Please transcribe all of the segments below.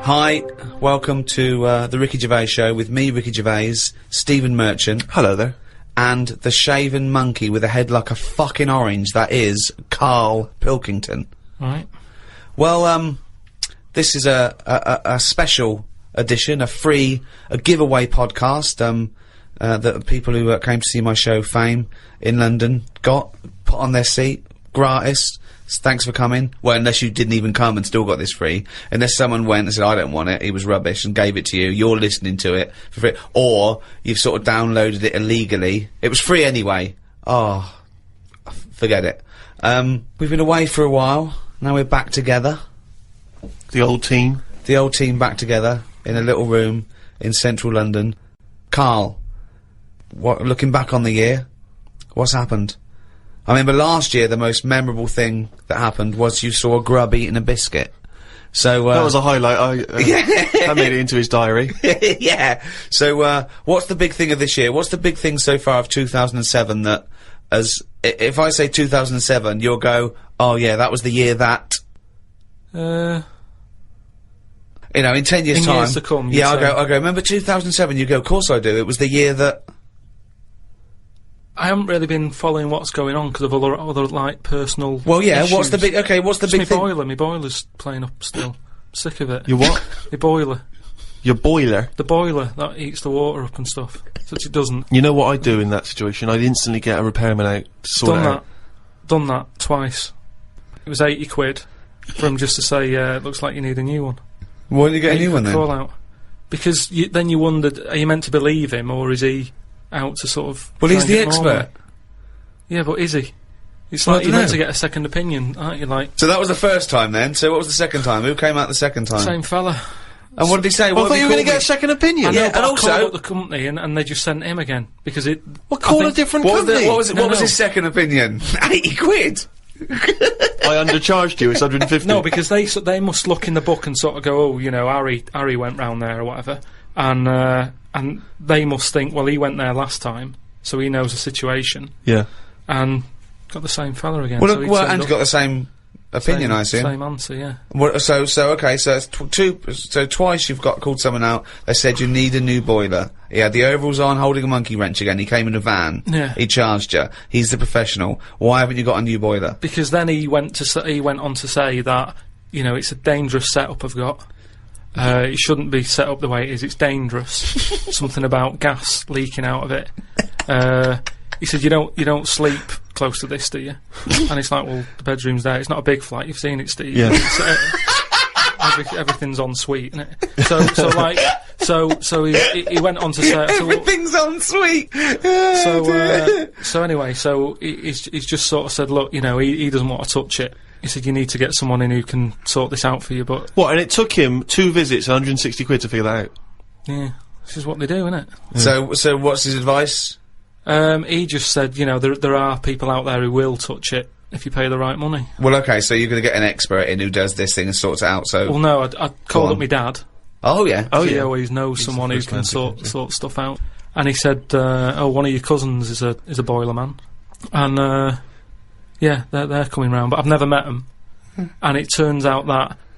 Hi, welcome to the Ricky Gervais Show with me, Ricky Gervais, Stephen Merchant. Hello there. And the shaven monkey with a head like a fucking orange, that is Karl Pilkington. Right. Well, this is a special edition, a giveaway podcast, that people who came to see my show Fame in London got, put on their seat, gratis. Thanks for coming. Well, unless you didn't even come and still got this free. Unless someone went and said, I don't want it, it was rubbish, and gave it to you, you're listening to it for free. Or, you've sort of downloaded it illegally. It was free anyway. Oh, forget it. We've been away for a while, now we're back together. The old team. The old team back together, in a little room, in central London. Karl, looking back on the year, what's happened? I remember last year the most memorable thing that happened was you saw a grub eating a biscuit. So, that was a highlight. I made it into his diary. Yeah. So, what's the big thing of this year? What's the big thing so far of 2007 that, if I say 2007, you'll go, oh yeah, that was the year that... You know, in 10 years' time... years to come, yeah, I'll go, remember 2007? You go, of course I do. It was the year that... I haven't really been following what's going on because of other like personal. Well, yeah. issues. What's the big? Okay, what's the big thing? My boiler's playing up still. Sick of it. Your what? My boiler. Your boiler? The boiler that heats the water up and stuff. Which it doesn't. You know what I'd do in that situation? I'd instantly get a repairman out to sort it out. Done that twice. It was 80 quid for him just to say, it looks like you need a new one. Why did you get a new one then? Call out. Because then you wondered, are you meant to believe him or is he out to sort of... Well, he's the expert. Yeah, but is he? It's like you're meant to get a second opinion, aren't you? Like. So that was the first time then. So what was the second time? Who came out the second time? Same fella. And what did he say? Well, I thought you were going to get a second opinion. I know, yeah, but and I also called up the company and they just sent him again because it. Well, call a different company. What was his second opinion? 80 quid. I undercharged you. It's 150. No, because they must look in the book and sort of go, oh, you know, Harry went round there or whatever, and they must think, well, he went there last time, so he knows the situation. Yeah. And got the same fella again. Well, so and got the same opinion, I assume. Same answer, yeah. Well, so okay, so it's so twice you've called someone out. They said you need a new boiler. He had the overalls on, holding a monkey wrench again. He came in a van. Yeah. He charged you. He's the professional. Why haven't you got a new boiler? Because then he went on to say that, you know, it's a dangerous setup I've got. It shouldn't be set up the way it is. It's dangerous. Something about gas leaking out of it. He said, you don't sleep close to this, do you? And it's like, well, the bedroom's there. It's not a big flat. You've seen it, Steve. Yeah. Everything's en suite, isn't it? So he went on to say everything's en suite. So anyway, he's just sort of said, look, you know, he doesn't want to touch it. He said, you need to get someone in who can sort this out for you, but... What, and it took him 2 visits, 160 quid to figure that out? Yeah, this is what they do, isn't it? Yeah. So what's his advice? He just said, you know, there are people out there who will touch it if you pay the right money. Well, okay, so you're going to get an expert in who does this thing and sorts it out, so... Well, no, I called up my dad. Oh, yeah. Oh, yeah. He always knows someone who can sort stuff out. And he said, oh, one of your cousins is a boiler man. And, yeah, they're coming round, but I've never met them. And it turns out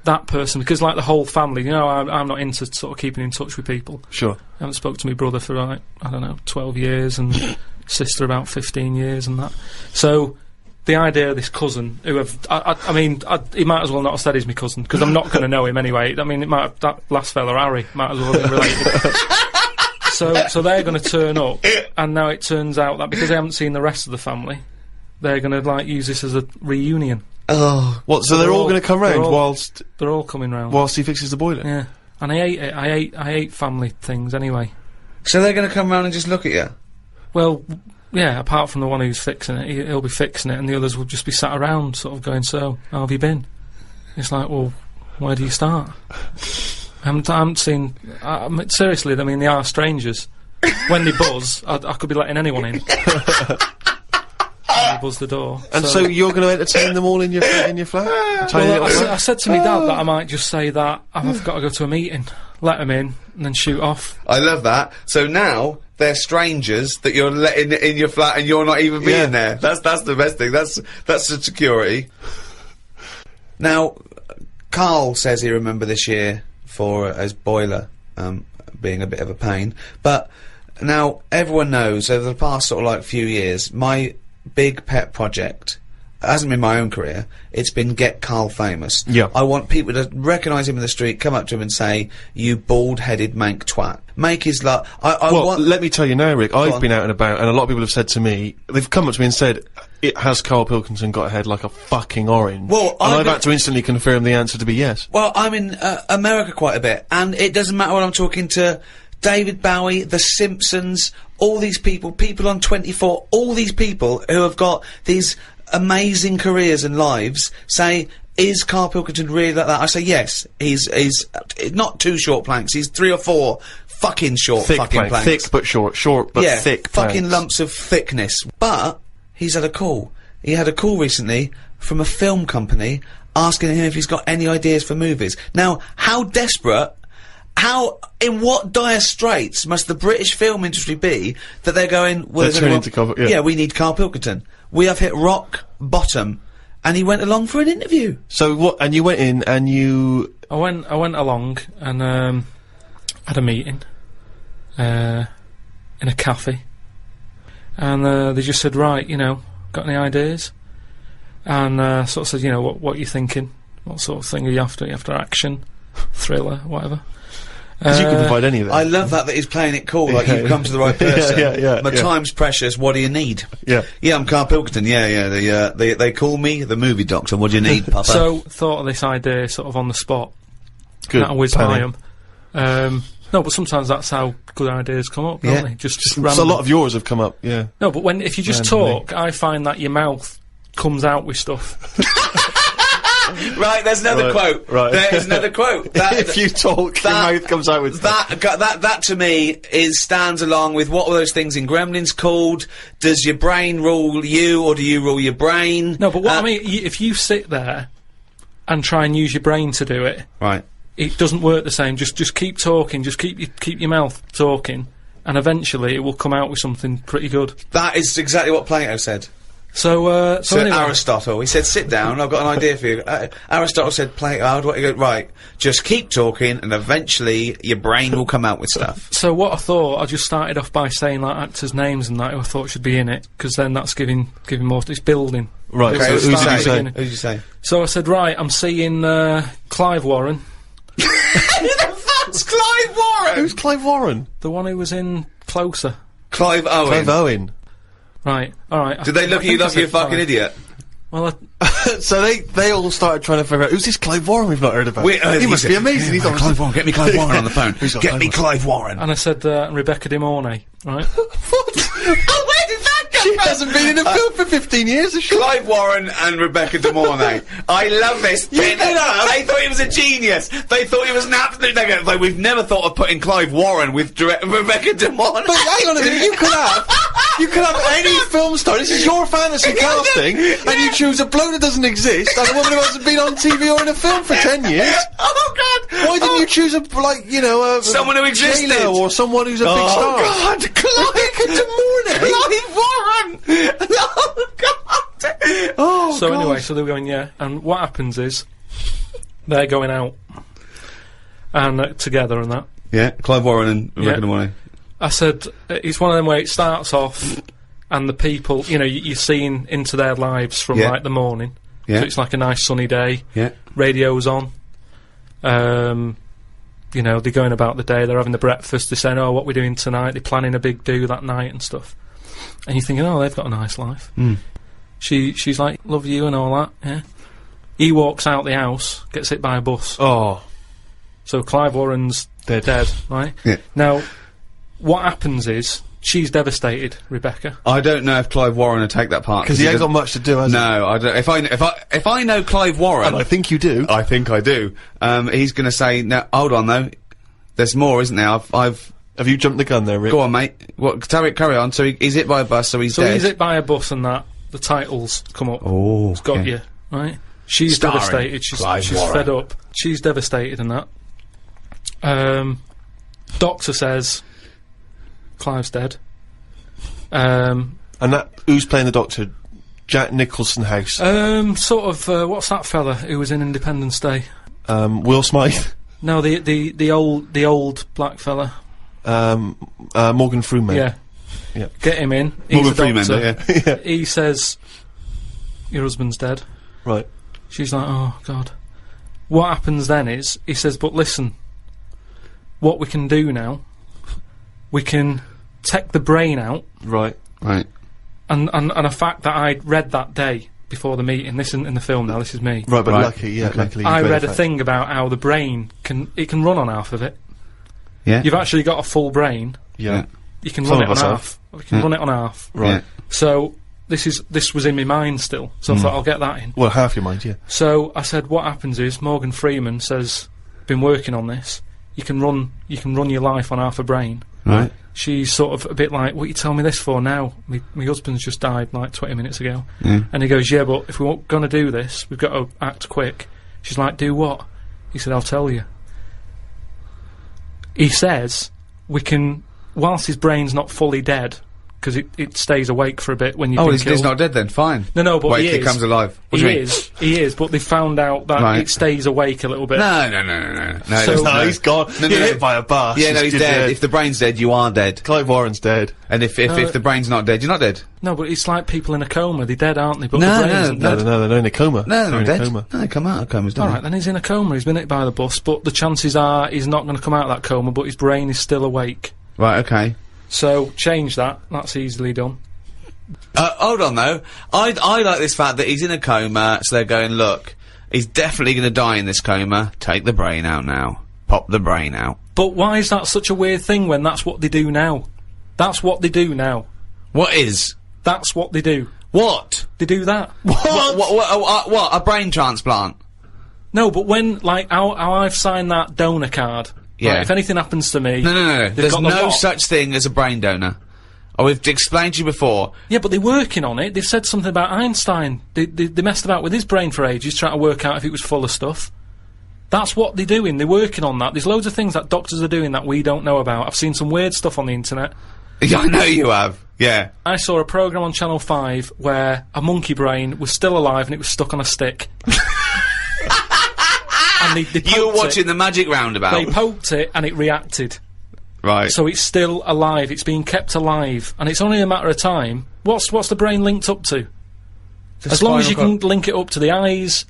that person, because like the whole family, you know, I'm not into sort of keeping in touch with people. Sure. I haven't spoke to my brother for like, I don't know, 12 years and sister about 15 years and that. So the idea of this cousin, I mean, he might as well not have said he's my cousin, because I'm not going to know him anyway. I mean, that last fella, Harry, might as well have been related. So they're going to turn up, and now it turns out that because they haven't seen the rest of the family, they're going to like use this as a reunion. Oh, what? So they're all going to come round whilst they're all coming round whilst he fixes the boiler. Yeah, and I hate it. I hate family things anyway. So they're going to come round and just look at you? Well, yeah. Apart from the one who's fixing it, he'll be fixing it, and the others will just be sat around, sort of going, "So, how have you been?" It's like, well, where do you start? I haven't seen. Seriously, I mean, they are strangers. When they buzz, I could be letting anyone in. Buzz the door. And so you're going to entertain them all in your flat? Well, I said to my dad that I might just say that I've got to go to a meeting, let them in, and then shoot off. I love that. So now they're strangers that you're letting in your flat and you're not even being there. That's the best thing. That's the security. Now, Karl says he remember this year for his boiler being a bit of a pain. But now everyone knows over the past sort of like few years, my big pet project hasn't been my own career, it's been get Karl famous. Yeah. I want people to recognise him in the street, come up to him and say, "You bald-headed mank twat." Make his luck. Well, let me tell you now, Rick, I've been out and about, and a lot of people have said to me, they've come up to me and said, has Karl Pilkington got a head like a fucking orange? Well, and I've had to instantly confirm the answer to be yes. Well, I'm in America quite a bit, and it doesn't matter when I'm talking to David Bowie, The Simpsons, all these people on 24, all these people who have got these amazing careers and lives say, is Karl Pilkington really like that? I say yes. He's not 2 short planks. He's 3 or 4 fucking short fucking planks. Thick but short but yeah, thick fucking planks. lumps of thickness. But he's had a call. He had a call recently from a film company asking him if he's got any ideas for movies. Now, how desperate, in what dire straits must the British film industry be that they're going, well, They're turning to cover, yeah. Yeah, we need Karl Pilkington. We have hit rock bottom. And he went along for an interview. So what, and you went in and you... I went along and, had a meeting, in a cafe. And, they just said, right, you know, got any ideas? And, sort of said, you know, what are you thinking? What sort of thing are you after? Are you after action? Thriller? Whatever? Because you can provide any of that. I love that he's playing it cool, like you've come to the right person. My time's precious, what do you need? Yeah. Yeah, I'm Karl Pilkington, they call me the movie doctor, what do you need, Papa? So, thought of this idea sort of on the spot. Good. That'll whiz by 'em. No, but sometimes that's how good ideas come up, don't they? Just random. So a lot of yours have come up, yeah. No, but if you just talk, I find that your mouth comes out with stuff. Right, there's another quote. Right. There is another quote. That, if you talk, your mouth comes out with that to me stands along with what were those things in Gremlins called? Does your brain rule you, or do you rule your brain? No, but what I mean, if you sit there and try and use your brain to do it, right, it doesn't work the same. Just keep talking. Just keep your mouth talking, and eventually it will come out with something pretty good. That is exactly what Plato said. So anyway. Aristotle, he said, sit down, I've got an idea for you. Aristotle said, Plato, how do I go? Right, just keep talking, and eventually your brain will come out with stuff. So what I thought, I just started off by saying, like, actors' names and that who I thought should be in it, because then that's giving more, it's building. Right, okay, so who did you say? So I said, right, I'm seeing, Clive Warren. Who the fuck's Clive Warren? Who's Clive Warren? The one who was in Closer. Clive Owen. Clive Owen. Right, alright. Did they look at you like you're a fucking idiot? Well, so they all started trying to figure out, who's this Clive Warren we've not heard about? He must be amazing. He's Clive Warren, get me Clive Warren on the phone. Get me Clive Warren. And I said, Rebecca De Mornay, right? What? Oh, where did that come She from? hasn't been in a film for 15 years, has she? Clive Warren and Rebecca De Mornay. I love this. They thought he was a genius. They thought he was an absolute nugget. Like, we've never thought of putting Clive Warren with Rebecca De Mornay. But hang on a minute, you could have any film star. This is your fantasy casting, and you choose a bloke that doesn't exist and a woman who hasn't been on TV or in a film for 10 years. Oh God! Why didn't you choose someone who existed, J-Lo or someone who's a big star? Oh God! Clive De Mornay. Oh God! Oh So God. anyway, so they were going, yeah, and what happens is they're going out and together and that. Yeah, Clive Warren and Rebecca De Mornay. I said it's one of them where it starts off and the people, you know, you're seeing into their lives from like the morning. Yeah. So it's like a nice sunny day. Yeah. Radio's on. You know, they're going about the day, they're having the breakfast, they're saying, oh, what we're doing tonight, they're planning a big do that night and stuff. And you're thinking, oh, they've got a nice life. Mm. She's like, love you and all that, yeah. He walks out the house, gets hit by a bus. Oh. So Clive Warren's dead, right? Yeah. Now, what happens is, she's devastated, Rebecca. I don't know if Clive Warren would take that part Because he ain't got much to do, has he? No, I don't. If I know Clive Warren, And I think you do. I think I do. He's going to say, "No, hold on though. There's more, isn't there? Have you jumped the gun there, Rick? Go on, mate. What? Carry on. So he's hit by a bus. So he's So dead. he's hit by a bus and that. The titles come up. Oh, It's got okay. you, right? She's Starring devastated. She's Clive Warren. fed up. She's devastated and that. Doctor says Clive's dead. And that, who's playing the Doctor? Jack Nicholson House. Sort of, what's that fella who was in Independence Day? Will Smythe. No, the old black fella. Morgan Freeman. Yeah. Yeah. Get him in. Morgan He's a Freeman, doctor. yeah. He says, your husband's dead. Right. She's like, oh, God. What happens then is, he says, but listen, what we can do now, we can take the brain out. Right. Right. And a fact that I read that day before the meeting, this isn't in the film now, this is me. Right, but Right. luckily you I read a fact. thing about how the brain can run on half of it. Yeah. You've actually got a full brain. Yeah. You can Some run it of on us half. You can run it on half. Right. Yeah. So this was in my mind still. So I thought I'll get that in. Well, half your mind, yeah. So I said, what happens is Morgan Freeman says, been working on this. You can run your life on half a brain. Right. She's sort of a bit like, what you tell me this for now? My husband's just died like 20 minutes ago. Yeah. And he goes, yeah, but if we're going to do this, we've got to act quick. She's like, do what? He said, I'll tell you. He says, we can, whilst his brain's not fully dead, because it stays awake for a bit when you've Oh, been he's killed. not dead then. Fine. No, but Wait, he he is. comes alive. What do you mean? He is, but they found out that Right. it stays awake a little bit. No. So- No, he's gone. No, You're no. hit by a bus. Yeah, no, he's dead. If the brain's dead, you are dead. Clive Warren's dead. And if the brain's not dead, you're not dead. No, but it's like people in a coma. They're dead, aren't they? But No, the brain no, isn't No, dead. they're not in a coma. No, they're not in a dead. coma. No, they come out of comas, don't Alright, then he's in a coma. He's been hit by the bus, but the chances are he's not going to come out of that coma, but his brain is still awake. they? Right, okay. So, change that. That's easily done. Hold on though. I like this fact that he's in a coma, so they're going, look, he's definitely going to die in this coma. Take the brain out now. Pop the brain out. But why is that such a weird thing when that's what they do now? That's what they do now. What is? That's what they do. What? They do that. What? A brain transplant? No, but when, like, how I've signed that donor card, Yeah. right, if anything happens to me... No. they've There's got the no what? such thing as a brain donor. Oh, we've explained to you before. Yeah, but they're working on it. They've said something about Einstein. They messed about with his brain for ages, trying to work out if it was full of stuff. That's what they're doing. They're working on that. There's loads of things that doctors are doing that we don't know about. I've seen some weird stuff on the internet. Yeah, I know you have. Yeah. I saw a programme on Channel 5 where a monkey brain was still alive and it was stuck on a stick. And they You were poked watching it. the Magic Roundabout. They poked it and it reacted. Right. So it's still alive. It's being kept alive. And it's only a matter of time. What's the brain linked up to? As long as you can link it up to the eyes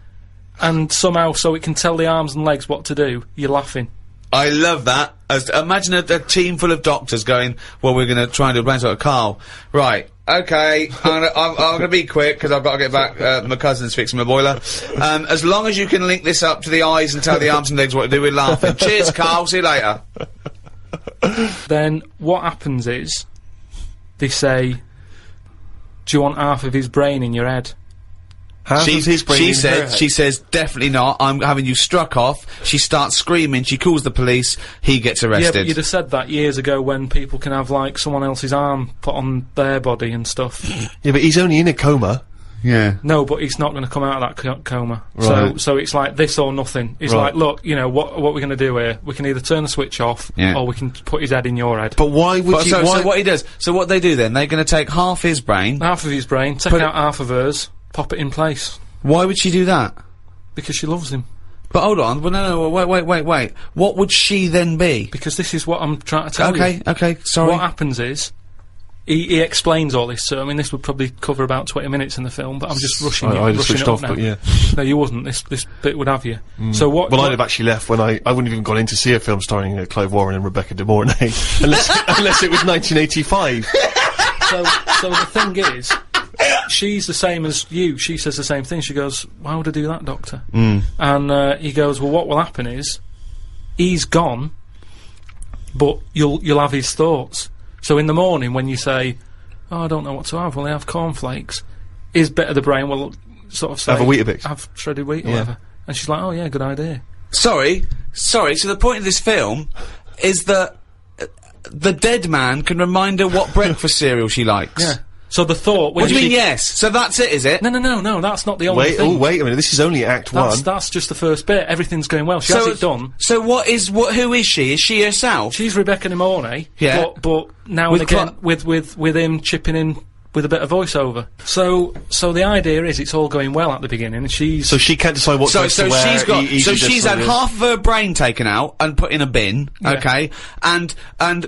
and somehow so it can tell the arms and legs what to do, you're laughing. I love that. Imagine a team full of doctors going, well, we're going to try and do a brain sort of Carl. Right. Okay. I'm going to be quick because I've got to get back. My cousin's fixing my boiler. As long as you can link this up to the eyes and tell the arms and legs what to do, we're laughing. Cheers, Carl. See you later. Then what happens is they say, do you want half of his brain in your head? Half of his brain in her head. She says, definitely not. I'm having you struck off. She starts screaming. She calls the police. He gets Yeah, arrested. but you'd have said that years ago when people can have, like, someone else's arm put on their body and stuff. Yeah, but he's only in a coma. Yeah. No, but he's not going to come out of that coma. Right. So it's like this or nothing. It's Right. like, look, you know, what we're going to do here? We can either turn the switch off, Yeah. or we can put his head in your head. But why would But you... so why, what he does? So what they do then? They're going to take half his brain. Half of his brain, take Put out half of hers, pop it in place Why would she do that? because she loves him. But hold on. Well, no. Wait. What would she then be? Because this is what I'm trying to tell you. Okay. Sorry. What happens is, he explains all this, so I mean this would probably cover about 20 minutes in the film, but I'm just rushing it. I just rushing switched it up off, now. but yeah. No, you wouldn't. This bit would have you. So what? Well, what I'd have actually left when I wouldn't have even gone in to see a film starring Clive Warren and Rebecca De Mornay, unless it was 1985. so the thing is, she's the same as you. She says the same thing. She goes, "Why would I do that, Doctor?" And he goes, "Well, what will happen is, he's gone, but you'll have his thoughts. So in the morning when you say, oh, I don't know what to have, will I have cornflakes? His bit of the brain will sort of say, Have a Weetabix. have shredded wheat or Yeah. whatever." And she's like, "Oh yeah, good idea." Sorry. So the point of this film is that the dead man can remind her what breakfast cereal she likes. Yeah. So the thought. When What do you she- mean? Yes. So that's it, is it? No, that's not the only Wait, thing. wait a minute. This is only Act One. That's just the first bit. Everything's going well. She has it done. So who is she? Is she herself? She's Rebecca De Mornay. Yeah. But now With and again, with him chipping in with a bit of voiceover. So the idea is it's all going well at the beginning, and she's... So she can't decide what clothes to wear. She's had half of her brain taken out and put in a bin, okay? And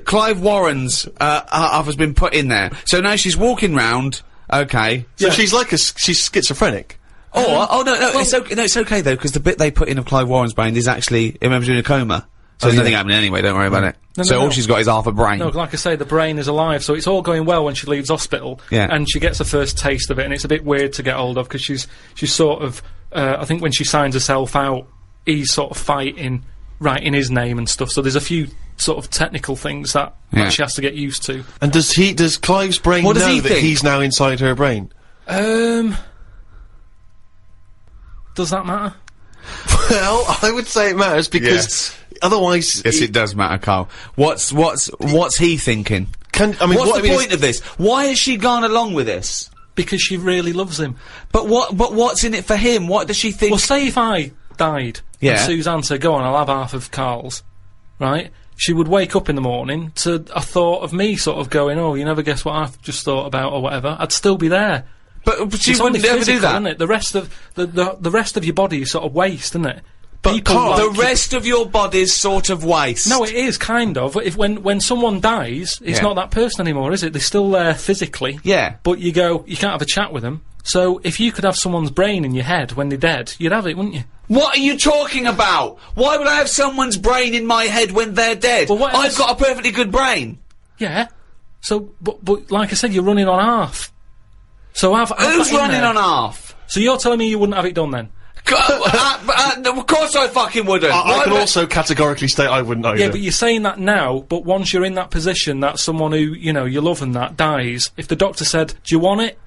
Clive Warren's, half has been put in there. So now she's walking round, okay? So she's schizophrenic. No, it's okay though, because the bit they put in of Clive Warren's brain is actually, he remembers in a coma. So there's nothing happening anyway, don't worry about it. All she's got is half a brain. No, like I say, the brain is alive, so it's all going well when she leaves hospital. Yeah. And she gets a first taste of it, and it's a bit weird to get hold of, because she's sort of, I think when she signs herself out, he's sort of fighting, writing his name and stuff, so there's a few sort of technical things that she has to get used to. And does Clive's brain know that he's now inside her brain? Does that matter? Well, I would say it matters, because... Otherwise... Yes, it does matter, Carl. What's he thinking? What's the point of this? Why has she gone along with this? Because she really loves him. But what's in it for him? What does she think? Well, say if I died, and Suzanne said, go on, I'll have half of Carl's, right? She would wake up in the morning to a thought of me sort of going, oh, you never guess what I've just thought about, or whatever. I'd still be there. But she wouldn't ever do that. Isn't it? The rest of your body is sort of waste, isn't it? But Carl, the rest of your body's sort of waste. No, it is, kind of. When someone dies, it's not that person anymore, is it? They're still there physically. Yeah. But you can't have a chat with them. So, if you could have someone's brain in your head when they're dead, you'd have it, wouldn't you? What are you talking about? Why would I have someone's brain in my head when they're dead? Well, I've got a perfectly good brain. Yeah. So, but like I said, you're running on half. So who's running on half? So you're telling me you wouldn't have it done then? Of course I fucking wouldn't. I can also categorically state I wouldn't either. Yeah, but you're saying that now, but once you're in that position that someone who, you love and that dies, if the doctor said, do you want it?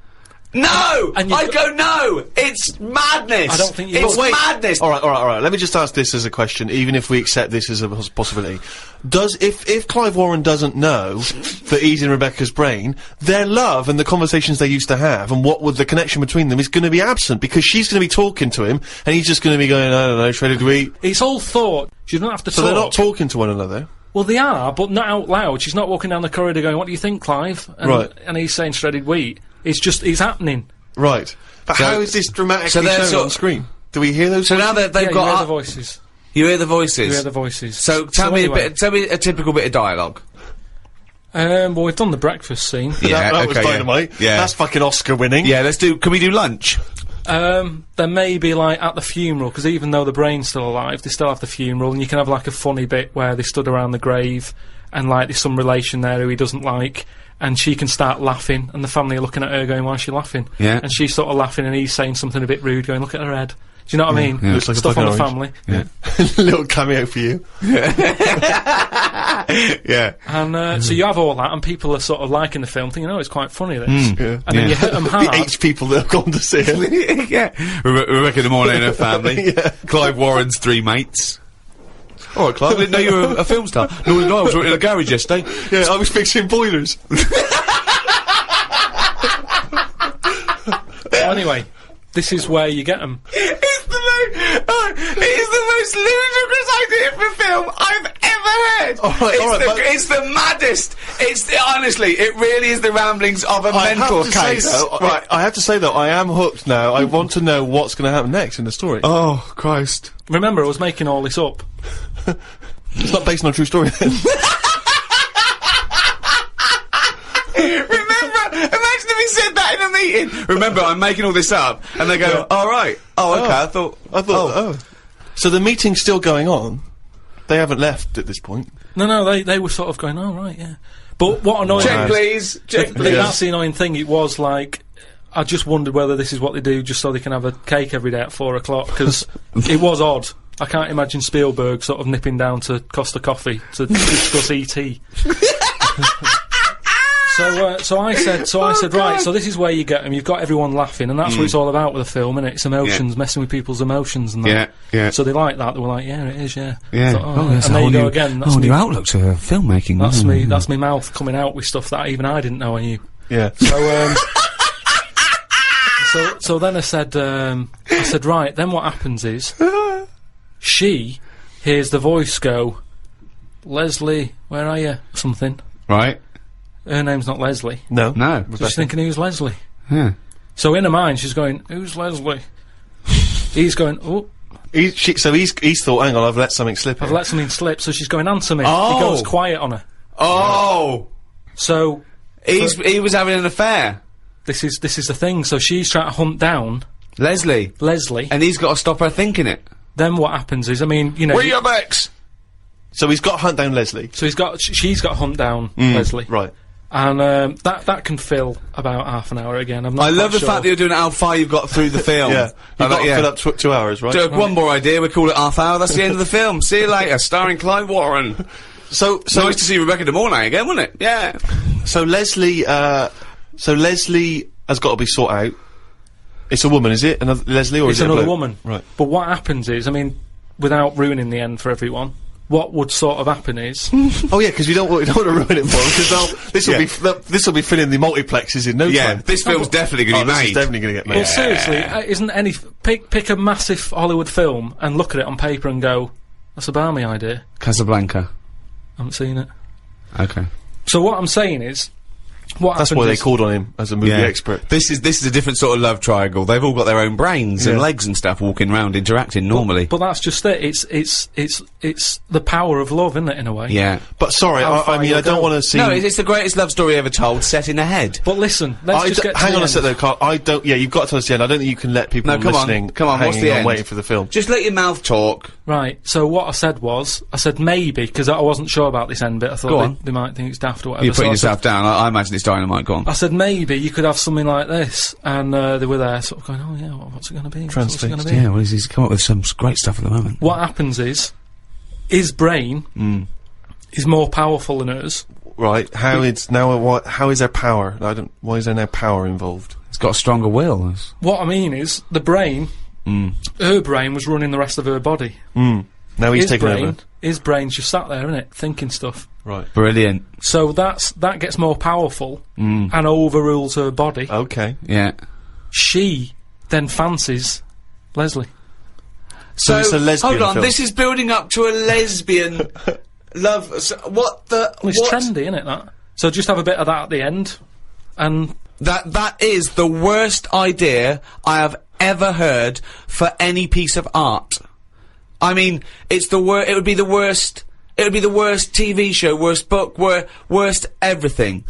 No! I'd go, no! It's madness! I don't think you It's madness! Alright. Let me just ask this as a question, even if we accept this as a possibility. If Clive Warren doesn't know that he's in Rebecca's brain, their love and the conversations they used to have and what would the connection between them is going to be absent, because she's going to be talking to him and he's just going to be going, I don't know, shredded wheat. It's all thought. She doesn't have to talk. So they're not talking to one another? Well, they are, but not out loud. She's not walking down the corridor going, what do you think, Clive? And he's saying shredded wheat. It's happening. Right. But how is this dramatically shown on screen? Do we hear those voices? Now they've got... You hear the voices. You hear the voices? You hear the voices. So tell me a typical bit of dialogue. Well, we've done the breakfast scene. Yeah, that was dynamite. Yeah. That's fucking Oscar winning. Yeah, can we do lunch? There may be, like, at the funeral, because even though the brain's still alive, they still have the funeral, and you can have, like, a funny bit where they stood around the grave, and, like, there's some relation there who he doesn't like, and she can start laughing, and the family are looking at her going, why is she laughing? Yeah. And she's sort of laughing, and he's saying something a bit rude, going, look at her head. Do you know what I mean? Yeah. Looks like stuff on the family. Yeah. Little cameo for you. Yeah. And so you have all that, and people are sort of liking the film, thinking, oh, it's quite funny, this. And then you hit them hard. The 8 people that have gone to see it. Yeah. Rebecca De Mornay and her family. Clive Warren's 3 mates. Alright, Clive, I didn't know you were a film star. No, I was working in a garage yesterday. Yeah, I was fixing boilers. Anyway, this is where you get them. It is the most ludicrous idea for film I've ever heard. It's the maddest. Honestly, it really is the ramblings of a mental case. I have to say though, I am hooked now. I want to know what's going to happen next in the story. Oh, Christ. Remember, I was making all this up. It's not based on a true story then. Imagine if he said that in a meeting. Remember, I'm making all this up, and they go, "All right, okay." I thought. So the meeting's still going on. They haven't left at this point. No, they were sort of going, "Oh right, yeah." But what annoying? Check, please. Check, please. That's the annoying thing. It was like, I just wondered whether this is what they do just so they can have a cake every day at 4 o'clock, because it was odd. I can't imagine Spielberg sort of nipping down to Costa Coffee to discuss E.T. So I said, right, so this is where you get them. You've got everyone laughing, and that's what it's all about with a film, innit? It's emotions, messing with people's emotions and that. Yeah. So they like that. They were like, yeah, it is, yeah. Yeah. Thought, and there you go again. That's new outlook to filmmaking. That's me mouth coming out with stuff that even I didn't know I knew. Yeah. So then I said, right, then what happens is, she hears the voice go, Leslie, where are you? Something. Right. her name's not Leslie. No. No. So she's thinking, who's Leslie? Yeah. So in her mind, she's going, who's Leslie? He's going, oh, So he's thought, hang on, I've let something slip. I've let something slip. So she's going, answer me. Oh. He goes quiet on her. Oh! So He was having an affair. this is the thing. So she's trying to hunt down Leslie. Leslie. And he's got to stop her thinking it. Then what happens is, I mean, you know. Where your ex? So he's got to hunt down Leslie. So she's got to hunt down Leslie. Right. And that can fill about half an hour again. I'm not I love quite the fact that you're doing it how far you've got through the film. Yeah. You've got to fill up 2 hours, right? One more idea, we call it half hour, that's the end of the film. See you later, starring Clive Warren. So Nice to see Rebecca De Mornay again, wasn't it? Yeah. So Leslie has got to be sought out. It's a woman, is it? Another Leslie, or It's is it a another bloke? woman. Right. But what happens is, I mean, without ruining the end for everyone, what would sort of happen is... Oh yeah, because we don't want to ruin it for them, because this will be filling the multiplexes in no time. This film's definitely going to be This made. is definitely going to get made. Well, seriously, isn't any... Pick a massive Hollywood film and look at it on paper and go, that's a balmy idea. Casablanca. I haven't seen it. Okay. So what I'm saying is... That's why they called on him as a movie expert. This is a different sort of love triangle. They've all got their own brains and legs and stuff, walking around, interacting normally. But that's just it. It's the power of love, isn't it, in a way? Yeah. But sorry, How I far mean, you'll I don't go. want to see. No, it's the greatest love story ever told, set in a head. But listen, let's just get to hang the on a end. sec though, Carl. I don't. Yeah, you've got to tell us the end. I don't think you can let people No, come on, listening come on, what's hanging the on end? waiting for the film. Just let your mouth talk. Right, so what I said was, I said maybe, because I wasn't sure about this end bit, I Go thought on. they might think it's daft or whatever. You're putting so yourself down. I imagine it's dynamite. Go on. I said maybe you could have something like this, and they were there sort of going, oh yeah, what's it going to be? What's it going to be? Yeah, well, he's come up with some great stuff at the moment. What happens is, his brain is more powerful than hers. Right? How is there power? Why is there now power involved? It's got a stronger will. What I mean is, the brain, her brain was running the rest of her body. Now he's taken over. His brain's just sat there, isn't it, thinking stuff. Right. Brilliant. So that gets more powerful and overrules her body. Okay. Yeah. She then fancies Leslie. So it's a lesbian hold on, film. this is building up to a lesbian love. What the? Well, it's what? trendy, isn't it, that? So just have a bit of that at the end, and... That is the worst idea I have ever heard for any piece of art. I mean, it's the it would be the worst. It would be the worst TV show, worst book, worst everything.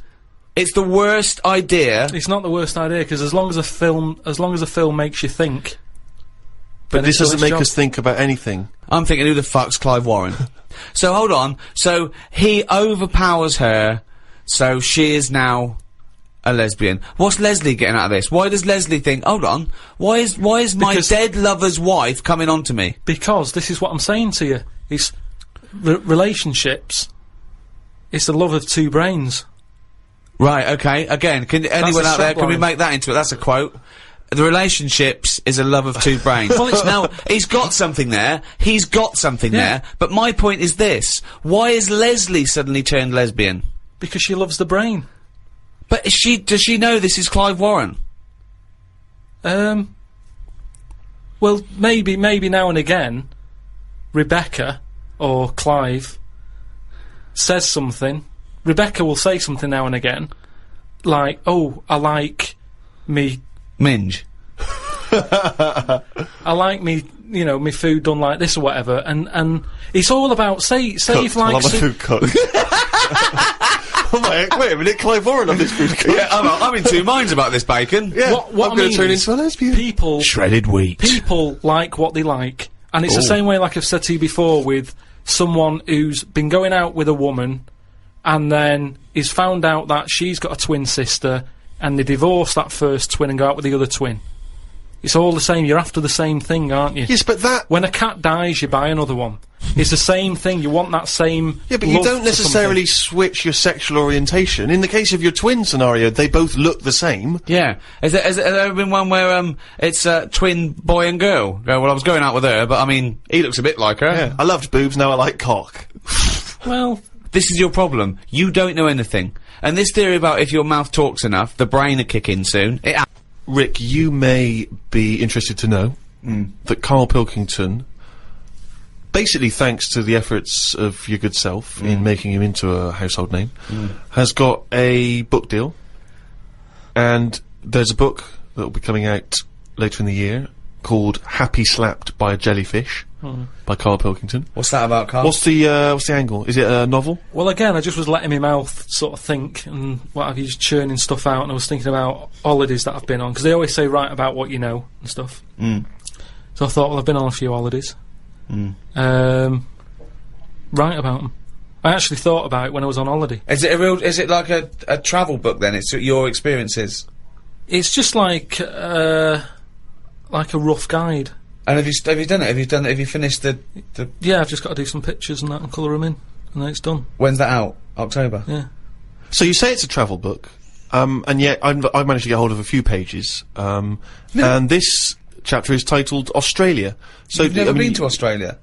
It's the worst idea. It's not the worst idea, because as long as a film makes you think... But this doesn't make job. us think about anything. I'm thinking, who the fuck's Clive Warren? So hold on. So he overpowers her. So she is now a lesbian. What's Leslie getting out of this? Why does Leslie think, hold on, why is my Because- dead lover's wife coming on to me? Because this is what I'm saying to you. It's relationships. It's the love of two brains. Right, okay. Again, can anyone a out there, can we subline. make that into it? That's a quote. The relationships is a love of two brains. Well, it's now, he's got something there. He's got something there. But my point is this. Why is Leslie suddenly turned lesbian? Because she loves the brain. But does she know this is Clive Warren? Well, maybe now and again, Rebecca or Clive says something. Rebecca will say something now and again, like, "Oh, I like me. Minge. I like me. You know, me food done like this or whatever." And it's all about say if I like love a food cook. Oh my, wait a minute, Clive Warren on this food cook. Yeah, I'm in two minds about this bacon. Yeah, what I'm I going mean to turn is into a lesbian. people Shredded wheat. people like what they like, and it's the same way, like I've said to you before, with someone who's been going out with a woman and then is found out that she's got a twin sister, and they divorce that first twin and go out with the other twin. It's all the same. You're after the same thing, aren't you? Yes, but that... When a cat dies, you buy another one. It's the same thing. You want that same. Yeah, but you love don't for necessarily switch your sexual orientation. In the case of your twin scenario, they both look the same. Yeah. Has there ever been one where, it's a twin boy and girl? Go, well, I was going out with her, but I mean, he looks a bit like her. Yeah. I loved boobs, now I like cock. something. Well, This is your problem. You don't know anything. And this theory about if your mouth talks enough, the brain will kick in soon. Rick, you may be interested to know that Karl Pilkington basically thanks to the efforts of your good self in making him into a household name, has got a book deal. And there's a book that will be coming out later in the year called Happy Slapped by a Jellyfish by Karl Pilkington. What's that about, Karl? What's the angle? Is it a novel? Well, again, I just was letting my mouth sort of think and what have you, just churning stuff out, and I was thinking about holidays that I've been on, because they always say write about what you know and stuff. So I thought, well, I've been on a few holidays. Write about them. I actually thought about it when I was on holiday. Is it like a travel book then? It's your experiences? It's just like a rough guide. And have you done it? Have you finished the... Yeah, I've just got to do some pictures and that and colour them in, and then it's done. When's that out? October? Yeah. So you say it's a travel book, and yet I've managed to get hold of a few pages, and this chapter is titled Australia. So You've never been to Australia?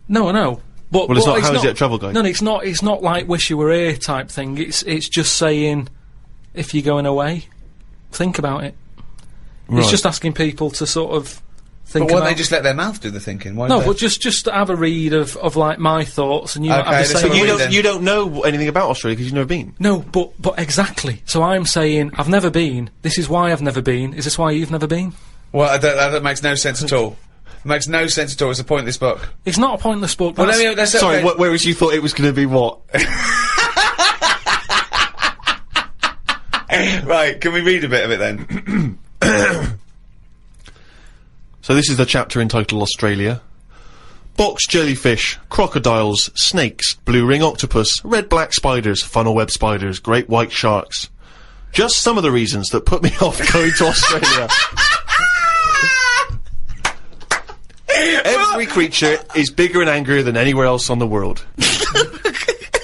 No, I know. But, well, it's not. it's How not, is it a travel guide? No, it's not. It's not like wish you were here type thing. It's just saying, if you're going away, think about it. Right. It's just asking people to sort of think. But why about don't they just let their mouth do the thinking? Why No, do but just have a read of like my thoughts, and you might Okay, have the let's same. have a read read. then. You don't know anything about Australia because you've never been. No, but exactly. So I'm saying I've never been. This is why I've never been. Is this why you've never been? Well, that makes no sense at all. It makes no sense at all. It's a pointless book. It's not a pointless book. Well, that's- Sorry, whereas you thought it was going to be what? Right, can we read a bit of it then? So this is the chapter entitled Australia. Box jellyfish, crocodiles, snakes, blue ring octopus, red-black spiders, funnel web spiders, great white sharks. Just some of the reasons that put me off going to Australia. Every creature is bigger and angrier than anywhere else on the world.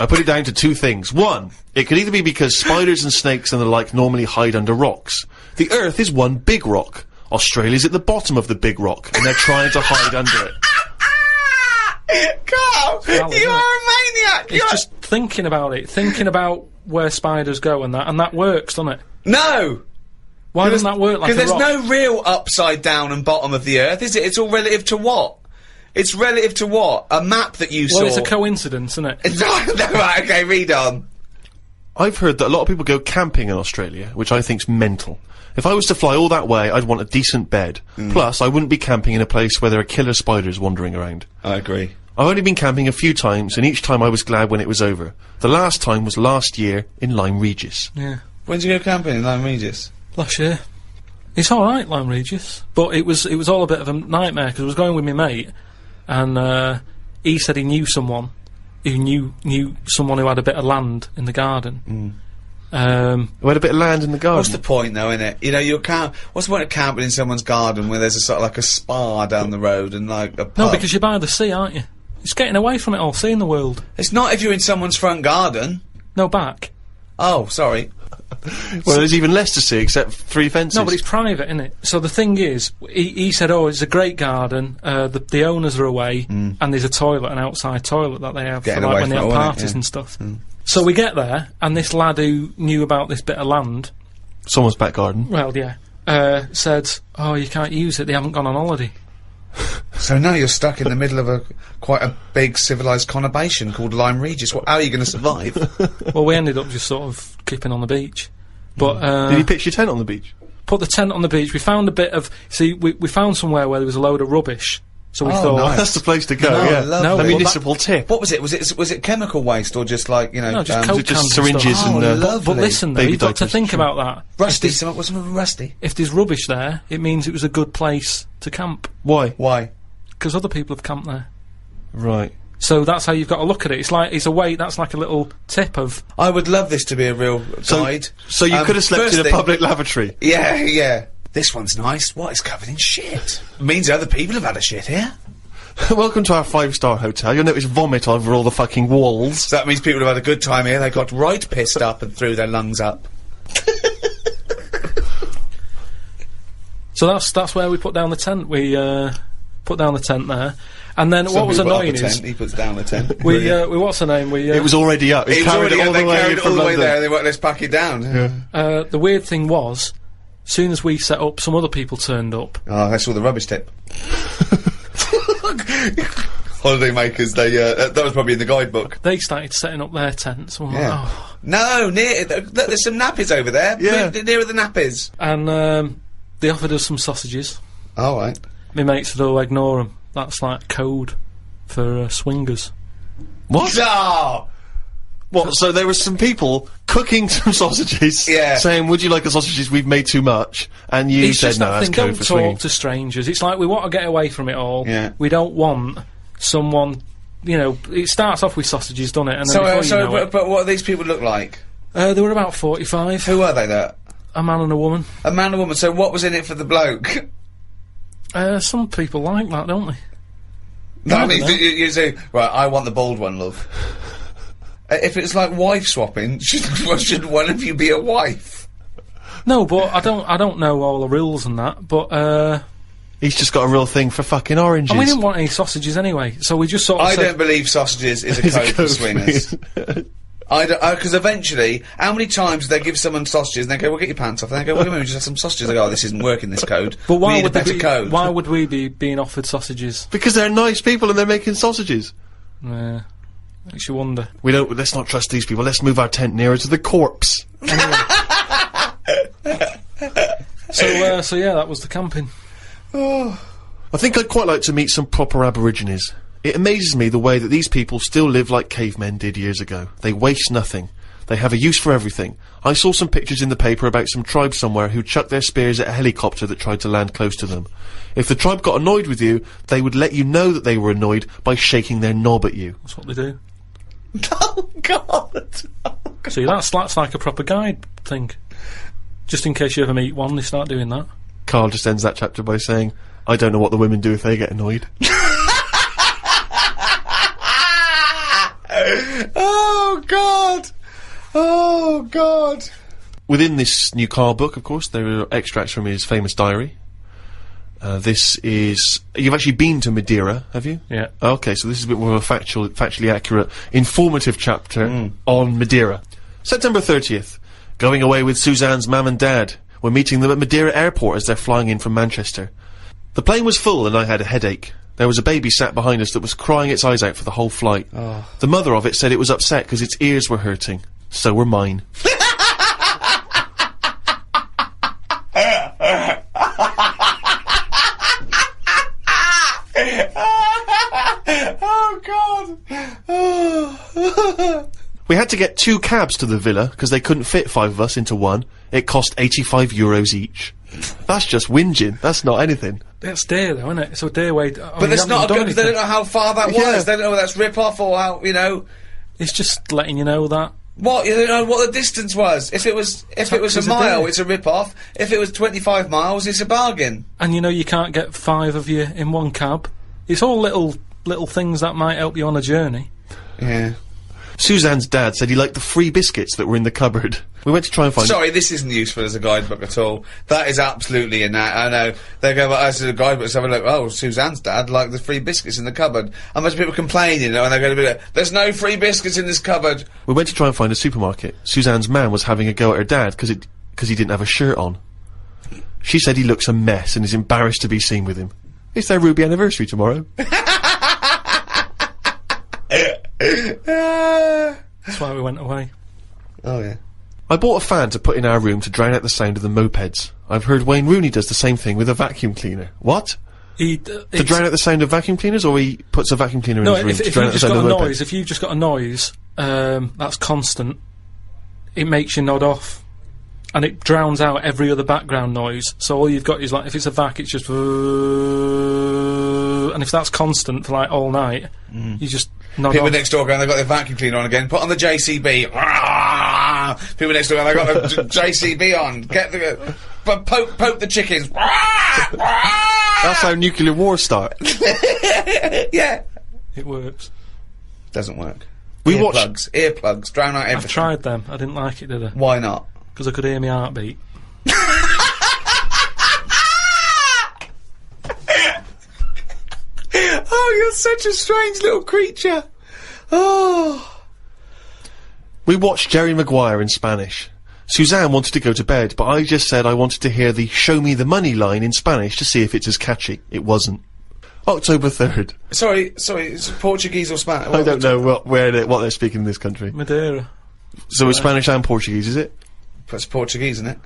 I put it down to two things. One, it could either be because spiders and snakes and the like normally hide under rocks. The Earth is one big rock. Australia's at the bottom of the big rock, and they're trying to hide under it. Carl, Well, you are a maniac! It's just thinking about it, thinking about where spiders go and that works, doesn't it? No! Why doesn't that work like a Because there's rock? no real upside down and bottom of the Earth, is it? It's all relative to what? It's relative to what? A map that you saw. Well, it's a coincidence, isn't it? no, right, okay, read on. I've heard that a lot of people go camping in Australia, which I think's mental. If I was to fly all that way, I'd want a decent bed. Plus, I wouldn't be camping in a place where there are killer spiders wandering around. I agree. I've only been camping a few times, and each time I was glad when it was over. The last time was last year in Lyme Regis. Yeah. When did you go camping in Lyme Regis? Last year. It's alright, Lyme Regis. But it was all a bit of a nightmare, because I was going with my mate, and he said he knew someone who knew someone who had a bit of land in the garden. We had a bit of land in the garden. What's the point, though, innit? You know, what's the point of camping in someone's garden where there's a sort of like a spa down the road and like a pub? No, because you're by the sea, aren't you? It's getting away from it all, seeing the world. It's not if you're in someone's front garden. No, back. Oh, sorry. Well, there's even less to see except 3 fences. No, but it's private, isn't it? So the thing is, he said, oh, it's a great garden, the owners are away, and there's a toilet, an outside toilet that they have Getting for like away when they from have it all, innit? parties Yeah. and stuff. So we get there, and this lad who knew about this bit of land, Someone's back garden. well, yeah, said, oh, you can't use it, they haven't gone on holiday. So now you're stuck in the middle of quite a big civilised conurbation called Lyme Regis. Well, how are you going to survive? Well, we ended up just sort of keeping on the beach. But, Did you pitch your tent on the beach? put the tent on the beach, we found a bit of, we found somewhere where there was a load of rubbish. So we Oh, thought, nice. That's the place to go, No, yeah. lovely. No, a well, municipal tip. What was it? Was it chemical waste or just like, you know... no, just was coke it just cans syringes and stuff. and, Oh, uh, lovely. But listen, though, Baby you've got to diapers. think about that. Rusty, something rusty. If there's rubbish there, it means it was a good place to camp, Why? Why? because other people have camped there. Right. So that's how you've got to look at it. It's a way. That's like a little tip of. I would love this to be a real guide. So you could have slept first in a thing- public lavatory. Yeah, yeah. This one's nice. What? It's covered in shit. Means other people have had a shit here. Welcome to our 5-star hotel. You'll notice vomit over all the fucking walls. So that means people have had a good time here. They got right pissed up and threw their lungs up. So that's where we put down the tent. We put down the tent there, and then Some what was people put up annoying a is tent, he puts down the tent. we what's her name? We It was already up. It It was carried already it all they the way carried in it from all the way London. there. They went, let's pack it down. Yeah. the weird thing was, soon as we set up, some other people turned up. Oh, that's all the rubbish tip. holiday makers, that was probably in the guidebook. They started setting up their tents. I'm like, Yeah. oh. No, look, there's some nappies over there. Yeah. Nearer the nappies. And they offered us some sausages. All right. My mate said, "Oh, ignore them. That's like code for swingers." What? Oh! What? So there were some people cooking some sausages, Yeah. saying, "Would you like the sausages? We've made too much." And you It's said, just "No, that that's thing, code don't for talk swinging." to strangers. It's like we want to get away from it all. Yeah. We don't want someone, you know, it starts off with sausages, doesn't it? And then before you know it, but what do these people look like? they were about 45. Who were they, there? A man and a woman. A man and a woman, so what was in it for the bloke? Some people like that, don't they? No, I I mean, don't know. you say, right, I want the bald one, love. If it's like wife swapping, should one of you be a wife? No, but I don't know all the rules and that, but, He's just got a real thing for fucking oranges. and we didn't want any sausages anyway, so we just sort of I said, don't believe sausages is a It's a code for code for swingers. I don't, because eventually, how many times do they give someone sausages and they go, well, get your pants off, and they go, well, we just have some sausages. They go, oh, this isn't working, this code. but why we need would a better they be, code. why would we be being offered sausages? Because they're nice people and they're making sausages. Makes you wonder. Let's not trust these people. Let's move our tent nearer to the corpse. So yeah, that was the camping. I think I'd quite like to meet some proper Aborigines. It amazes me the way that these people still live like cavemen did years ago. They waste nothing. They have a use for everything. I saw some pictures in the paper about some tribe somewhere who chucked their spears at a helicopter that tried to land close to them. If the tribe got annoyed with you, they would let you know that they were annoyed by shaking their knob at you. That's what they do. Oh, God! See, that's like a proper guide thing. Just in case you ever meet one, they start doing that. Karl just ends that chapter by saying, I don't know what the women do if they get annoyed. Oh, God! Oh, God! Within this new Karl book, of course, there are extracts from his famous diary. This is... You've actually been to Madeira, have you? Yeah. Okay, so this is a bit more of a factually accurate, informative chapter on Madeira. September 30th. Going away with Suzanne's mum and dad. We're meeting them at Madeira Airport as they're flying in from Manchester. The plane was full and I had a headache. There was a baby sat behind us that was crying its eyes out for the whole flight. Oh. The mother of it said it was upset because its ears were hurting. So were mine. Oh, God! Oh. We had to get 2 cabs to the villa because they couldn't fit 5 of us into one. It cost €85 each. That's just whinging. That's not anything. That's dear though, isn't it? It's a dear way. But that's not a good, because they don't know how far that Yeah. was. They don't know whether that's rip-off or how, you know... It's just letting you know that. What? You don't know what the distance was. If it was a Taxes a mile, day. it's a rip-off. If it was 25 miles, it's a bargain. And you know you can't get 5 of you in one cab. It's all little things that might help you on a journey. Yeah. Suzanne's dad said he liked the free biscuits that were in the cupboard. We went to try and find... Sorry, this isn't useful as a guidebook at all. That is absolutely in that. I know. They go, as a guidebook, let's have a look. Oh, Suzanne's dad liked the free biscuits in the cupboard. And most people complaining, you know, and they're going to be like, there's no free biscuits in this cupboard. We went to try and find a supermarket. Suzanne's man was having a go at her dad because he didn't have a shirt on. She said he looks a mess and is embarrassed to be seen with him. It's their Ruby anniversary tomorrow. That's why we went away. Oh, yeah. I bought a fan to put in our room to drown out the sound of the mopeds. I've heard Wayne Rooney does the same thing with a vacuum cleaner. What? To drown out the sound of vacuum cleaners, or he puts a vacuum cleaner in his room if to you've drown out the just sound got of a the mopeds? noise, if you've just got a noise that's constant, it makes you nod off. And it drowns out every other background noise. So all you've got is, like, if it's a vac, it's just... And if that's constant for, like, all night, you just nod People off. next door going, they've got their vacuum cleaner on again. Put on the JCB. People next door going, they've got the JCB on. Get the... Poke the chickens. That's how nuclear wars start. Yeah. It works. Doesn't work. We watched... Earplugs, drown out everything. I've tried them. I didn't like it, did I? Why not? Because I could hear my heartbeat. Oh, you're such a strange little creature. Oh. We watched Jerry Maguire in Spanish. Suzanne wanted to go to bed, but I just said I wanted to hear the "show me the money" line in Spanish to see if it's as catchy. It wasn't. October 3rd. Sorry, it's Portuguese or Spanish? I don't know what they're speaking in this country. Madeira. So it's Spanish and Portuguese, is it? It's Portuguese, isn't it?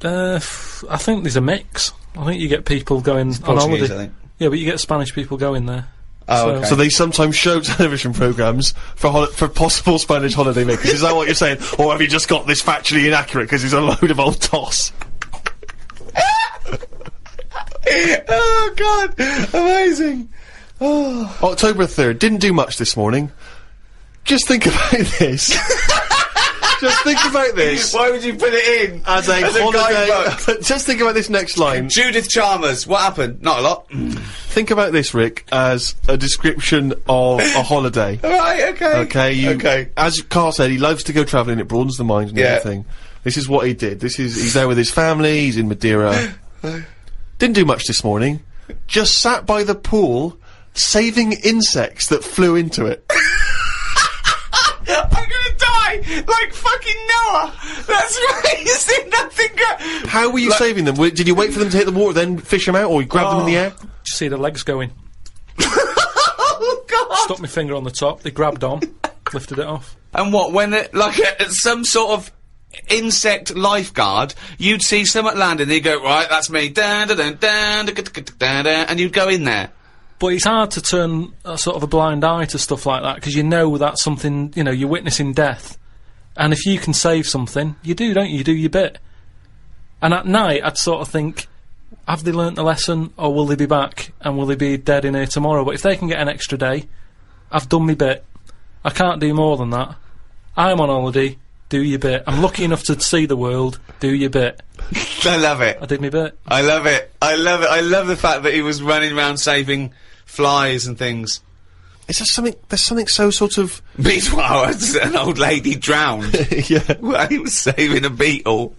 I think there's a mix. I think you get people going on holiday. I think. Yeah, but you get Spanish people going there. Oh, okay. So they sometimes show television programmes for possible Spanish holiday makers. Is that what you're saying? Or have you just got this factually inaccurate because it's a load of old toss? Oh, God. Amazing. Oh. October 3rd. Didn't do much this morning. Just think about this. Just think about this. Why would you put it in? As a holiday. Just think about this next line. Judith Chalmers. What happened? Not a lot. Think about this, Rick, as a description of a holiday. Right, okay. Okay, as Carl said, he loves to go travelling, it broadens the mind and Yeah. everything. This is what he did. He's there with his family, he's in Madeira. Didn't do much this morning. Just sat by the pool, saving insects that flew into it. I'm gonna die like fucking Noah. That's right. You see nothing go. How were you saving them? Did you wait for them to hit the water, then fish them out, or you grab them in the air? Did you see the legs going? Oh, God. Stuck my finger on the top, they grabbed on, lifted it off. And what, when it, like some sort of insect lifeguard, you'd see someone landing, and you'd go, right, that's me, and you'd go in there. But it's hard to turn a sort of a blind eye to stuff like that, because you know that's something, you know, you're witnessing death. And if you can save something, you do, don't you? You do your bit. And at night, I'd sort of think, have they learnt the lesson, or will they be back, and will they be dead in here tomorrow? But if they can get an extra day, I've done my bit. I can't do more than that. I'm on holiday, do your bit. I'm lucky enough to see the world, do your bit. I love it. I did my bit. I love it. I love it. I love the fact that he was running around saving flies and things. Is there something? There's something so sort of. Meanwhile, an old lady drowned Yeah. while he was saving a beetle.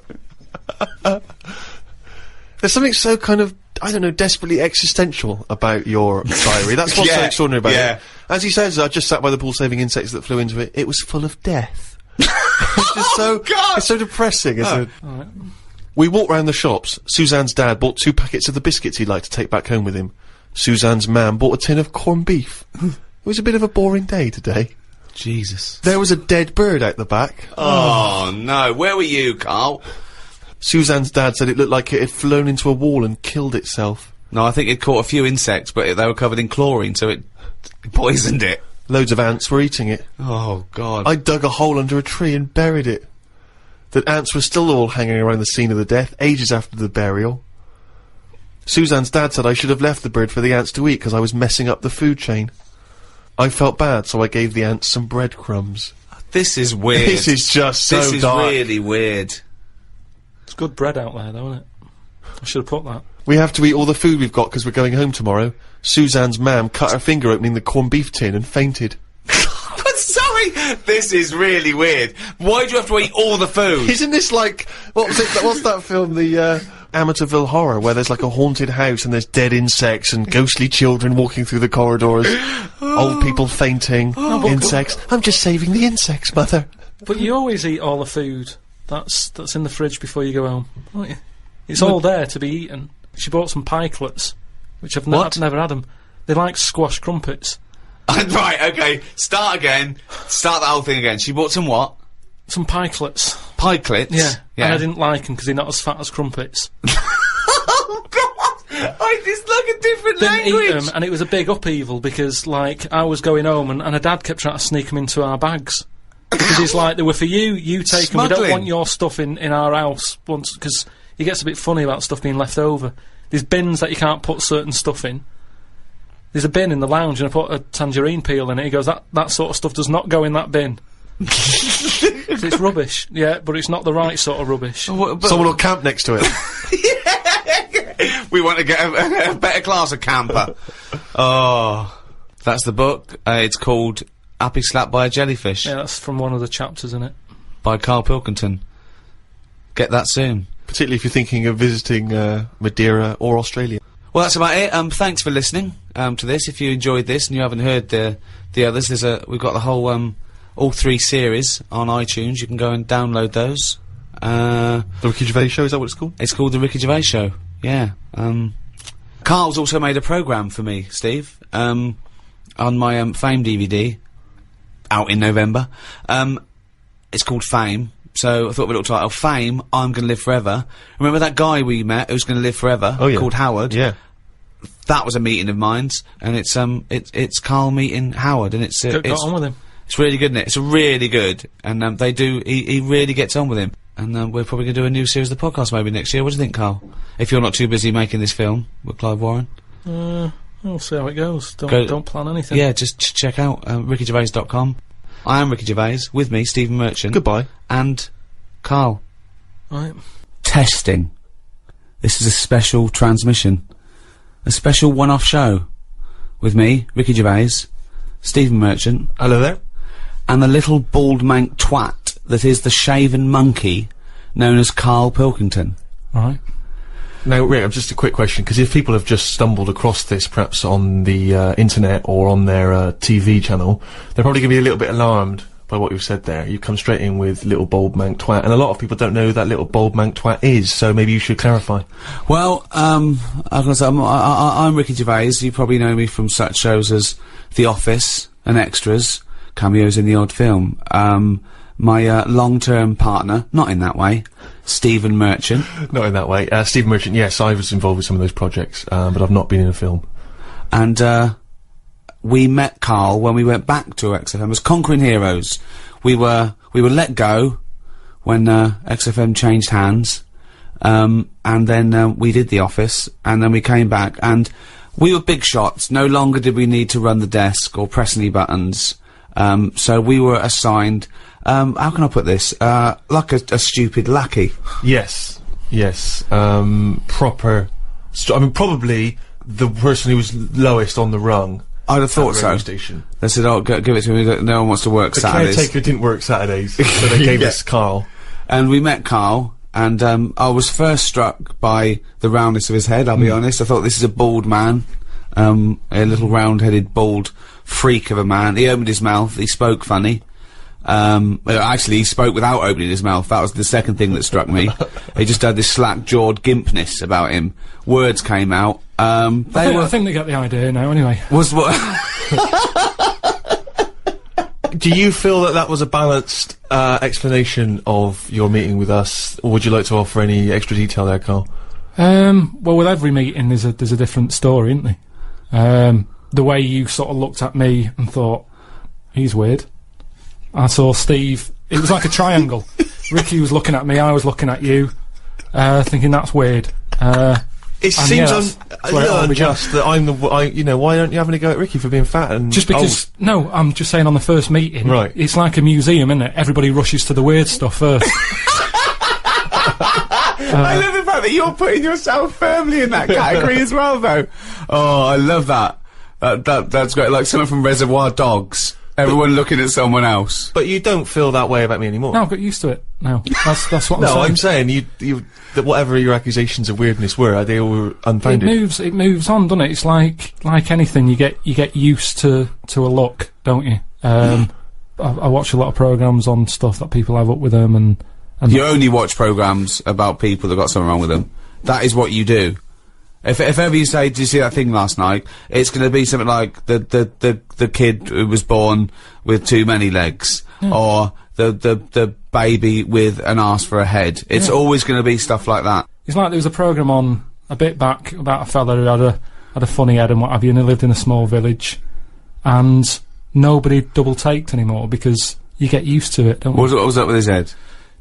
There's something so kind of, I don't know, desperately existential about your diary. That's what's so Yeah, extraordinary about yeah. it. As he says, I just sat by the pool saving insects that flew into it. It was full of death. It's just so, God! it's so depressing. Alright. We walked round the shops. Suzanne's dad bought 2 packets of the biscuits he'd like to take back home with him. Suzanne's mam bought a tin of corned beef. It was a bit of a boring day today. Jesus. There was a dead bird out the back. Oh, no. Where were you, Carl? Suzanne's dad said it looked like it had flown into a wall and killed itself. No, I think it caught a few insects, but they were covered in chlorine, so it poisoned it. Loads of ants were eating it. Oh, God. I dug a hole under a tree and buried it. The ants were still all hanging around the scene of the death, ages after the burial. Suzanne's dad said I should have left the bird for the ants to eat because I was messing up the food chain. I felt bad, so I gave the ants some breadcrumbs. This is weird. This is just so This is dark. really weird. It's good bread out there, though, isn't it? I should have put that. We have to eat all the food we've got because we're going home tomorrow. Suzanne's mam cut her finger opening the corned beef tin and fainted. But sorry, this is really weird. Why do you have to eat all the food? Isn't this like, what was it, what's that film, the, Amityville Horror, where there's like a haunted house and there's dead insects and ghostly children walking through the corridors, old people fainting, insects. I'm just saving the insects, mother. But you always eat all the food that's in the fridge before you go home, don't you? It's all there to be eaten. She bought some pikelets, which I've never had them. They like squash crumpets. Right, okay. Start again. Start the whole thing again. She bought some what? Some pikelets. Pikelets? Yeah. And I didn't like them because they're not as fat as crumpets. Oh, God! It's like a different Didn't eat language! them, and it was a big upheaval because, like, I was going home and her dad kept trying to sneak them into our bags. Because he's like, they were for you, you take them, we don't Smuggling. want your stuff in our house once, because he gets a bit funny about stuff being left over. There's bins that you can't put certain stuff in. There's a bin in the lounge and I put a tangerine peel in it. He goes, that sort of stuff does not go in that bin. It's rubbish, yeah, but it's not the right sort of rubbish. Someone will camp next to it. We want to get a better class of camper. Oh. That's the book. It's called Happy Slapped by a Jellyfish Yeah, that's from one of the chapters in it. by Karl Pilkington. Get that soon. Particularly if you're thinking of visiting, Madeira or Australia. Well, that's about it. Thanks for listening to this. If you enjoyed this and you haven't heard the others, we've got the whole all 3 series on iTunes. You can go and download those. The Ricky Gervais Show, is that what it's called? It's called The Ricky Gervais Show. Yeah. Carl's also made a programme for me, Steve, on my Fame DVD, out in November. It's called Fame, so I thought of a little title, Fame, I'm Gonna Live Forever. Remember that guy we met who's gonna live forever? Oh, yeah. Called Howard? Yeah. That was a meeting of mine's, and it's Carl meeting Howard, and it's Got on with him. It's really good, isn't it? It's really good, and he really gets on with him. And we're probably going to do a new series of the podcast maybe next year. What do you think, Carl? If you're not too busy making this film with Clive Warren? We'll see how it goes. Don't plan anything. Yeah, just check out rickygervais.com. I am Ricky Gervais. With me, Stephen Merchant. Goodbye. And Carl. Right. Testing. This is a special transmission. A special one-off show. With me, Ricky Gervais, Stephen Merchant. Hello there. And the little bald mank twat that is the shaven monkey known as Karl Pilkington. Right. Now, Rick, just a quick question, because if people have just stumbled across this, perhaps on the internet or on their TV channel, they're probably going to be a little bit alarmed by what you've said there. You've come straight in with little bald mank twat, and a lot of people don't know who that little bald mank twat is, so maybe you should clarify. Well, I'm Ricky Gervais. You probably know me from such shows as The Office and Extras, cameos in the odd film. My long-term partner, not in that way, Stephen Merchant. Not in that way. Stephen Merchant, yes, I was involved with some of those projects, but I've not been in a film. And we met Carl when we went back to XFM as Conquering Heroes. We were let go when XFM changed hands, and then we did The Office, and then we came back, and we were big shots. No longer did we need to run the desk or press any buttons. So we were assigned, how can I put this? Like a stupid lackey. Yes. Yes. Proper. I mean, probably the person who was lowest on the rung. I'd have thought so. Station. They said, "Oh, give it to me. No one wants to work Saturdays." The caretaker didn't work Saturdays, so they gave us Carl. And we met Carl, and I was first struck by the roundness of his head. I'll be honest. I thought, this is a bald man, a little round-headed bald freak of a man. He opened his mouth. He spoke funny. Well, actually, he spoke without opening his mouth. That was the second thing that struck me. He just had this slack-jawed gimpness about him. Words came out. I think they get the idea now, anyway. Was what? Do you feel that that was a balanced explanation of your meeting with us, or would you like to offer any extra detail there, Carl? Well, with every meeting, there's a different story, isn't there? The way you sort of looked at me and thought, he's weird. I saw Steve, it was like a triangle. Ricky was looking at me, I was looking at you, thinking that's weird. It seems unjust that I'm you know, why don't you have any go at Ricky for being fat and just because, no, I'm just saying on the first meeting, right. It's like a museum, isn't it? Everybody rushes to the weird stuff first. I love the fact that you're putting yourself firmly in that category as well, though. Oh, I love that. That's great. Like someone from Reservoir Dogs. Everyone looking at someone else. But you don't feel that way about me anymore. No, I've got used to it now. That's what no, I'm saying. I'm saying that whatever your accusations of weirdness were, they were unfounded. It moves on, doesn't it? It's like anything, you get used to a look, don't you? I watch a lot of programmes on stuff that people have up with them, and you only watch programmes about people that got something wrong with them. That is what you do. If ever you say, "Did you see that thing last night?" It's going to be something like the kid who was born with too many legs, or the baby with an arse for a head. It's always going to be stuff like that. It's like there was a programme on a bit back about a fella who had a funny head and what have you, and he lived in a small village, and nobody double taked anymore because you get used to it, don't you? What was up with his head?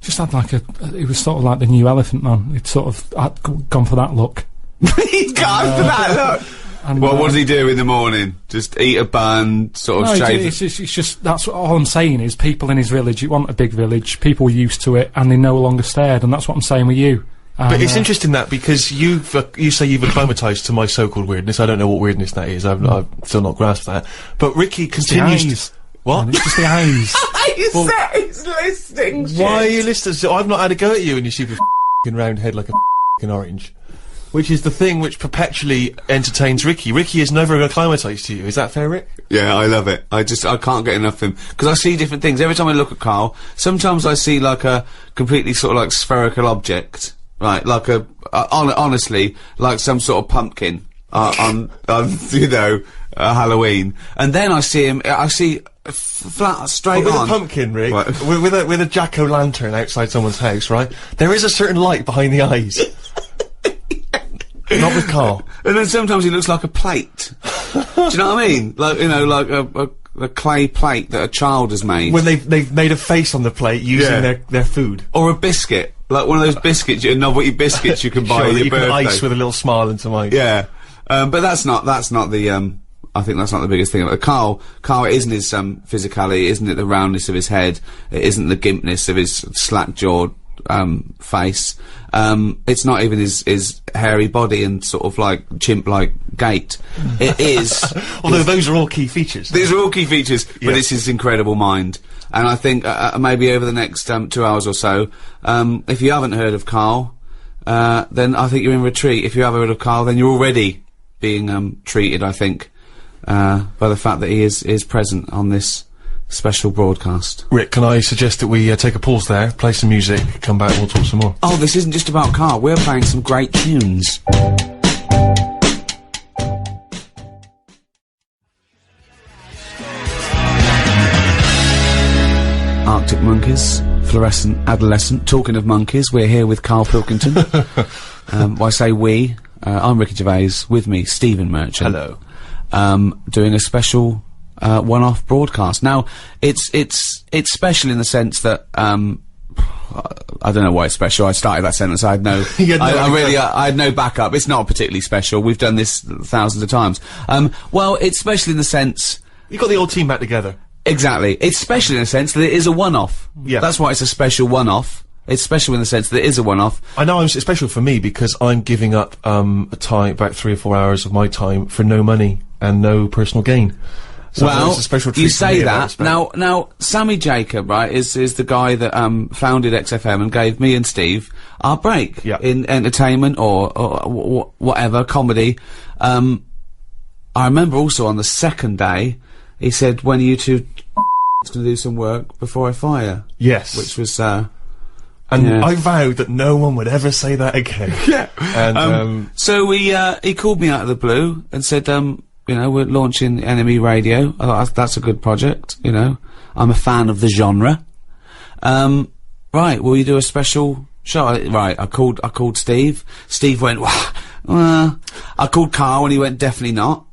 Just had like it was sort of like the new Elephant Man. He'd sort of gone for that look. He's gone for that look. And what does he do in the morning? Just eat a bun, sort of shave? It's just that's all I'm saying is people in his village. You want a big village. People are used to it, and they no longer stared. And that's what I'm saying with you. But it's interesting that because you say you've acclimatised to my so-called weirdness. I don't know what weirdness that is. I've still not grasped that. But Ricky continues. What? It's just the eyes. He's listening. Why are you listening? So I've not had a go at you, and you stupid round head like a orange. Which is the thing which perpetually entertains Ricky. Ricky is never acclimatised to you. Is that fair, Rick? Yeah, I love it. I can't get enough of him. Because I see different things. Every time I look at Carl, sometimes I see like a completely sort of like spherical object. Right, like honestly, like some sort of pumpkin. on you know, Halloween, and then I see him. I see flat straight with on a pumpkin, Rick, with a jack-o'-lantern outside someone's house, right? There is a certain light behind the eyes. Not with Karl. And then sometimes he looks like a plate. Do you know what I mean? Like, you know, like a clay plate that a child has made. When they've made a face on the plate using their food. Or a biscuit. Like one of those biscuits, novelty biscuits you can buy Sure, on your you birthday. can ice with a little smile and some ice. Yeah. But that's not the, I think that's not the biggest thing. Karl, it isn't his, physicality, isn't it the roundness of his head, it isn't the gimpness of his slack-jawed, face. It's not even his hairy body and sort of like chimp-like gait. It is. Although those are all key features. These are all key features, but it's his incredible mind. And I think, maybe over the next, 2 hours or so, if you haven't heard of Karl, then I think you're in retreat. If you have heard of Karl, then you're already being, treated, I think, by the fact that he is present on this special broadcast. Rick, can I suggest that we take a pause there, play some music, come back and we'll talk some more? Oh, this isn't just about Karl. We're playing some great tunes. Arctic Monkeys, Fluorescent Adolescent. Talking of monkeys, we're here with Karl Pilkington. I say we, I'm Ricky Gervais, with me, Stephen Merchant. Hello. Doing a special one-off broadcast. Now, it's special in the sense that, I don't know why it's special. I started that sentence. I had no, I had no backup. It's not particularly special. We've done this thousands of times. Well, it's special in the sense. You got the old team back together. Exactly. It's special in the sense that it is a one-off. Yeah. That's why it's a special one-off. It's special in the sense that it is a one-off. I know it's special for me because I'm giving up, a time, about 3 or 4 hours of my time for no money and no personal gain. So well, it's a special treat you for say me that. Now, Sammy Jacob, right, is the guy that, founded XFM and gave me and Steve our break. Yeah. In entertainment or whatever, comedy. I remember also on the second day, he said, when are you two gonna do some work before I fire? Yes. Which was, and I vowed that no one would ever say that again. Yeah. And, so he called me out of the blue and said, you know, we're launching Enemy Radio. I thought, that's a good project, you know. I'm a fan of the genre. Right, will you do a special show? Right, I called Steve. Steve went, I called Karl and he went, definitely not.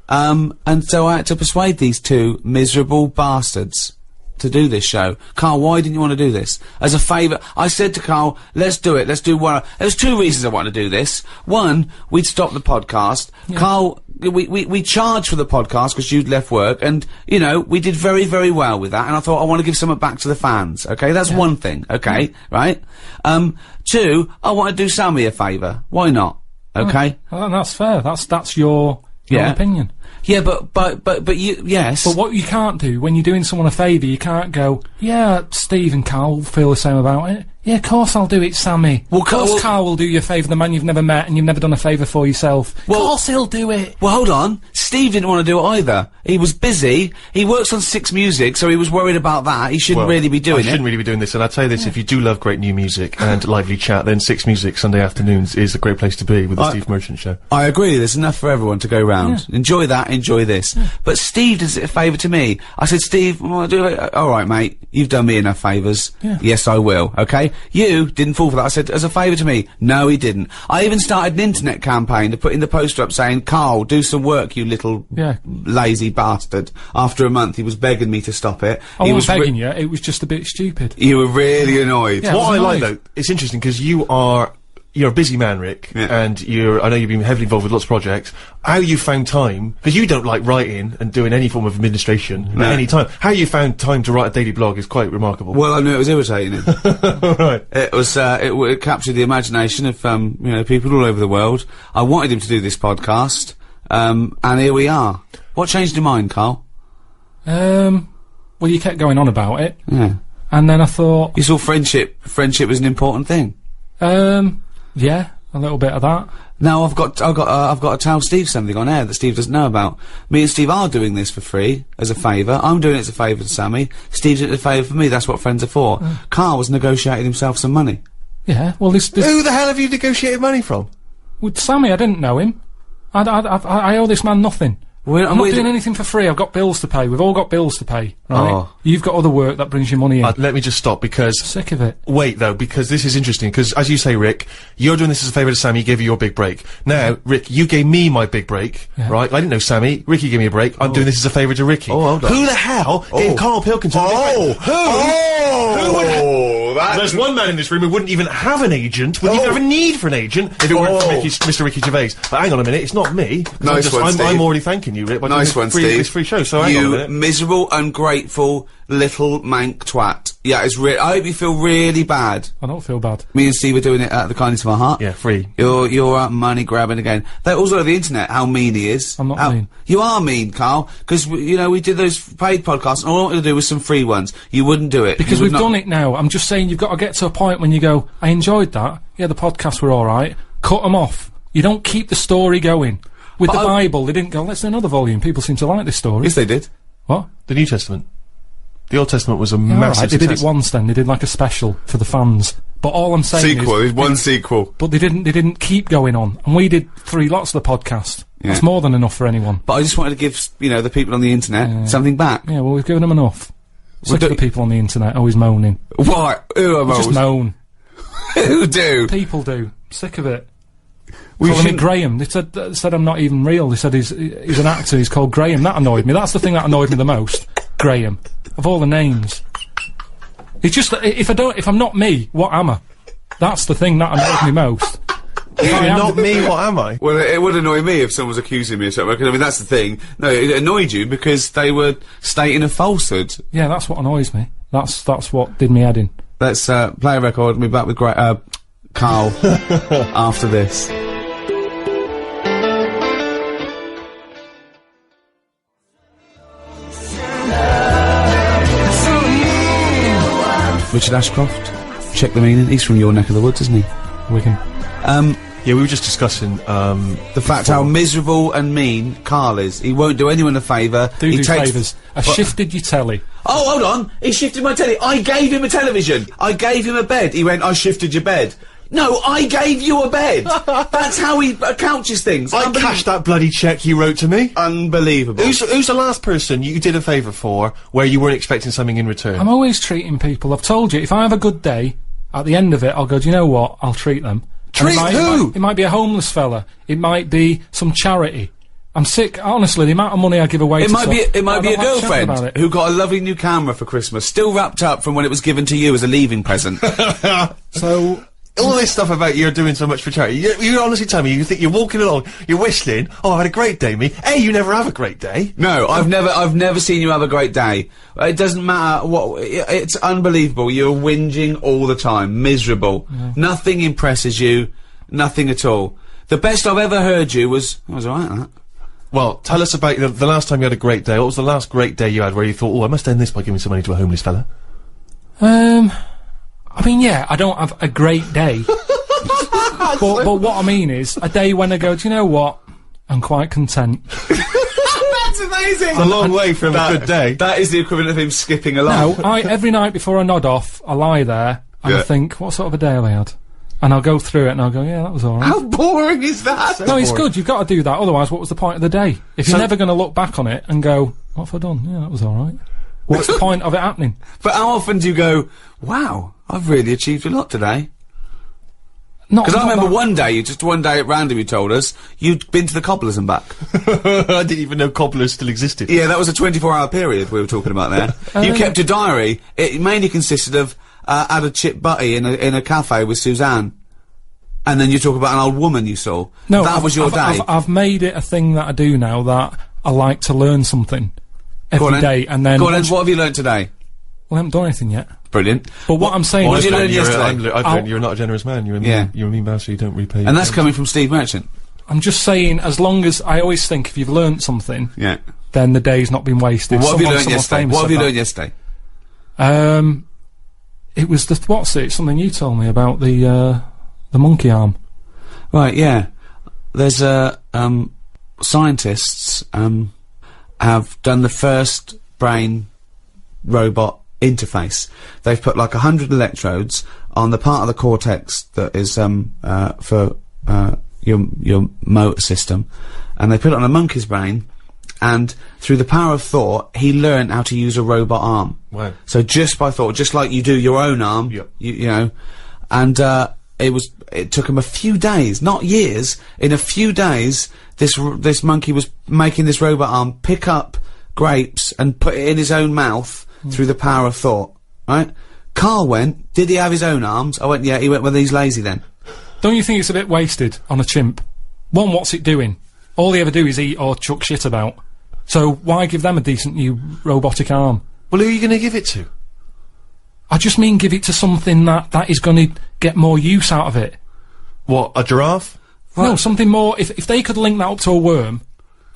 And so I had to persuade these two miserable bastards to do this show. Karl, why didn't you want to do this? As a favour, I said to Karl, let's do it, let's do one. There's 2 reasons I want to do this. One, we'd stop the podcast. Yeah. Karl, we charged for the podcast because you'd left work, and, you know, we did very, very well with that, and I thought, I want to give something back to the fans, okay? That's one thing, okay? Right? 2, I want to do Sammy a favour. Why not? Okay? Well, that's fair. That's your opinion. Yeah, but you, yes. But what you can't do, when you're doing someone a favour, you can't go, yeah, Steve and Karl feel the same about it. Yeah, of course I'll do it, Sammy. Well, of course Karl will do you a favour, the man you've never met and you've never done a favour for yourself. Well, of course he'll do it. Well, hold on. Steve didn't want to do it either. He was busy. He works on 6 Music, so he was worried about that. He shouldn't really be doing it. I shouldn't really be doing this, and I'll tell you this, if you do love great new music and lively chat, then 6 Music Sunday afternoons is a great place to be with the Steve Merchant Show. I agree. There's enough for everyone to go round. Yeah. Enjoy that, enjoy this. Yeah. But Steve does it a favour to me. I said, Steve, well, do it. Alright, mate. You've done me enough favours. Yeah. Yes, I will. Okay? You didn't fall for that. I said, as a favour to me. No, he didn't. I even started an internet campaign to put in the poster up saying, Karl, do some work, you little lazy bastard. After a month, he was begging me to stop it. I wasn't begging you, it was just a bit stupid. You were really annoyed. Yeah, what I like, though, it's interesting, because you're a busy man, Rick, and I know you've been heavily involved with lots of projects. How you found time, because you don't like writing and doing any form of administration at any time. How you found time to write a daily blog is quite remarkable. Well, I knew it was irritating. Right. It was, it captured the imagination of, you know, people all over the world. I wanted him to do this podcast, and here we are. What changed your mind, Karl? Well, you kept going on about it. Yeah. And then I thought... You saw friendship was an important thing. Yeah, a little bit of that. Now I've got to tell Steve something on air that Steve doesn't know about. Me and Steve are doing this for free, as a favour. I'm doing it as a favour to Sammy. Steve's doing it as a favour for me. That's what friends are for. Karl was negotiating himself some money. Yeah, well this... Who the hell have you negotiated money from? With Sammy, I didn't know him. I owe this man nothing. I'm not doing anything for free. I've got bills to pay. We've all got bills to pay, right? Oh. You've got other work that brings you money in. Let me just stop, because... Sick of it. Wait, though, because this is interesting, because, as you say, Rick, you're doing this as a favour to Sammy, he gave you your big break. Now, Rick, you gave me my big break, right? I didn't know Sammy. Ricky gave me a break. I'm doing this as a favour to Ricky. Oh, hold on. Who the hell gave Karl Pilkington a big break? Who would... There's one man in this room who wouldn't even have an agent, wouldn't even have a need for an agent, if it weren't for Mr. Ricky Gervais. But hang on a minute, it's not me. I'm already thanking you, Rick. Nice one, Steve. This free show, so hang on a minute. You miserable, ungrateful, little mank twat. Yeah, I hope you feel really bad. I don't feel bad. Me and Steve are doing it out of the kindness of our heart. Yeah, free. You're money grabbing again. They're also on the internet, how mean he is. I'm not mean. You are mean, Karl, because, you know, we did those paid podcasts, and all I wanted to do was some free ones. You wouldn't do it. Because we've done it now. I'm just saying you've got to get to a point when you go, I enjoyed that. Yeah, the podcasts were alright. Cut them off. You don't keep the story going. With the Bible, they didn't go, let's do another volume. People seem to like this story. Yes, they did. What? The New Testament. The Old Testament was a Yeah, massive They did success. it once then. They did like a special for the fans. But all I'm saying is... one sequel. But they didn't keep going on. And we did 3 lots of the podcast. Yeah. That's more than enough for anyone. But I just wanted to give, you know, the people on the internet something back. Yeah, well, we've given them enough. Sick of the people on the internet always moaning. What? Who am I? Just moan. Who do? People do. Sick of it. Calling me Graham. They said I'm not even real. They said he's an actor. He's called Graham. That annoyed me. That's the thing that annoyed me the most. Graham. Of all the names. It's just that if I'm not me, what am I? That's the thing that annoyed me most. If you're not me, what am I? Well, it would annoy me if someone was accusing me of something. 'Cause, I mean, that's the thing. No, it annoyed you because they were stating a falsehood. Yeah, that's what annoys me. That's what did me head in. Let's play a record and be back with Karl after this. Richard Ashcroft, check the meaning. He's from your neck of the woods, isn't he? Wigan. Yeah, we were just discussing, the fact how miserable and mean Karl is. He won't do anyone a favour. Do favours. I shifted your telly. Oh, hold on. He shifted my telly. I gave him a television. I gave him a bed. He went, I shifted your bed. No, I gave you a bed. That's how he couches things. I cashed that bloody cheque he wrote to me. Unbelievable. Who's the last person you did a favour for where you weren't expecting something in return? I'm always treating people. I've told you, if I have a good day, at the end of it, I'll go, do you know what? I'll treat them. Treat who? It might be a homeless fella. It might be some charity. I'm sick, honestly, the amount of money I give away it might be a girlfriend it. who got a lovely new camera for Christmas, still wrapped up from when it was given to you as a leaving present. So... all this stuff about you're doing so much for charity. You honestly tell me, you think you're walking along, you're whistling, oh, I had a great day, me. Hey, you never have a great day. No, I've never seen you have a great day. It doesn't matter what, it's unbelievable. You're whinging all the time, miserable. Yeah. Nothing impresses you, nothing at all. The best I've ever heard you was, I was alright at that. Well, tell us about the last time you had a great day. What was the last great day you had where you thought, oh, I must end this by giving some money to a homeless fella? I mean, yeah, I don't have a great day. but what I mean is, a day when I go, do you know what? I'm quite content. That's amazing! It's a long way from a good day. That is the equivalent of him skipping along. No, every night before I nod off, I lie there, and I think, what sort of a day have I had? And I'll go through it, and I'll go, yeah, that was alright. How boring is that? No, it's good, you've got to do that, otherwise what was the point of the day? If you're never going to look back on it and go, what have I done? Yeah, that was alright. What's the point of it happening? But how often do you go, wow, I've really achieved a lot today? Because I remember one day at random you told us, you'd been to the cobblers and back. I didn't even know cobblers still existed. Yeah, that was a 24-hour period we were talking about there. You kept a diary. It mainly consisted of, had a chip butty in a cafe with Suzanne. And then you talk about an old woman you saw. No, that was your day. I've made it a thing that I do now, that I like to learn something every day, and then... Go on, what have you learnt today? Well, I haven't done anything yet. Brilliant. But what I'm saying What is... did you learn yesterday? I've learned you're not a generous man. You're a mean, you're a mean bastard, you don't repay. And that's coming from Steve Merchant. I'm just saying, as long as... I always think if you've learnt something, then the day's not been wasted. Well, what have you learned yesterday? What have you learned yesterday? It was the... What's it? Something you told me about the monkey arm. Right, yeah. There's, scientists, have done the first brain robot interface. They've put like 100 electrodes on the part of the cortex that is for your motor system, and they put it on a monkey's brain, and through the power of thought, he learned how to use a robot arm. Wow. So just by thought, just like you do your own arm, Yep. you know, and it took him a few days, not years. In a few days, this monkey was making this robot arm pick up grapes and put it in his own mouth through the power of thought. Right? Karl went. Did he have his own arms? I went. Yeah. He went. Well, he's lazy then. Don't you think it's a bit wasted on a chimp? One, what's it doing? All they ever do is eat or chuck shit about. So why give them a decent new robotic arm? Well, who are you going to give it to? I just mean give it to something that is going to get more use out of it. What, a giraffe? No, something more. If they could link that up to a worm,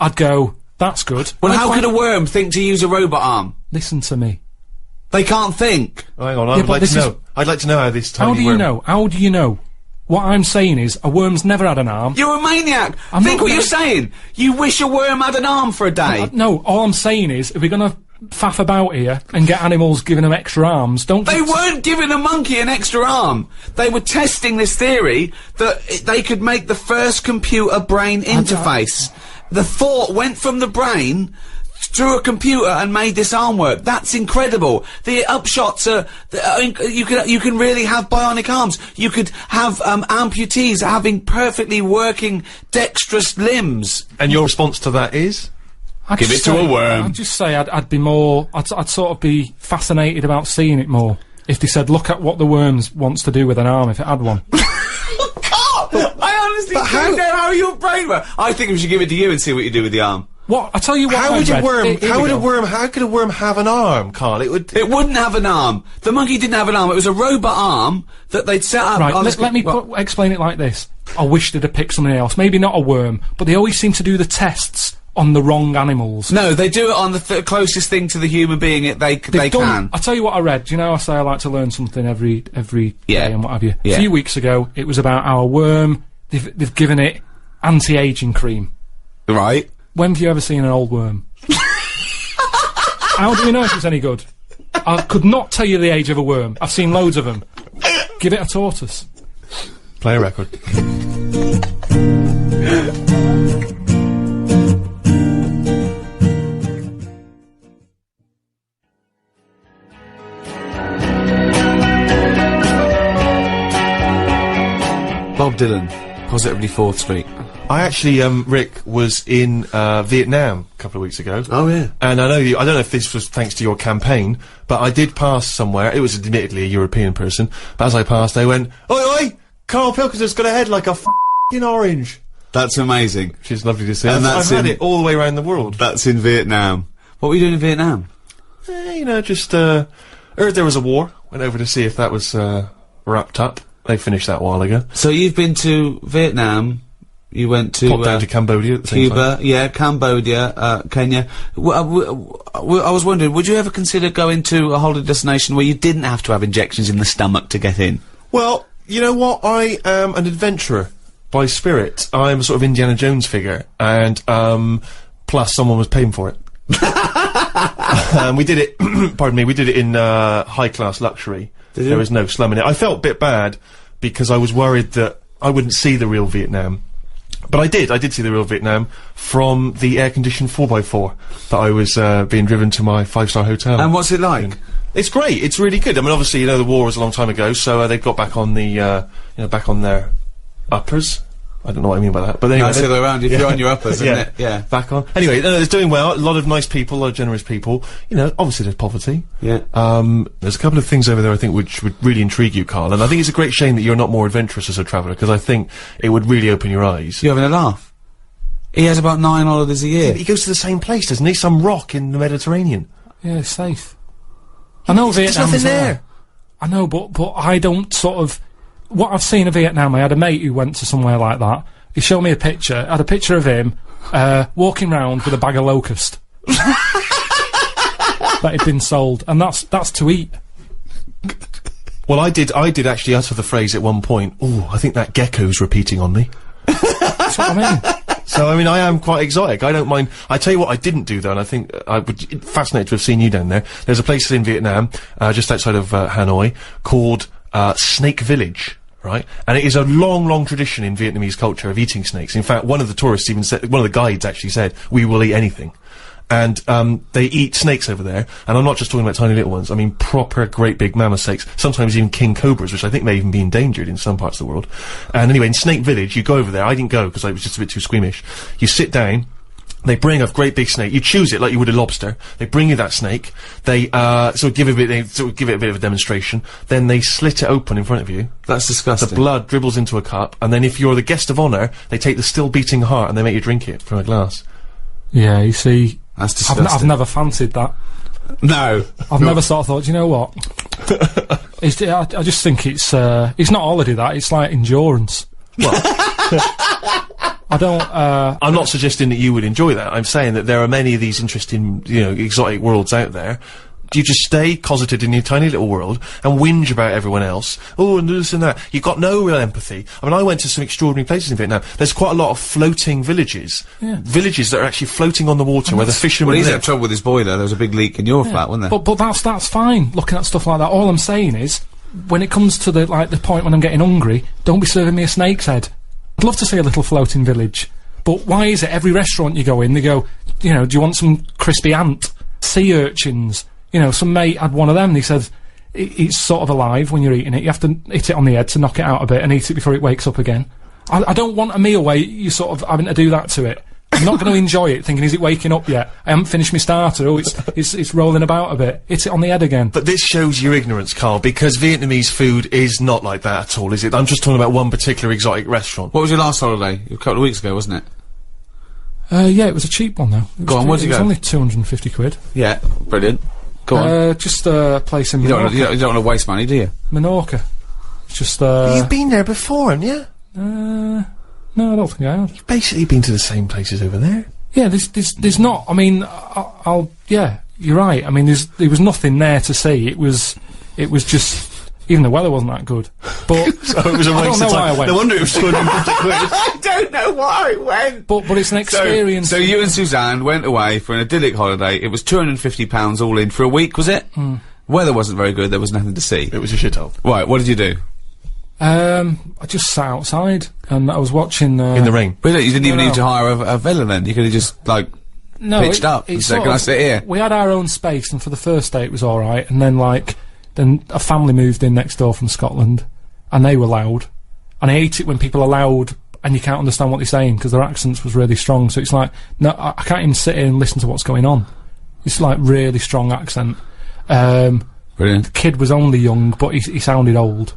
I'd go, that's good. Well, how could a worm think to use a robot arm? Listen to me. They can't think. Hang on, I'd like to know. I'd like to know how this tiny How do you know? How do you know? What I'm saying is, a worm's never had an arm. You're a maniac! I'm Think not what gonna- you're saying! You wish a worm had an arm for a day! No, all I'm saying is, if we're gonna faff about here and get animals giving them extra arms, don't They just- weren't giving a monkey an extra arm! They were testing this theory that they could make the first computer-brain interface. The thought went from the brain through a computer and made this arm work. That's incredible. The upshots are, you can really have bionic arms. You could have, amputees having perfectly working dexterous limbs. And your response to that is? I'd Give just it to say- a worm. I'd just say I'd be more, I'd sort of be fascinated about seeing it more. If they said, look at what the worms wants to do with an arm if it had one. I honestly don't know how your brain works. I think we should give it to you and see what you do with the arm. What? I tell you what. How I would a read. worm? Here How we would a go. worm? How could a worm have an arm, Karl? It would. It wouldn't have an arm. The monkey didn't have an arm. It was a robot arm that they'd set up. Right, on this- let me explain it like this. I wish they'd have picked something else. Maybe not a worm, but they always seem to do the tests on the wrong animals. No, they do it on the closest thing to the human being they They've done- can. I'll tell you what I read. Do you know I say I like to learn something every Yeah. day and what have you? Yeah. A few weeks ago, it was about our worm. They've given it anti-aging cream. Right. When have you ever seen an old worm? How do we know if it's any good? I could not tell you the age of a worm. I've seen loads of them. Give it a tortoise. Play a record. Bob Dylan, Positively 4th Street. I actually, Rick, was in Vietnam a couple of weeks ago. Oh, yeah. And I don't know if this was thanks to your campaign, but I did pass somewhere. It was admittedly a European person, but as I passed, they went, "Oi, oi! Karl Pilkington's got a head like a f***ing orange." That's amazing. Which is lovely to see. And I've that's had in- it all the way around the world. That's in Vietnam. What were you doing in Vietnam? You know, just, heard there was a war. Went over to see if that was, wrapped up. They finished that a while ago. So you've been to Vietnam, you went to... Popped down to Cambodia at the same time. Cuba, yeah, Cambodia, Kenya. I was wondering, would you ever consider going to a holiday destination where you didn't have to have injections in the stomach to get in? Well, you know what? I am an adventurer by spirit. I'm a sort of Indiana Jones figure, and plus someone was paying for it. We did it. Pardon me. We did it in high class luxury. There was no slum in it. I felt a bit bad because I was worried that I wouldn't see the real Vietnam. But I did see the real Vietnam from the air-conditioned 4x4 that I was being driven to my 5-star hotel. And what's it like? It's great. It's really good. I mean, obviously, you know, the war was a long time ago, so they've got back on the, you know, back on their uppers. I don't know what I mean by that, but anyway. No, it's the other way around. If you're on your uppers, isn't it? Yeah. Back on. Anyway, it's doing well. A lot of nice people, a lot of generous people. You know, obviously there's poverty. Yeah. There's a couple of things over there I think which would really intrigue you, Karl, and I think it's a great shame that you're not more adventurous as a traveller, because I think it would really open your eyes. You're having a laugh. He has about 9 holidays a year. He goes to the same place, doesn't he? Some rock in the Mediterranean. Yeah, it's safe. I know There's Vietnam's nothing there. I know, but I don't sort of... What I've seen of Vietnam, I had a mate who went to somewhere like that. He showed me a picture. I had a picture of him walking round with a bag of locust that had been sold, and that's to eat. Well, I did actually utter the phrase at one point, "Ooh, I think that gecko's repeating on me." That's what I mean. So, I mean, I am quite exotic. I don't mind. I tell you what I didn't do, though, and I think I would... Fascinated to have seen you down there. There's a place in Vietnam, just outside of Hanoi, called Snake Village, right? And it is a long, long tradition in Vietnamese culture of eating snakes. In fact, one of the tourists even said, one of the guides actually said, we will eat anything. And, they eat snakes over there, and I'm not just talking about tiny little ones, I mean proper great big mammoth snakes, sometimes even king cobras, which I think may even be endangered in some parts of the world. And anyway, in Snake Village, you go over there, I didn't go because I was just a bit too squeamish. You sit down, they bring a great big snake, you choose it like you would a lobster, they bring you that snake, they, give it a bit of a demonstration, then they slit it open in front of you. That's disgusting. The blood dribbles into a cup, and then if you're the guest of honour, they take the still beating heart and they make you drink it from a glass. Yeah, you see, That's disgusting. I've never fancied that. No. I've never sort of thought, you know what? I just think it's not holiday, that, it's like endurance. Well, I don't, I'm not suggesting that you would enjoy that. I'm saying that there are many of these interesting, you know, exotic worlds out there. Do you just stay closeted in your tiny little world and whinge about everyone else? Oh, and this and that. You've got no real empathy. I mean, I went to some extraordinary places in Vietnam. There's quite a lot of floating villages. Yeah. Villages that are actually floating on the water where the fishermen Well, he's live. had trouble with his boiler. There was a big leak in your flat, wasn't there? but that's fine, looking at stuff like that. All I'm saying is, when it comes to the point when I'm getting hungry, don't be serving me a snake's head. I'd love to see a little floating village. But why is it every restaurant you go in, they go, you know, do you want some crispy ant? Sea urchins? You know, some mate had one of them, and he said, it's sort of alive when you're eating it, you have to hit it on the head to knock it out a bit and eat it before it wakes up again. I don't want a meal where you're sort of having to do that to it. I'm not going to enjoy it, thinking, is it waking up yet? I haven't finished my starter, oh, it's rolling about a bit. Hit it on the head again. But this shows your ignorance, Carl, because Vietnamese food is not like that at all, is it? I'm just talking about one particular exotic restaurant. What was your last holiday? A couple of weeks ago, wasn't it? Yeah, it was a cheap one though. Go on, where'd you It was go? only 250 quid. Yeah, brilliant. Go on. Just a place in You Menorca. don't want to waste money, do you? Menorca. Just, You've been there before, haven't you? no, I don't think I have. You've basically been to the same places over there. Yeah, there's not, I mean, yeah, you're right. I mean, there was nothing there to see. It was just, even the weather wasn't that good. But, So it was a I don't waste know of why I time. went. No wonder it was 250 quid. I don't know why I went. But it's an experience. So you and Suzanne went away for an idyllic holiday. It was £250 all in for a week, was it? Weather wasn't very good. There was nothing to see. It was a shithole. Right, what did you do? I just sat outside and I was watching, In the rain. But you didn't even No. need to hire a villa then. You could have just, like, no, pitched up and said, "Can I sit here?" We had our own space, and for the first day it was alright, and then then a family moved in next door from Scotland, and they were loud, and I hate it when people are loud and you can't understand what they're saying because their accents was really strong. So it's like, no, I can't even sit here and listen to what's going on. It's like really strong accent. Brilliant. Kid was only young, but he sounded old.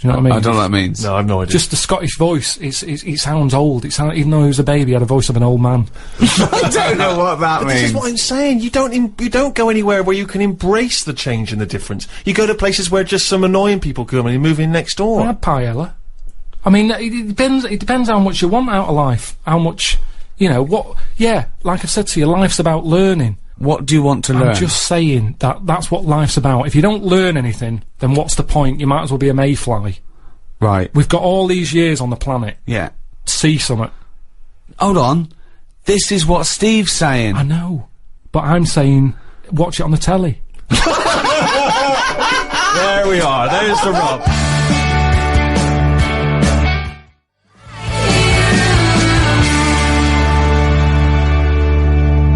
Do you know what I mean? I don't know what that means. No, I've no idea. Just the Scottish voice. It sounds old. Even though he was a baby, he had a voice of an old man. I don't know what that But means. this is what I'm saying. You don't go anywhere where you can embrace the change and the difference. You go to places where just some annoying people come and you move in next I door. had paella. I mean, it depends. It depends how much you want out of life. How much, you know. What? Yeah, like I've said to you, life's about learning. What do you want to learn? I'm just saying that's what life's about. If you don't learn anything, then what's the point? You might as well be a mayfly. Right. We've got all these years on the planet. Yeah. See something. Hold on. This is what Steve's saying. I know, but I'm saying watch it on the telly. There we are. There's the rub.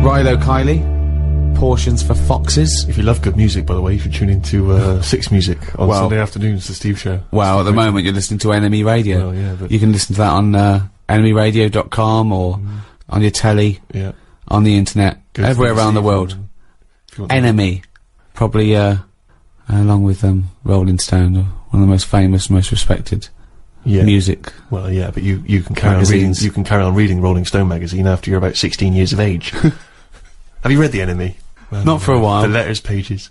Rilo Kiley. Portions for foxes. If you love good music, by the way, you should tune into Six Music on Well- Sunday afternoons, the Steve Show. Well, at the moment you're listening to Enemy Radio. Well, yeah, but- You can listen to that on enemyradio.com or on your telly, Yeah. on the internet, Go to everywhere around the BBC world. if you want to- Enemy. Probably, along with Rolling Stone, one of the most famous, most respected Yeah. music. Well, yeah, but you can carry on reading. Magazines. You can carry on reading Rolling Stone magazine after you're about 16 years of age. Have you read The Enemy? Well, Not for a while. The letters pages.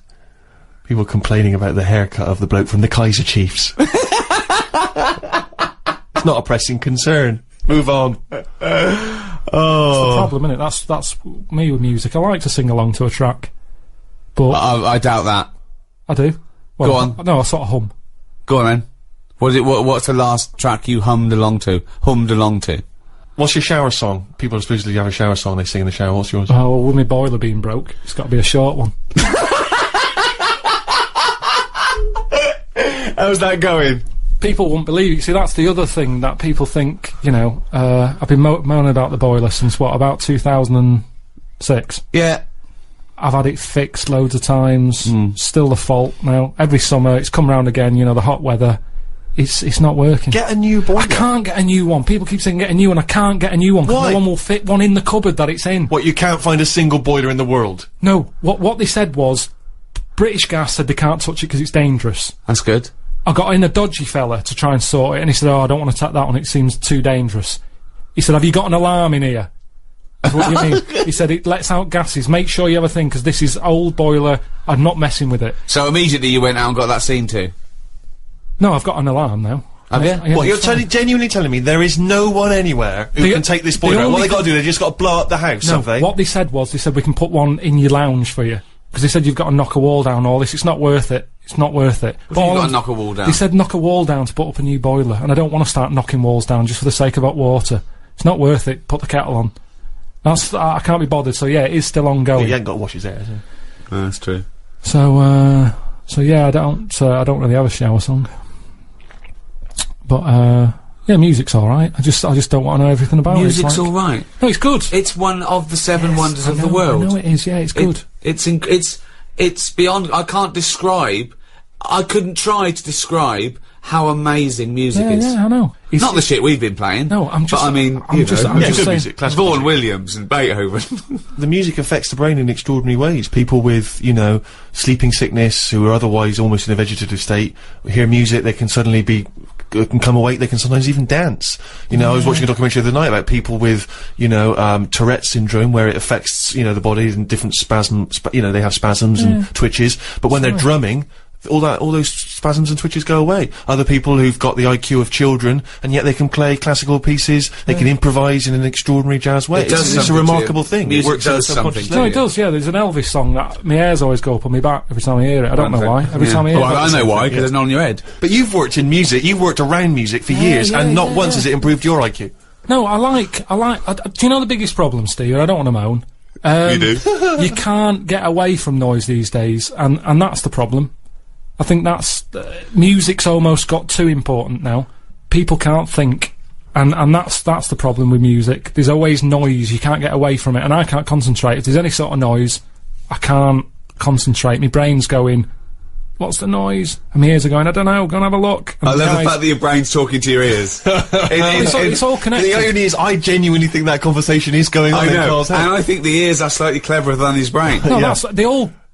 People complaining about the haircut of the bloke from the Kaiser Chiefs. It's not a pressing concern. Move on. That's the problem, isn't it? That's me with music. I like to sing along to a track, but I doubt that. I do. Well, Go on. No, I sort of hum. Go on then. What's the last track you hummed along to? What's your shower song? People supposedly have a shower song they sing in the shower. What's yours? Oh, well, with my boiler being broke, it's got to be a short one. How's that going? People won't believe it. See, that's the other thing that people think, you know, I've been moaning about the boiler since, what, about 2006? Yeah. I've had it fixed loads of times, still the fault now. Every summer, it's come round again, you know, the hot weather. It's not working. Get a new boiler. I can't get a new one. People keep saying get a new one. I can't get a new one, 'cause Why? no one will fit one in the cupboard that it's in. What, you can't find a single boiler in the world? No, what they said was, British Gas said they can't touch it because it's dangerous. That's good. I got in a dodgy fella to try and sort it, and he said, "Oh, I don't want to take that one. It seems too dangerous." He said, "Have you got an alarm in here?" I said, "What do you mean?" He said, "It lets out gases. Make sure you have a thing, because this is old boiler. I'm not messing with it." So immediately you went out and got that seen to? No, I've got an alarm now. Have you? Yeah, What, it's you're fine. genuinely telling me there is no one anywhere who The- can take this the boiler out? What only they got to do, they just got to blow up the house, No, have they? what they said was, they said we can put one in your lounge for you, because they said you've got to knock a wall down. All this, it's not worth it. It's not worth it. What do you got to knock a wall down? They said knock a wall down to put up a new boiler, and I don't want to start knocking walls down just for the sake of hot water. It's not worth it. Put the kettle on. I can't be bothered. So yeah, it is still ongoing. You ain't got to wash his hair, has he? That's true. So yeah, I don't really have a shower song. But yeah, music's all right. I just don't want to know everything about Music's it. It's like, all right. no, it's good. It's one of the seven Yes, wonders I of the know, world. I know it is. Yeah, it's good. It's beyond. I can't describe. I couldn't try to describe how amazing music Yeah, is. yeah, I know. It's Not the shit we've been playing. No, I'm just. But I mean, I'm you just. know, I'm Yeah, just good saying. music, classical Vaughan music. Williams and Beethoven. The music affects the brain in extraordinary ways. People with, you know, sleeping sickness, who are otherwise almost in a vegetative state, hear music, they can suddenly can come awake, they can sometimes even dance. You know, I was watching a documentary the other night about people with, you know, Tourette's syndrome, where it affects, you know, the body and different you know, they have spasms and twitches, but when they're drumming, all those spasms and twitches go away. Other people who've got the IQ of children, and yet they can play classical pieces, they can improvise in an extraordinary jazz way. It does It's a something to remarkable you. thing. Music It works does on a subconscious something to No, level. it does. Yeah, there's an Elvis song that my hairs always go up on my back every time I hear it. I don't know why. Every time I hear Well, it. I know why, because there's none on your head. But you've worked in music, you've worked around music for years, and not once has it improved your IQ. No, do you know the biggest problem, Steve? I don't want to moan. You do. You can't get away from noise these days, and that's the problem. I think that's music's almost got too important now. People can't think, and that's the problem with music. There's always noise. You can't get away from it, and I can't concentrate. If there's any sort of noise, I can't concentrate. My brain's going, "What's the noise?" And my ears are going, "I don't know. Go and have a look." And I my love the eyes- fact that your brain's talking to your ears. it's all connected. The irony is, I genuinely think that conversation is going on I in know, Carl's head. and I think the ears are slightly cleverer than his brain. No, Yeah.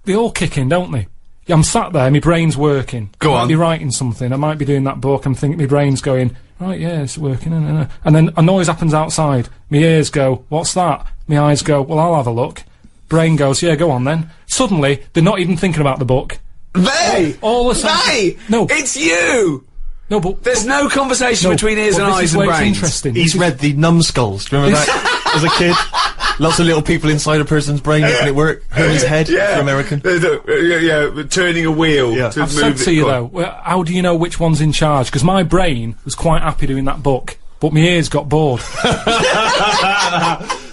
they all kick in, don't they? Yeah, I'm sat there, my brain's working. Go I might on. be writing something, I might be doing that book, I'm thinking my brain's going, right, yeah, it's working, and then a noise happens outside. My ears go, what's that? My eyes go, well, I'll have a look. Brain goes, yeah, go on then. Suddenly, they're not even thinking about the book. They! All the time. They! No. It's you! No, but There's no conversation no, between ears but and this eyes is and where it's brains. interesting. He's This is- read the numbskulls. Do you remember that as a kid? Lots of little people inside a person's brain making it work. Herman's head for American. There's turning a wheel Yeah. to I've move said it. to you Go on. though, well, how do you know which one's in charge? Because my brain was quite happy doing that book, but my ears got bored.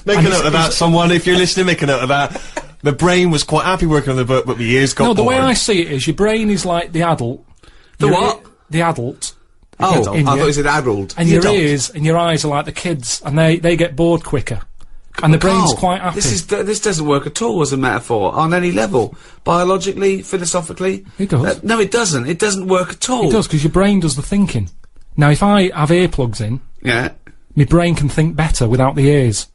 Make a note of that, someone. If you're listening, make a note of that. The brain was quite happy working on the book, but the ears got No, the bored. way I see it is your brain is like the adult. The Your what? The adult. Oh, in I you. thought you said addled. And The your adult. ears and your eyes are like the kids, and they get bored quicker. And the brain's Carl, quite happy. This doesn't work at all as a metaphor on any level, biologically, philosophically. It does. No, it doesn't. It doesn't work at all. It does, because your brain does the thinking. Now, if I have earplugs in, Yeah. my brain can think better without the ears.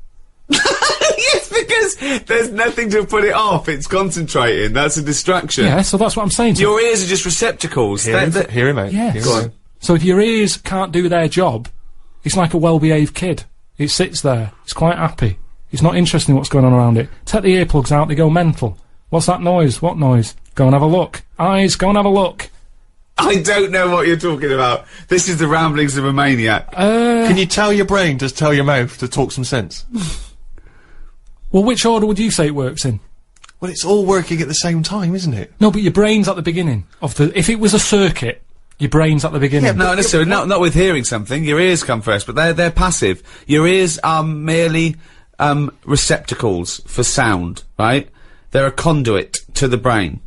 Yes, because there's nothing to put it off. It's concentrating. That's a distraction. Yeah, so that's what I'm saying. Your ears are just receptacles. Hear him out. Yes. Hear him Go on. out. So if your ears can't do their job, it's like a well-behaved kid. It sits there. It's quite happy. It's not interested in what's going on around it. Take the earplugs out, they go mental. What's that noise? What noise? Go and have a look. Eyes, go and have a look. I don't know what you're talking about. This is the ramblings of a maniac. Can you tell your brain to tell your mouth to talk some sense? Well, which order would you say it works in? Well, it's all working at the same time, isn't it? No, but your brain's at the beginning of the... If it was a circuit, your brain's at the beginning. No, necessarily. Not with hearing something. Your ears come first, but they're passive. Your ears are merely receptacles for sound, right? They're a conduit to the brain.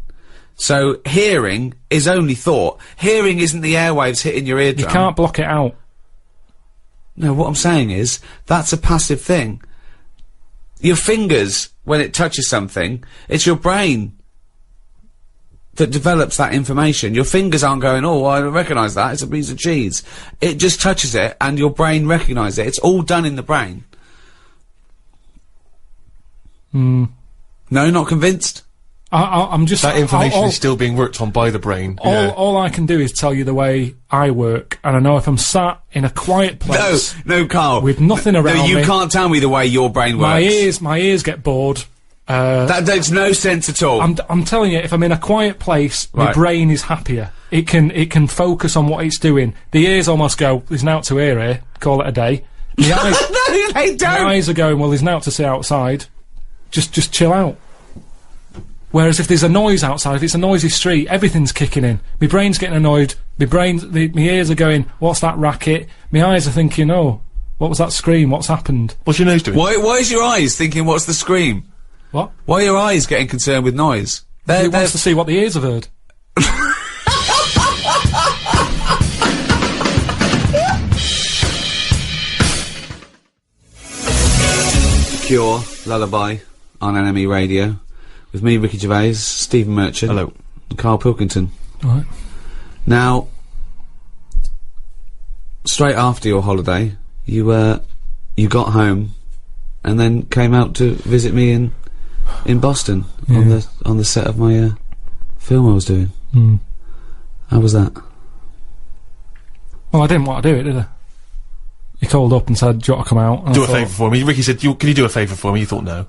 So hearing is only thought. Hearing isn't the airwaves hitting your eardrum. You can't block it out. No, what I'm saying is, that's a passive thing. Your fingers, when it touches something, it's your brain that develops that information. Your fingers aren't going, oh, I recognise that, it's a piece of cheese. It just touches it, and your brain recognises it. It's all done in the brain. No, not convinced? I'm just... That information is still being worked on by the brain. All I can do is tell you the way I work, and I know if I'm sat in a quiet place... No, Carl. ...with nothing around me... No, you can't tell me the way your brain works. My ears get bored. That makes no sense at all. I'm telling you, if I'm in a quiet place, my brain is happier. It can focus on what it's doing. The ears almost go, there's nought to hear here, call it a day. The eyes, no, they don't! The eyes are going, well, there's nought to see outside. Just chill out. Whereas if there's a noise outside, if it's a noisy street, everything's kicking in. My brain's getting annoyed. My ears are going, what's that racket? My eyes are thinking, oh, what was that scream? What's happened? What's your nose doing? Why is your eyes thinking, what's the scream? What? Why are your eyes getting concerned with noise? He wants to see what the ears have heard. Cure, Lullaby, on NME Radio. With me, Ricky Gervais, Stephen Merchant. Hello. And Karl Pilkington. Right. Now, straight after your holiday, you got home and then came out to visit me in Boston on the set of my film I was doing. How was that? Well, I didn't want to do it, did I? He called up and said, do you want to come out? And do a favour for me. Ricky said, can you do a favour for me? You thought no.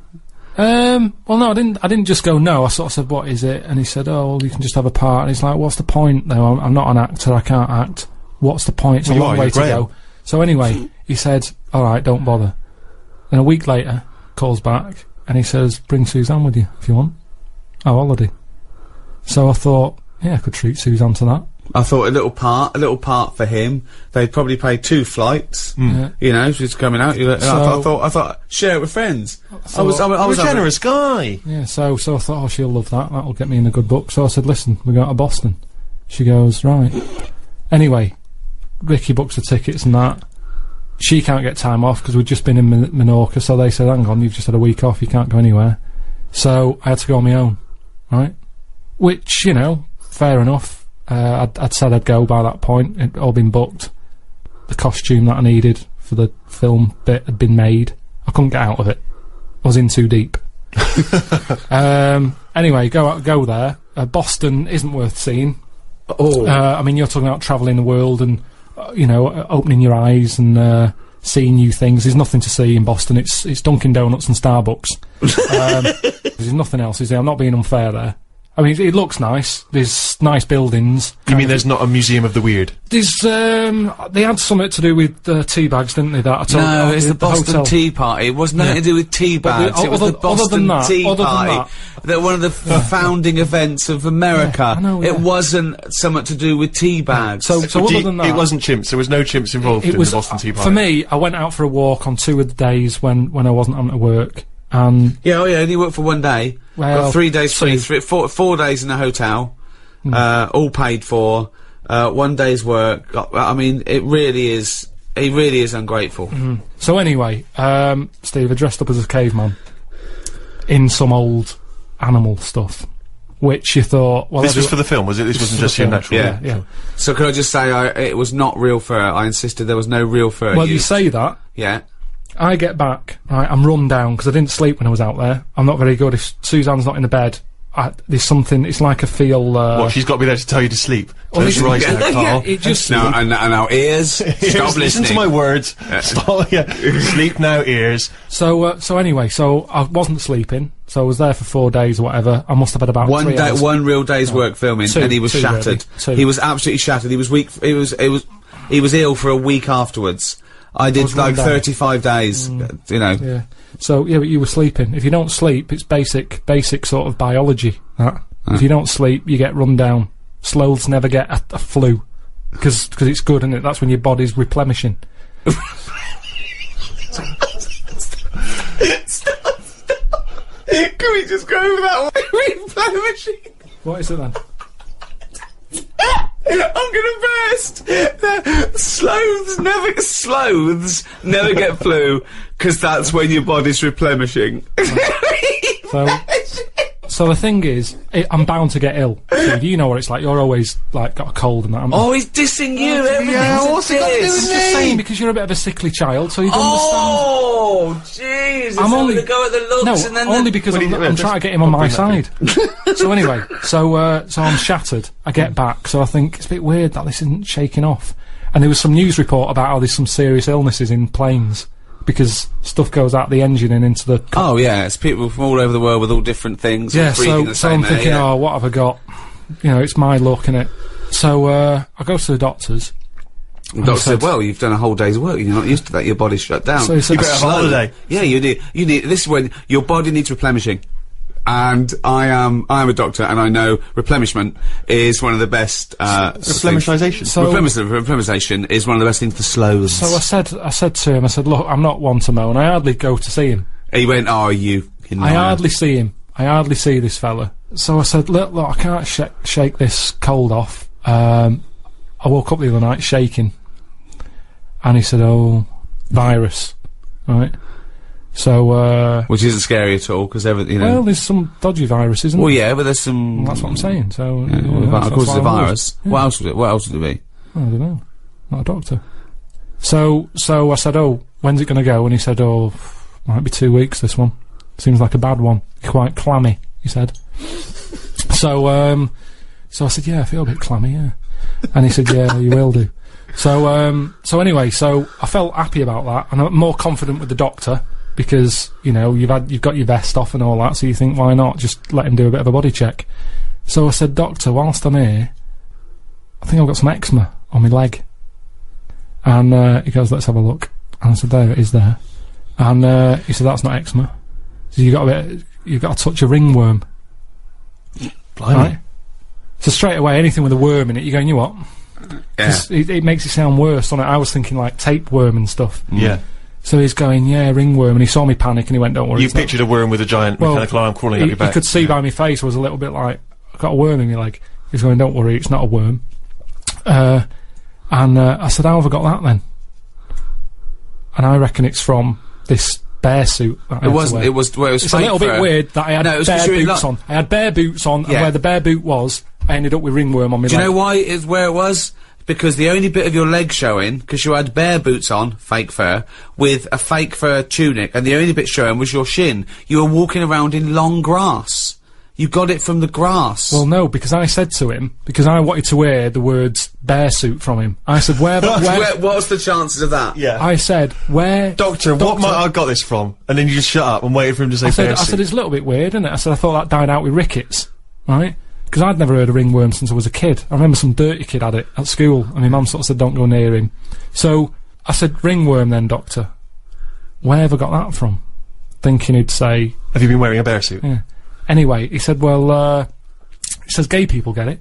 Well, no, I didn't just go no. I sort of said, what is it? And he said, oh, well, you can just have a part. And he's like, what's the point, though? I'm not an actor, I can't act. What's the point? It's a long way to go. So anyway, he said, alright, don't bother. Then a week later, calls back, and he says, bring Suzanne with you, if you want. Oh, holiday. So I thought, yeah, I could treat Suzanne to that. I thought a little part for him. They'd probably pay 2 flights. Yeah. You know, she's coming out. I thought, share it with friends. I was a generous guy. Yeah, so I thought, oh, she'll love that. That'll get me in a good book. So I said, listen, we're going to Boston. She goes, right. Anyway, Ricky books the tickets and that. She can't get time off because we'd just been in Menorca. So they said, hang on, you've just had a week off. You can't go anywhere. So I had to go on my own, right? Which, you know, fair enough. I'd said I'd go by that point. It'd all been booked. The costume that I needed for the film bit had been made. I couldn't get out of it. I was in too deep. Anyway, go there. Boston isn't worth seeing. Oh. I mean, you're talking about travelling the world and, you know, opening your eyes and seeing new things. There's nothing to see in Boston. It's Dunkin' Donuts and Starbucks. There's nothing else, is there? I'm not being unfair there. I mean, it looks nice. There's nice buildings. You mean there's not a museum of the weird? There's, they had something to do with tea bags, didn't they? That no, it's the Boston Tea Party. It was nothing to do with tea bags. It was the Boston Tea Party. That one of the founding events of America. I know, It wasn't something to do with tea bags. So other than that, it wasn't chimps. There was no chimps involved in the Boston Tea Party. For me, I went out for a walk on 2 of the days when I wasn't having to work. And only worked for 1 day. Well, got 3 days free, 4 days in a hotel, all paid for. 1 day's work. I mean, it really is ungrateful. So anyway, Steve, I dressed up as a caveman in some old animal stuff, which you thought, well, this was for the film, was it? This wasn't just your natural. Yeah. So could I just say, it was not real fur. I insisted there was no real fur. Well, you say that. Yeah. I get back, right, I'm run down because I didn't sleep when I was out there. I'm not very good. If Suzanne's not in the bed, there's something, it's like I feel, What, she's got to be there to tell you to sleep? Close your eyes now, Carl. It just... No, and our ears, stop listening. Listen to my words. Stop, sleep now, ears. So anyway, I wasn't sleeping, so I was there for 4 days or whatever. I must have had about 3 hours. One real day's work filming, and he was shattered. Really. He was absolutely shattered. He was weak, he was ill for a week afterwards. I did like 35 days, you know. Yeah. So, yeah, but you were sleeping. If you don't sleep, it's basic sort of biology, that. If you don't sleep, you get run down. Sloths never get a flu. Because it's good, isn't it? That's when your body's replenishing. Stop. Can we just go over that way? Replenishing. What is it then? I'm gonna burst! Sloths never get flu, because that's when your body's replenishing. So the thing is, I'm bound to get ill. Steve, you know what it's like. You're always, like, got a cold and that. Oh, he's dissing you. Everything's a diss. Just saying, because you're a bit of a sickly child, so you don't Oh, jeez. I'm only to go at the looks and then only because I'm trying to get him on my side. So anyway, so I'm shattered. I get back, so I think it's a bit weird that this isn't shaking off. And there was some news report about how there's some serious illnesses in planes because stuff goes out the engine and into the... Oh, yeah, it's people from all over the world with all different things. Yeah, so I'm thinking, oh, what have I got? You know, it's my luck, innit? So, I go to the doctors. The doctor said, well, you've done a whole day's work, you're not used to that, your body's shut down. So he said, you better have a holiday. Yeah, you need, this is when your body needs replenishing. And I am a doctor, and I know replenishment is one of the best, replenishization. Replenishization is one of the best things for sloths. So I said to him, look, I'm not one to moan, I hardly go to see him. He went, oh, you I hardly see him. I hardly see this fella. So I said, look, I can't shake this cold off. I woke up the other night shaking. And he said, oh, virus. Right? So, which isn't scary at all, because everything, you know... Well, there's some dodgy virus, isn't there? Well, yeah, but there's some... Well, that's what I'm saying, so... Yeah, of course it's a virus. Yeah. What else would it be? I don't know. Not a doctor. So I said, oh, when's it going to go? And he said, oh, might be 2 weeks, this one. Seems like a bad one. Quite clammy, he said. So I said, yeah, I feel a bit clammy, yeah. And he said, yeah, you will do. So anyway, so I felt happy about that, and I'm more confident with the doctor, because, you know, you've got your vest off and all that, so you think, why not just let him do a bit of a body check? So I said, doctor, whilst I'm here, I think I've got some eczema on my leg. And he goes, let's have a look. And I said, there it is there. And he said, that's not eczema. So you've got to touch a ringworm. Blimey. Right? So straight away, anything with a worm in it, you're going, you what? Yeah. It makes it sound worse, doesn't it? I was thinking like tapeworm and stuff. Yeah. So he's going, yeah, ringworm, and he saw me panic, and he went, don't worry. You pictured a worm with a giant mechanical arm crawling up your back. You could see by my face, I was a little bit like, I've got a worm in my leg. He's going, don't worry, it's not a worm. And I said, how have I got that then? And I reckon it's from this bear suit that I had to wear. It's a little bit weird that I had bare boots on. I had bare boots on, and where the bare boot was, I ended up with ringworm on my leg. Do you know why it's where it was? Because the only bit of your leg showing, because you had bare boots on, fake fur, with a fake fur tunic, and the only bit showing was your shin. You were walking around in long grass. You got it from the grass. Well, no, because I said to him, because I wanted to wear the words bear suit from him. I said, what's the chances of that? Yeah. I said, Doctor, what might I got this from? And then you just shut up and waited for him to say bear suit. I said, it's a little bit weird, isn't it? I said, I thought that died out with rickets, right? Because I'd never heard of ringworm since I was a kid. I remember some dirty kid had it at school, and my mum sort of said, don't go near him. So, I said, ringworm then, doctor. Where have I got that from? Thinking he'd say... Have you been wearing a bear suit? Yeah. Anyway, he said, well, he says gay people get it.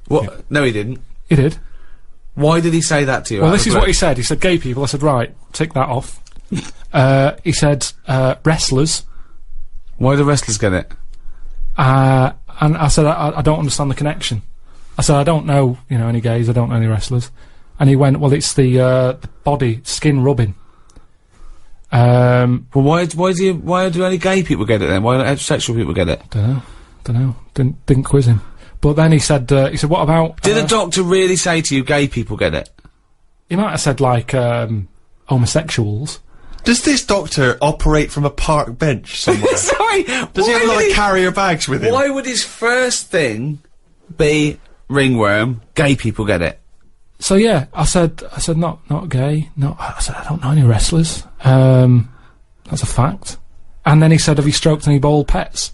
What? Yeah. No, he didn't. He did. Why did he say that to you? Well, this is what he said. He said gay people. I said, right, tick that off. He said, wrestlers. Why do wrestlers get it? And I said, I don't understand the connection. I said, I don't know, you know, any gays, I don't know any wrestlers. And he went, well, it's the body, skin rubbing. Well, why do only gay people get it then? Why don't heterosexual people get it? Dunno. Didn't quiz him. But then he said, what about... Did the doctor really say to you, gay people get it? He might have said, like, homosexuals. Does this doctor operate from a park bench somewhere? Sorry! Does he have a lot of carrier bags with him? Why would his first thing be ringworm, gay people get it? So yeah, I said not gay, I said I don't know any wrestlers. That's a fact. And then he said, have you stroked any bald pets?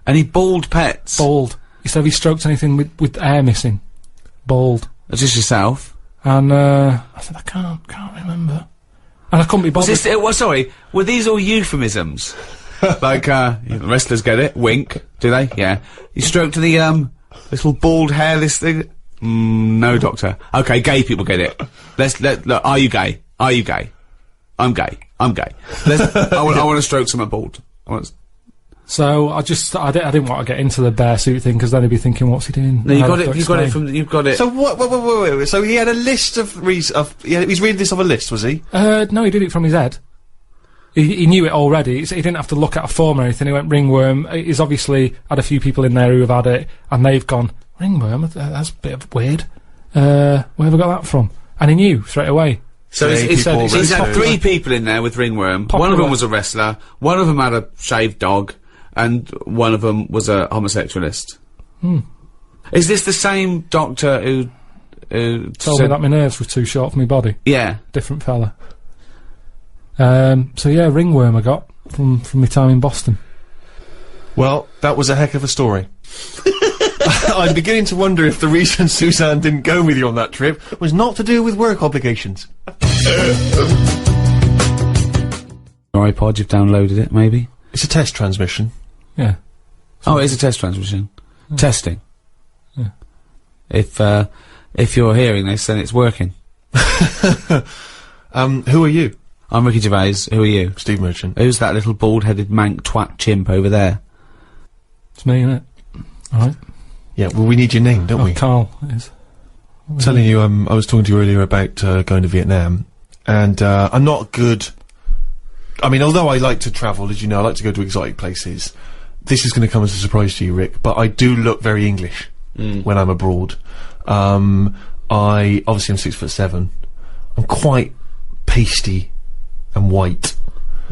Any bald pets? Bald. He said, have you stroked anything with hair missing? Bald. Just yourself? And I said, I can't remember. And I couldn't be bothered. Sorry, were these all euphemisms? Like, wrestlers get it, wink, do they? Yeah. You stroked to the, little bald hairless thing? No, doctor. Okay, gay people get it. Look, are you gay? Are you gay? I'm gay. I want to stroke someone bald. So I didn't want to get into the bear suit thing because then he'd be thinking, what's he doing? No, you've got it. So wait. So he had a list of he's reading this off a list, was he? No, he did it from his head. He knew it already. He didn't have to look at a form or anything. He went ringworm. He's obviously had a few people in there who have had it, and they've gone ringworm. That's a bit of weird. Where have I got that from? And he knew straight away. So he's had 3 people in there with ringworm. One of them was a wrestler. One of them had a shaved dog, and one of them was a homosexualist. Is this the same doctor who told me that my nerves were too short for my body? Yeah, different fella. So yeah, ringworm I got from my time in Boston. Well, that was a heck of a story. I'm beginning to wonder if the reason Suzanne didn't go with you on that trip was not to do with work obligations. Your iPod, you've downloaded it, maybe? It's a test transmission. Yeah. Oh, it is a test transmission. Yeah. Testing. Yeah. If you're hearing this, then it's working. Who are you? I'm Ricky Gervais. Who are you? Steve Merchant. Who's that little bald-headed mank twat chimp over there? It's me, innit? Alright. Yeah, well, we need your name, don't we? Karl is. Telling you, I was talking to you earlier about going to Vietnam, and I'm not good. I mean, although I like to travel, as you know, I like to go to exotic places. This is going to come as a surprise to you, Rick, but I do look very English when I'm abroad. Obviously I'm 6'7". I'm quite pasty and white,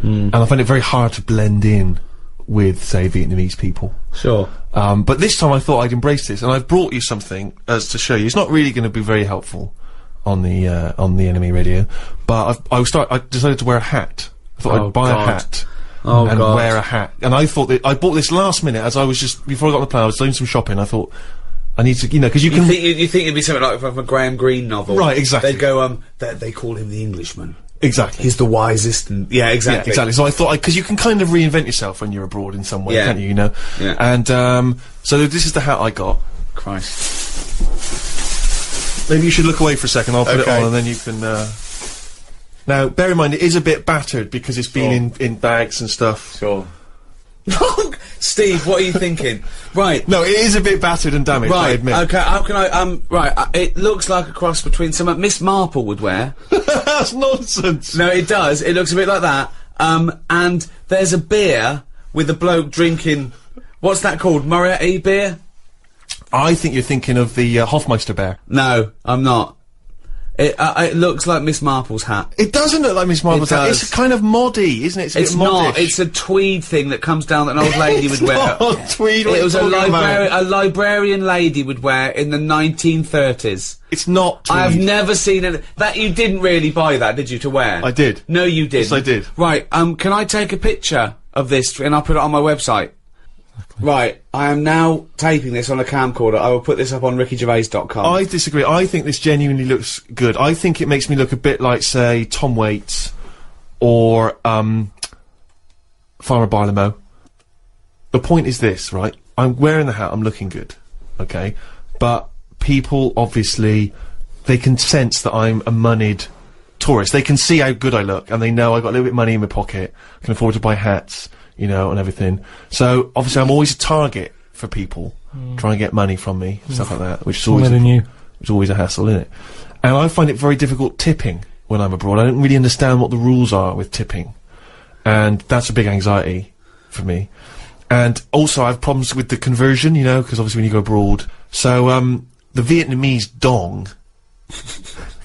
and I find it very hard to blend in with, say, Vietnamese people. Sure. But this time I thought I'd embrace this, and I've brought you something as to show you. It's not really going to be very helpful on the NME radio, but I decided to wear a hat. I thought I'd buy a hat and wear a hat. And I thought that I bought this last minute as I was just before I got on the plane. I was doing some shopping. I thought I need to, because you can. You think it'd be something like from a Graham Greene novel, right? Exactly. They'd go, they call him the Englishman. Exactly. He's the wisest, and yeah, exactly. Yeah, exactly. So I thought, because you can kind of reinvent yourself when you're abroad in some way, can't you? Yeah. And so this is the hat I got. Christ. Maybe you should look away for a second. I'll put it on, and then you can. Now, bear in mind, it is a bit battered because it's been in bags and stuff. Sure. Steve, what are you thinking? Right. No, it is a bit battered and damaged, I admit. Okay, how can I, right, it looks like a cross between something Miss Marple would wear. That's nonsense! No, it does. It looks a bit like that. And there's a beer with a bloke drinking, what's that called? Moretti beer? I think you're thinking of the Hofmeister bear. No, I'm not. It looks like Miss Marple's hat. It doesn't look like Miss Marple's hat. It's kind of moddy, isn't it? It's not. It's a tweed thing that comes down that an old lady would wear. Tweed. It was a librarian lady would wear in the 1930s. It's not tweed. I have never seen it. That you didn't really buy that, did you, to wear? I did. No, you didn't. Yes, I did. Right. Can I take a picture of this and I'll put it on my website? Right, I am now taping this on a camcorder. I will put this up on rickygervais.com. I disagree. I think this genuinely looks good. I think it makes me look a bit like, say, Tom Waits or Farmer Barlow. The point is this, right? I'm wearing the hat, I'm looking good, okay? But people, obviously, they can sense that I'm a moneyed tourist. They can see how good I look, and they know I got a little bit of money in my pocket, can afford to buy hats, and everything. So, obviously, I'm always a target for people trying to get money from me, stuff like that, which is always a hassle, isn't it? And I find it very difficult tipping when I'm abroad. I don't really understand what the rules are with tipping. And that's a big anxiety for me. And also, I have problems with the conversion, because obviously when you go abroad. So, the Vietnamese dong.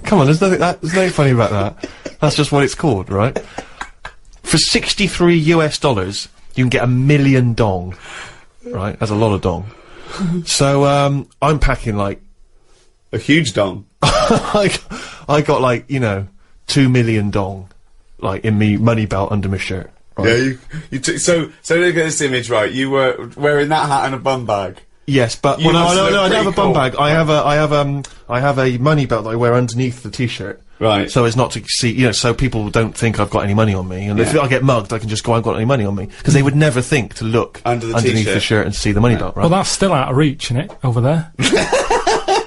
Come on, there's nothing funny about that. That's just what it's called, right? For $63 US, you can get 1 million dong. Right? That's a lot of dong. So, I'm packing, like... a huge dong. I got, 2 million dong, in me money belt under my shirt. Right? Yeah, so look at this image, right? You were wearing that hat and a bum bag. Yes, but no, I don't have a bum bag. I have a money belt that I wear underneath the t-shirt. Right. So as not to see, so people don't think I've got any money on me. And if I get mugged, I can just go, I've got any money on me. Because they would never think to look underneath the shirt and see the money belt, right? Well, that's still out of reach, isn't it? Over there.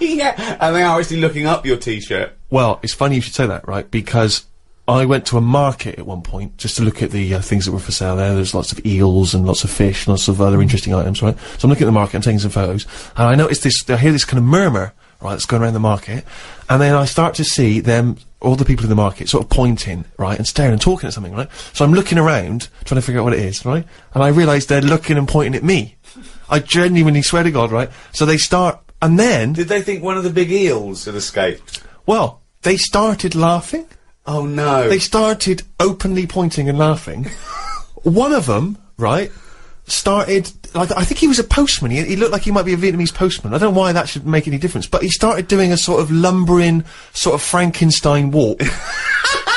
Yeah, and they are actually looking up your t-shirt. Well, it's funny you should say that, right? Because I went to a market at one point just to look at the things that were for sale there. There's lots of eels and lots of fish, lots of other interesting items, right? So I'm looking at the market, I'm taking some photos, and I noticed this, I hear this kind of murmur, right, that's going around the market, and then I start to see them, all the people in the market, sort of pointing, right, and staring and talking at something, right? So I'm looking around, trying to figure out what it is, right? And I realise they're looking and pointing at me. I genuinely swear to God, right? So they start, and then... Did they think one of the big eels had escaped? Well, they started laughing. Oh no. They started openly pointing and laughing. One of them, right, started, like, I think he was a postman. He looked like he might be a Vietnamese postman. I don't know why that should make any difference, but he started doing a sort of lumbering, sort of Frankenstein walk.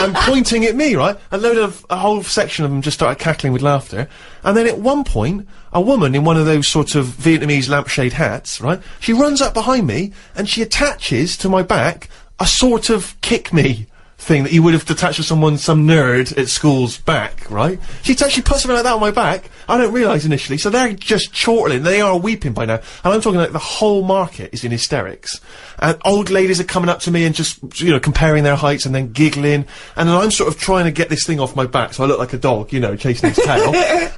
And pointing at me, right? A whole section of them just started cackling with laughter. And then at one point, a woman in one of those sort of Vietnamese lampshade hats, right? She runs up behind me, and she attaches to my back a sort of kick me thing that you would have attached to some nerd at school's back, right? She puts something like that on my back. I don't realise initially, so they're just chortling. They are weeping by now, and I'm talking like the whole market is in hysterics. And old ladies are coming up to me and just, you know, comparing their heights and then giggling, and then I'm sort of trying to get this thing off my back, so I look like a dog, you know, chasing its tail.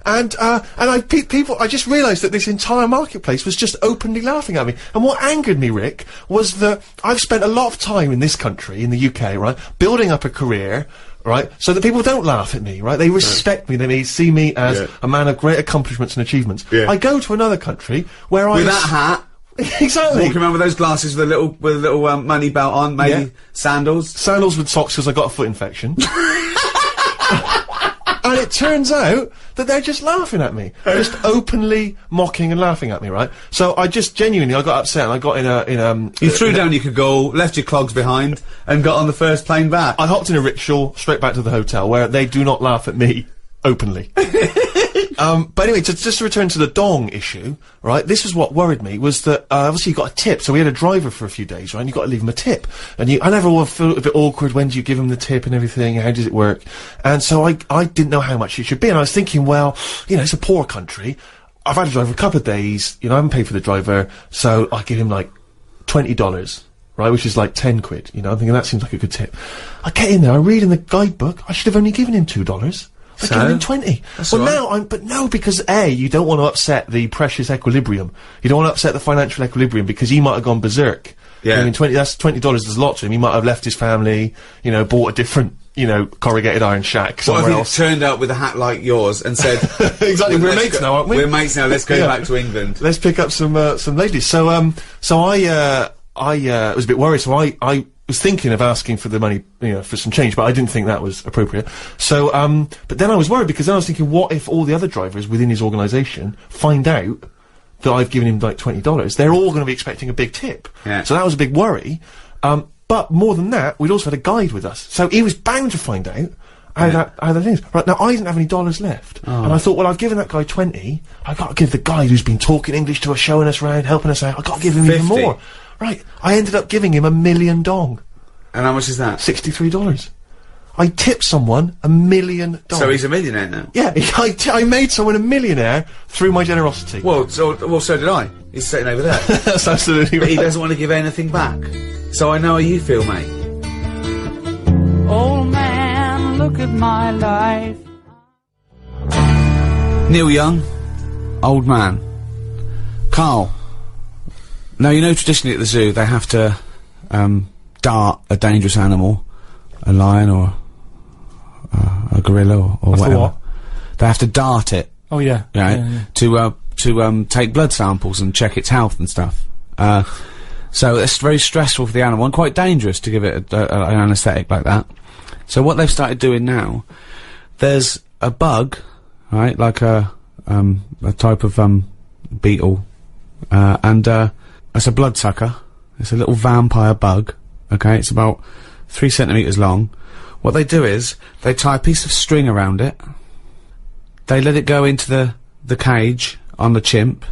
And I just realised that this entire marketplace was just openly laughing at me. And what angered me, Rick, was that I've spent a lot of time in this country, in the UK, right, building up a career, right, so that people don't laugh at me, right? They respect me, they see me as a man of great accomplishments and achievements. I go to another country where with that hat. Exactly. Walking around with those glasses with a little money belt on, maybe sandals. Sandals with socks because I got a foot infection. And it turns out that they're just laughing at me. Just openly mocking and laughing at me, right? So I just genuinely, I got upset and I got You threw down your cagoule, left your clogs behind, and got on the first plane back. I hopped in a rickshaw straight back to the hotel where they do not laugh at me openly. But anyway, just to return to the dong issue, right, this is what worried me, was that, obviously you got a tip, so we had a driver for a few days, right, and you got to leave him a tip. And I never feel a bit awkward, when do you give him the tip and everything, how does it work? And so I didn't know how much it should be, and I was thinking, well, you know, it's a poor country, I've had a driver a couple of days, you know, I haven't paid for the driver, so I give him like $20. Right, which is like 10 quid, you know, I'm thinking that seems like a good tip. I get in there, I read in the guidebook, I should have only given him $2. I gave him 20. Well, now, because A, you don't want to upset the precious equilibrium. You don't want to upset the financial equilibrium because he might have gone berserk. Yeah. I mean, that's $20 is a lot to him. He might have left his family, you know, bought a different, you know, corrugated iron shack somewhere else. Turned out with a hat like yours and said, exactly, we're mates now, aren't we? We're mates now, let's go back to England. Let's pick up some ladies. So I was a bit worried, so I was thinking of asking for the money, you know, for some change, but I didn't think that was appropriate. So, but then I was worried because then I was thinking, what if all the other drivers within his organisation find out that I've given him like $20? They're all going to be expecting a big tip. Yeah. So that was a big worry. But more than that, we'd also had a guide with us, so he was bound to find out how that is. Right, now I didn't have any dollars left, and I thought, well, I've given that guy 20, I've got to give the guy who's been talking English to us, showing us around, helping us out, I've got to give him 50. Even more. Right, I ended up giving him $1 million dong. And how much is that? $63. I tipped someone $1 million. So he's a millionaire now? Yeah, I made someone a millionaire through my generosity. Well, so did I. He's sitting over there. That's absolutely right. He doesn't want to give anything back. So I know how you feel, mate. Old man, look at my life. Neil Young, old man. Karl. Now, you know, traditionally at the zoo, they have to, dart a dangerous animal, a lion or a gorilla or whatever. What? They have to dart it. Oh yeah. Right? Yeah. To take blood samples and check its health and stuff. So it's very stressful for the animal and quite dangerous to give it an anaesthetic like that. So what they've started doing now, there's a bug, right, like a type of beetle, and it's a bloodsucker. It's a little vampire bug. Okay, it's about 3 centimetres long. What they do is, they tie a piece of string around it, they let it go into the cage on the chimp,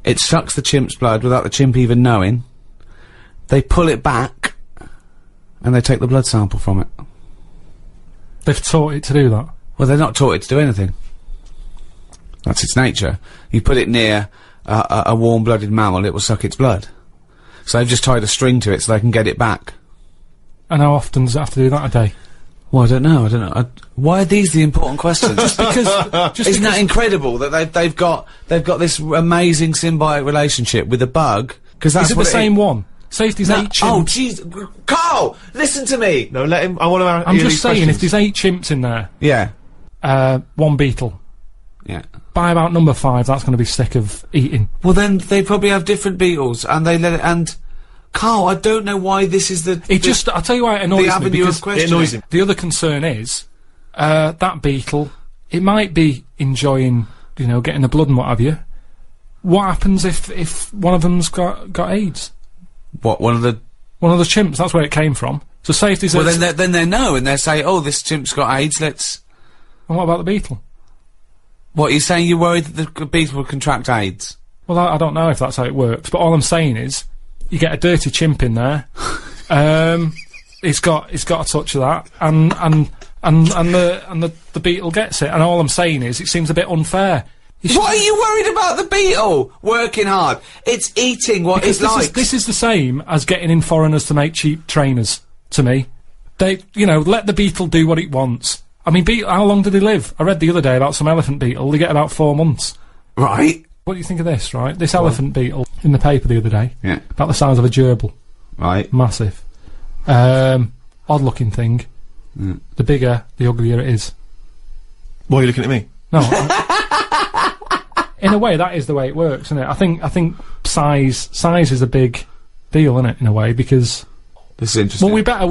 it sucks the chimp's blood without the chimp even knowing, they pull it back, and they take the blood sample from it. They've taught it to do that? Well, they're not taught it to do anything. That's its nature. You put it near a warm-blooded mammal, it will suck its blood. So they've just tied a string to it so they can get it back. And how often does it have to do that a day? Well, I don't know. Why are these the important questions? Isn't that incredible that they've got this amazing symbiotic relationship with a bug? Because that's Is it what the same one? Safety's 8 chimps. Oh, jeez, Carl, listen to me. No, let him. I want to. I'm just saying, if there's 8 chimps in there, Yeah, 1 beetle. yeah. By about number 5, that's going to be sick of eating. Well, then they probably have different beetles, and they let it. And Carl, I don't know why this is the. I'll tell you why it annoys me, avenue because of questioning. It annoys him. the other concern is, that beetle, it might be enjoying, getting the blood and what have you. What happens if one of them's got AIDS? What, one of the chimps, that's where it came from. So safety's... Well, then they know, and they say, oh, this chimp's got AIDS, let's... And what about the beetle? What, you're saying you're worried that the beetle will contract AIDS? Well, I don't know if that's how it works, but all I'm saying is, you get a dirty chimp in there, it's got a touch of that, and the beetle gets it, and all I'm saying is, it seems a bit unfair. What are you worried about the beetle? Working hard. It's eating what it likes. This is the same as getting in foreigners to make cheap trainers, to me. They, let the beetle do what it wants. I mean, how long do they live? I read the other day about some elephant beetle, they get about 4 months. Right. What do you think of this, right? This elephant beetle, in the paper the other day, Yeah. about the size of a gerbil. Right. Massive. Odd looking thing. Mm. The bigger, the uglier it is. Why are you looking at me? No. In a way, that is the way it works, isn't it? I think size is a big deal, isn't it? In a way, because This is interesting. well,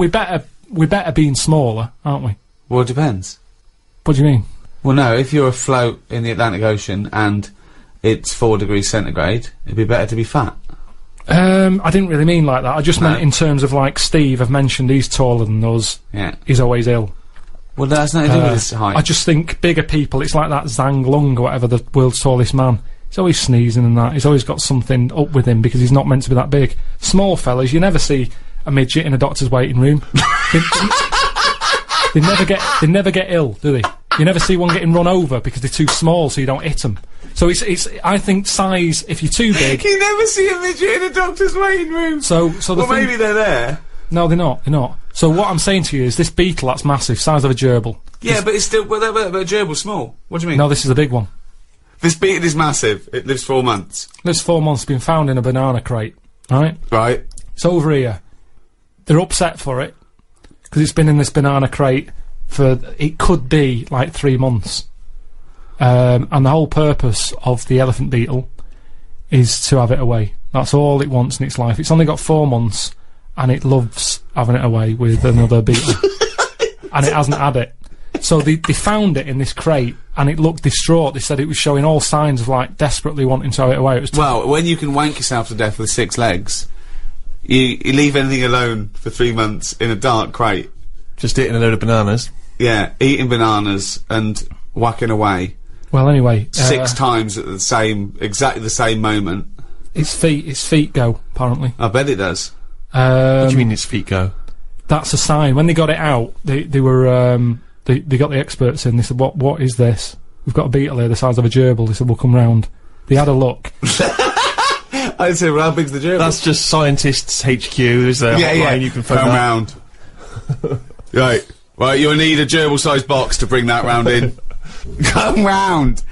we better being smaller, aren't we? Well, it depends. What do you mean? Well, no, if you're afloat in the Atlantic Ocean and it's 4 degrees centigrade, it'd be better to be fat. I didn't really mean like that. I just meant in terms of, like, Steve, I've mentioned he's taller than us. Yeah. He's always ill. Well, that's nothing to do with his height. I just think bigger people, it's like that Zhang Lung or whatever, the world's tallest man. He's always sneezing and that. He's always got something up with him because he's not meant to be that big. Small fellas, you never see a midget in a doctor's waiting room. they never get ill, do they? You never see one getting run over because they're too small, so you don't hit them. So I think size, if you're too big... You never see a midget in a doctor's waiting room! So the well, thing, maybe they're there. No, they're not. So what I'm saying to you is this beetle, that's massive, size of a gerbil. Yeah, but it's still... But a gerbil's small. What do you mean? No, this is a big one. This beetle is massive. It lives 4 months. Lives 4 months, been found in a banana crate. Right? Right. It's over here. They're upset for it, because it's been in this banana crate for, it could be, like 3 months. And the whole purpose of the elephant beetle is to have it away. That's all it wants in its life. It's only got 4 months, and it loves having it away with another beetle. And it hasn't had it. So they found it in this crate, and it looked distraught. They said it was showing all signs of, like, desperately wanting to have it away. It was well, when you can wank yourself to death with 6 legs, you leave anything alone for 3 months in a dark crate. Just eating a load of bananas. Yeah, eating bananas and whacking away. Well, anyway, 6 times at exactly the same moment. Its feet go, apparently. I bet it does. What do you mean its feet go? That's a sign. When they got it out, they were, they got the experts in, they said, what is this? We've got a beetle here the size of a gerbil. They said, we'll come round. They had a look. I said, well, how big's the gerbil? That's just scientists HQ, is there? Yeah. You can phone come that. round. Right, you'll need a gerbil-sized box to bring that round in. Come round.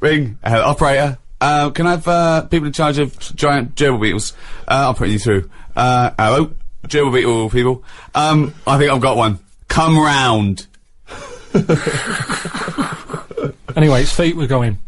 Ring. Operator. Can I have, people in charge of giant gerbil beetles? I'll put you through. Hello? Gerbil beetle people. I think I've got one. Come round. Anyway, its feet were going.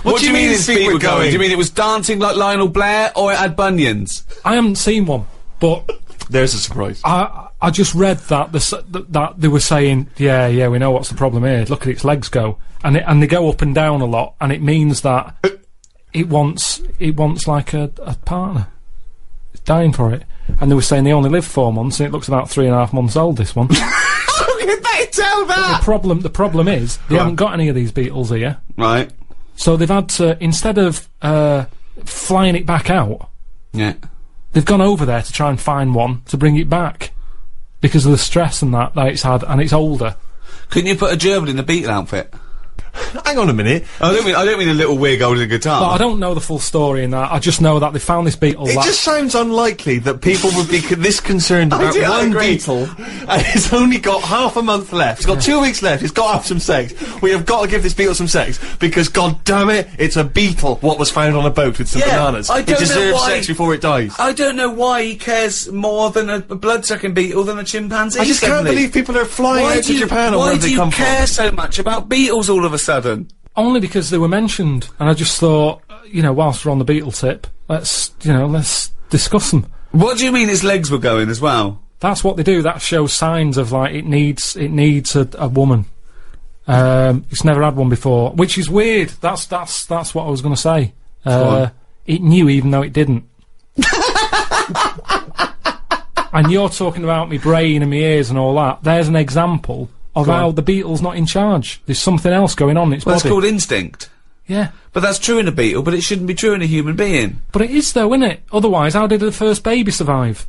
What do you mean its feet were going? Do you mean it was dancing like Lionel Blair, or it had bunions? I haven't seen one, but... There's a surprise. I just read that that they were saying, yeah, we know what's the problem here. Look at its legs go, and they go up and down a lot, and it means that it wants like a partner. It's dying for it, and they were saying they only live 4 months, and it looks about 3.5 months old. This one. How can they tell that? The problem is they haven't got any of these beetles here, right? So they've had to, instead of flying it back out. Yeah. They've gone over there to try and find one to bring it back because of the stress and that it's had, and it's older. Couldn't you put a gerbil in the beetle outfit? Hang on a minute. I don't mean a little wig holding a guitar. But I don't know the full story in that. I just know that they found this beetle. It just sounds unlikely that people would be this concerned about one beetle, and it's only got half a month left. It's got 2 weeks left. It's got to have some sex. We have got to give this beetle some sex because, god damn it, it's a beetle. What was found on a boat with some bananas? It deserves sex before it dies. I don't know why he cares more than a blood-sucking beetle than a chimpanzee. I just can't believe people are flying out to Japan or wherever they come from. Why do you care so much about beetles all of a sudden? Only because they were mentioned, and I just thought, you know, whilst we're on the beetle tip, let's discuss them. What do you mean its legs were going as well? That's what they do. That shows signs of, like, it needs a woman. It's never had one before, which is weird. That's what I was going to say. It knew even though it didn't. And you're talking about me brain and me ears and all that. There's an example of how the beetle's not in charge. There's something else going on in its body. It's called instinct. Yeah. But that's true in a beetle, but it shouldn't be true in a human being. But it is though, isn't it? Otherwise, how did the first baby survive?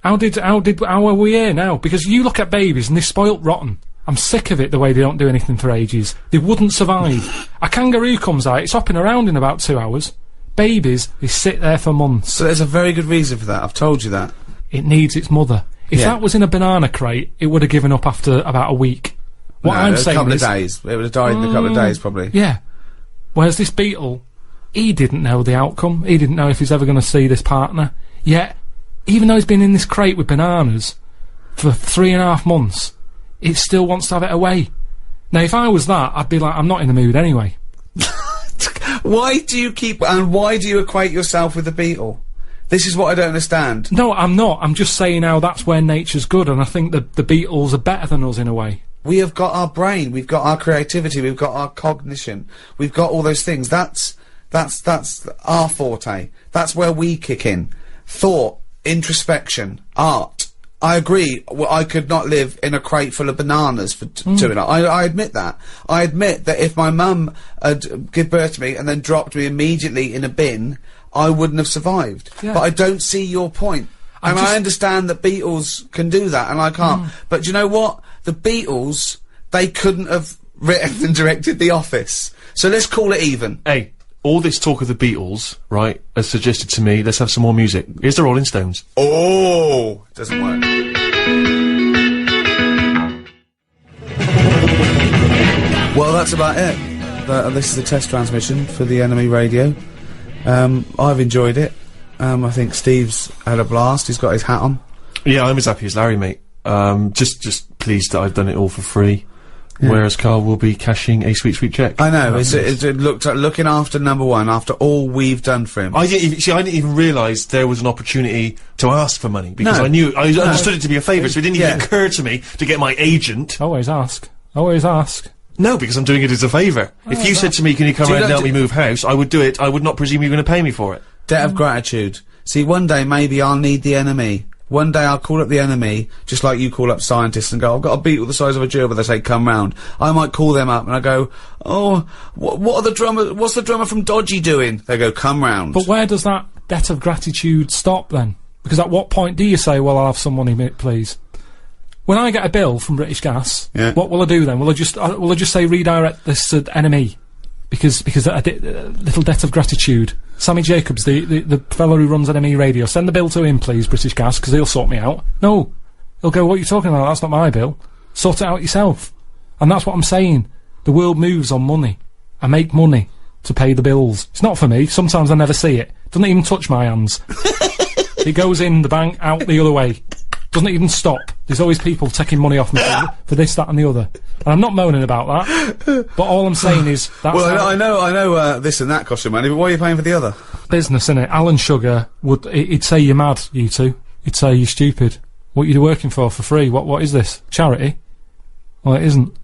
How are we here now? Because you look at babies and they're spoilt rotten. I'm sick of it, the way they don't do anything for ages. They wouldn't survive. A kangaroo comes out, it's hopping around in about 2 hours. Babies, they sit there for months. So there's a very good reason for that, I've told you that. It needs its mother. If that was in a banana crate, it would have given up after about a week. What I'm saying is... a couple of days. It would have died in a couple of days, probably. Yeah. Whereas this beetle, he didn't know the outcome. He didn't know if he's ever going to see this partner. Yet, even though he's been in this crate with bananas for 3.5 months, it still wants to have it away. Now, if I was that, I'd be like, I'm not in the mood anyway. Why do you equate yourself with the beetle? This is what I don't understand. No, I'm not. I'm just saying how that's where nature's good, and I think that the beetles are better than us in a way. We have got our brain, we've got our creativity, we've got our cognition, we've got all those things. That's our forte. That's where we kick in. Thought, introspection, art. I agree. Well, I could not live in a crate full of bananas for 2.5. I admit that. I admit that if my mum had given birth to me and then dropped me immediately in a bin, I wouldn't have survived. Yeah. But I don't see your point. I understand that beetles can do that, and I can't. But do you know what? The Beatles, they couldn't have written and directed The Office. So let's call it even. Hey, all this talk of the Beatles, right, has suggested to me, let's have some more music. Here's the Rolling Stones. Oh! Doesn't work. Well, that's about it. This is a test transmission for the Enemy Radio. I've enjoyed it. I think Steve's had a blast. He's got his hat on. Yeah, I'm as happy as Larry, mate. Just pleased that I've done it all for free. Yeah. Whereas Karl will be cashing a sweet check. I know. It looked like looking after number one after all we've done for him. I didn't even realise there was an opportunity to ask for money because I understood it to be a favour, so it didn't even occur to me to get my agent. Always ask. Always ask. No, because I'm doing it as a favour. If you said to me, "Can you come around and help me move house?" I would do it. I would not presume you're going to pay me for it. Debt of gratitude. See, one day maybe I'll need the Enemy. One day I'll call up the Enemy, just like you call up scientists and go, I've got a beetle the size of a gerbil, they say, come round. I might call them up and I go, oh, what's the drummer from Dodgy doing? They go, come round. But where does that debt of gratitude stop then? Because at what point do you say, well, I'll have some money, please? When I get a bill from British Gas, what will I do then? Will I just say redirect this to Enemy? Because a little debt of gratitude. Sammy Jacobs, the fellow who runs Enemy Radio, send the bill to him, please, British Gas, because he'll sort me out. No. He'll go, what are you talking about? That's not my bill. Sort it out yourself. And that's what I'm saying. The world moves on money. I make money to pay the bills. It's not for me. Sometimes I never see it. Doesn't even touch my hands. It goes in the bank, out the other way. Doesn't even stop. There's always people taking money off me for this, that and the other. And I'm not moaning about that. But all I'm saying is... That's well, I know this and that costs you money, but why are you paying for the other? Business, innit? Alan Sugar he'd say you're mad, you two. He'd say you're stupid. What are you working for free? What is this? Charity? Well, it isn't.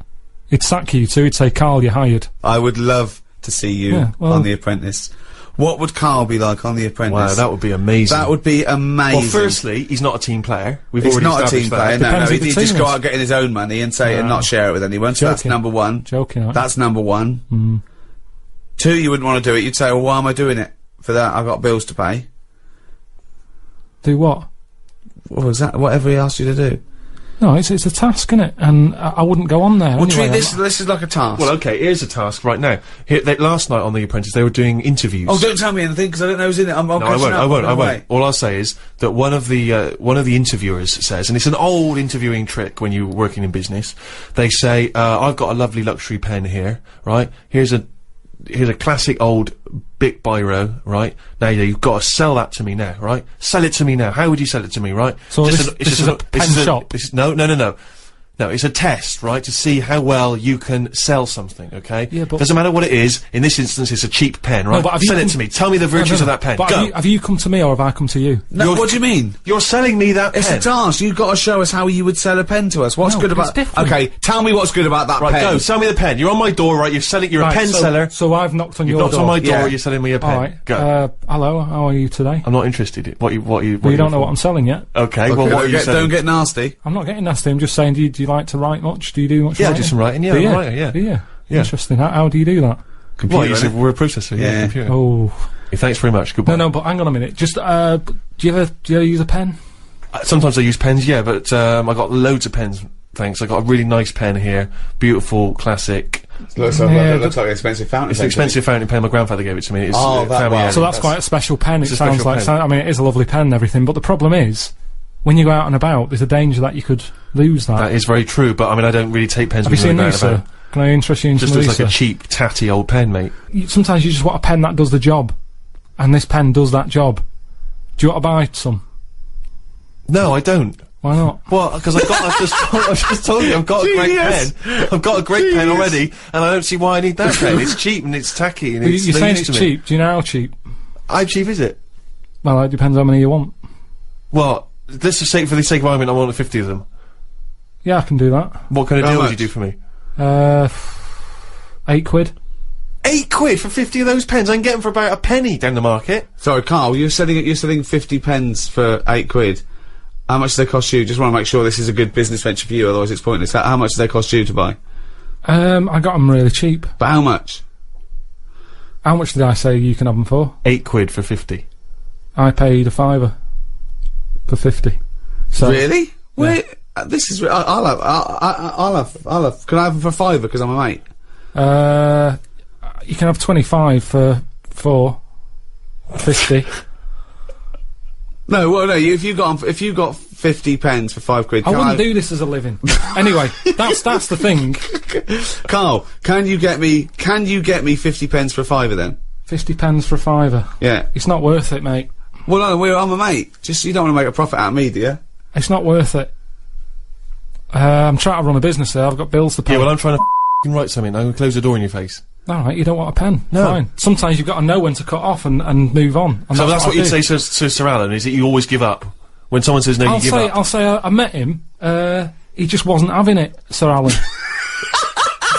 He'd sack you two. He'd say, Karl, you're hired. I would love to see you on The Apprentice. What would Karl be like on The Apprentice? Wow, that would be amazing. That would be amazing. Well, firstly, he's not a team player. He's not a team player. No, he'd just go out getting his own money and say and not share it with anyone. So that's number one. Joking. That's number one. 2, you wouldn't want to do it. You'd say, well, why am I doing it? For that, I've got bills to pay. Do what? What was that? Whatever he asked you to do. No, it's a task, innit? And I wouldn't go on there. Well, anyway. treat this is like a task. Well, okay, here's a task right now. Last night on The Apprentice, they were doing interviews. Oh, don't tell me anything, because I don't know who's in it. No, I won't. All I'll say is that one of the interviewers says, and it's an old interviewing trick when you're working in business, they say, I've got a lovely luxury pen here, right? Here's a classic old Bic biro, right? Now you've got to sell that to me now, right? Sell it to me now. How would you sell it to me, right? So this is a pen shop? No, it's a test, right? To see how well you can sell something, okay? Yeah, but... Doesn't matter what it is. In this instance, it's a cheap pen, right? No, but sell it to me. Tell me the virtues of that pen. But Go! have you come to me, or have I come to you? No, what do you mean? You're selling me that It's pen. a task. You've got to show us how you would sell a pen to us. What's No, good it's about... different. Okay, tell me what's good about that Right, pen. go. Sell me the pen. You're on my door, right? You're a pen seller. So I've knocked on You've your knocked door. on my door, Yeah. you're selling me a pen. Alright. Go. Hello, how are you today? I'm not interested. What you Well, you don't know what I'm selling yet. Okay, well, what are you don't selling? get nasty. I'm not getting nasty, I'm just saying, do you like to write much? Do you do much Yeah, I writing? do some writing, yeah, Do you? I'm a writer, yeah. Do you? Yeah. Interesting. How do you do that? Well, you innit? said word processor, yeah, computer. Oh. Yeah, thanks very much, goodbye. No, but hang on a minute. Just, do you ever use a pen? Sometimes I use pens, yeah, but I got loads of pens, thanks. I got a really nice pen here, beautiful, classic. Looks Yeah, like an expensive fountain. It's an expensive fountain pen, my grandfather gave it to me. It's Oh, that family one. owned. So that's quite a special pen. It It's a sounds special like. pen. I mean, it is a lovely pen and everything, but the problem is, when you go out and about, there's a danger that you could lose that. That is very true, but I mean, I don't really take pens Have you with me seen when I these, go out and sir? Can I interest you in about. Just some of looks these, like a sir? cheap, tatty old pen, mate. Sometimes you just want a pen that does the job, and this pen does that job. Do you want to buy some? No, I don't. Why not? Well, because I just told you, I've got a great pen. I've got a great pen already, and I don't see why I need that pen. It's cheap and it's tacky and Well, it's you're no saying use it's to me. cheap. Do you know how cheap? How cheap is it? Well, it depends how many you want. Well, let's just say, for the sake of argument, I want 50 of them. Yeah, I can do that. What kind of How deal would much? you do for me? £8. £8 for 50 of those pens. I can get them for about a penny down the market. Sorry, Carl, you're selling 50 pens for £8. How much do they cost you? Just want to make sure this is a good business venture for you, otherwise it's pointless. How much do they cost you to buy? I got them really cheap. But how much? How much did I say you can have them for? £8 for 50. I paid a £5 for 50. So Really? Wait, this is... I'll have... Can I have them for a £5 because I'm a mate? you can have 25 for 50. No, well, no. If you got 50 pens for £5, I wouldn't do this as a living. Anyway, that's the thing. Carl, can you get me 50 pens for a £5 then? 50 pence for a £5. Yeah. It's not worth it, mate. Well, no, I'm a mate. Just you don't want to make a profit out of me, do you? It's not worth it. I'm trying to run a business here. I've got bills to pay. Yeah, well, I'm trying to f***ing write something. I'm going to close the door in your face. Alright, you don't want a pen. No. Fine. Sometimes you've got to know when to cut off and move on. And So that's what I you'd do. say to Sir Alan, is that you always give up? When someone says no, you give up? I'll say I met him, he just wasn't having it, Sir Alan.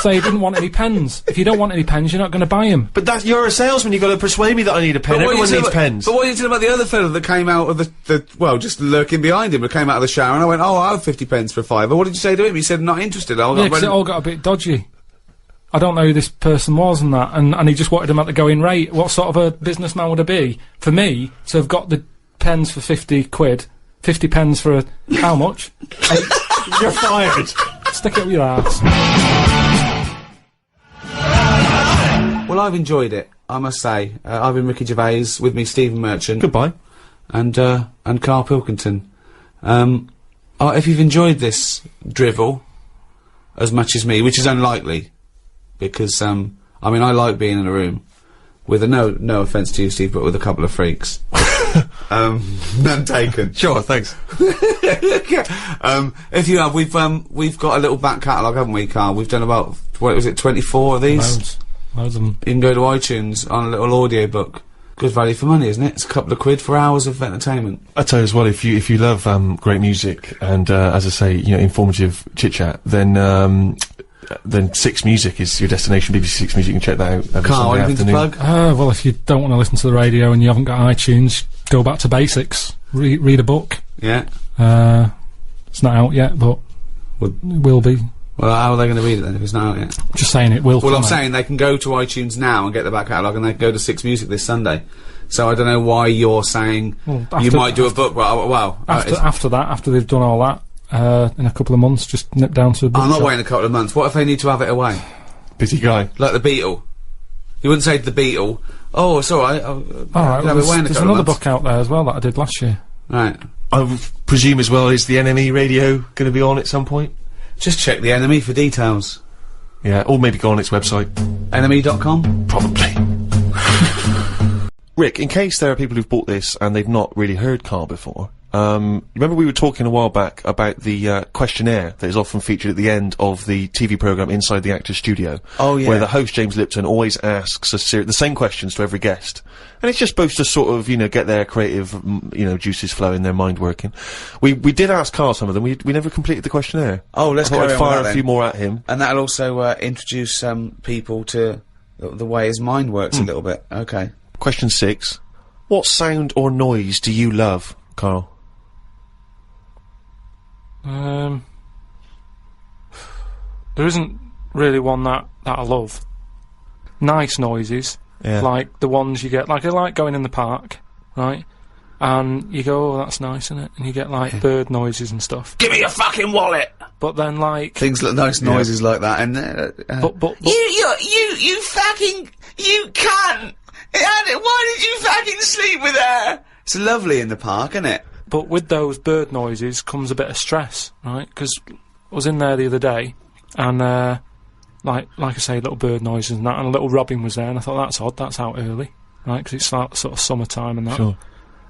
So he didn't want any pens. If you don't want any pens, you're not going to buy them. But you're a salesman, you've got to persuade me that I need a pen. But what Everyone are you needs telling pens. But what are you telling about the other fellow that came out of well, just lurking behind him, that came out of the shower, and I went, oh, I'll have 50 pence for a £5. What did you say to him? He said, not interested. Yeah, because it all got a bit dodgy. I don't know who this person was and that, and he just wanted him at the going rate. What sort of a businessman would it be? For me, to have got the pens for £50, 50 pens for a... how much? You're fired. Stick it up your ass. Well, I've enjoyed it, I must say. I've been Ricky Gervais, with me Stephen Merchant. Goodbye. And Karl Pilkington. If you've enjoyed this drivel as much as me, which is unlikely, because, I mean, I like being in a room with no offence to you, Steve, but with a couple of freaks. None taken. Sure, thanks. If you have, we've got a little back catalogue, haven't we, Carl? We've done about, what was it, 24 of these? Loads of them. You can go to iTunes on a little audio book. Good value for money, isn't it? It's a couple of quid for hours of entertainment. I tell you as well, if you love great music and as I say, you know, informative chit chat, then Six Music is your destination. BBC Six Music, you can check that out every Carl, Sunday anything to afternoon. plug? Well, if you don't want to listen to the radio and you haven't got iTunes, go back to basics. Read a book. Yeah. It's not out yet, but Well- it will be. Well, how are they going to read it then if it's not out yet? Just saying it will. Well, I'm come out. saying they can go to iTunes now and get the back catalogue, and they can go to Six Music this Sunday. So I don't know why you're saying Well, you after- might do a book. Well, After that, after they've done all that, in a couple of months. Just nip down to the I'm not bookshop. waiting a couple of months. What if they need to have it away? Busy guy. Like the Beetle. You wouldn't say to the Beetle, oh, it's alright, Alright, have well, it away in a there's couple of another months. book out there as well that I did last year. Right. I would presume as well, is the NME radio going to be on at some point? Just check the Enemy for details. Yeah, or maybe go on its website. Enemy.com? Probably. Rick, in case there are people who've bought this and they've not really heard Karl before, remember we were talking a while back about the questionnaire that is often featured at the end of the TV programme Inside the Actor's Studio. Oh, yeah. Where the host, James Lipton, always asks the same questions to every guest. And it's just supposed to sort of, you know, get their creative, juices flowing, their mind working. We did ask Karl some of them, we never completed the questionnaire. Oh, let's I thought carry I'd on with fire that a few then. more at him. And that'll also introduce people to the way his mind works a little bit. Okay. Question 6. What sound or noise do you love, Karl? There isn't really one that I love. Nice noises, Yeah. like the ones you get, like I like going in the park, right? And you go, oh, that's nice, isn't it? And you get like bird noises and stuff. Give me your fucking wallet! But then like, Things like nice noises like that, and but You fucking, you cunt! Why did you fucking sleep with her? It's lovely in the park, isn't it? But with those bird noises comes a bit of stress, right? Because I was in there the other day, and like I say, little bird noises and that, and a little robin was there, and I thought, that's odd, that's out early, right? Because it's like sort of summertime and that. Sure.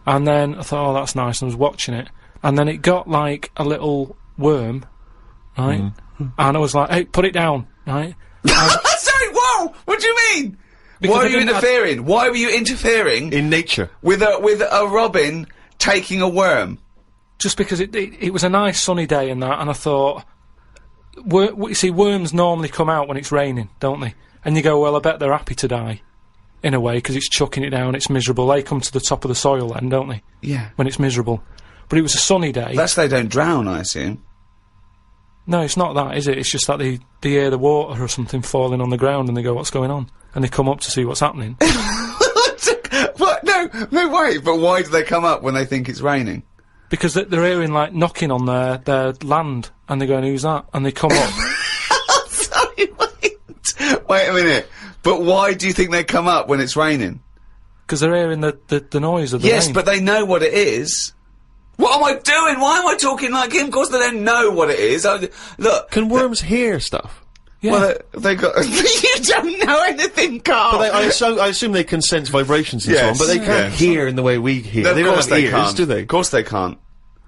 And then I thought, oh, that's nice, and I was watching it, and then it got like a little worm, right? And I was like, hey, put it down, right? Sorry, whoa! What do you mean? Because Why I are you didn't have- interfering? Why were you interfering In nature. with a robin taking a worm? Just because it was a nice sunny day and that, and I thought, you see, worms normally come out when it's raining, don't they? And you go, well, I bet they're happy to die, in a way, because it's chucking it down, it's miserable. They come to the top of the soil then, don't they? Yeah. When it's miserable. But it was a sunny day. That's they don't drown, I assume. No, it's not that, is it? It's just that they hear the water or something falling on the ground and they go, what's going on? And they come up to see what's happening. What? No, wait, but why do they come up when they think it's raining? Because they're hearing, like, knocking on their land, and they're going, who's that? And they come up. Sorry, wait a minute. But why do you think they come up when it's raining? Because they're hearing the noise of the Yes, rain. but they know what it is. What am I doing? Why am I talking like him? Of course they don't know what it is. Look. Can worms hear stuff? Yeah. Well, they got. You don't know anything, Karl. But I assume they can sense vibrations and Yes. so on, but they can't Yes. hear in the way we hear. No, they of don't course have they ears, can't. do they? Of course they can't.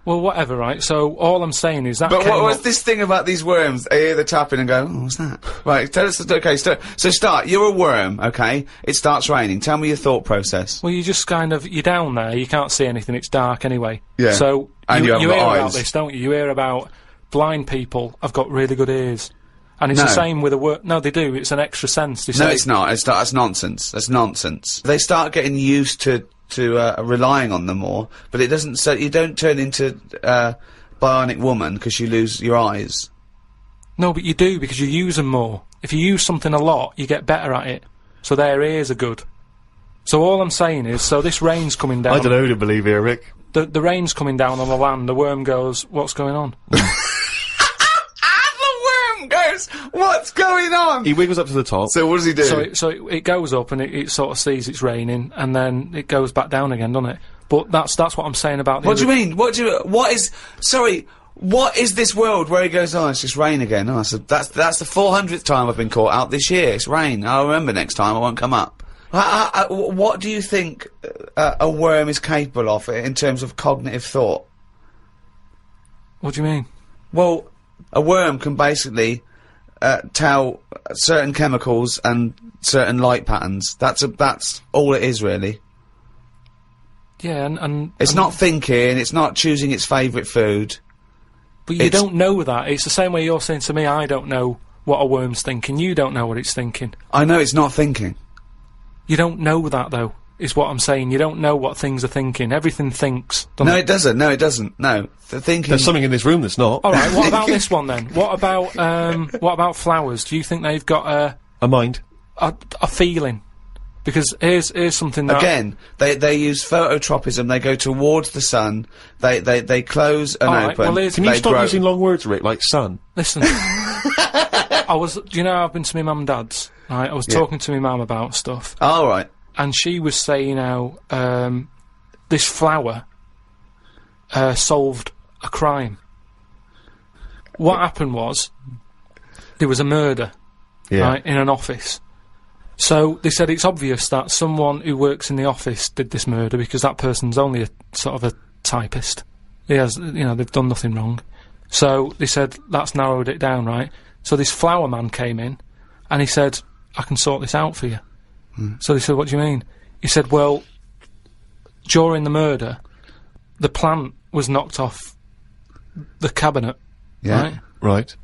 Well, whatever, right? So all I'm saying is that. But came what was up- this thing about these worms? They hear the tapping and go, oh, what's that? Right, tell us, okay, so start, you're a worm, okay? It starts raining. Tell me your thought process. Well, you just kind of, you're down there, you can't see anything, it's dark anyway. Yeah. So, And you haven't hear got about eyes. this, don't you? You hear about blind people have got really good ears. And it's No. the same with a worm. No, they do, it's an extra sense. They No, say, it's not. That's nonsense. That's nonsense. They start getting used to relying on them more, but it doesn't, so you don't turn into, bionic woman because you lose your eyes. No, but you do, because you use them more. If you use something a lot, you get better at it. So their ears are good. So all I'm saying is, so this rain's coming down. I don't know who to believe here, Rick. The rain's coming down on the land, the worm goes, what's going on? The worm goes, what's going on? He wiggles up to the top. So what does he do? So it goes up and it sort of sees it's raining, and then it goes back down again, doesn't it? But that's what I'm saying about the What do you other- mean? What is this world where he goes, oh, it's just rain again? Oh, so that's the 400th time I've been caught out this year. It's rain. I'll remember next time I won't come up. What do you think a worm is capable of in terms of cognitive thought? What do you mean? Well, a worm can basically tell certain chemicals and certain light patterns. That's all it is, really. Yeah, and It's not thinking. It's not choosing its favourite food. but you it's- don't know that. It's the same way you're saying to me, I don't know what a worm's thinking. You don't know what it's thinking. I know it's not thinking. You don't know that, though, is what I'm saying. You don't know what things are thinking. Everything thinks. doesn't No, it? it doesn't. No, it doesn't. No, the thinking. There's something in this room that's not. All right. What about this one then? What about flowers? Do you think they've got A mind. a feeling? Because here's something that... Again, they use phototropism, they go towards the sun, they close and Alright, open. well, Can you stop using long words, Rick, like sun? Listen. Do you know I've been to my mum and dad's, right? I was talking to my mum about stuff. All right. And she was saying how, this flower, solved a crime. What happened was, there was a murder, right, in an office. So they said it's obvious that someone who works in the office did this murder because that person's only a sort of a typist. He has, they've done nothing wrong. So they said that's narrowed it down, right? So this flower man came in, and he said, "I can sort this out for you." So they said, "What do you mean?" He said, "Well, during the murder, the plant was knocked off the cabinet, Right.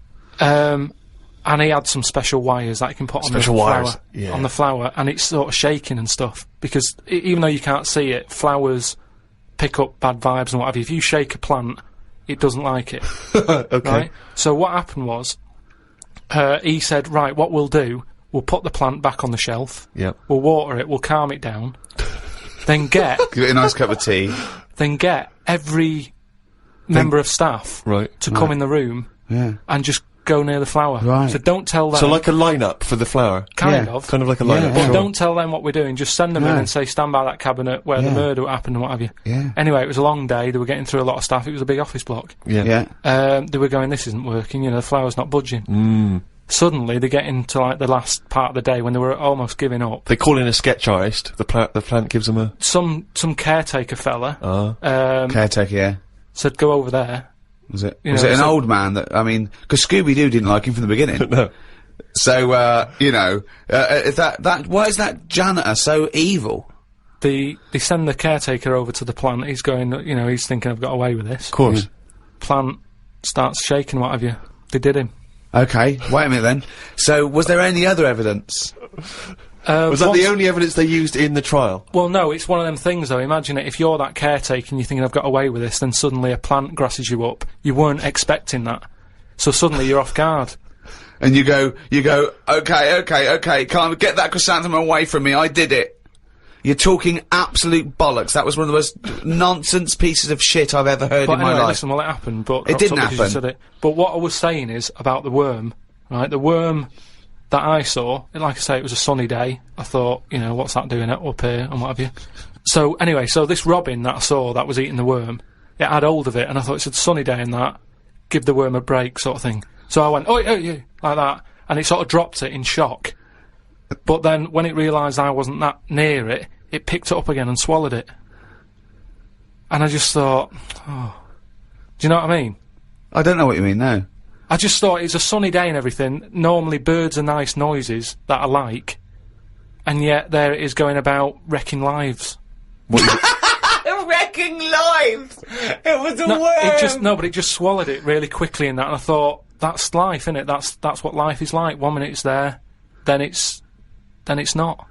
and he had some special wires that he can put on the flower, on the flower, and it's sort of shaking and stuff because even though you can't see it, flowers pick up bad vibes and what have you. If you shake a plant, it doesn't like it." Okay. Right? So what happened was, he said, "Right, what we'll do, we'll put the plant back on the shelf. Yep. We'll water it. We'll calm it down. Then Give it a nice cup of tea. then get every member of staff to come in the room and just go near the flower. Right. So don't tell them. So like a lineup for the flower? Kind of. Kind of like a lineup. But don't tell them what we're doing. Just send them in and say, stand by that cabinet where the murder happened and what have you. Yeah. Anyway, it was a long day. They were getting through a lot of stuff. It was a big office block. Yeah. They were going, this isn't working. The flower's not budging. Suddenly, they get into like the last part of the day when they were almost giving up. They call in a sketch artist. The plant gives them a... Some caretaker fella. Caretaker, yeah. Said, go over there. Was it? Was it an old man that, because Scooby-Doo didn't like him from the beginning. No. So, is why is that janitor so evil? They send the caretaker over to the plant. He's going, he's thinking, I've got away with this. Of course. Plant starts shaking, what have you. They did him. Okay, wait a minute then. So, was there any other evidence? Was that the only evidence they used in the trial? Well, no, it's one of them things, though. Imagine it, if you're that caretaker and you're thinking, I've got away with this, then suddenly a plant grasses you up. You weren't expecting that. So suddenly you're off guard. And you go, okay, can't get that chrysanthemum away from me, I did it. You're talking absolute bollocks. That was one of the most nonsense pieces of shit I've ever heard in my life. Listen, well, it happened, but... It didn't happen. You said it. But what I was saying is, about the worm, right, the worm that I saw, like I say, it was a sunny day. I thought, what's that doing up here, and what have you. So, anyway, this robin that I saw that was eating the worm, it had hold of it, and I thought, it's a sunny day and that, give the worm a break, sort of thing. So I went, oh, like that, and it sort of dropped it in shock. But then, when it realised I wasn't that near it, it picked it up again and swallowed it. And I just thought, oh... Do you know what I mean? I don't know what you mean, no. I just thought, it's a sunny day and everything. Normally, birds are nice noises that I like. And yet, there it is going about wrecking lives. Wrecking lives! It was a worm! But it just swallowed it really quickly in that, and I thought, that's life, innit? That's what life is like. 1 minute it's there, then it's not.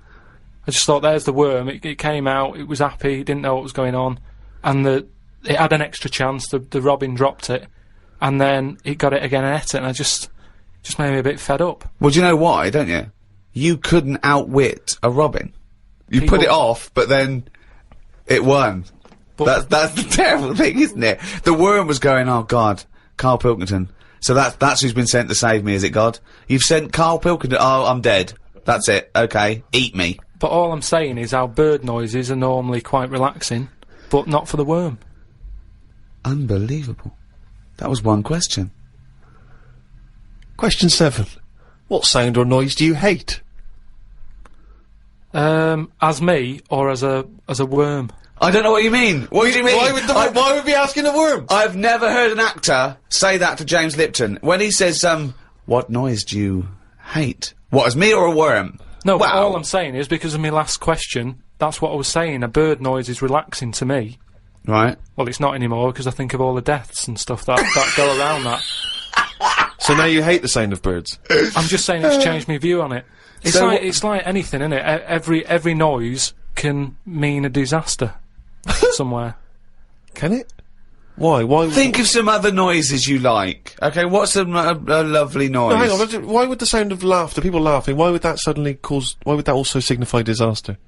I just thought, there's the worm. It came out, it was happy, it didn't know what was going on, and it had an extra chance. The robin dropped it, and then it got it again and ate it, and I just made me a bit fed up. Well, do you know why, don't you? You couldn't outwit a robin. You put it off, but then it won. But that's the terrible thing, isn't it? The worm was going, oh God, Karl Pilkington. So that's who's been sent to save me, is it God? You've sent Karl Pilkington, oh, I'm dead. That's it, okay, eat me. But all I'm saying is our bird noises are normally quite relaxing, but not for the worm. Unbelievable. That was one question. Question 7. What sound or noise do you hate? As me, or as a worm? I don't know what you mean. What do you mean? Why would we be asking a worm? I've never heard an actor say that to James Lipton. When he says, what noise do you hate? What, as me or a worm? No, but all I'm saying is, because of my last question, that's what I was saying. A bird noise is relaxing to me. Right. Well, it's not anymore, because I think of all the deaths and stuff that go around that. So now you hate the sound of birds? I'm just saying it's changed my view on it. It's like anything, isn't it? Every noise can mean a disaster somewhere. Can it? Why? Why? Think of some other noises you like. Okay, what's a lovely noise? No, hang on. Why would the sound of laughter, people laughing, why would that suddenly cause? Why would that also signify disaster?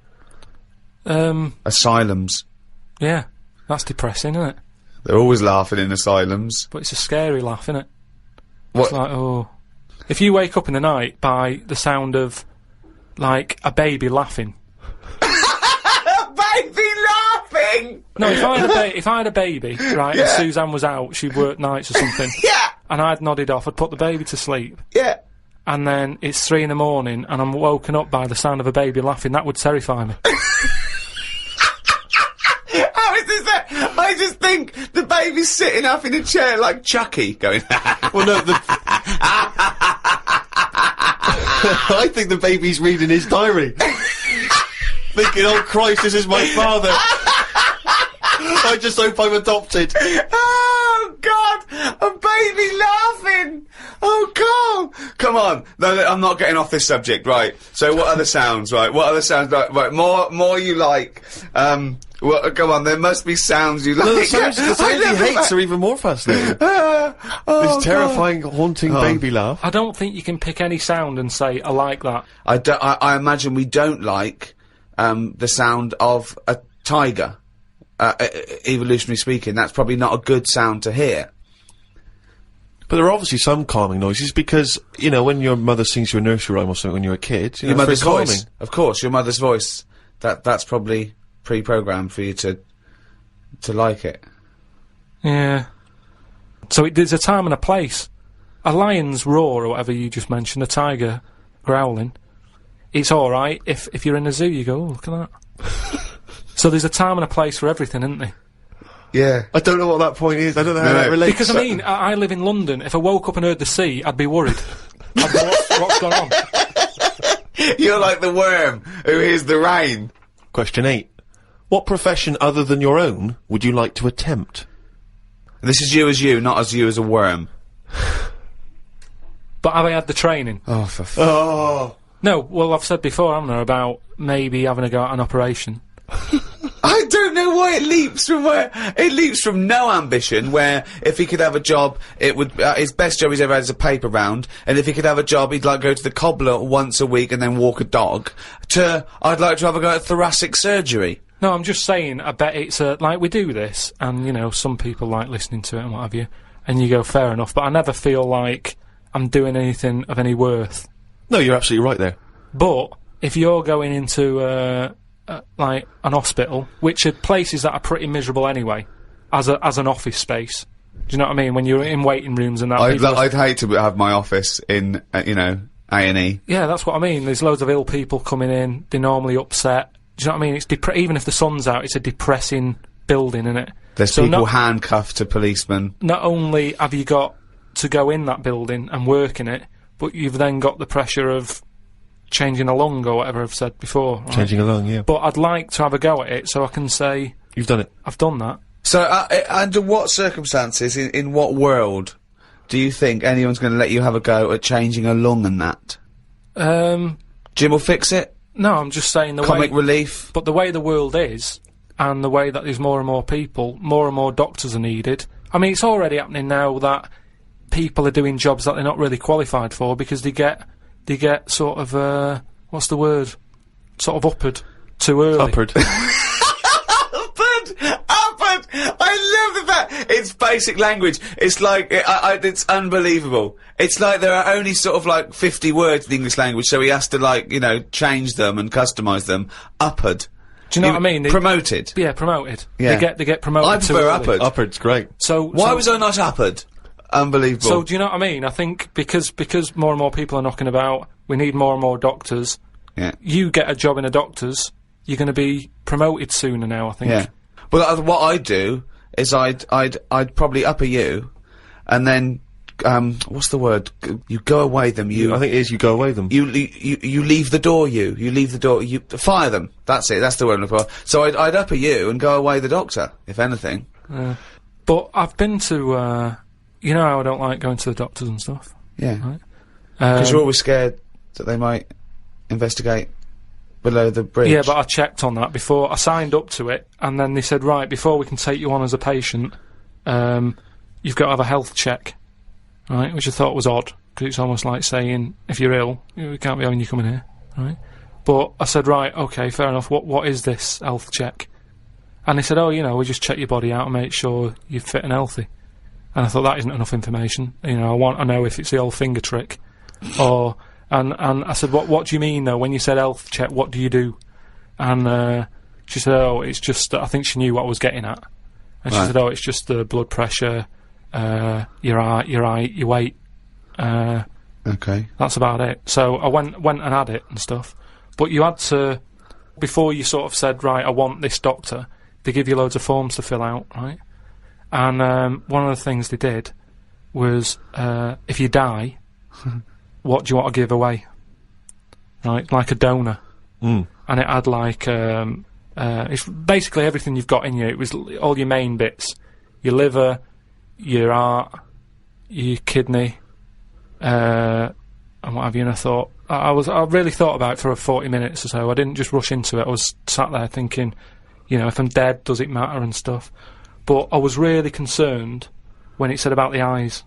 Asylums. Yeah, that's depressing, isn't it? They're always laughing in asylums. But it's a scary laugh, isn't it? What? It's like, oh. If you wake up in the night by the sound of, like, a baby laughing. Baby laughing! No, if I had a baby, right, and Suzanne was out, she'd worked nights or something. Yeah! And I'd nodded off, I'd put the baby to sleep. Yeah. And then it's 3 in the morning and I'm woken up by the sound of a baby laughing, that would terrify me. How is this that? I just think the baby's sitting up in a chair like Chucky, going, Well, no, I think the baby's reading his diary. Thinking, oh Christ, this is my father. I just hope I'm adopted. Oh God, a baby laughing. Oh God, come on. No, I'm not getting off this subject, right? So what other sounds, right? What other sounds, right? More you like. Well, come on, there must be sounds you like. No, the sounds he hates are even more fascinating. This terrifying, haunting baby laugh. I don't think you can pick any sound and say, I like that. I imagine we don't like the sound of a tiger. Evolutionary speaking, that's probably not a good sound to hear. But there are obviously some calming noises because, you know, when your mother sings you a nursery rhyme or something when you're a kid, Your mother's calming. voice. Of course, your mother's voice. That's probably pre-programmed for you to like it. Yeah. So there's a time and a place. A lion's roar, or whatever you just mentioned, a tiger growling, it's alright. If you're in a zoo, you go, oh, look at that. So there's a time and a place for everything, isn't there? Yeah. I don't know what that point is. I don't know how that relates. Because, I mean, I live in London. If I woke up and heard the sea, I'd be worried. I'd go, what's going on? You're like the worm who hears the rain. Question 8. What profession other than your own would you like to attempt? This is you as you, not as you as a worm. But have I had the training? Oh, for Oh. No, well, I've said before, haven't I, about maybe having a go at an operation. I don't know why it leaps from where. It leaps from no ambition, where if he could have a job, it would, his best job he's ever had is a paper round, and if he could have a job, he'd like go to the cobbler once a week and then walk a dog, to, I'd like to have a go at thoracic surgery. No, I'm just saying, I bet it's like, we do this, and, you know, some people like listening to it and what have you, and you go, fair enough, but I never feel like I'm doing anything of any worth. No, you're absolutely right there. But, if you're going into, like, an hospital, which are places that are pretty miserable anyway, as an office space, do you know what I mean? When you're in waiting rooms and that, I'd hate to have my office in, you know, A&E. Yeah, that's what I mean, there's loads of ill people coming in, they're normally upset. Do you know what I mean? It's even if the sun's out, it's a depressing building, innit? There's people handcuffed to policemen. Not only have you got to go in that building and work in it, but you've then got the pressure of changing a lung or whatever I've said before. Right? Changing a lung, yeah. But I'd like to have a go at it so I can say... You've done it. I've done that. So, under what circumstances, in what world, do you think anyone's going to let you have a go at changing a lung and that? Jim will fix it? No, I'm just saying the Comic relief? But the way the world is, and the way that there's more and more people, more and more doctors are needed. I mean, it's already happening now that people are doing jobs that they're not really qualified for because they get sort of, what's the word? Sort of uppered too early. Uppered. Uppered! I love that! It's basic language. It's like, it's unbelievable. It's like there are only sort of like 50 words in the English language, so he has to like, you know, change them and customise them. Uppered. Do you know what I mean? Promoted. Yeah, promoted. Yeah. They get promoted. I prefer uppered. Uppered's great. So why was I not uppered? Unbelievable. So do you know what I mean? I think because more and more people are knocking about, we need more and more doctors. Yeah. You get a job in a doctor's, you're going to be promoted sooner now, I think. Yeah. Well, what I'd do is I'd probably upper you, and then what's the word? You go away them. I think it is you go away them. You leave the door. You leave the door. You fire them. That's it. That's the word I'm looking for. So I'd upper you and go away the doctor, if anything. But I've been to. You know how I don't like going to the doctors and stuff? Yeah. Right? Because you're always scared that they might investigate below the bridge. Yeah, but I checked on that before. I signed up to it, and then they said, right, before we can take you on as a patient, you've got to have a health check, right? Which I thought was odd, because it's almost like saying, if you're ill, we can't be having you coming here, right? But I said, right, okay, fair enough, what is this health check? And they said, oh, you know, we just check your body out and make sure you're fit and healthy. And I thought, that isn't enough information. You know, I know if it's the old finger trick, or... And I said, what do you mean, though, when you said health check, what do you do? And she said, oh, it's just... I think she knew what I was getting at. And she said, oh, it's just the blood pressure, your height, your weight. Okay. That's about it. So I went and had it and stuff. But you had to... Before you sort of said, right, I want this doctor, they give you loads of forms to fill out, right? And one of the things they did was, if you die... what do you want to give away? Right, like a donor. And it had like, it's basically everything you've got in you. It was all your main bits. Your liver, your heart, your kidney, and what have you. And I thought, I really thought about it for 40 minutes or so. I didn't just rush into it. I was sat there thinking, you know, if I'm dead, does it matter and stuff? But I was really concerned when it said about the eyes.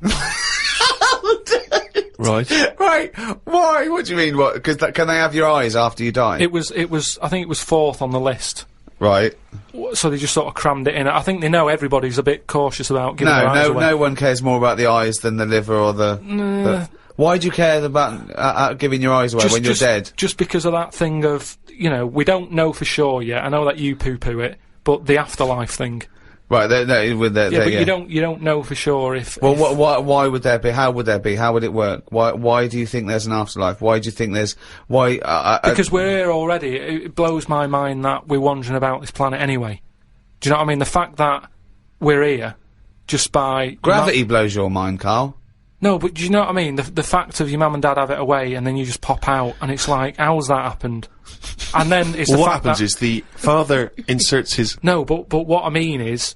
Right. Right. Why? What do you mean? What? Because can they have your eyes after you die? It was. I think it was 4th on the list. Right. So they just sort of crammed it in. I think they know everybody's a bit cautious about giving their eyes away. No one cares more about the eyes than the liver or the... Why do you care about giving your eyes away when you're dead? Just because of that thing of, you know, we don't know for sure yet. I know that you poo-poo it, but the afterlife thing. Right, you don't know for sure if... Well, why would there be? How would there be? How would it work? Why do you think there's an afterlife? Why do you think there's... Why... because we're here already. It blows my mind that we're wandering about this planet anyway. Do you know what I mean? The fact that we're here, just by... Gravity blows your mind, Carl. No, but do you know what I mean? The fact of your mum and dad have it away, and then you just pop out, and it's like, how's that happened? And then it's what happens is the father inserts his... No, but what I mean is,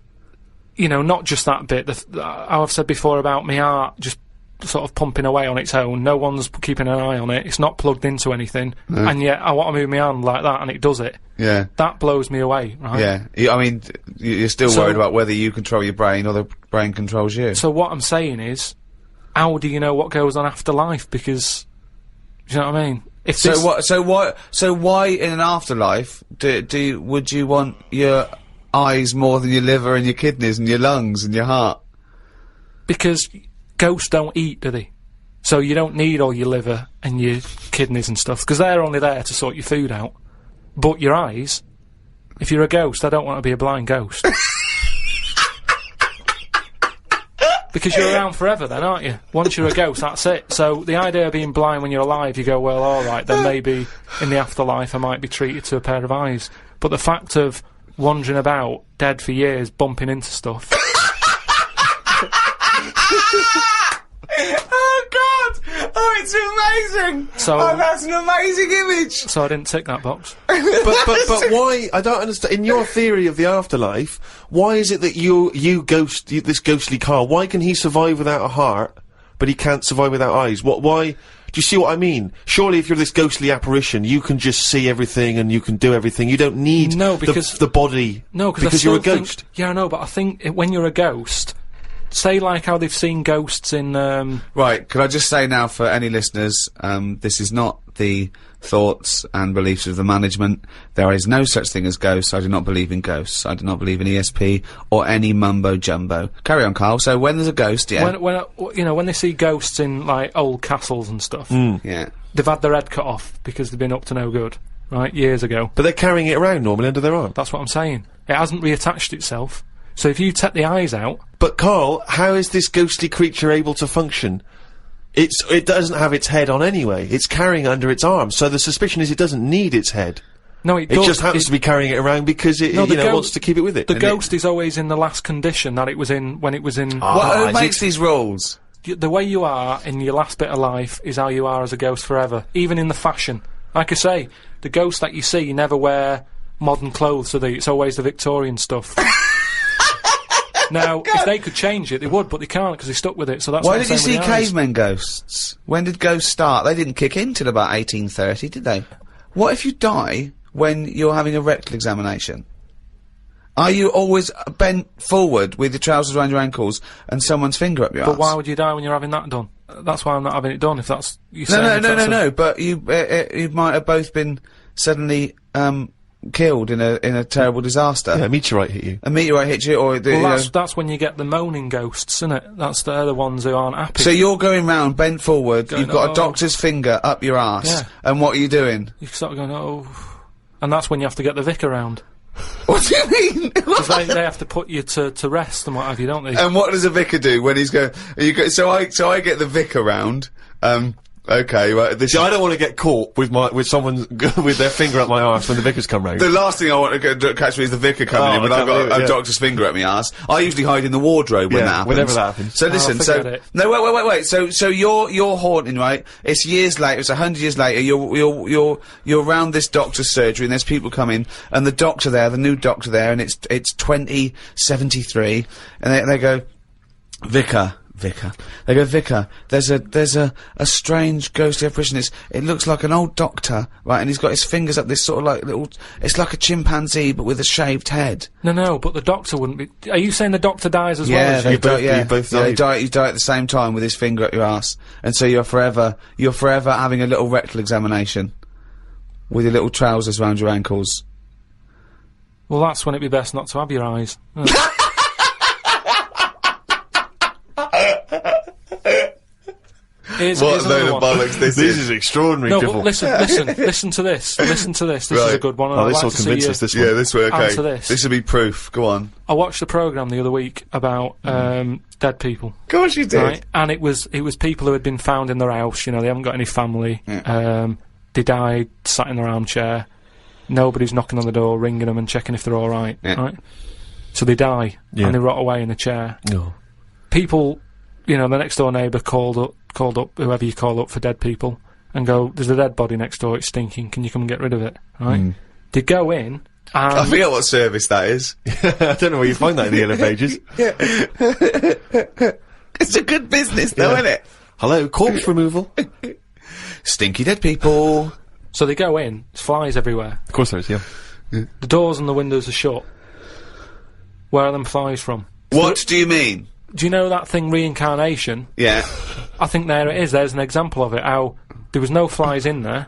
you know, not just that bit. How I've said before about my heart just sort of pumping away on its own. No one's keeping an eye on it. It's not plugged into anything. No. And yet I want to move my hand like that, and it does it. Yeah. That blows me away, right? Yeah. I mean, you're still worried about whether you control your brain or the brain controls you. So what I'm saying is, how do you know what goes on after life? Because, do you know what I mean? So why in an afterlife would you want your eyes more than your liver and your kidneys and your lungs and your heart? Because ghosts don't eat, do they? So you don't need all your liver and your kidneys and stuff, because they're only there to sort your food out. But your eyes, if you're a ghost, I don't want to be a blind ghost. Because you're around forever then, aren't you? Once you're a ghost, that's it. So the idea of being blind when you're alive, you go, well, alright, then maybe in the afterlife I might be treated to a pair of eyes. But the fact of wandering about, dead for years, bumping into stuff... Oh God! Oh, it's amazing! So, that's an amazing image! So I didn't tick that box. but why? I don't understand. In your theory of the afterlife, why is it that this ghostly Carl, why can he survive without a heart, but he can't survive without eyes? Why? Do you see what I mean? Surely if you're this ghostly apparition, you can just see everything and you can do everything. You don't need the body. No, because you're a ghost. Yeah, I know, but I think when you're a ghost... Say like how they've seen ghosts in... Right, could I just say now for any listeners, this is not the thoughts and beliefs of the management. There is no such thing as ghosts. I do not believe in ghosts. I do not believe in ESP or any mumbo-jumbo. Carry on, Carl. So when there's a ghost, yeah... When they see ghosts in, like, old castles and stuff... Yeah. They've had their head cut off because they've been up to no good, right, years ago. But they're carrying it around normally under their arm. That's what I'm saying. It hasn't reattached itself. So if you take the eyes out... But Carl, how is this ghostly creature able to function? It doesn't have its head on anyway. It's carrying it under its arm, so the suspicion is it doesn't need its head. No, it does. It just happens to be carrying it around because it wants to keep it with it. The ghost is always in the last condition that it was in when it was in... Who makes these rules? The way you are in your last bit of life is how you are as a ghost forever, even in the fashion. Like I say, the ghosts that you see never wear modern clothes, so it's always the Victorian stuff. Now, if they could change it, they would, but they can't because they're stuck with it, so that's why did you see cavemen ghosts? When did ghosts start? They didn't kick in till about 1830, did they? What if you die when you're having a rectal examination? Are you always bent forward with your trousers around your ankles and someone's finger up your arse? But why would you die when you're having that done? That's why I'm not having it done, if that's... No, but you might have both been suddenly, killed in a terrible disaster. Yeah, a meteorite hit you. A meteorite hit you, or... that's when you get the moaning ghosts, isn't it? They're the ones who aren't happy. So you're going round, bent forward, you've got a doctor's finger up your arse, Yeah. and what are you doing? You start going, oh... And that's when you have to get the vicar round. What do you mean? Because they have to put you to rest and what have you, don't they? And what does a vicar do when he's going? So I get the vicar round. Okay, well, See, I don't want to get caught with someone with their finger up my arse when the vicars come round. The last thing I want to catch me is the vicar coming in when I've got a doctor's finger at my arse. I usually hide in the wardrobe when that happens. Whenever that happens. So listen, no, wait. So you're haunting, right? It's years later. It's 100 years later. You're around this doctor's surgery, and there's people coming, and the new doctor there, and it's 2073, and they go, Vicar. They go, Vicar, there's a strange ghostly apparition. It looks like an old doctor, right, and he's got his fingers up this sort of like little, it's like a chimpanzee, but with a shaved head. No, but the doctor wouldn't be... Are you saying the doctor dies as well as you? You both die. You die at the same time with his finger up your ass. And so you're forever having a little rectal examination. With your little trousers around your ankles. Well, that's when it'd be best not to have your eyes. Here's what a load of bollocks this is. This is extraordinary. No, but listen to this. Listen to this. This is a good one. Oh, this will convince us, this one. Yeah, this way, okay. Answer this. This will be proof. Go on. I watched a programme the other week about dead people. Of course you did. Right? And it was people who had been found in their house, you know, they haven't got any family. Yeah. They died, sat in their armchair. Nobody's knocking on the door, ringing them and checking if they're alright. Yeah. Right? So they die, and they rot away in a chair. No. People, you know, the next door neighbour called up whoever you call up for dead people and go, there's a dead body next door, it's stinking, can you come and get rid of it? Right? They go in and... I forget what service that is. I don't know where you find that in the Yellow Pages. It's a good business though, isn't it? Hello, corpse removal. Stinky dead people. So they go in, there's flies everywhere. Of course there is, yeah. The doors and the windows are shut. Where are them flies from? What do you mean? Do you know that thing, reincarnation? Yeah. I think there it is. There's an example of it. How there was no flies in there.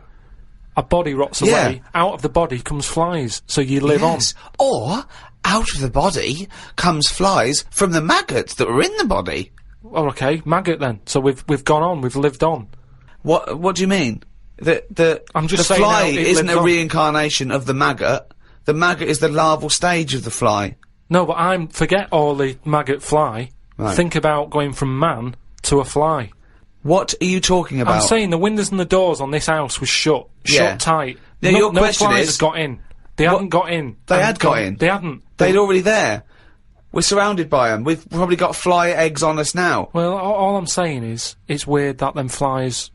A body rots away. Out of the body comes flies. So you live on. Or out of the body comes flies from the maggots that were in the body. Oh, okay, maggot then. So we've gone on. We've lived on. What do you mean? I'm just the saying fly it isn't lives a on. reincarnation of the maggot. The maggot is the larval stage of the fly. No, but forget all the maggot fly. Right. Think about going from man to a fly. What are you talking about? I'm saying the windows and the doors on this house was shut tight. Now, your question flies is... had got in. They hadn't got in. They had got in? They hadn't. They'd already there. We're surrounded by them. We've probably got fly eggs on us now. Well, all I'm saying is, it's weird that them flies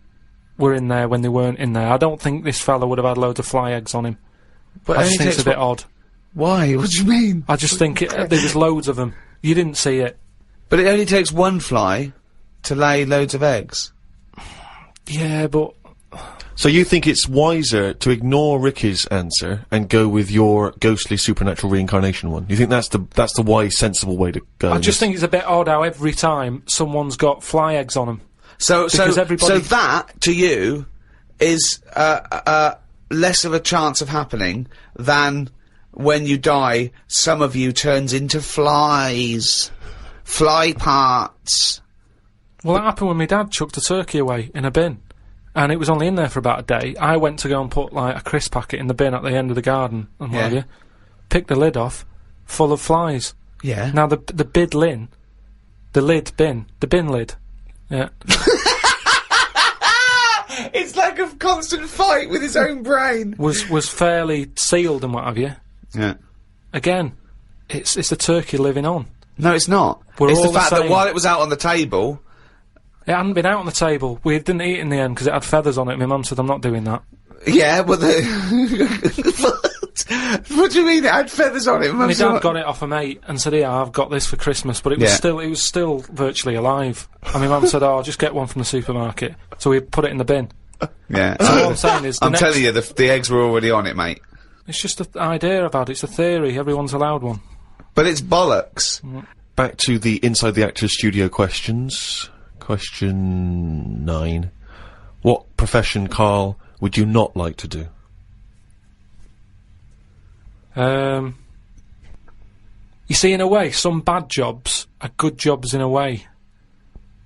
were in there when they weren't in there. I don't think this fella would have had loads of fly eggs on him. But I just think it's a bit odd. Why? What do you mean? I just think there was loads of them. You didn't see it. But it only takes one fly to lay loads of eggs. Yeah, but... So you think it's wiser to ignore Ricky's answer and go with your ghostly supernatural reincarnation one? You think that's the wise, sensible way to go? I just think it's a bit odd how every time someone's got fly eggs on them. So that, to you, is, less of a chance of happening than when you die, some of you turns into flies. Fly parts. Well, that happened when my dad chucked a turkey away in a bin. And it was only in there for about a day. I went to go and put, like, a crisp packet in the bin at the end of the garden and what have you. Picked the lid off, full of flies. Yeah. Now, the bin lid. Yeah. It's like a constant fight with his own brain. Was fairly sealed and what have you. Yeah. Again, it's the turkey living on. No, it's not. It's the fact that while it was out on the table... It hadn't been out on the table. We didn't eat it in the end because it had feathers on it. My mum said, I'm not doing that. Yeah, but what do you mean it had feathers on it? My dad got it off a mate and said, yeah, I've got this for Christmas, but it was still virtually alive. And my mum said, oh, I'll just get one from the supermarket. So we put it in the bin. Yeah. So all I'm saying is... I'm telling you, the eggs were already on it, mate. It's just an idea about it. It's a theory. Everyone's allowed one. But it's bollocks. Back to the Inside the Actors studio questions. Question 9. What profession, Karl, would you not like to do? You see, in a way, some bad jobs are good jobs in a way.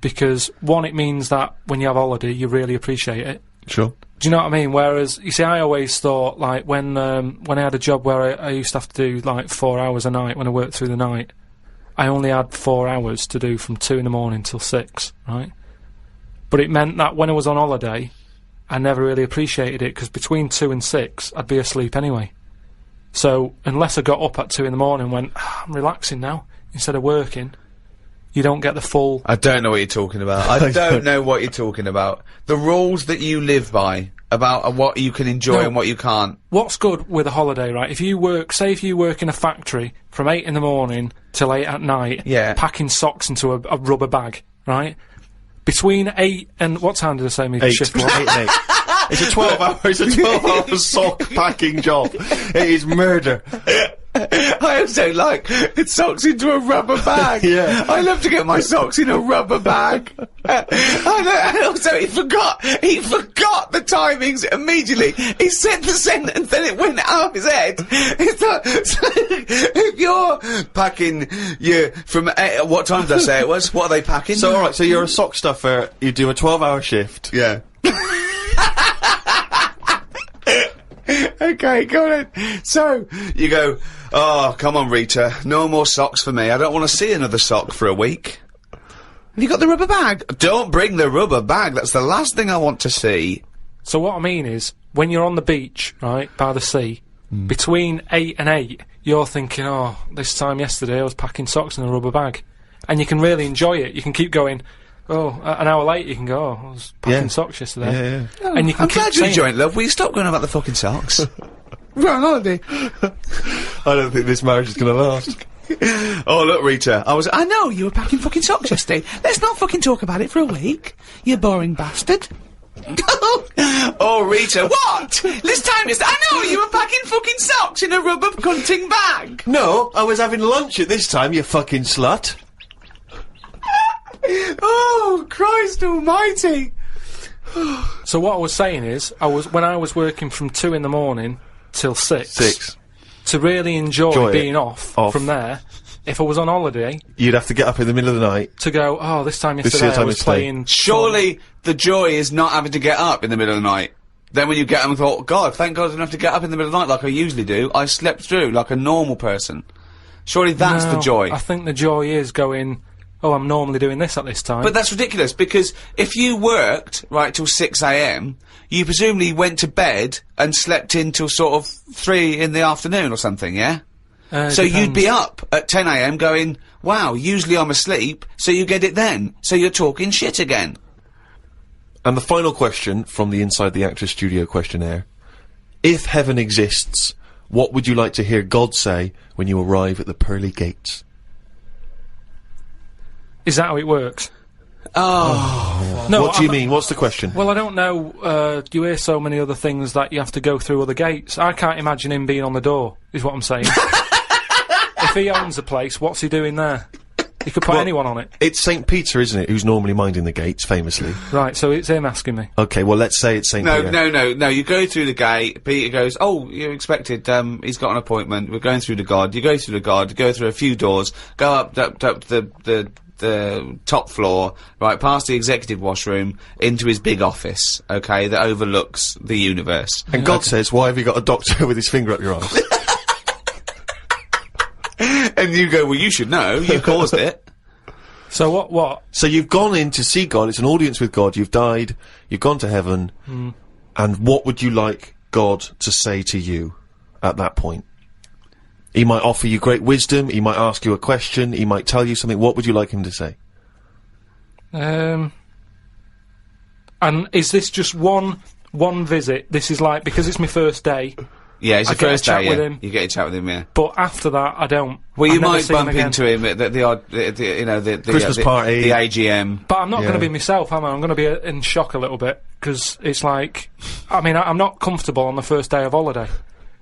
Because, one, it means that when you have holiday, you really appreciate it. Sure. Do you know what I mean? Whereas, you see, I always thought, like, when I had a job where I used to have to do, like, 4 hours a night when I worked through the night, I only had 4 hours to do from 2 in the morning till 6, right? But it meant that when I was on holiday, I never really appreciated it, because between 2 and 6, I'd be asleep anyway. So, unless I got up at 2 in the morning and went, I'm relaxing now, instead of working, you don't get the full... I don't know what you're talking about. I don't know what you're talking about. The rules that you live by, about what you can enjoy and what you can't. What's good with a holiday, right? If you work, say if you work in a factory from 8 in the morning till 8 at night, packing socks into a rubber bag, right? Between 8 and... What time did I say my 8. shift was? 8 and 8. It's a 12-hour sock packing job. It is murder. I also like socks into a rubber bag. Yeah. I love to get my socks in a rubber bag. And also, he forgot the timings immediately. He said the sentence, then it went out of his head. It's like, so if you're packing, from 8, what time did I say it was? What are they packing? So, alright, so you're a sock stuffer, you do a 12-hour shift. Yeah. Okay, go on. So, you go, oh, come on, Rita, no more socks for me. I don't want to see another sock for a week. Have you got the rubber bag? Don't bring the rubber bag, that's the last thing I want to see. So what I mean is, when you're on the beach, right, by the sea, between 8 and 8, you're thinking, oh, this time yesterday I was packing socks in a rubber bag. And you can really enjoy it. You can keep going... Oh, an hour later you can go, oh, I was packing socks yesterday. Yeah. Oh, and you can I'm keep glad you're saying enjoying it, love. Will you stop going about the fucking socks? We're on holiday. I don't think this marriage is going to last. Oh, look, Rita, I know, you were packing fucking socks yesterday. Let's not fucking talk about it for a week, you boring bastard. Oh, Rita, what? This time yesterday, I know, you were packing fucking socks in a rubber cunting bag. No, I was having lunch at this time, you fucking slut. Oh, Christ almighty. So what I was saying is, when I was working from 2 in the morning till 6, to really enjoy being off from there, if I was on holiday... You'd have to get up in the middle of the night. To go, oh, this time yesterday I was playing... Surely the joy is not having to get up in the middle of the night. Then when you get up and thought, God, thank God I didn't have to get up in the middle of the night like I usually do. I slept through like a normal person. Surely that's the joy. I think the joy is going... Oh, I'm normally doing this at this time. But that's ridiculous, because if you worked, right, till 6 AM, you presumably went to bed and slept in till sort of 3 in the afternoon or something, yeah? So you'd be up at 10 AM going, wow, usually I'm asleep, so you get it then. So you're talking shit again. And the final question from the Inside the Actors Studio questionnaire. If heaven exists, what would you like to hear God say when you arrive at the pearly gates? Is that how it works? Oh. No, what do you mean? What's the question? Well, I don't know. You hear so many other things that you have to go through other gates. I can't imagine him being on the door, is what I'm saying. If he owns the place, what's he doing there? He could put anyone on it. It's St. Peter, isn't it, who's normally minding the gates, famously. Right, so it's him asking me. Okay, well, let's say it's St. Peter. No, you go through the gate, Peter goes, oh, you're expected, he's got an appointment, we're going through the God, you go through the God, you go through a few doors, go up the top floor, right, past the executive washroom, into his big office, okay, that overlooks the universe. And God says, why have you got a doctor with his finger up your arse? And you go, well, you should know, you caused it. So what? So you've gone in to see God, it's an audience with God, you've died, you've gone to heaven, and what would you like God to say to you at that point? He might offer you great wisdom, he might ask you a question, he might tell you something. What would you like him to say? And is this just one visit? This is like, because it's my first day. Yeah, it's your first day, with him. You get a chat with him, yeah. But after that, I don't. Well, you might bump into him at the odd, the Christmas party, the AGM. But I'm not going to be myself, am I? I'm going to be in shock a little bit, because it's like, I mean, I'm not comfortable on the first day of holiday.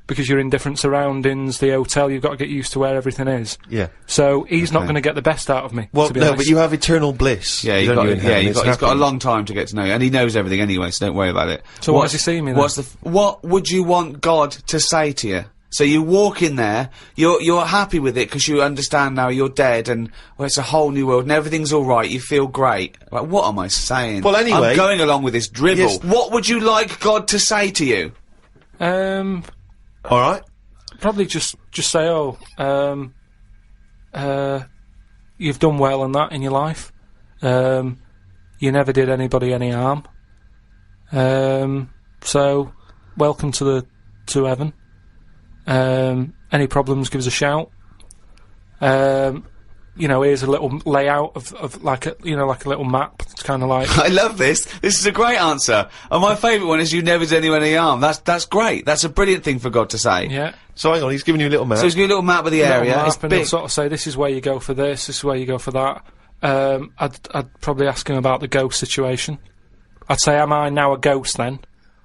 because you're in different surroundings, the hotel, you've got to get used to where everything is. Yeah. So he's not going to get the best out of me. Well, to be no, honest. but you have eternal bliss. Yeah, don't you, in heaven? he's It's got a happy. long time to get to know you, and he knows everything anyway, so don't worry about it. So why does he see me then? What would you want God to say to you? So you walk in there, you're happy with it because you understand now you're dead and it's a whole new world and everything's alright, you feel great. Like, what am I saying? Well, anyway- I'm going along with this dribble. Yes. What would you like God to say to you? Alright. Probably just say, you've done well and that in your life. You never did anybody any harm. So welcome to heaven. Any problems, give us a shout. You know, here's a little layout of like a little map. It's kind of like I love this. This is a great answer. And my favourite one is you never did anyone any harm. That's great. That's a brilliant thing for God to say. yeah. So hang on, he's giving you a little map. So he's got a little map of the Little area. map, It's and he'll big. sort of say, this is where you go for this is where you go for that. I'd probably ask him about the ghost situation. I'd say, am I now a ghost then?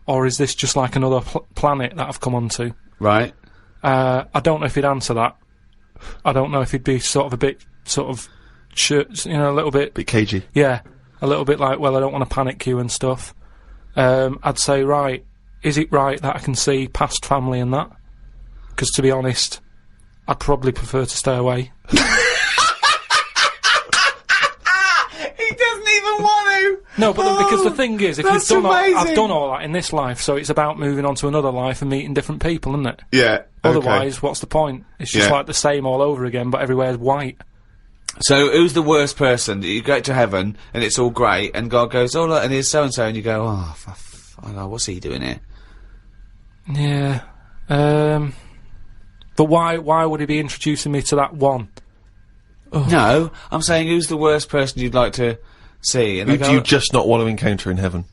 Or is this just like another planet that I've come onto? Right. I don't know if he'd answer that. I don't know if he'd be sort of a bit, a little bit... Bit cagey. Yeah, a little bit like, well, I don't want to panic you and stuff. I'd say, right, is it right that I can see past family and that? Because to be honest, I'd probably prefer to stay away. He doesn't even want to. No, but because the thing is, if that's you've done amazing. I've done all that in this life, so it's about moving on to another life and meeting different people, isn't it? Yeah. Otherwise, what's the point? It's just Yeah. like the same all over again, but everywhere's white. So who's the worst person? You go to heaven and it's all great, and God goes, oh look, and here's so and so, and you go, oh, what's he doing here? Yeah. But why would he be introducing me to that one? No, I'm saying who's the worst person you'd like to see? And Who they do go, you just not want to encounter in heaven?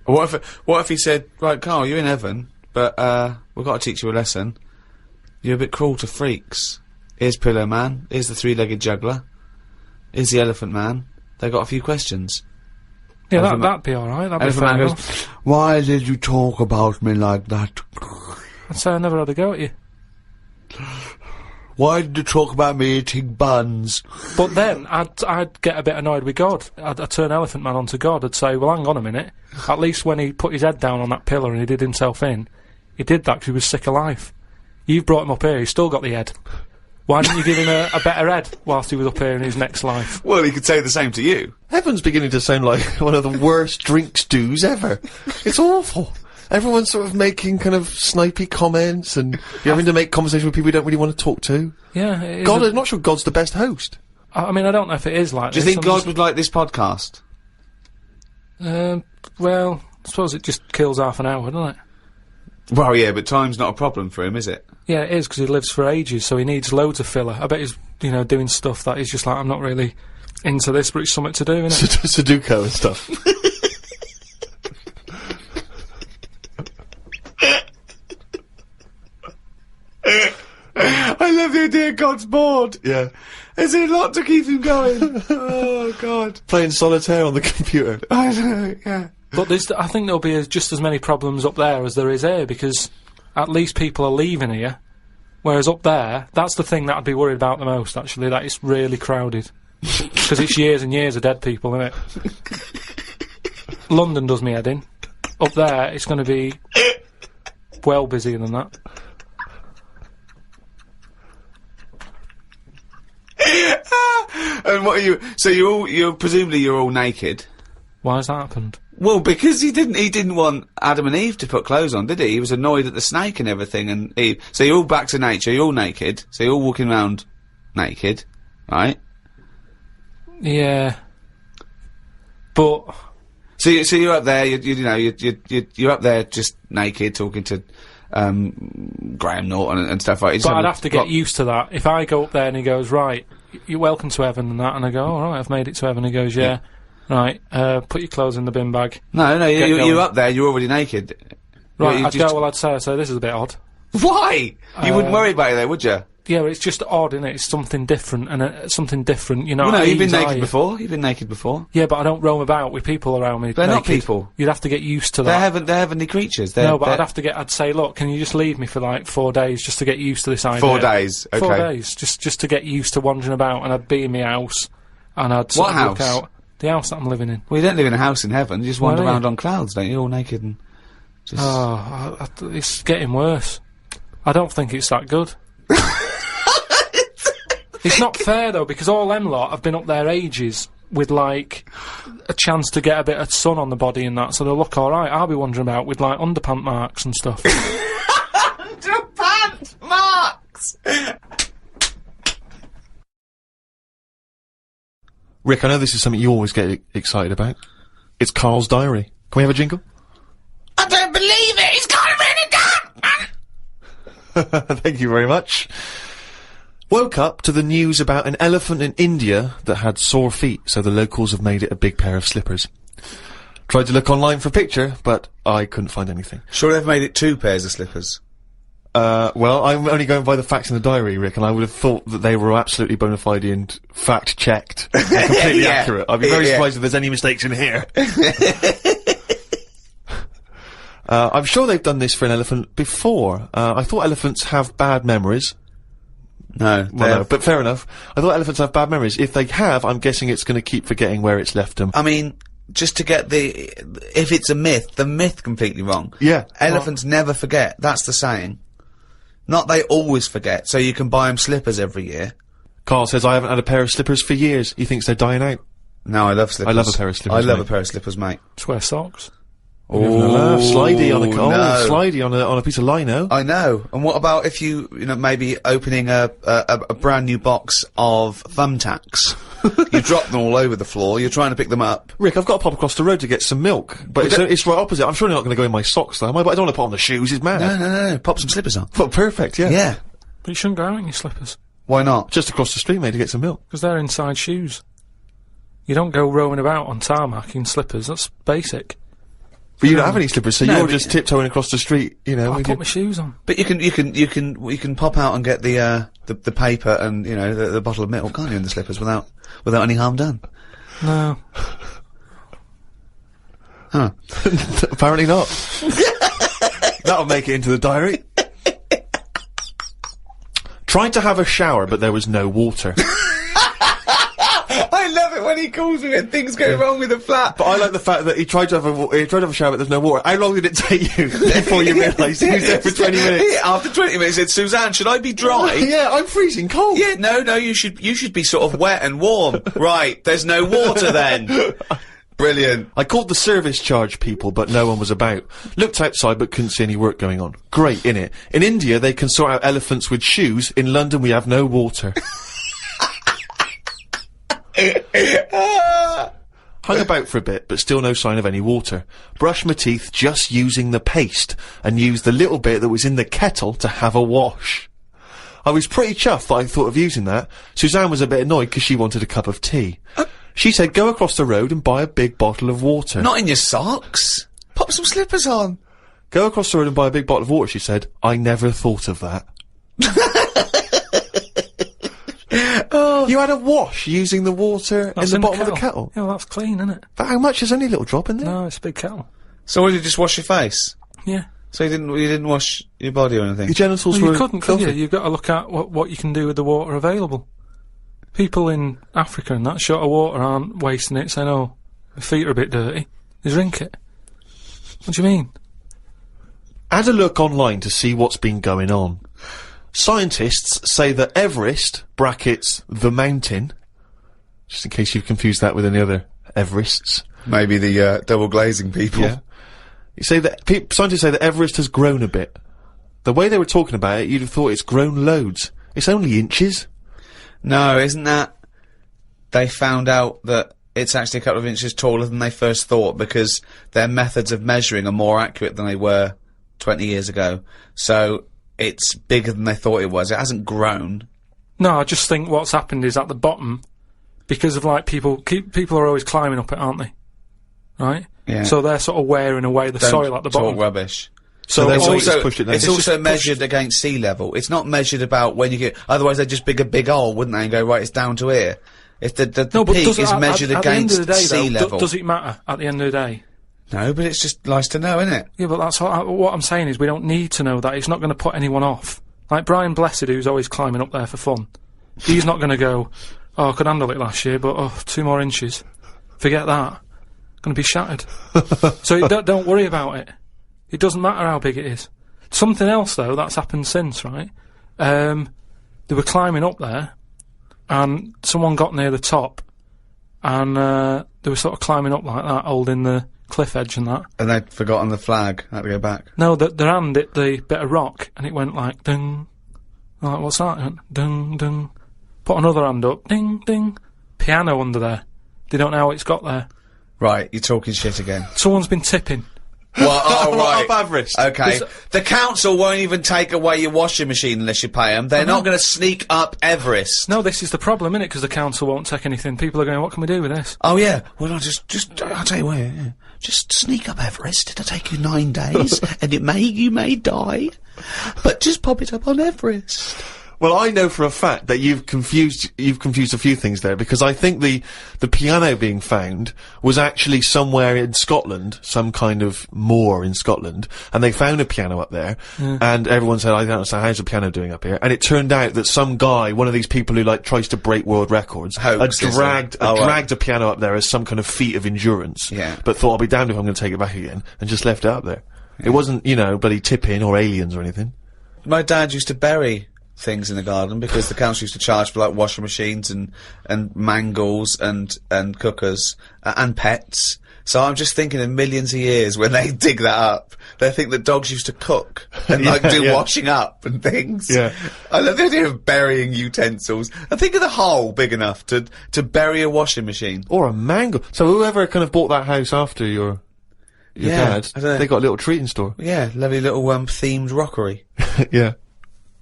what if he said, right, Carl, you're in heaven, but we've got to teach you a lesson. You're a bit cruel to freaks. Here's Pillow Man. Here's the three-legged juggler. Here's the Elephant Man. They got a few questions. Yeah, Elephant that'd be alright. That'd be Elephant fair Man enough. goes, why did you talk about me like that? I'd say I never had a go at you. Why did you talk about me eating buns? But then I'd get a bit annoyed with God. I'd turn Elephant Man onto God. I'd say, well, hang on a minute. At least when he put his head down on that pillar and he did himself in, he did that because he was sick of life. You've brought him up here. He's still got the head. Why didn't you give him a better head whilst he was up here in his next life? Well, he could say the same to you. Heaven's beginning to sound like one of the worst drink stews ever. It's awful. Everyone's sort of making kind of snipey comments, and you're having to make conversation with people you don't really want to talk to. Yeah, it is God, I'm not sure God's the best host. I mean, I don't know if it is like Do you this. think I'm God just- would like this podcast? Well, I suppose it just kills half an hour, doesn't it? Well, yeah, but time's not a problem for him, is it? Yeah, it is, because he lives for ages, so he needs loads of filler. I bet he's, doing stuff that he's just like, I'm not really into this, but it's something to do, innit? Sudoku and stuff. I love the idea God's bored. Yeah. Is there a lot to keep him going? Oh, God. Playing solitaire on the computer. I know, yeah. But I think there'll be just as many problems up there as there is here, because at least people are leaving here, whereas up there, that's the thing that I'd be worried about the most, actually, that it's really crowded. Because it's years and years of dead people, isn't it? London does me head in. Up there, it's going to be well busier than that. And what are you? So you're presumably you're all naked. Why has that happened? Well, because he didn't want Adam and Eve to put clothes on, did he? He was annoyed at the snake and everything, and Eve. So you're all back to nature. You're all naked. So you're all walking around naked, right? Yeah. But So you're up there. You're up there just naked, talking to Graham Norton and stuff like that. I'd have to get used to that. If I go up there and he goes, right, you're welcome to heaven and that, and I go, all right, I've made it to heaven. He goes, yeah. Right, put your clothes in the bin bag. No, Get you're going. up there. You're already naked. Right, You I'd just- go, well, I'd say this is a bit odd. Why? You wouldn't worry about it, though, would you? Yeah, it's just odd, isn't it? It's something different, and something different, you know. Well, no, you've been naked naked before. You've been naked before. Yeah, but I don't roam about with people around me. They're not naked. people. You'd have to get used to that. They're heavenly creatures. No, but I'd say, look, can you just leave me for like 4 days just to get used to this idea? 4 days, okay. 4 days, just to get used to wandering about, and I'd be in my house, and I'd sort of look out. The house that I'm living in. Well, you don't live in a house in heaven. You just wander around on clouds, don't you? All naked and just... Oh, it's getting worse. I don't think it's that good. It's not fair, though, because all them lot have been up there ages with, like, a chance to get a bit of sun on the body and that, so they'll look alright. I'll be wandering about with, like, underpant marks and stuff. Underpant marks! Rick, I know this is something you always get excited about. It's Karl's diary. Can we have a jingle? I don't believe it! He's got it written down! Thank you very much. Woke up to the news about an elephant in India that had sore feet, so the locals have made it a big pair of slippers. Tried to look online for a picture, but I couldn't find anything. Sure they've made it 2 pairs of slippers. Well, I'm only going by the facts in the diary, Rick, and I would have thought that they were absolutely bona fide and fact-checked and completely accurate. I'd be very surprised if there's any mistakes in here. I'm sure they've done this for an elephant before. I thought elephants have bad memories. No, well, no, but fair enough. I thought elephants have bad memories. If they have, I'm guessing it's going to keep forgetting where it's left them. I mean, just to get if it's a myth, the myth completely wrong. Yeah. Elephants never forget. That's the saying. Not they always forget, so you can buy them slippers every year. Karl says, I haven't had a pair of slippers for years. He thinks they're dying out. No, I love slippers. I love a pair of slippers, I love mate. a pair of slippers, mate. Just wear socks. Oh, slidey on a no. slidey on a piece of lino. I know. And what about if you know, maybe opening a brand new box of thumbtacks? You drop them all over the floor, you're trying to pick them up. Rick, I've got to pop across the road to get some milk, but it's right opposite. I'm surely not going to go in my socks, though, am I? But I don't want to put on the shoes, it's mad. No. Pop some slippers on. Well, perfect, yeah. Yeah. But you shouldn't go out in your slippers. Why not? Just across the street, mate, to get some milk. Because they're inside shoes. You don't go roaming about on tarmac in slippers, that's basic. But you don't have any slippers, so No, you're but just tiptoeing across the street, you know. I'll put my shoes on. But you can pop out and get the paper and, you know, the bottle of milk, can't you, in the slippers without any harm done? No. Huh. Apparently not. That'll make it into the diary. Tried to have a shower, but there was no water. I love it when he calls me when things go wrong with the flat. But I like the fact that he tried to have a shower, but there's no water. How long did it take you before you realised he was there for 20 minutes? Yeah, after 20 minutes, he said, Suzanne, should I be dry? Yeah, I'm freezing cold. Yeah, no, you should be sort of wet and warm. Right, there's no water then. Brilliant. I called the service charge people, but no one was about. Looked outside, but couldn't see any work going on. Great, innit? In India, they can sort out elephants with shoes. In London, we have no water. Hung about for a bit, but still no sign of any water. Brushed my teeth just using the paste, and used the little bit that was in the kettle to have a wash. I was pretty chuffed that I thought of using that. Suzanne was a bit annoyed because she wanted a cup of tea. She said, go across the road and buy a big bottle of water. Not in your socks. Pop some slippers on. Go across the road and buy a big bottle of water, she said. I never thought of that. Oh. You had a wash using the water in the bottom of the kettle? Yeah, well, that's clean, isn't it? But how much? There's only a little drop in there. No, it's a big kettle. So what, did you just wash your face? Yeah. So you didn't wash your body or anything? Your genitals Well, were you couldn't, could you? filthy. You've got to look at what you can do with the water available. People in Africa and that short of water aren't wasting it, saying, oh, my feet are a bit dirty. They drink it. What do you mean? Had a look online to see what's been going on. Scientists say that Everest, brackets, the mountain, just in case you've confused that with any other Everests. Maybe the double glazing people. Yeah. Scientists say that Everest has grown a bit. The way they were talking about it, you'd have thought it's grown loads. It's only inches. No, isn't that... They found out that it's actually a couple of inches taller than they first thought because their methods of measuring are more accurate than they were 20 years ago. So it's bigger than they thought it was. It hasn't grown. No, I just think what's happened is at the bottom, because of like people are always climbing up it, aren't they? Right? Yeah. So they're sort of wearing away the soil at the bottom. Talk rubbish. So it's they also, just pushed it down. it's also measured against sea level. It's not measured about when you get, otherwise they'd just dig a big hole, wouldn't they, and go, right, it's down to here. If the peak is measured against sea level. Does it matter at the end of the day? No, but it's just nice to know, isn't it? Yeah, but that's what I'm saying is we don't need to know that. It's not going to put anyone off. Like Brian Blessed, who's always climbing up there for fun. He's not going to go, oh, I could handle it last year, but 2 more inches. Forget that. Going to be shattered. So don't worry about it. It doesn't matter how big it is. Something else, though, that's happened since, right? They were climbing up there, and someone got near the top, and they were sort of climbing up like that, holding the cliff edge and that. And they'd forgotten the flag, had to go back. No, their hand hit the bit of rock, and it went like, ding. Like, what's that? It went, ding, ding. Put another hand up, ding, ding. Piano under there. They don't know how it's got there. Right, you're talking shit again. Someone's been tipping. Well, oh, right. Up Everest. Okay. The council won't even take away your washing machine unless you pay them. They're not going to sneak up Everest. No, this is the problem, innit? Because the council won't take anything. People are going, what can we do with this? Oh, yeah. Well, I'll tell you what, yeah. Just sneak up Everest. It'll take you 9 days, and you may die. But just pop it up on Everest. Well, I know for a fact that you've confused a few things there, because I think the piano being found was actually somewhere in Scotland, some kind of moor in Scotland, and they found a piano up there, and everyone said, I don't understand, how's the piano doing up here? And it turned out that some guy, one of these people who like tries to break world records, had dragged a piano up there as some kind of feat of endurance, but thought, I'll be damned if I'm going to take it back again, and just left it up there. It wasn't, bloody tip-in or aliens or anything. My dad used to bury things in the garden because the council used to charge for like washing machines and mangles and cookers and pets. So I'm just thinking in millions of years when they dig that up, they think that dogs used to cook and do washing up and things. Yeah. I love the idea of burying utensils. And think of the hole big enough to bury a washing machine. Or a mangle. So whoever kind of bought that house after your dad, they got a little treating store. Yeah, lovely little themed rockery. Yeah.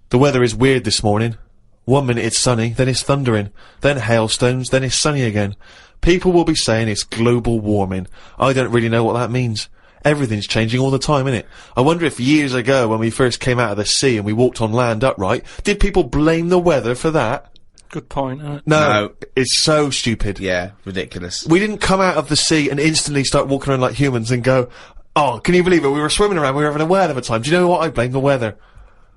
The weather is weird this morning. 1 minute it's sunny, then it's thundering, then hailstones, then it's sunny again. People will be saying it's global warming. I don't really know what that means. Everything's changing all the time, innit? I wonder if years ago, when we first came out of the sea and we walked on land upright, did people blame the weather for that? Good point, No, it's so stupid. Yeah, ridiculous. We didn't come out of the sea and instantly start walking around like humans and go, oh, can you believe it? We were swimming around, we were having a whale of a time. Do you know what? I blame the weather.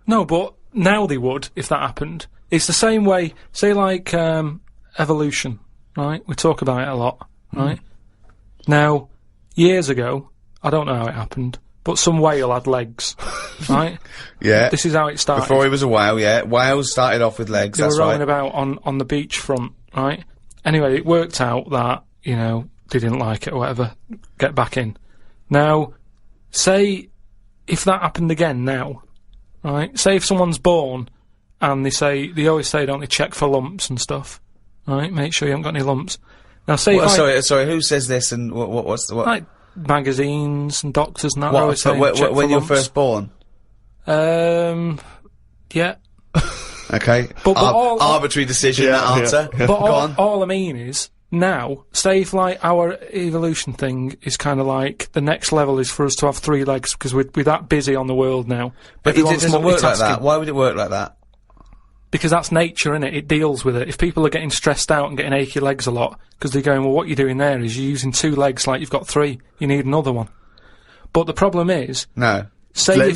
No, but now they would, if that happened. It's the same way, say like, evolution, right? We talk about it a lot, right? Now, years ago, I don't know how it happened, but some whale had legs, right? Yeah. This is how it started. Before he was a whale, yeah. Whales started off with legs, They were rolling about on the beachfront, right? Anyway, it worked out that, they didn't like it or whatever, get back in. Now, say, if that happened again now, right? Say if someone's born, and they always say, don't they, check for lumps and stuff, right? Make sure you haven't got any lumps. Now, say sorry, who says this and what's the... Like, magazines and doctors and that. Always saying, when you're first born? Yeah. Okay. But arbitrary decision, that answer. Yeah. But all I mean is, now, say if like our evolution thing is kind of like the next level is for us to have 3 legs because we're that busy on the world now. But it doesn't work like that. Why would it work like that? Because that's nature, innit? It deals with it. If people are getting stressed out and getting achy legs a lot, because they're going, well, what you're doing there is you're using 2 legs like you've got 3. You need another one. But the problem is... No. Say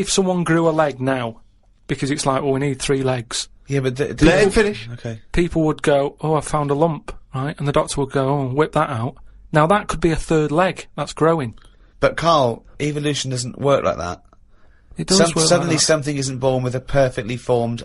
if someone grew a leg now, because it's like, well, we need 3 legs. Yeah, but... Let him finish. Okay. People would go, oh, I found a lump, right? And the doctor would go, oh, whip that out. Now, that could be a 3rd leg. That's growing. But, Carl, evolution doesn't work like that. It does work Suddenly like that. something isn't born with a perfectly formed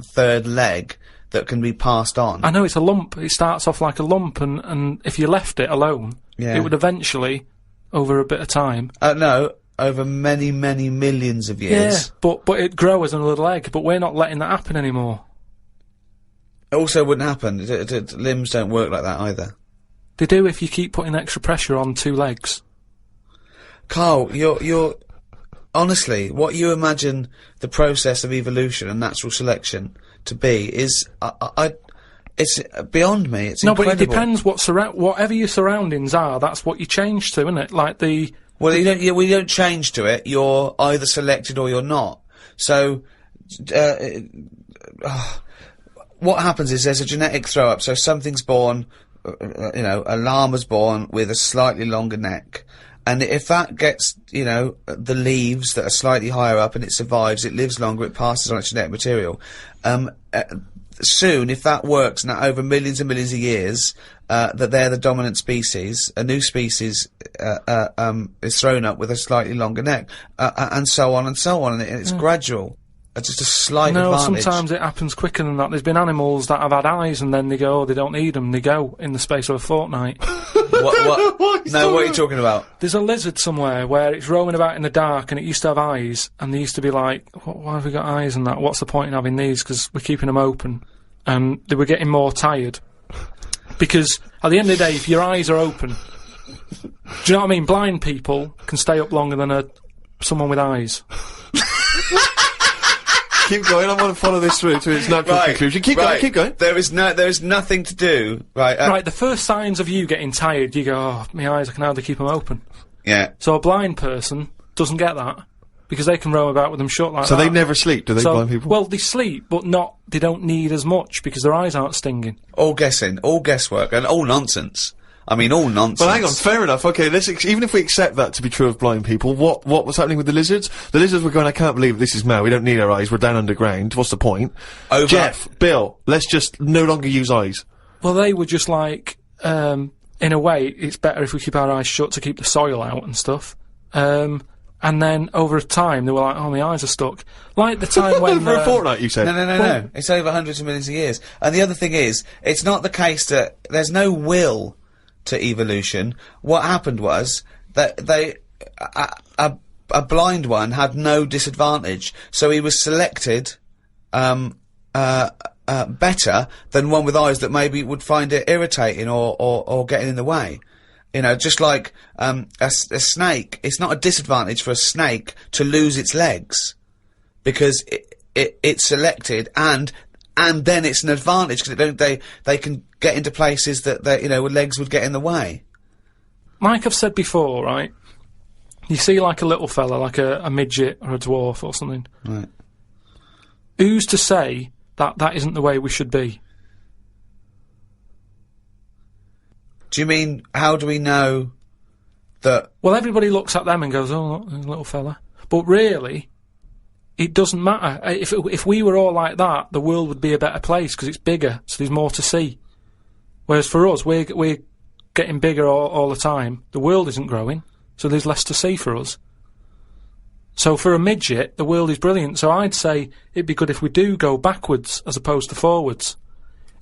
3rd leg that can be passed on. I know, it's a lump. It starts off like a lump, and if you left it alone, it would eventually, over a bit of time... No, over many, many millions of years. Yeah, but it'd grow as another leg, but we're not letting that happen anymore. It also wouldn't happen. Limbs don't work like that either. They do if you keep putting extra pressure on 2 legs. Carl, you're... Honestly, what you imagine the process of evolution and natural selection to be is... it's beyond me. It's incredible. But it depends whatever your surroundings are, that's what you change to, isn't it? Like Well, we don't change to it. You're either selected or you're not. So, what happens is there's a genetic throw-up. So something's born, a llama's born with a slightly longer neck. And if that gets, the leaves that are slightly higher up and it survives, it lives longer, it passes on its genetic material. Soon, if that works, now over millions and millions of years, that they're the dominant species, a new species is thrown up with a slightly longer neck, and so on and so on, and it's gradual. It's just a slight advantage. Sometimes it happens quicker than that. There's been animals that have had eyes and then they go, they don't need them, they go in the space of a fortnight. What? No, what are you talking about? There's a lizard somewhere where it's roaming about in the dark and it used to have eyes, and they used to be like, why have we got eyes and that? What's the point in having these? Because we're keeping them open. And they were getting more tired. Because at the end of the day, if your eyes are open, do you know what I mean? Blind people can stay up longer than someone with eyes. Keep going. I want to follow this through to its natural conclusion. Keep going. Keep going. There is nothing to do. Right. The first signs of you getting tired, you go, oh, my eyes, I can hardly keep them open. Yeah. So a blind person doesn't get that because they can roam about with them shut like that. So they never sleep, do they, blind people? Well, they sleep, but they don't need as much because their eyes aren't stinging. All guessing, all guesswork, and all nonsense. I mean, all nonsense. But hang on, fair enough. Okay, even if we accept that to be true of blind people, what was happening with the lizards? The lizards were going, I can't believe this is mad. We don't need our eyes. We're down underground. What's the point? Jeff, Bill, let's just no longer use eyes. Well, they were just like, in a way, it's better if we keep our eyes shut to keep the soil out and stuff. And then over time, they were like, oh, my eyes are stuck. Like the time when... For a fortnight, you said? No. It's over hundreds of millions of years. And the other thing is, it's not the case that there's no will to evolution. What happened was that a blind one had no disadvantage, so he was selected better than one with eyes that maybe would find it irritating or getting in the way. Just like a snake, it's not a disadvantage for a snake to lose its legs because it's selected, and then it's an advantage because they can get into places that where legs would get in the way. Like I've said before, right? You see like a little fella, like a midget or a dwarf or something. Right. Who's to say that isn't the way we should be? Do you mean, how do we know that... Well, everybody looks at them and goes, oh, look, there's a little fella. But really, it doesn't matter. If we were all like that, the world would be a better place because it's bigger, so there's more to see. Whereas for us, we're getting bigger all the time. The world isn't growing, so there's less to see for us. So for a midget, the world is brilliant. So I'd say it'd be good if we do go backwards as opposed to forwards.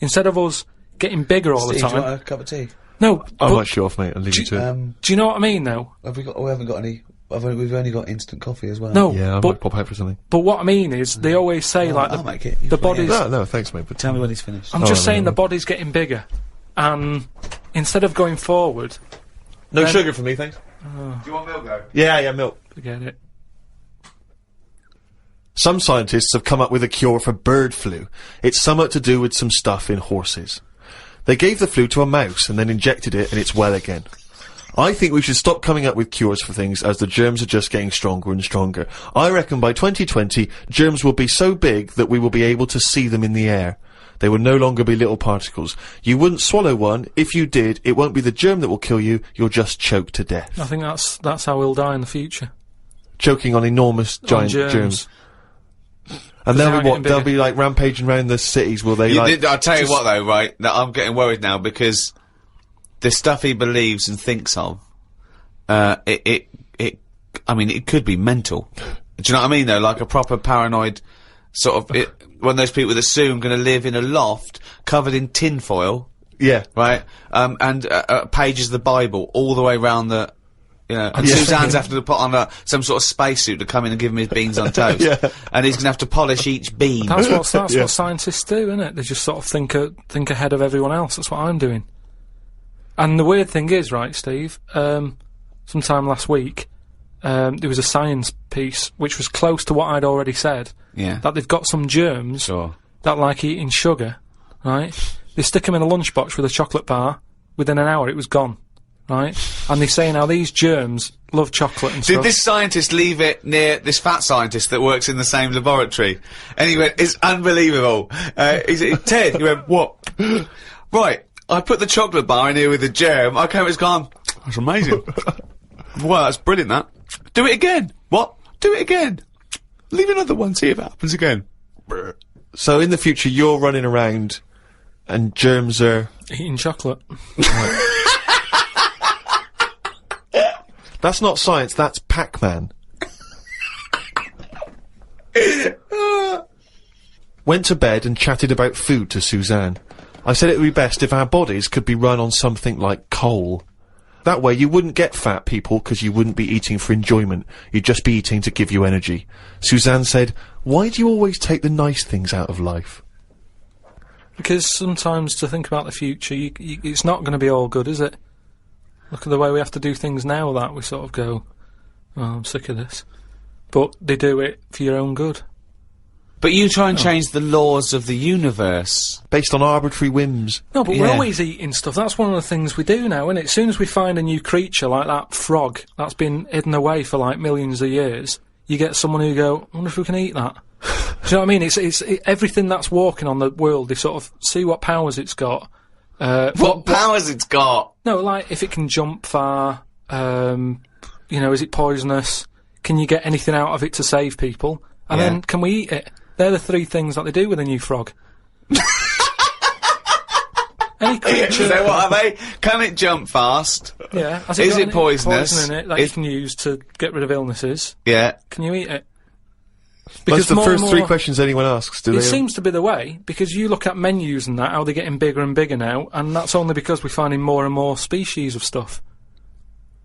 Instead of us getting bigger all the time... do you want a cup of tea? No, I'm not sure, mate. I'll leave you to it. Do you know what I mean, though? We haven't got any... We've only got instant coffee as well. No, yeah, I might pop out for something. But what I mean is, they always say, I'll make it. The body's... No, thanks, mate. But tell me when he's finished. I'm just saying the body's getting bigger. And instead of going forward... No sugar for me, thanks. Do you want milk, though? Yeah, milk. Forget it. Some scientists have come up with a cure for bird flu. It's somewhat to do with some stuff in horses. They gave the flu to a mouse and then injected it and it's well again. I think we should stop coming up with cures for things as the germs are just getting stronger and stronger. I reckon by 2020, germs will be so big that we will be able to see them in the air. They will no longer be little particles. You wouldn't swallow one. If you did, it won't be the germ that will kill you. You'll just choke to death. I think that's how we'll die in the future. Choking on enormous giant germs. And they'll be like rampaging around the cities, will they? I'll tell you what though, right? That I'm getting worried now because the stuff he believes and thinks of, I mean, it could be mental. Do you know what I mean though? Like a proper paranoid sort of, one of those people that soon going to live in a loft covered in tinfoil. Yeah. Right? And pages of the Bible all the way around the, and Suzanne's having to put on some sort of spacesuit to come in and give him his beans on toast. And he's going to have to polish each bean. That's what scientists do, isn't it? They just sort of think ahead of everyone else. That's what I'm doing. And the weird thing is, right, Steve, sometime last week, there was a science piece which was close to what I'd already said. Yeah. That they've got some germs that like eating sugar, right? They stick them in a lunchbox with a chocolate bar. Within an hour, it was gone. right? And they say now these germs love chocolate and Did stuff. this scientist leave it near this fat scientist that works in the same laboratory? And he went, it's unbelievable. He said, Ted, he went, what? Right, I put the chocolate bar in here with the germ. I came, it's gone. That's amazing. Wow, that's brilliant, that. Do it again. What? Do it again. Leave another one, see if it happens again. So in the future, you're running around and germs are... Eating chocolate. That's not science, that's Pac-Man. Went to bed and chatted about food to Suzanne. I said it would be best if our bodies could be run on something like coal. That way you wouldn't get fat, people, because you wouldn't be eating for enjoyment. You'd just be eating to give you energy. Suzanne said, why do you always take the nice things out of life? Because sometimes to think about the future, it's not going to be all good, is it? Look at the way we have to do things now that we sort of go, oh, I'm sick of this. But they do it for your own good. But you try and change the laws of the universe. Based on arbitrary whims. No, but we're Yeah. always eating stuff. That's one of the things we do now, isn't it? As soon as we find a new creature like that frog that's been hidden away for like millions of years, you get someone who go, I wonder if we can eat that. Do you know what I mean? It's everything that's walking on the world, they sort of see what powers it's got. What powers it's got? No, like, if it can jump far, you know, is it poisonous? Can you get anything out of it to save people? And Yeah. then, can we eat it? They're the three things that they do with a new frog. Any creature... So what are they? Can it jump fast? Yeah. Has Is got it any poisonous? poison in it that Is- you can use to get rid of illnesses? Yeah. Can you eat it? That's the more first and three more- questions anyone asks, do It they? seems to be the way, because you look at menus and that, how they're getting bigger and bigger now, and that's only because we're finding more and more species of stuff.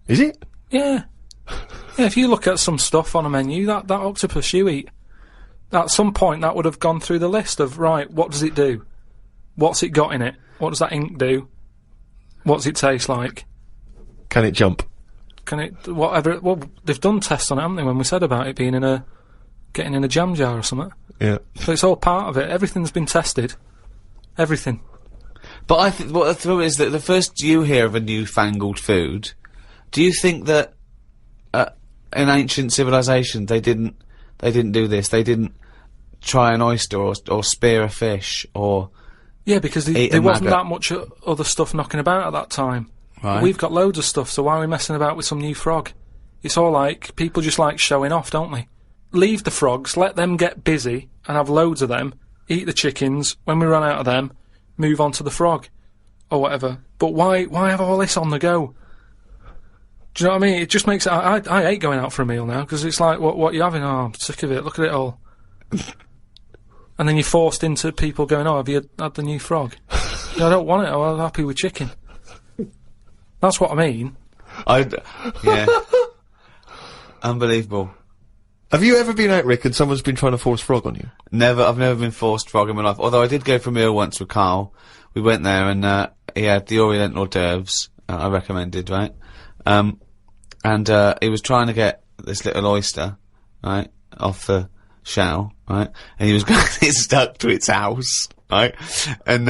Is it? Yeah. Yeah, if you look at some stuff on a menu, that octopus you eat, at some point that would have gone through the list of, right, what does it do? What's it got in it? What does that ink do? What's it taste like? Can it jump? Can it, whatever, well, they've done tests on it, haven't they, when we said about it being getting in a jam jar or something. Yeah. So it's all part of it. Everything's been tested. Everything. But I think what the thrill is that the first you hear of a newfangled food, do you think that in ancient civilization they didn't do this? They didn't try an oyster or spear a fish or Yeah, because eat a there wasn't maggot? that much other stuff knocking about at that time. Right. We've got loads of stuff, so why are we messing about with some new frog? It's all like, people just like showing off, don't they? Leave the frogs, let them get busy and have loads of them, eat the chickens, when we run out of them, move on to the frog. Or whatever. But why have all this on the go? Do you know what I mean? It just makes it... I hate going out for a meal now, because it's like, what you having? Oh, I'm sick of it, look at it all. And then you're forced into people going, oh, have you had the new frog? No, I don't want it, I'm happy with chicken. That's what I mean. yeah. Unbelievable. Have you ever been out, Rick, and someone's been trying to force frog on you? I've never been forced frog in my life. Although I did go for a meal once with Karl. We went there and he had the Oriental hors d'oeuvres I recommended, right? And he was trying to get this little oyster, right, off the shell, right? And he was getting it stuck to its house, right? And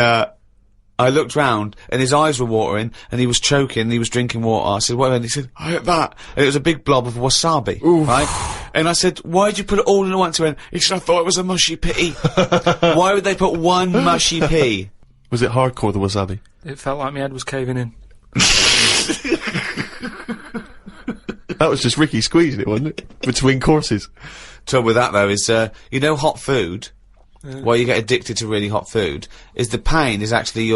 I looked round and his eyes were watering and he was choking, he was drinking water. I said, what? And he said, I ate that. And it was a big blob of wasabi, right? And I said, why'd you put it all in once? He went, he said, I thought it was a mushy pea. Why would they put one mushy pea? Was it hardcore, the wasabi? It felt like my head was caving in. That was just Ricky squeezing it, wasn't it? Between courses. Trouble with that though is, you know, hot food, why you get addicted to really hot food, is the pain is actually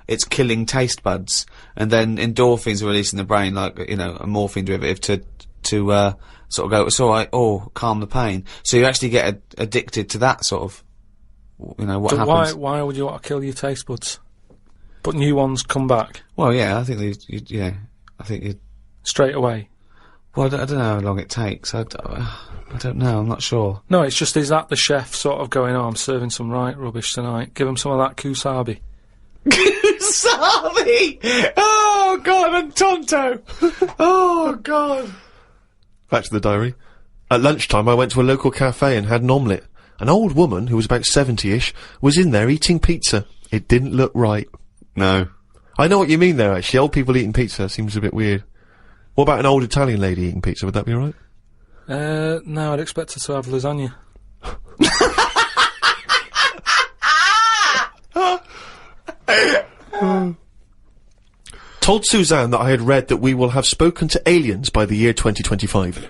it's killing taste buds, and then endorphins are released in the brain, like, you know, a morphine derivative to sort of go, it's alright, calm the pain. So you actually get addicted to that sort of, you know, what But happens. why would you want to kill your taste buds? But new ones come back Well, yeah, I think I think you. straight away. Well, I don't know how long it takes. I don't know. I'm not sure. No, it's just, is that the chef sort of going, oh, I'm serving some right rubbish tonight, give him some of that kusabi. Kusabi! Oh God, and Tonto! Oh God! Back to the diary. At lunchtime, I went to a local cafe and had an omelette. An old woman, who was about 70-ish, was in there eating pizza. It didn't look right. No. I know what you mean there, actually. Old people eating pizza seems a bit weird. What about an old Italian lady eating pizza? Would that be alright? No, I'd expect her to have lasagna. Told Suzanne that I had read that we will have spoken to aliens by the year 2025.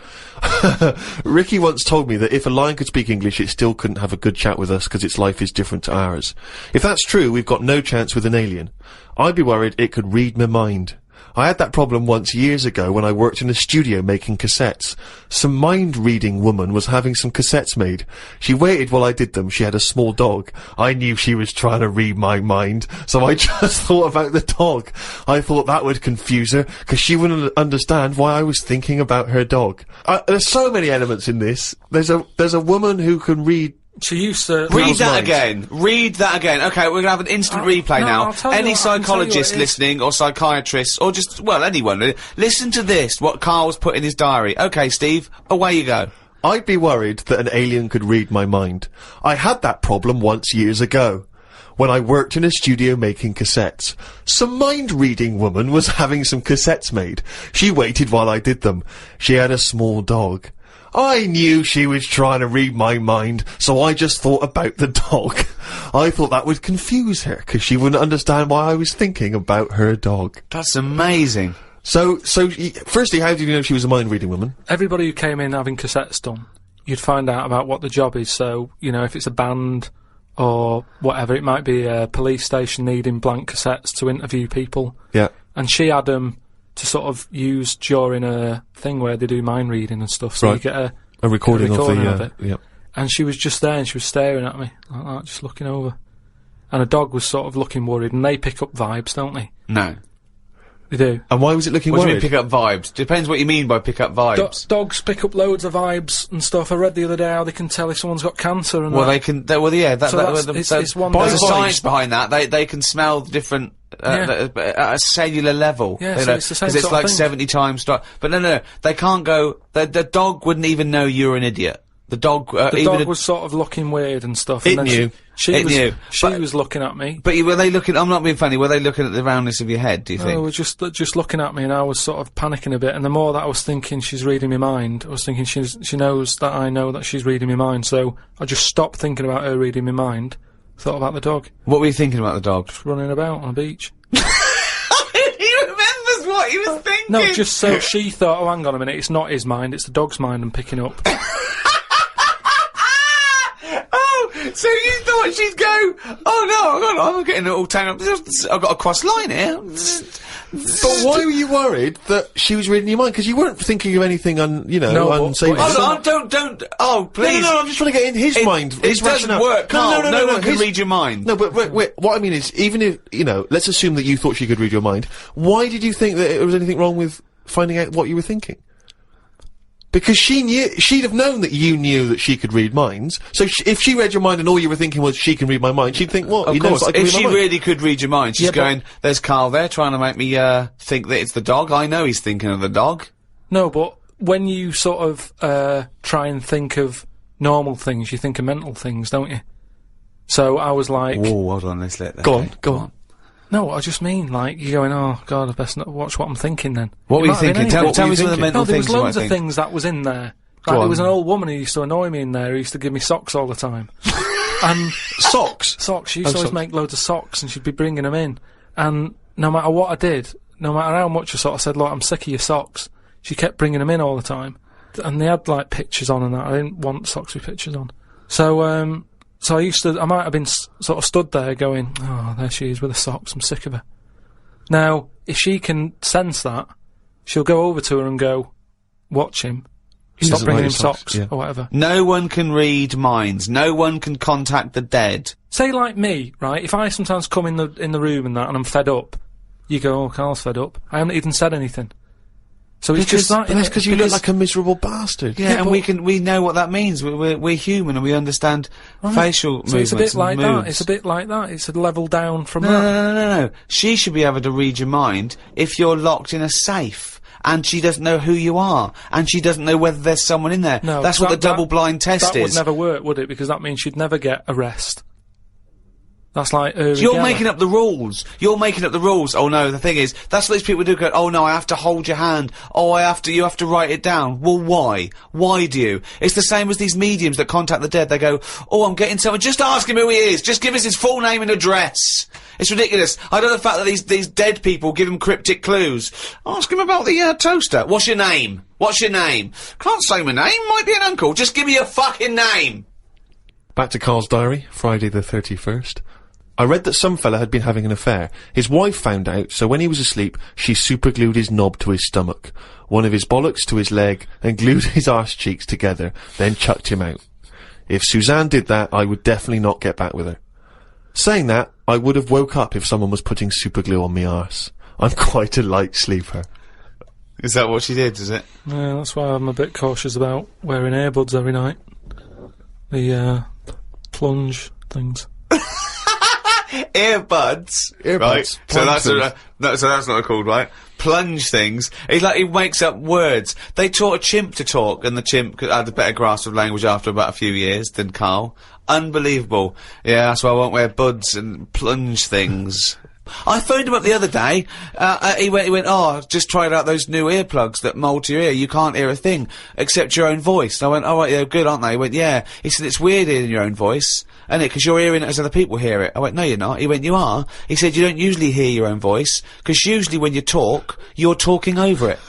Ricky once told me that if a lion could speak English, it still couldn't have a good chat with us because its life is different to ours. If that's true, we've got no chance with an alien. I'd be worried it could read my mind. I had that problem once years ago when I worked in a studio making cassettes. Some mind-reading woman was having some cassettes made. She waited while I did them. She had a small dog. I knew she was trying to read my mind, so I just thought about the dog. I thought that would confuse her, because she wouldn't understand why I was thinking about her dog. There's so many elements in this. There's a woman who can read. She used to... Read that again. Read that again. Okay, we're gonna have an instant replay now. Any psychologist listening, or psychiatrists, or just, well, anyone, really, listen to this, what Carl's put in his diary. Okay, Steve, away you go. I'd be worried that an alien could read my mind. I had that problem once years ago, when I worked in a studio making cassettes. Some mind-reading woman was having some cassettes made. She waited while I did them. She had a small dog. I knew she was trying to read my mind, so I just thought about the dog. I thought that would confuse her, because she wouldn't understand why I was thinking about her dog. That's amazing. So, firstly, how did you know she was a mind-reading woman? Everybody who came in having cassettes done, you'd find out about what the job is. So, you know, if it's a band or whatever, it might be a police station needing blank cassettes to interview people. Yeah. And she had them to sort of use during a thing where they do mind reading and stuff, so you get a recording of it. Yeah. And she was just there and she was staring at me, like that, just looking over. And a dog was sort of looking worried, and they pick up vibes, don't they? No. They do. And why was it looking worried? worried? What do you mean pick up vibes? Depends what you mean by pick up vibes. Dogs pick up loads of vibes and stuff. I read the other day how they can tell if someone's got cancer and well, they can, yeah, it's one there's a vibes. science behind that. They can smell different, at a cellular level. Yeah, so it's the same because it's sort like of thing. 70 times but no, they can't go, the dog wouldn't even know you're an idiot. The dog, the dog was sort of looking weird and stuff. It and knew. She was looking at me. But were they looking, I'm not being funny, were they looking at the roundness of your head, do you think? No, they were just looking at me, and I was sort of panicking a bit, and the more that I was thinking she's reading my mind, I was thinking she knows that I know that she's reading my mind, so I just stopped thinking about her reading my mind, thought about the dog. What were you thinking about the dog? Just running about on a beach. He remembers what he was thinking! No, just so she thought, oh, hang on a minute, it's not his mind, it's the dog's mind I'm picking up. So you thought she'd go, oh no, I'm getting it all tangled up, I've got a cross line here. But why were you worried that she was reading your mind? Because you weren't thinking of anything unsavory. Oh, please. No, I'm just trying to get in his mind. His doesn't rationale. work, Carl. No one can his- read your mind. No, but wait, what I mean is, even if, let's assume that you thought she could read your mind, why did you think that there was anything wrong with finding out what you were thinking? Because she'd have known that you knew that she could read minds. So if she read your mind and all you were thinking was she can read my mind, she'd think, what? Of course, if she really could read your mind, she's going, there's Carl there trying to make me, think that it's the dog. I know he's thinking of the dog. No, but when you sort of, try and think of normal things, you think of mental things, don't you? So I was like... Oh, hold on, let's let that Go on. No, I just mean, like, you're going, oh, God, I best not watch what I'm thinking then. What were you thinking? Tell me some of the mental things. No, there was things loads of things that was in there. Like, there was an old woman who used to annoy me in there, who used to give me socks all the time. And... Socks? Socks. She used to always make loads of socks, and she'd be bringing them in. And no matter what I did, no matter how much I sort of said, look, I'm sick of your socks, she kept bringing them in all the time. And they had, like, pictures on and that. I didn't want socks with pictures on. So I might have been sort of stood there going, oh, there she is with the socks, I'm sick of her. Now, if she can sense that, she'll go over to her and go, watch him, stop bringing him socks, or whatever. No one can read minds. No one can contact the dead. Say like me, right, if I sometimes come in the room and that, and I'm fed up, you go, oh, Carl's fed up. I haven't even said anything. So it's just that, that's because you look like a miserable bastard. Yeah, and we know what that means. We're human and we understand facial movements. So it's a bit like moods. that. It's a bit like that. It's a level down from that. No. She should be able to read your mind if you're locked in a safe and she doesn't know who you are and she doesn't know whether there's someone in there. No, that's what the double-blind test is. That would never work, would it? Because that means she'd never get arrest. That's like Uri You're Geller. making up the rules. You're making up the rules. Oh no, the thing is, that's what these people do. Go, oh no, I have to hold your hand. Oh, you have to write it down. Well, why? Why do you? It's the same as these mediums that contact the dead. They go, oh, I'm getting someone. Just ask him who he is. Just give us his full name and address. It's ridiculous. I don't know the fact that these dead people give him cryptic clues. Ask him about the toaster. What's your name? What's your name? Can't say my name. Might be an uncle. Just give me your fucking name. Back to Carl's diary, Friday the 31st. I read that some fella had been having an affair. His wife found out, so when he was asleep, she superglued his knob to his stomach, one of his bollocks to his leg, and glued his arse cheeks together, then chucked him out. If Suzanne did that, I would definitely not get back with her. Saying that, I would have woke up if someone was putting superglue on me arse. I'm quite a light sleeper. Is that what she did, is it? Yeah, that's why I'm a bit cautious about wearing earbuds every night. The, plunge things. Earbuds, right? So that's not called, right? Plunge things. It's like he makes up words. They taught a chimp to talk, and the chimp had a better grasp of language after about a few years than Karl. Unbelievable. Yeah, that's why I won't wear buds and plunge things. I phoned him up the other day. He went, oh, just tried out those new earplugs that mould to your ear. You can't hear a thing except your own voice. And I went, oh, right, they're good, aren't they? He went, yeah. He said, it's weird hearing your own voice, isn't it? 'Cause you're hearing it as other people hear it. I went, no, you're not. He went, you are. He said, you don't usually hear your own voice, 'cause usually when you talk, you're talking over it.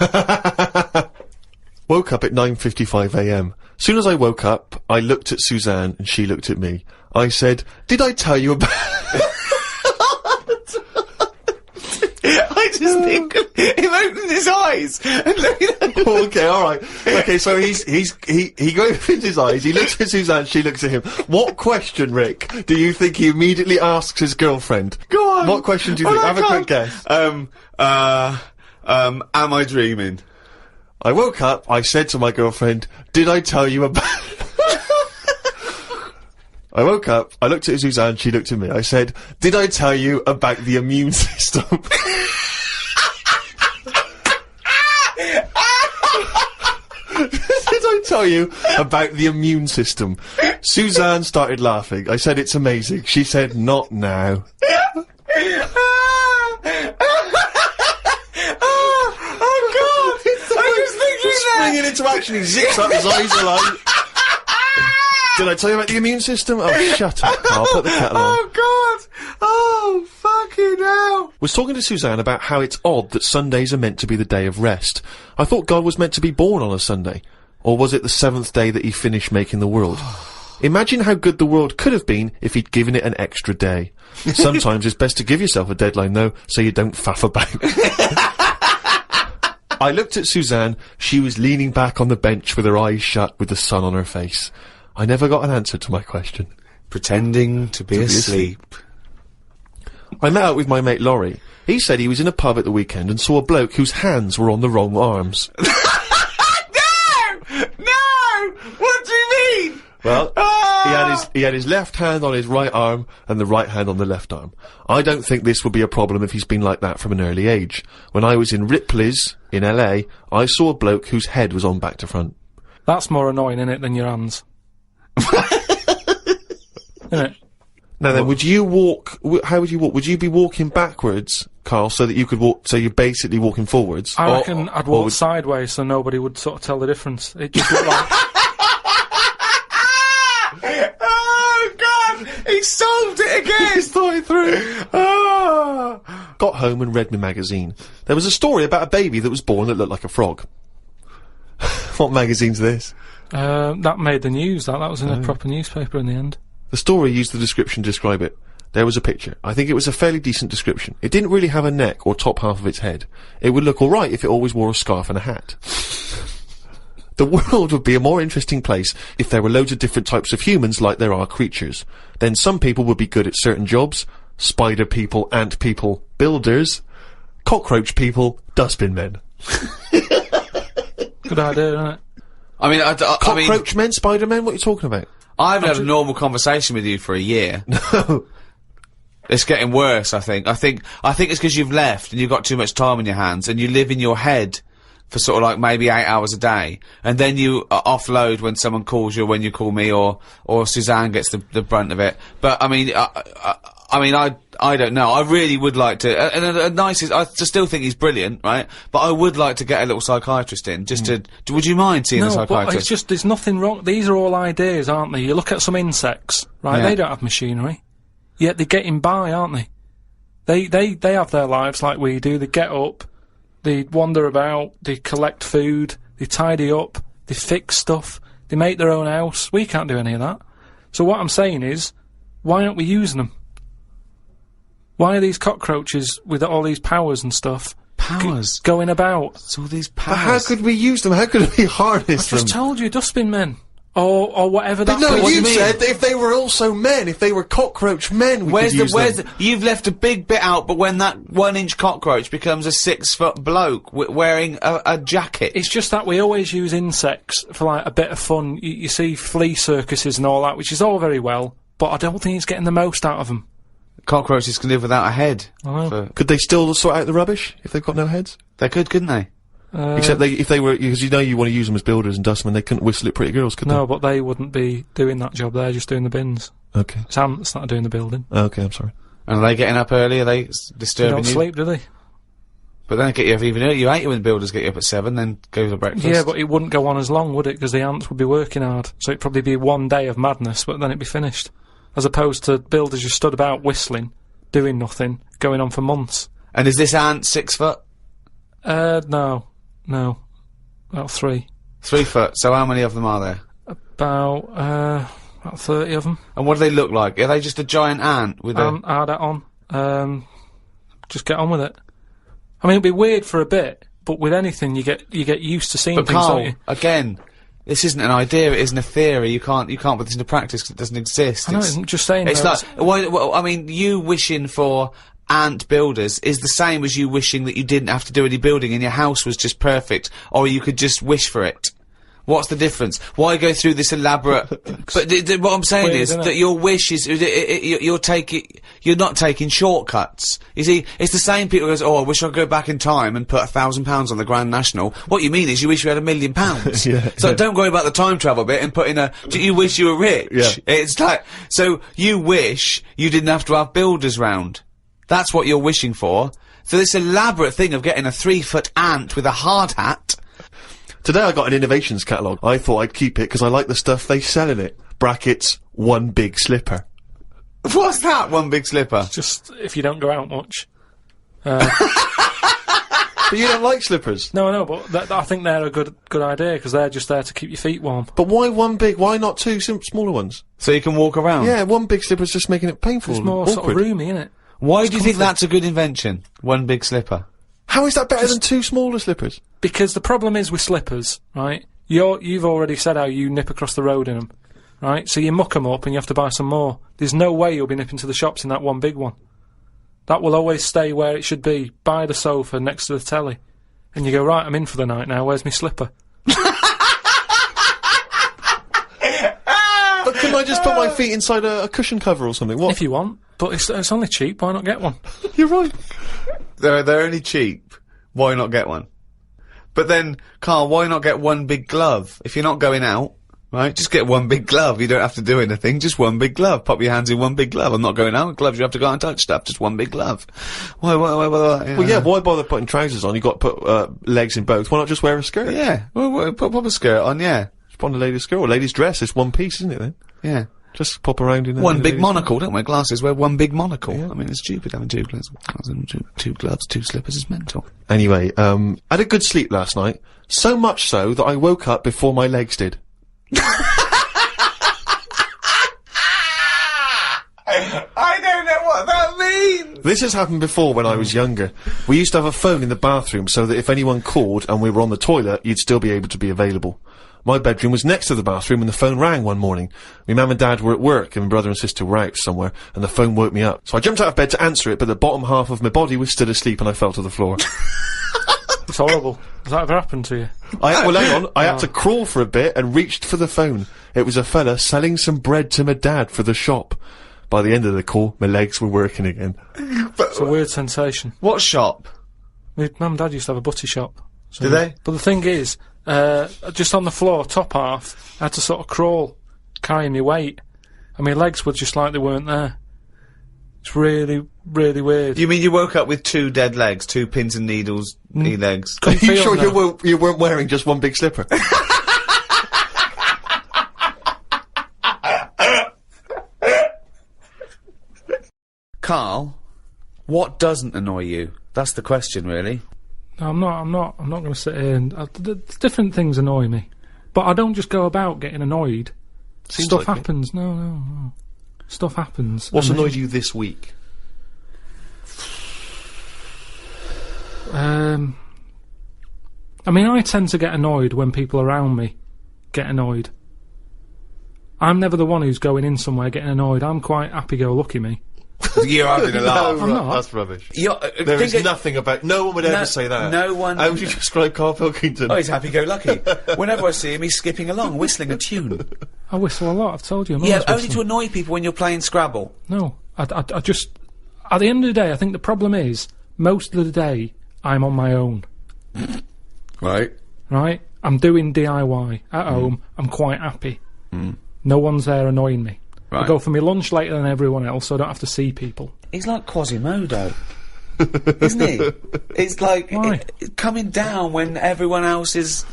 Woke up at 9:55 a.m. Soon as I woke up, I looked at Suzanne and she looked at me. I said, did I tell you about... I just think of him opening his eyes and looking at him. Okay, alright. Okay, so he opens his eyes, he looks at Suzanne, she looks at him. What question, Rick, do you think he immediately asks his girlfriend? Go on. What question do you think? Have a quick guess. Am I dreaming? I woke up, I said to my girlfriend, did I tell you about... I woke up, I looked at Suzanne, she looked at me. I said, did I tell you about the immune system? Did I tell you about the immune system? Suzanne started laughing. I said, it's amazing. She said, not now. Oh God! I was thinking that! Springing into action, he zips up, his eyes are like... Did I tell you about the immune system? Oh, shut up, I'll put the kettle on. Oh God! Oh, fucking hell! Was talking to Suzanne about how it's odd that Sundays are meant to be the day of rest. I thought God was meant to be born on a Sunday. Or was it the 7th day that he finished making the world? Imagine how good the world could have been if he'd given it an extra day. Sometimes it's best to give yourself a deadline, though, so you don't faff about. I looked at Suzanne. She was leaning back on the bench with her eyes shut with the sun on her face. I never got an answer to my question. Pretending to be asleep. I met up with my mate Laurie. He said he was in a pub at the weekend and saw a bloke whose hands were on the wrong arms. No! No! What do you mean? Well, he had his left hand on his right arm and the right hand on the left arm. I don't think this would be a problem if he's been like that from an early age. When I was in Ripley's, in LA, I saw a bloke whose head was on back to front. That's more annoying, innit, than your hands. Innit? Now then, would you walk, how would you walk? Would you be walking backwards, Karl, so that you could walk, so you're basically walking forwards? I reckon I'd walk sideways so nobody would sort of tell the difference. It just looked like... Oh God! He solved it again! He's thought it through. Oh. Got home and read my magazine. There was a story about a baby that was born that looked like a frog. What magazine's this? That made the news, that was in a proper newspaper in the end. The story used the description to describe it. There was a picture. I think it was a fairly decent description. It didn't really have a neck or top half of its head. It would look alright if it always wore a scarf and a hat. The world would be a more interesting place if there were loads of different types of humans like there are creatures. Then some people would be good at certain jobs. Spider people, ant people, builders. Cockroach people, dustbin men. Good idea, isn't it? I mean, Cockroach men, spider men, what are you talking about? I haven't had a normal conversation with you for a year. No. It's getting worse, I think. I think it's 'cause you've left and you've got too much time on your hands and you live in your head for sort of like maybe 8 hours a day, and then you offload when someone calls you, or when you call me, or Suzanne gets the brunt of it. But I mean, I mean, I don't know. I really would like to. And a nicest, I still think he's brilliant, right? But I would like to get a little psychiatrist in, just to. Would you mind seeing a No, but psychiatrist? it's just, there's nothing wrong. These are all ideas, aren't they? You look at some insects, right? Yeah. They don't have machinery. Yet they're getting by, aren't they? They have their lives like we do. They get up, they wander about, they collect food, they tidy up, they fix stuff, they make their own house. We can't do any of that. So what I'm saying is, why aren't we using them? Why are these cockroaches with all these powers and stuff Powers? going about? It's all these But powers. how could we use them? How could we harness them? Just told you, dustbin men. Or whatever that No, What do you you mean? said if they were also men, if they were cockroach men, we Where's could the, use where's them. the, you've left a big bit out, but when that 1-inch cockroach becomes a 6-foot bloke wearing a jacket. It's just that we always use insects for like a bit of fun. You see flea circuses and all that, which is all very well, but I don't think it's getting the most out of them. Cockroaches can live without a head. I know. For- Could they still sort out the rubbish if they've got no heads? They could, couldn't they? Except if they were, because you know you want to use them as builders and dustmen, they couldn't whistle at pretty girls, could No, but they wouldn't be doing that job. They're just doing the bins. they? Okay. It's ants that are doing the building. Okay, I'm sorry. And are they getting up early? Are they They disturbing don't you? sleep, do they? But then they get you up even earlier. You hate it when builders get you up at 7, then go to breakfast. Yeah, but it wouldn't go on as long, would it? Because the ants would be working hard. So it'd probably be one day of madness, but then it'd be finished. As opposed to builders just stood about whistling, doing nothing, going on for months. And is this ant 6 foot? No. About 3. 3 foot. So how many of them are there? About 30 of them. And what do they look like? Are they just a giant ant with a... Add that on. Just get on with it. I mean, it'd be weird for a bit, but with anything, you get used to seeing But things, don't Carl, you? again, this isn't an idea, it isn't a theory. You can't put this into practice 'cause it doesn't exist. I know, I'm just saying. It's though, like, well, I mean, you wishing for ant builders is the same as you wishing that you didn't have to do any building and your house was just perfect, or you could just wish for it. What's the difference? Why go through this elaborate? But what I'm saying Weird, is isn't that it? your wish is you're not taking shortcuts. You see, it's the same people who goes, "Oh, I wish I could go back in time and put £1,000 on the Grand National." What you mean is you wish you had £1 million. Yeah, So yeah. don't worry about the time travel bit and put in do you wish you were rich? Yeah. It's like, so you wish you didn't have to have builders round. That's what you're wishing for. So this elaborate thing of getting a 3-foot ant with a hard hat. Today I got an innovations catalogue. I thought I'd keep it because I like the stuff they sell in it. Brackets, one big slipper. What's that? One big slipper. just if you don't go out much. But you don't like slippers. No, but I think they're a good idea because they're just there to keep your feet warm. But why one big? Why not two smaller ones? So you can walk around. Yeah, one big slipper's just making it painful. It's more and sort of awkward. roomy, isn't it? Why do you think comfy. that's a good invention? One big slipper. How is that better than two smaller slippers? Because the problem is with slippers, right? You've already said how you nip across the road in them, right? So you muck them up and you have to buy some more. There's no way you'll be nipping to the shops in that one big one. That will always stay where it should be, by the sofa next to the telly. And you go, right, I'm in for the night now, where's my slipper? But couldn't I just put my feet inside a cushion cover or something? What? If you want. But it's only cheap, why not get one? You're right. They're only cheap. Why not get one? But then, Carl, why not get one big glove? If you're not going out, right, just get one big glove. You don't have to do anything, just one big glove. Pop your hands in one big glove. I'm not going out with gloves, you have to go out and touch stuff. Just one big glove. Why? Well, yeah, why bother putting trousers on? You've got to put legs in both. Why not just wear a skirt? Yeah. Well, pop a skirt on, yeah. Just put on a lady's skirt or lady's dress. It's one piece, isn't it then? Yeah. Just pop around in One a big lady's- monocle, don't wear glasses, wear one big monocle. Yeah. I mean, it's stupid having two gloves, two gloves, two slippers is mental. Anyway, I had a good sleep last night. So much so that I woke up before my legs did. I don't know what that means! This has happened before when I was younger. We used to have a phone in the bathroom so that if anyone called and we were on the toilet, you'd still be able to be available. My bedroom was next to the bathroom and the phone rang one morning. My mum and dad were at work and my brother and sister were out somewhere and the phone woke me up. So I jumped out of bed to answer it, but the bottom half of my body was still asleep and I fell to the floor. It's horrible. Has that ever happened to you? Well, hang on. I had to crawl for a bit and reached for the phone. It was a fella selling some bread to my dad for the shop. By the end of the call, my legs were working again. It's a weird sensation. What shop? My mum and dad used to have a butty shop. So Do they? But the thing is, just on the floor, top half, I had to sort of crawl, carrying my weight. And my legs were just like they weren't there. It's really, really weird. You mean you woke up with 2 dead legs, 2 pins and needles legs? Are you feel sure them. you weren't wearing just one big slipper? Karl, what doesn't annoy you? That's the question, really. No, I'm not going to sit here and... different things annoy me. But I don't just go about getting annoyed. Seems Stuff like it. happens. No. Stuff happens. What's And annoyed you this week? I mean, I tend to get annoyed when people around me get annoyed. I'm never the one who's going in somewhere getting annoyed. I'm quite happy-go-lucky, me. You're having a laugh. I'm not. That's rubbish. You're, There is nothing about... No one would ever say that. No one... How would you describe Karl Pilkington? Oh, he's happy-go-lucky. Whenever I see him, he's skipping along, whistling a tune. I whistle a lot, I've told you. I'm Yeah, always only to whistling. annoy people when you're playing Scrabble. No, I just... At the end of the day, I think the problem is, most of the day, I'm on my own. Right. Right? I'm doing DIY at home. I'm quite happy. No one's there annoying me. I Right. go for my lunch later than everyone else, so I don't have to see people. He's like Quasimodo. Isn't he? It's like Why? coming down when everyone else is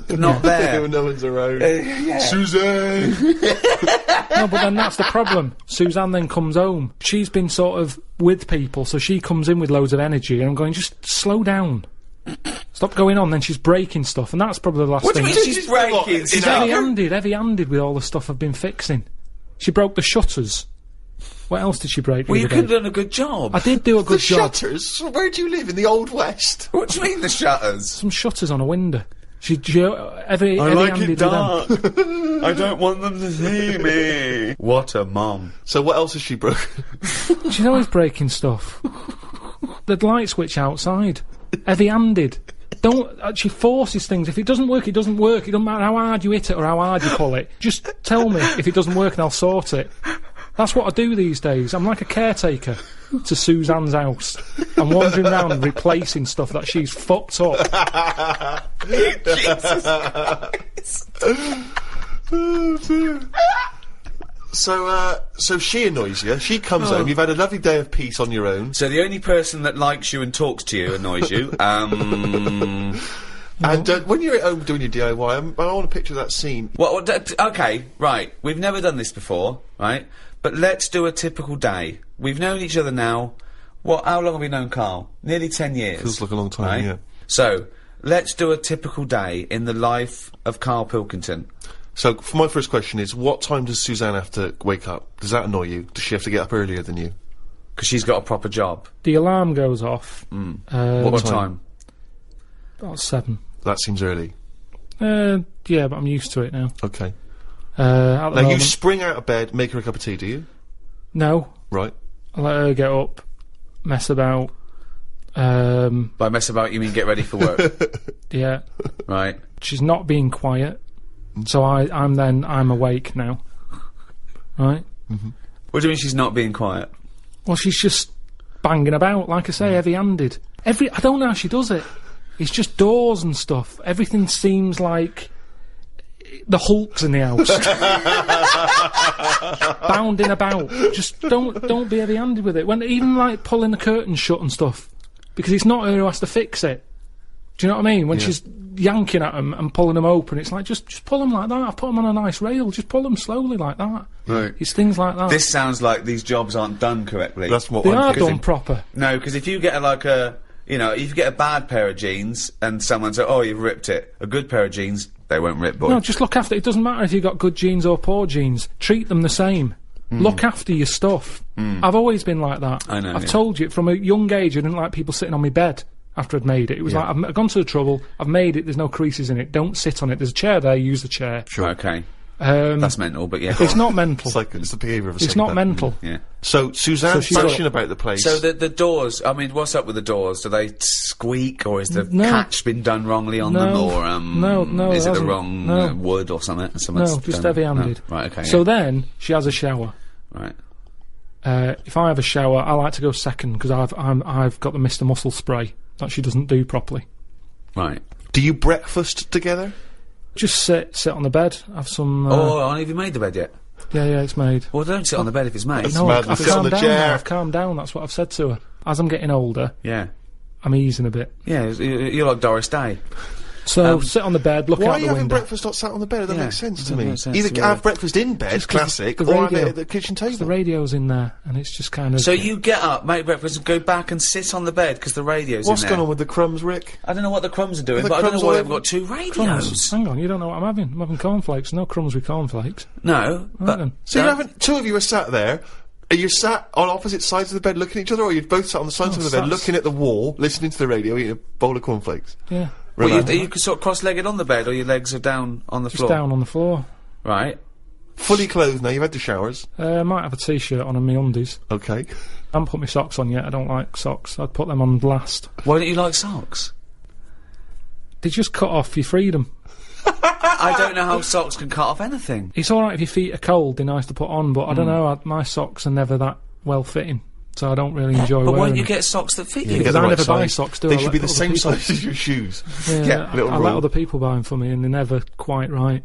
not there. No one's around. Yeah. Suzanne! No, but then that's the problem. Suzanne then comes home. She's been sort of with people, so she comes in with loads of energy, and I'm going, just slow down. Stop going on. Then she's breaking stuff, and that's probably the last What do thing. you mean she's breaking? She's heavy-handed with all the stuff I've been fixing. She broke the shutters. What else did she break? the Well, you other could have day? done a good job. I did do a good The job. shutters? Where do you live? In the Old West? What do you mean the shutters? Some shutters on a window. She heavy-handed with them. I don't want them to see me. What a mum. So what else has she broken? She's always breaking stuff. The light switch outside. Heavy-handed. She forces things. If it doesn't work, it doesn't work. It doesn't matter how hard you hit it or how hard you pull it. Just tell me if it doesn't work and I'll sort it. That's what I do these days. I'm like a caretaker to Suzanne's house. I'm wandering around replacing stuff that she's fucked up. Jesus Christ. So she annoys you. She comes home. You've had a lovely day of peace on your own. So the only person that likes you and talks to you annoys you. And when you're at home doing your DIY, I want to picture that scene. Okay, right. We've never done this before, right? But let's do a typical day. We've known each other now. How long have we known Karl? Nearly 10 years. Feels like a long time, right? yeah. So, let's do a typical day in the life of Karl Pilkington. So, for my first question is, what time does Suzanne have to wake up? Does that annoy you? Does she have to get up earlier than you? Because she's got a proper job. The alarm goes off. What time? About 7. That seems early. Yeah, but I'm used to it now. Okay. At the Now, you moment, spring out of bed, make her a cup of tea, do you? no. Right. I let her get up, mess about. By mess about, you mean get ready for work, Yeah. right? She's not being quiet, so I'm awake now. Right? What do you mean she's not being quiet? Well, she's just banging about, like I say, heavy-handed. I don't know how she does it. It's just doors and stuff. Everything seems like the Hulk's in the house. Bounding about. Just don't be heavy-handed with it. Even like pulling the curtains shut and stuff. Because it's not her who has to fix it. Do you know what I mean? When she's yanking at them and pulling them open, it's like, just pull them like that. I've put them on a nice rail. Just pull them slowly like that. Right. It's things like that. This sounds like these jobs aren't done correctly. That's what They I'm are thinking. done proper. No, because if you get if you get a bad pair of jeans and someone says, "Oh, you've ripped it," a good pair of jeans, they won't rip, boy. No, just look after it. It doesn't matter if you've got good genes or poor genes. Treat them the same. Look after your stuff. I've always been like that. I know, I've yeah. told you, from a young age, I didn't like people sitting on my bed after I'd made it. It was like, I've gone to the trouble, I've made it, there's no creases in it, don't sit on it. There's a chair there, use the chair. Sure. Okay. That's mental, but yeah. It's not mental. It's the behaviour of a It's not psychopath. mental. Yeah. So, Suzanne's she's passionate got- about the place. So the doors, I mean, what's up with the doors? Do they squeak, or is the No. catch been done wrongly on them, No. or No, is it it the hasn't. wrong No. wood or something? No, just heavy-handed. No. Right, okay. So then, she has a shower. right. If I have a shower, I like to go second, because I've got the Mr. Muscle spray that she doesn't do properly. Right. do you breakfast together? Just sit on the bed, have some... Oh, have you made the bed yet? Yeah, it's made. Well, don't sit on the bed if it's made. No, madness. I've Sit on calmed the down chair. now, I've calmed down, that's what I've said to her. As I'm getting older, Yeah. I'm easing a bit. Yeah, you're like Doris Day. So, sit on the bed, look Why out are you the having window. breakfast not sat on the bed? That doesn't Yeah, make sense to doesn't me. make sense Either to me. have breakfast in bed, 'cause classic, the or have it radio- at the kitchen The table. radio's in there, and it's just kind of... So you get up, make breakfast, and go back and sit on the bed because the radio's What's in there. going on with the crumbs, Rick? I don't know what the crumbs are doing, The but I don't crumbs know why all they've over- got two radios. Crumbs. Hang on, you don't know what I'm having. I'm having cornflakes. No crumbs with cornflakes. No, but then. So you're having, two of you are sat there. Are you sat on opposite sides of the bed looking at each other, or are you both sat on the sides of the bed sat- looking at the wall, listening to the radio, eating a bowl of cornflakes? Yeah. well, Relax. are you sort of cross-legged on the bed, or your legs are down on the Just floor? down on the floor. Right. Fully clothed now, you've had the showers. Might have a t-shirt on and my undies. Okay. I haven't put my socks on yet. I don't like socks. I'd put them on last. Why don't you like socks? They just cut off your freedom. I don't know how socks can cut off anything. It's alright if your feet are cold, they're nice to put on, but I don't know, my socks are never that well fitting. So I don't really enjoy But wearing won't you them. get socks that fit You you? get Because the I right never buy size. socks, do They I? should Let be the other same people- size as your shoes. Yeah, little I rule. let other people buy them for me, and they're never quite right.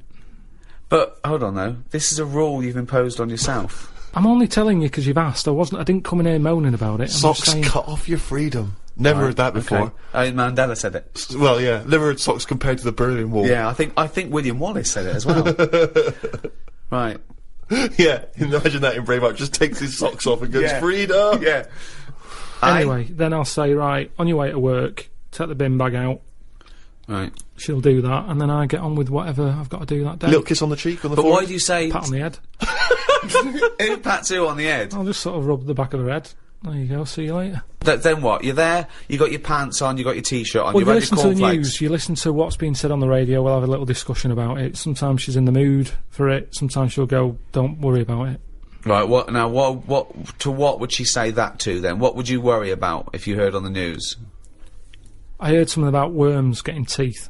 But hold on though, this is a rule you've imposed on yourself. I'm only telling you because you've asked. I didn't come in here moaning about it. I'm just Socks saying, cut off your freedom. Never heard that before. Okay. Mandela said it. Well, yeah, never heard socks compared to the Berlin Wall. Yeah, I think William Wallace said it as well. Right. Yeah, imagine that in Braveheart. Just takes his socks off and goes, Yeah. freedom! Yeah. Anyway, then I'll say, right, on your way to work, take the bin bag out. Right. She'll do that, and then I get on with whatever I've got to do that day. Little kiss on the cheek, on the But why forehead. do you say Pat on the head. who pats who on the head? I'll just sort of rub the back of her head. There you go, see you later. Then what? You're there, you got your pants on, you got your t-shirt on, Well, you've you had listen your to the cornflakes. news, you listen to what's being said on the radio, we'll have a little discussion about it. Sometimes she's in the mood for it, sometimes she'll go, don't worry about it. Right, what would she say that to then? What would you worry about if you heard on the news? I heard something about worms getting teeth,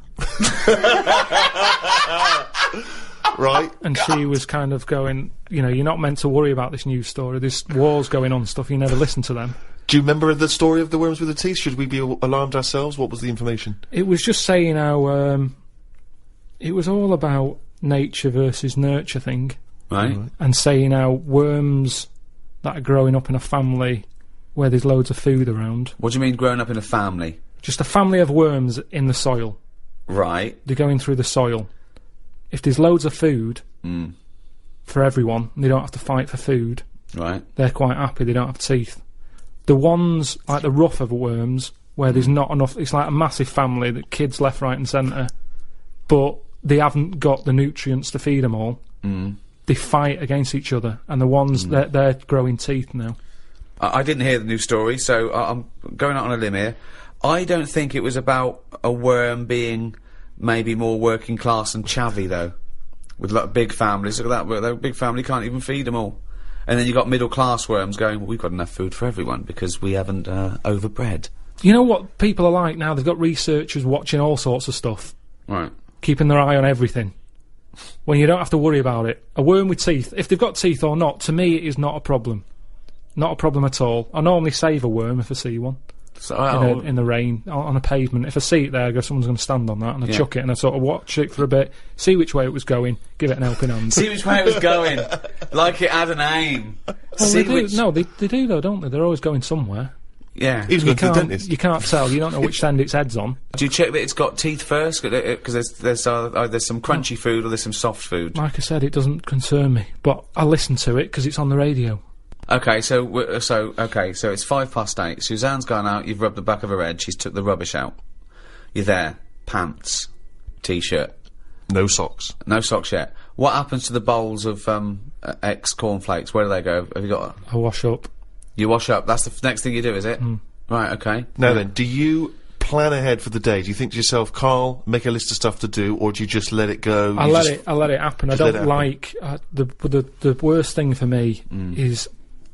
Right? and she was kind of going, you know, you're not meant to worry about this news story, there's wars going on, stuff, you never listen to them. Do you remember the story of the worms with the teeth? Should we be alarmed ourselves? What was the information? It was just saying how, it was all about nature versus nurture thing, Right? and saying how worms that are growing up in a family where there's loads of food around, What do you mean growing up in a family? just a family of worms in the soil, Right. they're going through the soil. If there's loads of food for everyone, and they don't have to fight for food, Right. they're quite happy, they don't have teeth. The ones, like the rougher worms, where there's not enough, it's like a massive family, that kids left, right and centre, but they haven't got the nutrients to feed them all. They fight against each other, and the ones, they're growing teeth now. I didn't hear the news story, so I'm going out on a limb here. I don't think it was about a worm being maybe more working class and chavvy, though. With like big families, look at that, they're a big family, can't even feed them all. And then you got middle class worms going, well, we've got enough food for everyone because we haven't overbred. You know what people are like now? They've got researchers watching all sorts of stuff, Right. keeping their eye on everything. When you don't have to worry about it. A worm with teeth, if they've got teeth or not, to me it is not a problem. Not a problem at all. I normally save a worm if I see one. So, In the rain, on a pavement. If I see it there, I go, someone's going to stand on that, and I chuck it, and I sort of watch it for a bit, see which way it was going, give it an helping hand. see which way it was going, like it had an aim. Well, See they do. which, No, they do though, don't they? They're always going somewhere. yeah. He was going to the dentist. You can't tell. You don't know which end its head's on. Do you check that it's got teeth first? Because there's some crunchy food or there's some soft food. Like I said, it doesn't concern me, but I listen to it because it's on the radio. Okay, so it's 8:05. Suzanne's gone out. You've rubbed the back of her head. She's took the rubbish out. You're there. Pants, t-shirt, No socks. no socks yet. What happens to the bowls of ex cornflakes? Where do they go? Have you got? I wash up. You wash up. That's the next thing you do, is it? Right. Okay. Now then, do you plan ahead for the day? Do you think to yourself, Carl, make a list of stuff to do, or do you just let it go? I let it happen. I just let don't it happen. like the worst thing for me is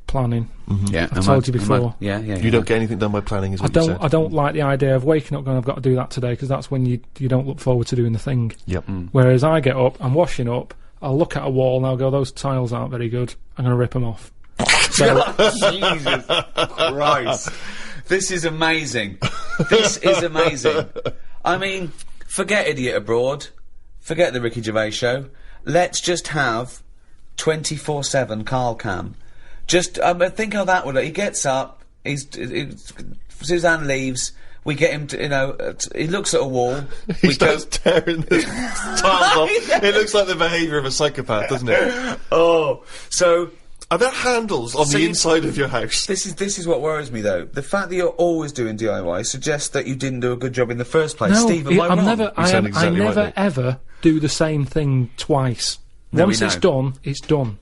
planning. Yeah. I've told you before. Yeah. You don't get anything done by planning, is I what you said. don't like the idea of waking up going, I've got to do that today, because that's when you don't look forward to doing the thing. Yep. Whereas I get up, I'm washing up, I'll look at a wall and I'll go, those tiles aren't very good, I'm going to rip them off. So, Jesus Christ. This is amazing. This is amazing. I mean, forget Idiot Abroad. Forget the Ricky Gervais show. Let's just have 24/7 Carl Cam. Just think how that would. He gets up. Suzanne leaves. We get him to, he looks at a wall. He starts tearing the tiles off. It looks like the behaviour of a psychopath, doesn't it? Oh, so are there handles on the inside of your house? This is what worries me, though. The fact that you're always doing DIY suggests that you didn't do a good job in the first place. No, Steve, am I wrong? I never ever do the same thing twice. Once it's done, it's done.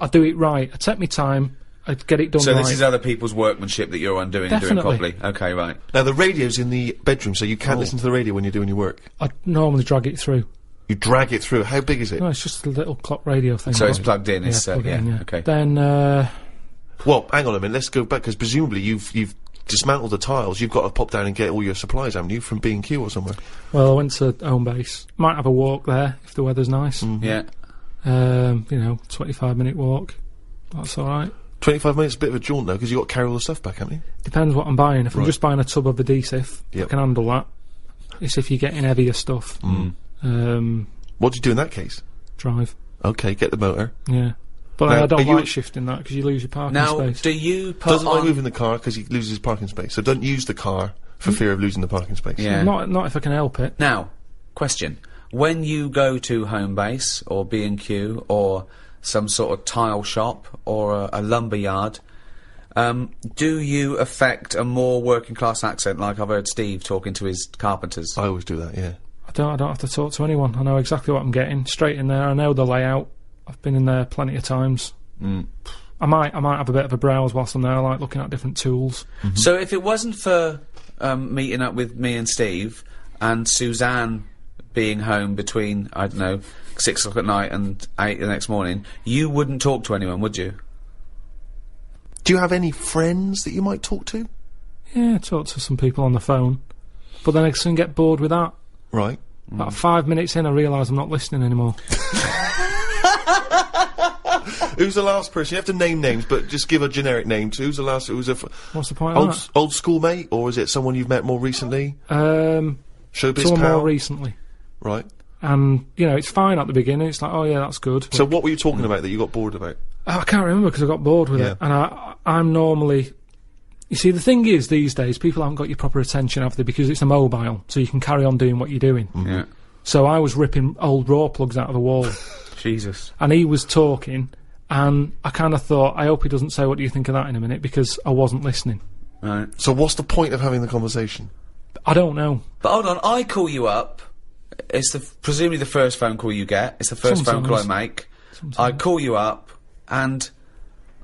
I do it right. I take my time. I get it done right. So this is other people's workmanship that you're undoing and doing properly. Okay, right. Now the radio's in the bedroom, so you can't listen to the radio when you're doing your work. I normally drag it through. You drag it through. How big is it? No, it's just a little clock radio thing. So it's plugged in. Yeah. Okay. Then, well, hang on a minute. Let's go back because presumably you've dismantled the tiles. You've got to pop down and get all your supplies, haven't you, from B&Q or somewhere? Well, I went to home base. Might have a walk there if the weather's nice. Yeah. 25-minute walk. That's all right. 25 minutes, a bit of a jaunt though, because you've got to carry all the stuff back, haven't you? Depends what I'm buying. If I'm just buying a tub of adhesive, I can handle that. It's if you're getting heavier stuff. What do you do in that case? Drive. Okay, get the motor. Yeah. But I don't like shifting that because you lose your parking space. Now, do you put Doesn't like moving the car because he loses his parking space, so don't use the car for fear of losing the parking space. Yeah. Not if I can help it. Now, question. When you go to home base or B&Q or some sort of tile shop or a lumber yard, do you affect a more working class accent like I've heard Steve talking to his carpenters? I always do that, yeah. I don't have to talk to anyone. I know exactly what I'm getting. Straight in there. I know the layout. I've been in there plenty of times. I might have a bit of a browse whilst I'm there. I like looking at different tools. So if it wasn't for meeting up with me and Steve and Suzanne being home between, I don't know, 6 o'clock at night and 8 the next morning, you wouldn't talk to anyone, would you? Do you have any friends that you might talk to? Yeah, I talk to some people on the phone. But then I soon get bored with that. Right. About 5 minutes in, I realise I'm not listening anymore. Who's the last person? You have to name names, but just give a generic name. So who's the last? What's the point of that? Old schoolmate, or is it someone you've met more recently? Showbiz someone pal? more recently. Right. And, it's fine at the beginning. It's like, oh yeah, that's good. So what were you talking about that you got bored about? I can't remember because I got bored with it. And I'm normally... You see, the thing is, these days, people haven't got your proper attention, have they? Because it's a mobile, so you can carry on doing what you're doing. Yeah. So I was ripping old raw plugs out of the wall. Jesus. And he was talking, and I kind of thought, I hope he doesn't say, what do you think of that in a minute, because I wasn't listening. Right. So what's the point of having the conversation? I don't know. But hold on, I call you up. It's presumably the first phone call you get. It's the first phone call I make. I call you up, and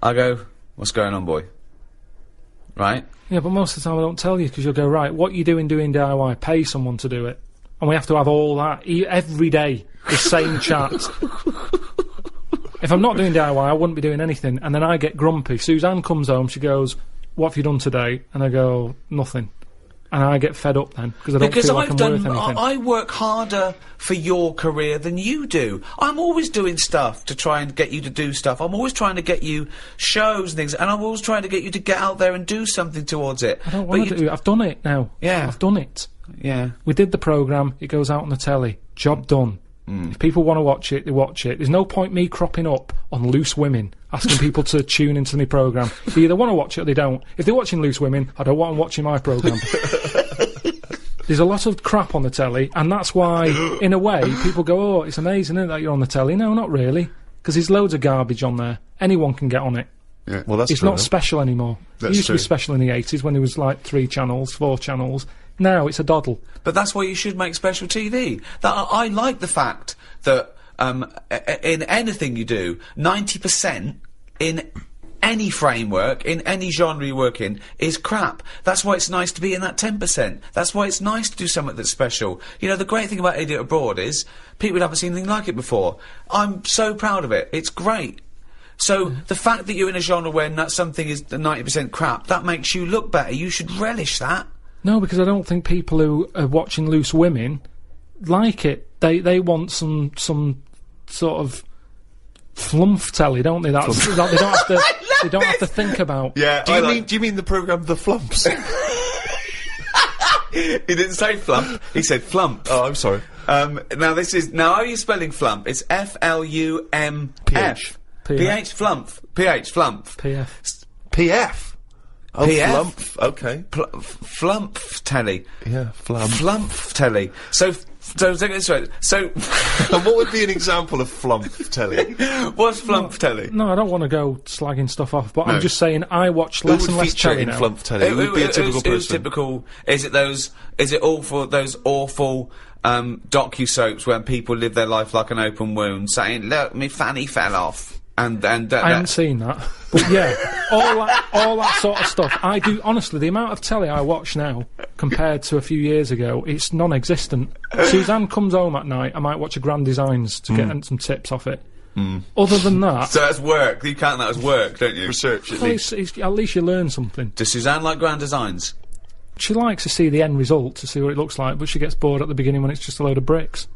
I go, what's going on, boy? Right? Yeah, but most of the time I don't tell you, because you'll go, right, what you doing DIY? Pay someone to do it. And we have to have all that, every day, the same chat. If I'm not doing DIY, I wouldn't be doing anything. And then I get grumpy. Suzanne comes home, she goes, what have you done today? And I go, nothing. And I get fed up then, because I don't feel like I'm worth anything. I work harder for your career than you do. I'm always doing stuff to try and get you to do stuff. I'm always trying to get you shows and things, and I'm always trying to get you to get out there and do something towards it. I don't want to do it. I've done it now. Yeah. I've done it. Yeah. We did the programme, it goes out on the telly. Job done. If people want to watch it, they watch it. There's no point me cropping up on Loose Women, asking people to tune into my programme. They either want to watch it or they don't. If they're watching Loose Women, I don't want them watching my programme. There's a lot of crap on the telly, and that's why, in a way, people go, oh, it's amazing, isn't it, that you're on the telly? No, not really, because there's loads of garbage on there. Anyone can get on it. Yeah. Well, that's It's true, not special anymore. It used to be special in the 80s when there was, like, 3 channels, 4 channels. Now it's a doddle. But that's why you should make special TV. I like the fact that in anything you do, 90% in any framework, in any genre you work in, is crap. That's why it's nice to be in that 10%. That's why it's nice to do something that's special. You know, the great thing about Idiot Abroad is people haven't seen anything like it before. I'm so proud of it. It's great. So the fact that you're in a genre where something is 90% crap, that makes you look better. You should relish that. No, because I don't think people who are watching Loose Women like it. They want some sort of flump telly, don't they? That's that they don't have to. They don't have to think about. Yeah. Do you mean the programme The Flumps? He didn't say flump. He said flump. Oh, I'm sorry. Now how are you spelling flump? It's F-L-U-M-F. PH. Flump. PH, flump. PF. PF. Oh, PF? flump. Okay. Flump telly. Yeah, flump. Flump telly. So take this right. So, And what would be an example of flump telly? what's flump telly? No, I don't want to go slagging stuff off, but I'm just saying I watch less and less telly in now. flump telly? Who would be a typical person? Who's typical? Is it all for those awful docu-soaps where people live their life like an open wound, saying, "Look, me fanny fell off," and I haven't seen that, but yeah, all that sort of stuff. I do honestly. The amount of telly I watch now compared to a few years ago, it's non-existent. Suzanne comes home at night. I might watch a Grand Designs to get some tips off it. Other than that, So that's work. You count that as work, don't you? Research, at well, least. it's, at least you learn something. Does Suzanne like Grand Designs? She likes to see the end result, to see what it looks like, but she gets bored at the beginning when it's just a load of bricks.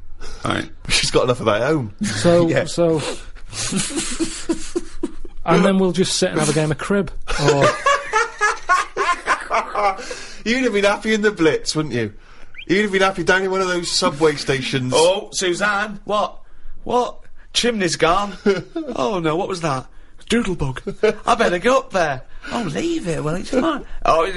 Right. She's got enough of that at home. So, Yeah. so, and then we'll just sit and have a game of crib. Or You'd have been happy in the Blitz, wouldn't you? You'd have been happy down in one of those subway stations. Oh, Suzanne, what? Chimney's gone. Oh no, what was that? Doodlebug. I better go up there. Oh, leave it. Well, it's fine. Oh,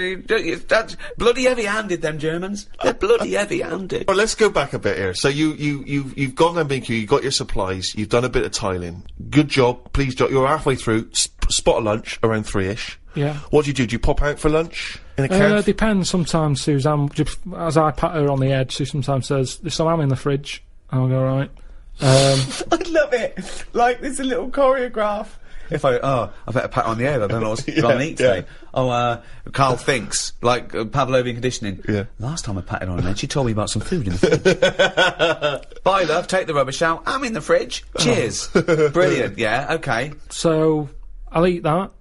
that's bloody heavy-handed. Them Germans. They're bloody heavy-handed. Well, let's go back a bit here. So you've gone down B&Q, you got your supplies, you've done a bit of tiling. Good job, please job. You're halfway through. Spot a lunch around 3ish. yeah. What do you do? Do you pop out for lunch in a cab? Depends. Sometimes Suzanne, as I pat her on the head, she sometimes says, "There's some ham in the fridge." I'll go, right. I love it. Like, there's a little choreograph. If I better pat on the head. I don't know what's going to eat today. Oh, Carl thinks, like Pavlovian conditioning. Yeah. Last time I patted on the head, she told me about some food in the fridge. Bye, love. Take the rubbish out. I'm in the fridge. Cheers. Brilliant. Yeah. Okay. So I'll eat that.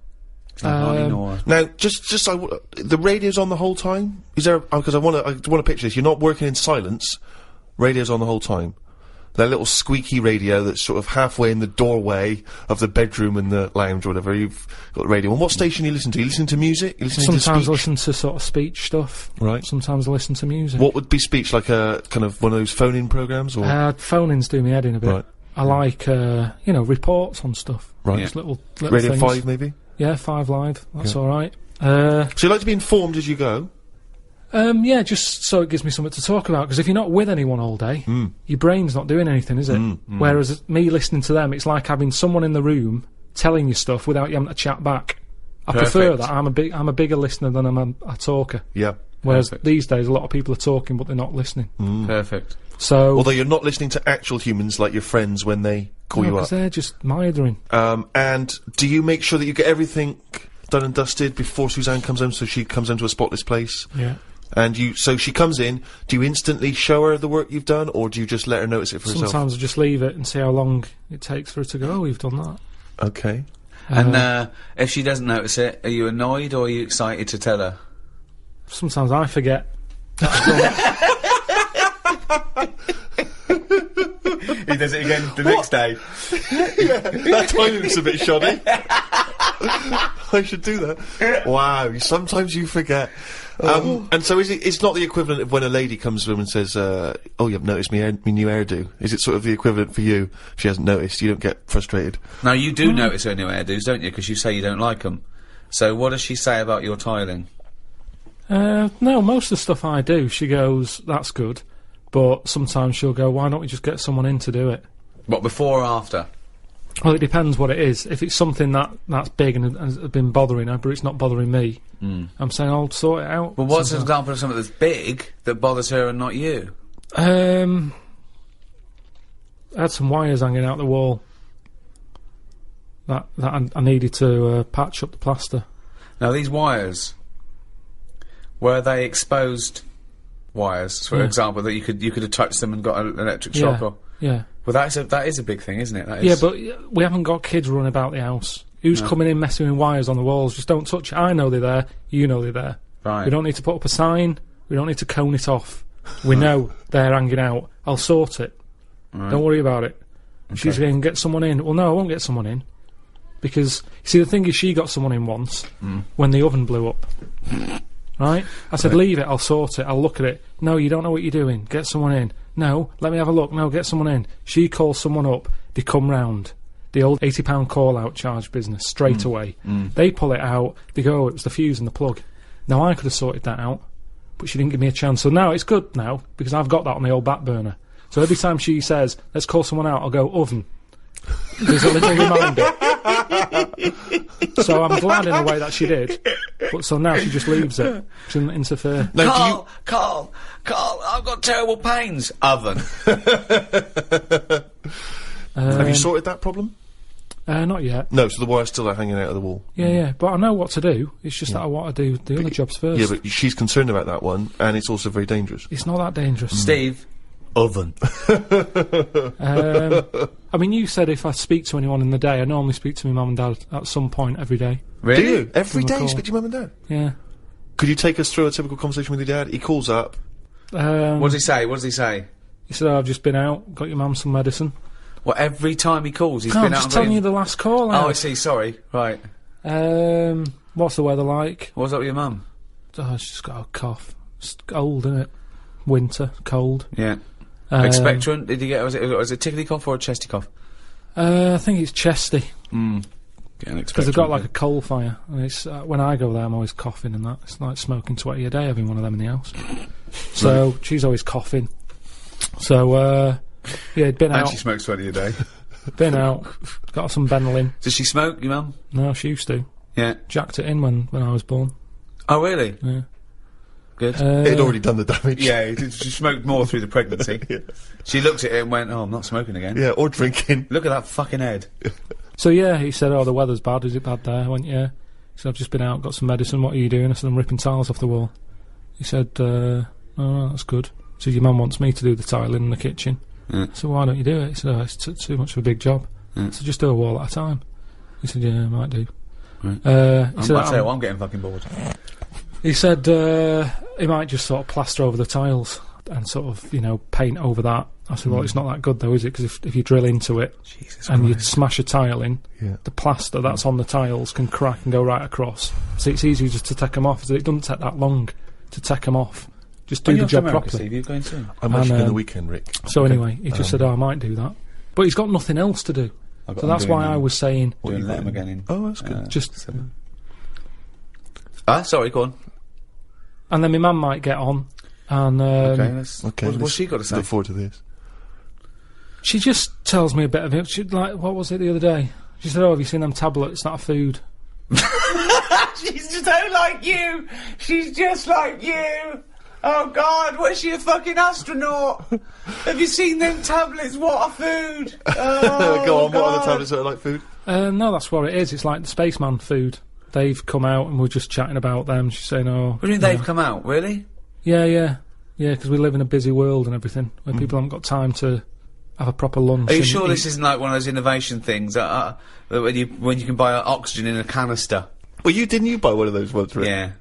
Now, the radio's on the whole time. Is there? Because I want to picture this. You're not working in silence. Radio's on the whole time. That little squeaky radio that's sort of halfway in the doorway of the bedroom and the lounge or whatever. You've got the radio. And what station you listen to? You listen to music? You listen to Sometimes speech? I listen to sort of speech stuff. Right. Sometimes I listen to music. What would be speech? Like a kind of one of those phone-in programs, or Phone-ins do me head in a bit. Right. I like, reports on stuff. Right. Just little Radio things. 5 maybe? Yeah, 5 Live. That's Yeah. all right. So you like to be informed as you go? Yeah, just so it gives me something to talk about. Because if you're not with anyone all day, your brain's not doing anything, is it? Whereas me listening to them, it's like having someone in the room telling you stuff without you having to chat back. I prefer that. I'm a bigger listener than I'm a talker. Yeah. Whereas these days, a lot of people are talking, but they're not listening. Perfect. So, Although you're not listening to actual humans like your friends when they call you up. because they're just mithering. And do you make sure that you get everything done and dusted before Suzanne comes home, so she comes home to a spotless place? Yeah. And so she comes in, do you instantly show her the work you've done, or do you just let her notice it for herself? Sometimes I just leave it and see how long it takes for her to go, "Oh, you've done that." Okay. And if she doesn't notice it, are you annoyed or are you excited to tell her? Sometimes I forget. He does it again the next day. That timing's a bit shoddy. I should do that. Wow, sometimes you forget. And so it's not the equivalent of when a lady comes to him and says, "Oh, you haven't noticed me new hairdo." Is it sort of the equivalent for you? If she hasn't noticed, you don't get frustrated. Now, you do notice her new hairdos, don't you? Because you say you don't like them. So what does she say about your tiling? No, most of the stuff I do, she goes, "That's good," but sometimes she'll go, "Why don't we just get someone in to do it?" What, before or after? Well, it depends what it is. If it's something that's big and has been bothering her, but it's not bothering me, I'm saying I'll sort it out. Well, what's an sometimes. example of something that's big that bothers her and not you? I had some wires hanging out the wall that I needed to patch up the plaster. Now, these wires, were they exposed wires, for Yeah. example, that you could have touched them and got an electric shock? Or Yeah. well, that is a big thing, isn't it? That Yeah, is. but we haven't got kids running about the house. Who's coming in messing with wires on the walls? Just don't touch it. I know they're there. You know they're there. Right. We don't need to put up a sign. We don't need to cone it off. We know they're hanging out. I'll sort it. Don't worry about it. She's going to get someone in. Well, no, I won't get someone in. Because, you see, the thing is, she got someone in once when the oven blew up. Right? I said, leave it, I'll sort it, I'll look at it. No, you don't know what you're doing. Get someone in. No, let me have a look. No, get someone in. She calls someone up. They come round. The old £80 call-out charge business, straight away. They pull it out. They go, it was the fuse and the plug. Now, I could have sorted that out, but she didn't give me a chance. So now it's good now, because I've got that on the old back burner. So every time she says, let's call someone out, I'll go, oven. There's a little reminder. So I'm glad in a way that she did. But so now she just leaves it. She doesn't interfere. No, Carl, I've got terrible pains. Oven. Have you sorted that problem? Not yet. No, so the wire's still hanging out of the wall. Yeah, but I know what to do. It's just that I want to do the other jobs first. Yeah, but she's concerned about that one, and it's also very dangerous. It's not that dangerous. Steve. Oven. I mean, you said if I speak to anyone in the day, I normally speak to my mum and dad at some point every day. Really? Do you? Every From a day you call. speak to your mum and dad? Yeah. Could you take us through a typical conversation with your dad? He calls up. What does he say? What does he say? He said, I've just been out, got your mum some medicine. Well, every time he calls, he's No, been I'm out. just telling you the last call out. Oh, I see. Sorry. Right. What's the weather like? What's up with your mum? Oh, she's got a cough. It's cold, isn't it? Winter, cold. Yeah. Expectorant? Did you get? Was it tickly cough or a chesty cough? I think it's chesty. Because They've got like a coal fire, and it's when I go there, I'm always coughing and that. It's like smoking 20 a day, having one of them in the house. So she's always coughing. So yeah, he'd been And out. she smokes 20 a day. Been out. Got some Benylin. Does she smoke, your mum? No, she used to. Yeah. Jacked it in when I was born. Oh, really? Yeah. Good. It had already done the damage. Yeah, she smoked more through the pregnancy. She looked at it and went, oh, I'm not smoking again. Yeah, or drinking. Look at that fucking head. So yeah, he said, oh, the weather's bad. Is it bad there? I went, yeah. He said, I've just been out, got some medicine. What are you doing? I said, I'm ripping tiles off the wall. He said, oh, that's good. He said, your mum wants me to do the tiling in the kitchen. Yeah. I said, why don't you do it? He said, oh, it's too much of a big job. Yeah. I said, just do a wall at a time. He said, yeah, I might do. Right. He I'm said, about to say, I'm getting fucking bored. he said he might just sort of plaster over the tiles and sort of, paint over that. I said, well, it's not that good though, is it? Because if you drill into it Jesus and you Christ. smash a tile in, Yeah. the plaster that's on the tiles can crack and go right across. So it's easy just to take them off. So it doesn't take that long to take them off. Just do the job properly. Steve, you're going soon. I'm actually going the weekend, Rick. So anyway, he just said, I might do that. But he's got nothing else to do. So that's why I was saying, Doing let him again in. Oh, that's good. just... Sorry, go on. And then my mum might get on. And Okay, what's let's she got to say? Look forward to this. she just tells me a bit of it. She, like, what was it the other day? She said, oh, have you seen them tablets? That are food. She's just so like you. She's just like you. Oh God, was she a fucking astronaut? Have you seen them tablets? What are food? Oh, Go on, God. what are the tablets that are like food? No, that's what it is. It's like the spaceman food. They've come out and we're just chatting about them. She's saying, oh... What do you mean they've come out? Really? Yeah, because we live in a busy world and everything, where people haven't got time to have a proper lunch. Are you and sure eat. this isn't like one of those innovation things that when you can buy oxygen in a canister? Well, didn't you buy one of those ones, Rick? Yeah.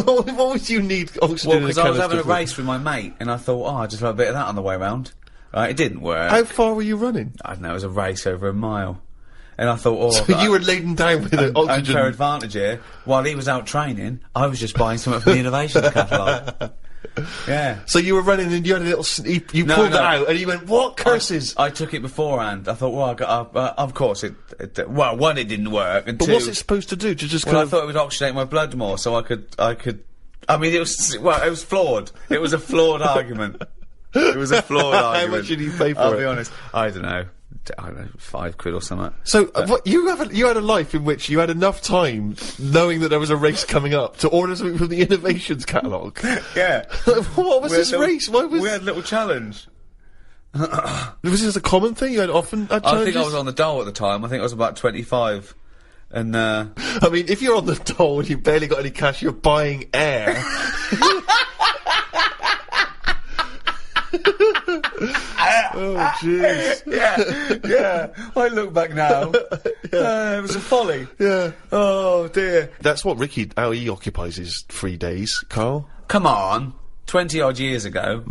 What would you need oxygen Well, in a because I was having canister a for? race with my mate, and I thought, I'd just have a bit of that on the way round. Right, it didn't work. How far were you running? I don't know, it was a race over a mile. And I thought, So you were laden down with an unfair oxygen. advantage here. While he was out training, I was just buying something from the innovations catalogue. Yeah. So you were running and you had a little... You No, pulled no. it out and you went, what curses? I took it beforehand. I thought, well, of course it one, it didn't work, and But two, what's it supposed to do? To just well, I kind thought it would oxygenate my blood more, so I could. I mean, it was flawed. It was a flawed argument. It was a flawed How argument. much did you pay for I'll it? be honest. I don't know, £5 or something. So what, you had a life in which you had enough time, knowing that there was a race coming up, to order something from the innovations catalogue. Yeah. What was this race? Why was We had a little challenge. was this a common thing? You had often had I challenges? think I was on the dole at the time. I think I was about 25. And, I mean, if you're on the dole and you've barely got any cash, you're buying air. Oh, jeez. yeah. I look back now. It was a folly. Yeah. Oh, dear. That's what how he occupies his free days, Carl. Come on. 20 odd years ago.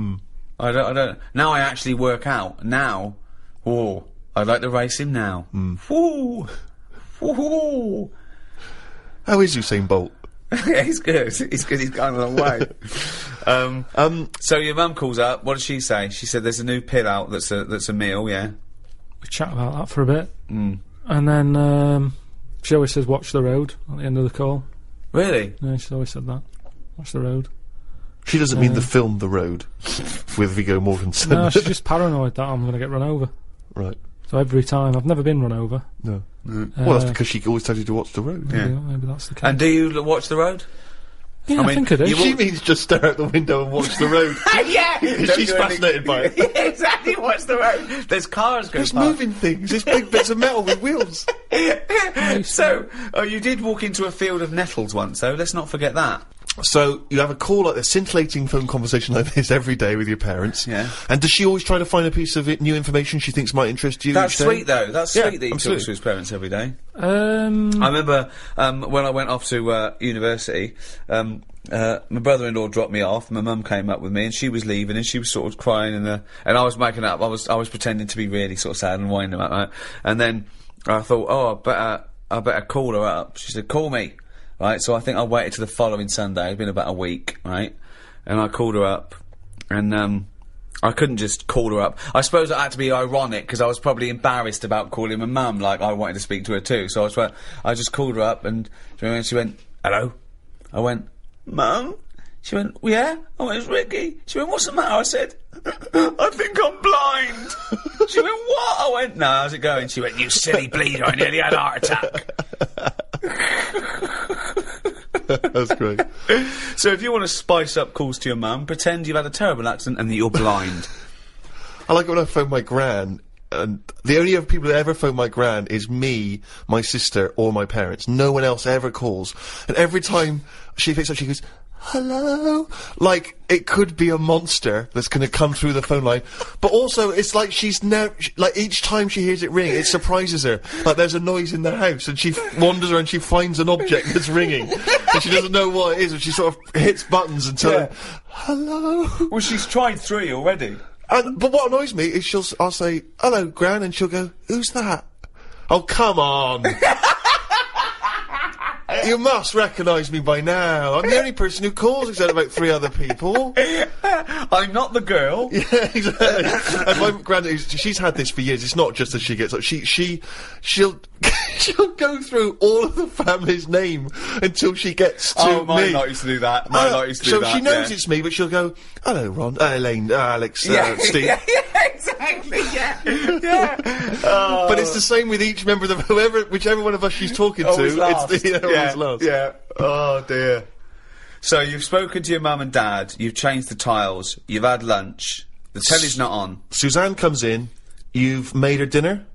I don't, now I actually work out. Now, I'd like to race him now. Woo. Woo. How is Usain Bolt? Yeah, he's good. He's good. He's gone a long way. So your mum calls up. What does she say? She said there's a new pill out that's a meal. Yeah. We chat about that for a bit, and then she always says, "Watch the road" at the end of the call. Really? Yeah, she's always said that. Watch the road. She doesn't mean the film The Road with Viggo Mortensen. No, she's just paranoid that I'm going to get run over. Right. So every time, I've never been run over. No. Well, that's because she always tells you to watch the road. Yeah. Maybe that's the case. And do you watch the road? Yeah, I think I do. She means just stare out the window and watch the road. Yeah! She's fascinated by it. Yeah, exactly, watch the road. There's cars going There's past. moving things. There's big bits of metal with wheels. So, you did walk into a field of nettles once, though. Let's not forget that. So you have a call like this, scintillating phone conversation like this every day with your parents. Yeah. And does she always try to find a piece of new information she thinks might interest you? That's each day? sweet, though. That's Yeah, sweet that he talks absolutely. to his parents every day. I I remember when I went off to university, my brother-in-law dropped me off. My mum came up with me, and she was leaving, and she was sort of crying, and I was making up. I was pretending to be really sort of sad and winding up, right? And then I thought, oh, I better call her up. She said, "Call me." Right, so I think I waited to the following Sunday. It'd been about a week, right? And I called her up, and I couldn't just call her up. I suppose I had to be ironic because I was probably embarrassed about calling my mum. Like I wanted to speak to her too. So I just called her up, and she went, "Hello." I went, "Mum." She went, "Yeah." I went, "It's Ricky." She went, "What's the matter?" I said, "I think I'm blind." She went, "What?" I went, "No, how's it going?" She went, "You silly bleeder, I nearly had a heart attack." That's great. So if you want to spice up calls to your mum, pretend you've had a terrible accident and that you're blind. I like it when I phone my gran, and the only other people that ever phone my gran is me, my sister, or my parents. No one else ever calls. And every time she picks up, she goes, "Hello?" Like, it could be a monster that's gonna come through the phone line. But also, it's like she's like, each time she hears it ring, it surprises her. Like, there's a noise in the house, and she wanders around, she finds an object that's ringing, and she doesn't know what it is, and she sort of hits buttons until, Yeah. "Hello?" Well, she's tried 3 already. But what annoys me is I'll say, "Hello, Gran," and she'll go, "Who's that?" "Oh, come on." You must recognise me by now. I'm the only person who calls, except about 3 other people. I'm not the girl. Yeah, exactly. And my granddad, she's had this for years. It's not just as she gets up. She'll go through all of the family's name until she gets to Oh, mine me. not used to do that. Mine not used to do So that. she knows yeah. it's me, but she'll go, "Hello, Ron, Elaine, Alex, Steve." Yeah, exactly. Yeah, yeah. Oh. But it's the same with each member of the whichever one of us she's talking Always to. last. It's the always last. Yeah. Oh dear. So you've spoken to your mum and dad. You've changed the tiles. You've had lunch. The telly's not on. Suzanne comes in. You've made her dinner.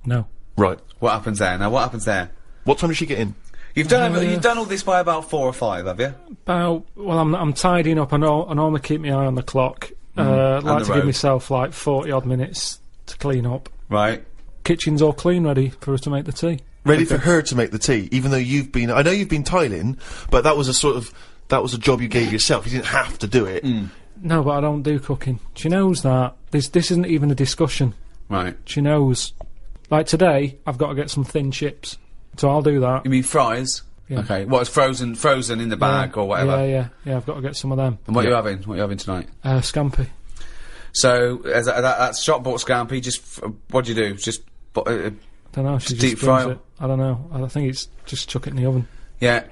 No. Right. What happens there? Now, what happens there? What time does she get in? You've done all this by about 4 or 5, have you? Well, I'm tidying up. I normally keep my eye on the clock. I and like the to road. give myself like 40 odd minutes to clean up. Right. Kitchen's all clean, ready for us to make the tea. Ready for her to make the tea, even though I know you've been tiling, but that was a job you gave yourself. You didn't have to do it. No, but I don't do cooking. She knows that. This isn't even a discussion. Right. She knows. Like today, I've got to get some thin chips, so I'll do that. You mean fries? Yeah. Okay. What is frozen in the bag or whatever? Yeah. I've got to get some of them. And what are you having? What are you having tonight? Scampi. So that's shop bought scampi. Just what do you do? Just Don't know. She Deep just fry brings it. I don't know. I think it's just chuck it in the oven. yeah.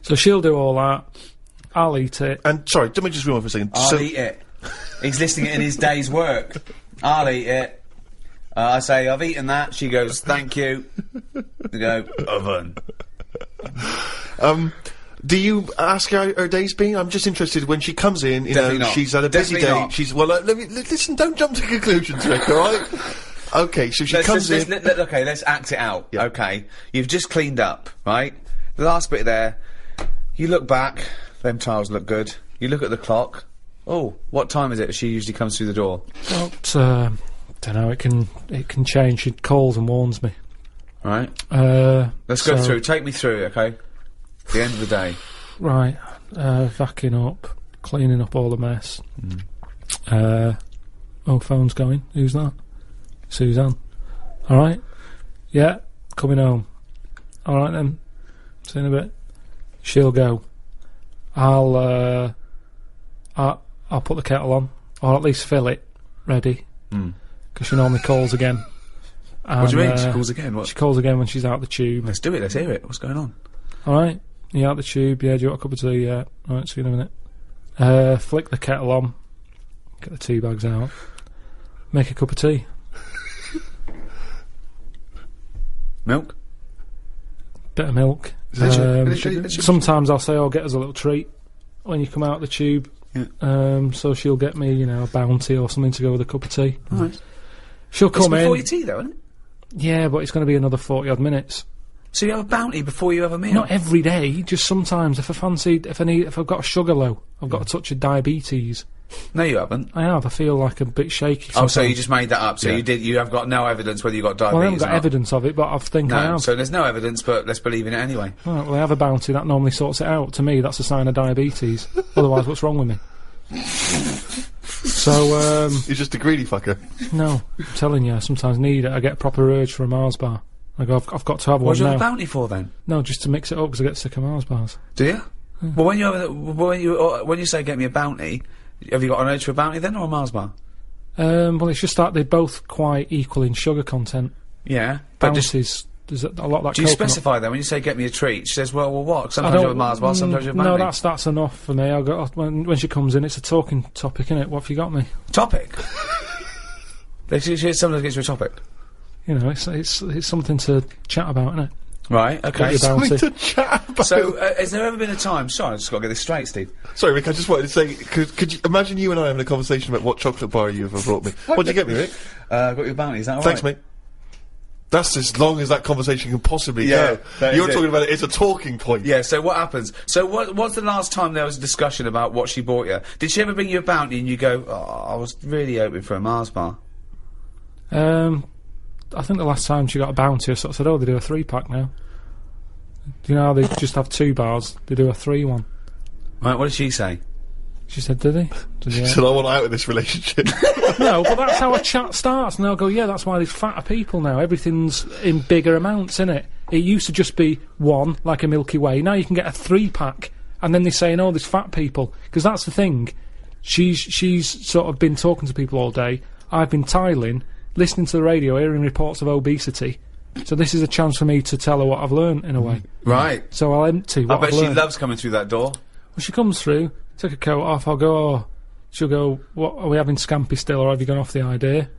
So she'll do all that. I'll eat it. And sorry, let me just rewind for a second. I'll eat it. He's listing it in his day's work. I'll eat it. I say, "I've eaten that." She goes, "Thank you." You go, "Oven." Do you ask her how her day's been? I'm just interested when she comes in. Definitely not. She's had a busy Definitely day. not. She's listen. Don't jump to conclusions, Rick. All right. Okay, so she comes in. Okay, let's act it out. Yeah. Okay, you've just cleaned up, right? The last bit there. You look back. Them tiles look good. You look at the clock. Oh, what time is it? She usually comes through the door. Well, don't know. It can change. She calls and warns me. Right. Let's go so- through. Take me through it, okay? The end of the day. Right. Vacuuming up, cleaning up all the mess. Phone's going. Who's that? Suzanne. All right. Yeah, coming home. All right then. See you in a bit. she'll go, I'll put the kettle on, or at least fill it, ready, because she normally calls again. What do you mean? She calls again? What? She calls again when she's out the tube. Let's do it. Let's hear it. What's going on? All right, you out the tube? Yeah. Do you want a cup of tea? Yeah. All right. See you in a minute. Flick the kettle on. Get the tea bags out. Make a cup of tea. Milk. Bit of milk. Sometimes I'll say, "Oh, get us a little treat when you come out the tube." Yeah. So she'll get me, a bounty or something to go with a cup of tea. Nice. She'll come in. Before your tea, though, isn't it? Yeah, but it's going to be another 40-odd minutes. So you have a bounty before you have a meal? Not every day, just sometimes. If I've got a sugar low, I've got a touch of diabetes. No, you haven't. I have. I feel like a bit shaky. Oh, so you just made that up. So you have got no evidence whether you got diabetes. Well, I haven't got or not. evidence of it, but I think I have. So there's no evidence, but let's believe in it anyway. Right, well, I have a bounty. That normally sorts it out. To me, that's a sign of diabetes. Otherwise, what's wrong with me? So, You're just a greedy fucker. No, I'm telling you, I sometimes need it. I get a proper urge for a Mars bar. I go, I've got to have one What's now. your bounty for then? No, just to mix it up because I get sick of Mars bars. Do you? Well, when you say get me a bounty, have you got an urge for a bounty then, or a Mars bar? Well, it's just that they're both quite equal in sugar content. Yeah, but Bounties, there's a lot of that. Do you coconut. specify then when you say get me a treat? She says, well, what? Sometimes you have a Mars bar, sometimes you have a bounty. No, that's enough for me. When she comes in, it's a talking topic, innit? What have you got me? Topic. She sometimes gets you a topic. It's something to chat about, isn't it? Right, okay. Something to chat about. So, has there ever been a time... Sorry, I just got to get this straight, Steve. Sorry, Rick, I just wanted to say, could you imagine you and I having a conversation about what chocolate bar you ever brought me? What'd you get me, Rick? Got your bounty, is that all Thanks, right? mate. That's as long as that conversation can possibly go. You're talking about it's a talking point. Yeah, so what happens? So what's the last time there was a discussion about what she bought you? Did she ever bring you a bounty and you go, oh, I was really hoping for a Mars bar? I think the last time she got a bounty, I sort of said, oh, they do a 3-pack now. Do you know how they just have 2 bars? They do a 3 one. Right, what did she say? She said, did he? She said, I want out of this relationship. No, but that's how a chat starts, and they'll go, yeah, that's why there's fatter people now. Everything's in bigger amounts, innit? It used to just be 1, like a Milky Way. Now you can get a 3-pack, and then they're saying, oh, there's fat people. Because that's the thing. She's sort of been talking to people all day. I've been tiling, listening to the radio, hearing reports of obesity. So this is a chance for me to tell her what I've learned, in a way. Right. So I'll empty what I bet I've she learned. loves coming through that door. Well, she comes through, take her coat off, I'll go, oh. She'll go, what, are we having scampi still, or have you gone off the idea?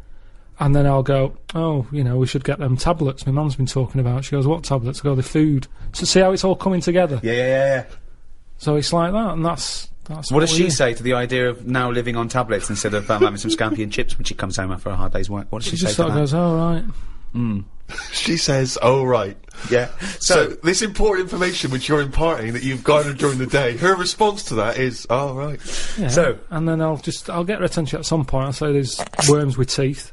And then I'll go, oh, we should get them tablets my mum's been talking about. She goes, what tablets? I go, the food. So see how it's all coming together? Yeah. So it's like that, and that's what does she say to the idea of now living on tablets instead of having some scampi and chips when she comes home after a hard day's work? What does she say just to sort of that? goes, oh, right. She says, oh, right. Yeah. So this important information which you're imparting that you've garnered during the day, her response to that is, oh, right. Yeah. So- and then I'll get her attention at some point. I'll say there's worms with teeth.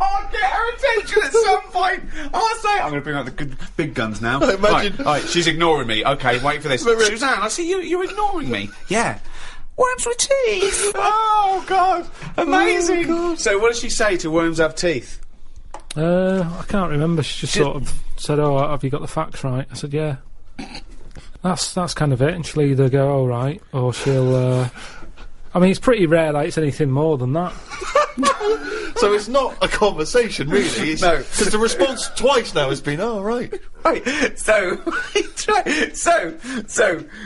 I'll get her attention at some point. I'll say, I'm going to bring out the big guns now. Imagine- Right, she's ignoring me. Okay, wait for this. Suzanne, I see you're ignoring me. Yeah. Worms with teeth. Oh, God. Amazing. Oh, God. So what does she say to worms have teeth? I can't remember. She just sort of said, oh, have you got the facts right? I said, yeah. That's kind of it. And she'll either go, oh, right, or she'll... I mean, it's pretty rare that it's anything more than that. So it's not a conversation, really. No. Because the response twice now has been, oh, right. Right, so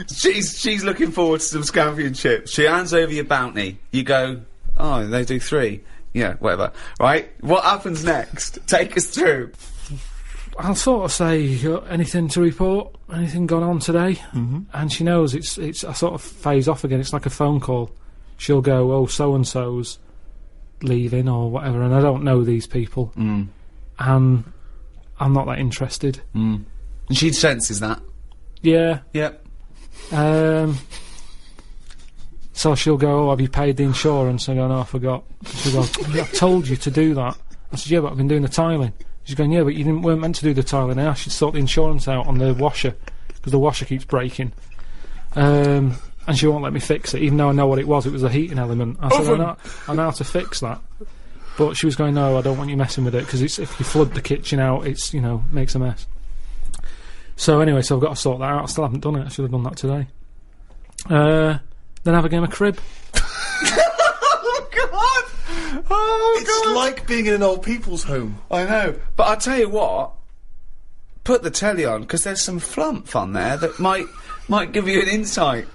she's looking forward to some scampi and chips. She hands over your bounty. You go, oh, they do 3. Yeah, whatever. Right? What happens next? Take us through. I'll sort of say, anything to report? Anything gone on today? Mm-hmm. And she knows it's I sort of phase off again. It's like a phone call. She'll go, oh, so-and-so's leaving or whatever, and I don't know these people. And I'm not that interested. And she senses that. Yeah. Yep. So she'll go, oh, have you paid the insurance? I go, no, I forgot. She'll go, yeah, I told you to do that. I said, yeah, but I've been doing the tiling. She's going, yeah, but you weren't meant to do the tiling. I asked you to sort the insurance out on the washer, because the washer keeps breaking. And she won't let me fix it, even though I know what it was. It was a heating element. I said, I know how to fix that. But she was going, no, I don't want you messing with it, because if you flood the kitchen out, it's, makes a mess. So anyway, so I've got to sort that out. I still haven't done it. I should have done that today. Then have a game of crib. Oh God! Oh It's God! Like being in an old people's home. I know, but I'll tell you what. Put the telly on, because there's some flump on there that might give you an insight.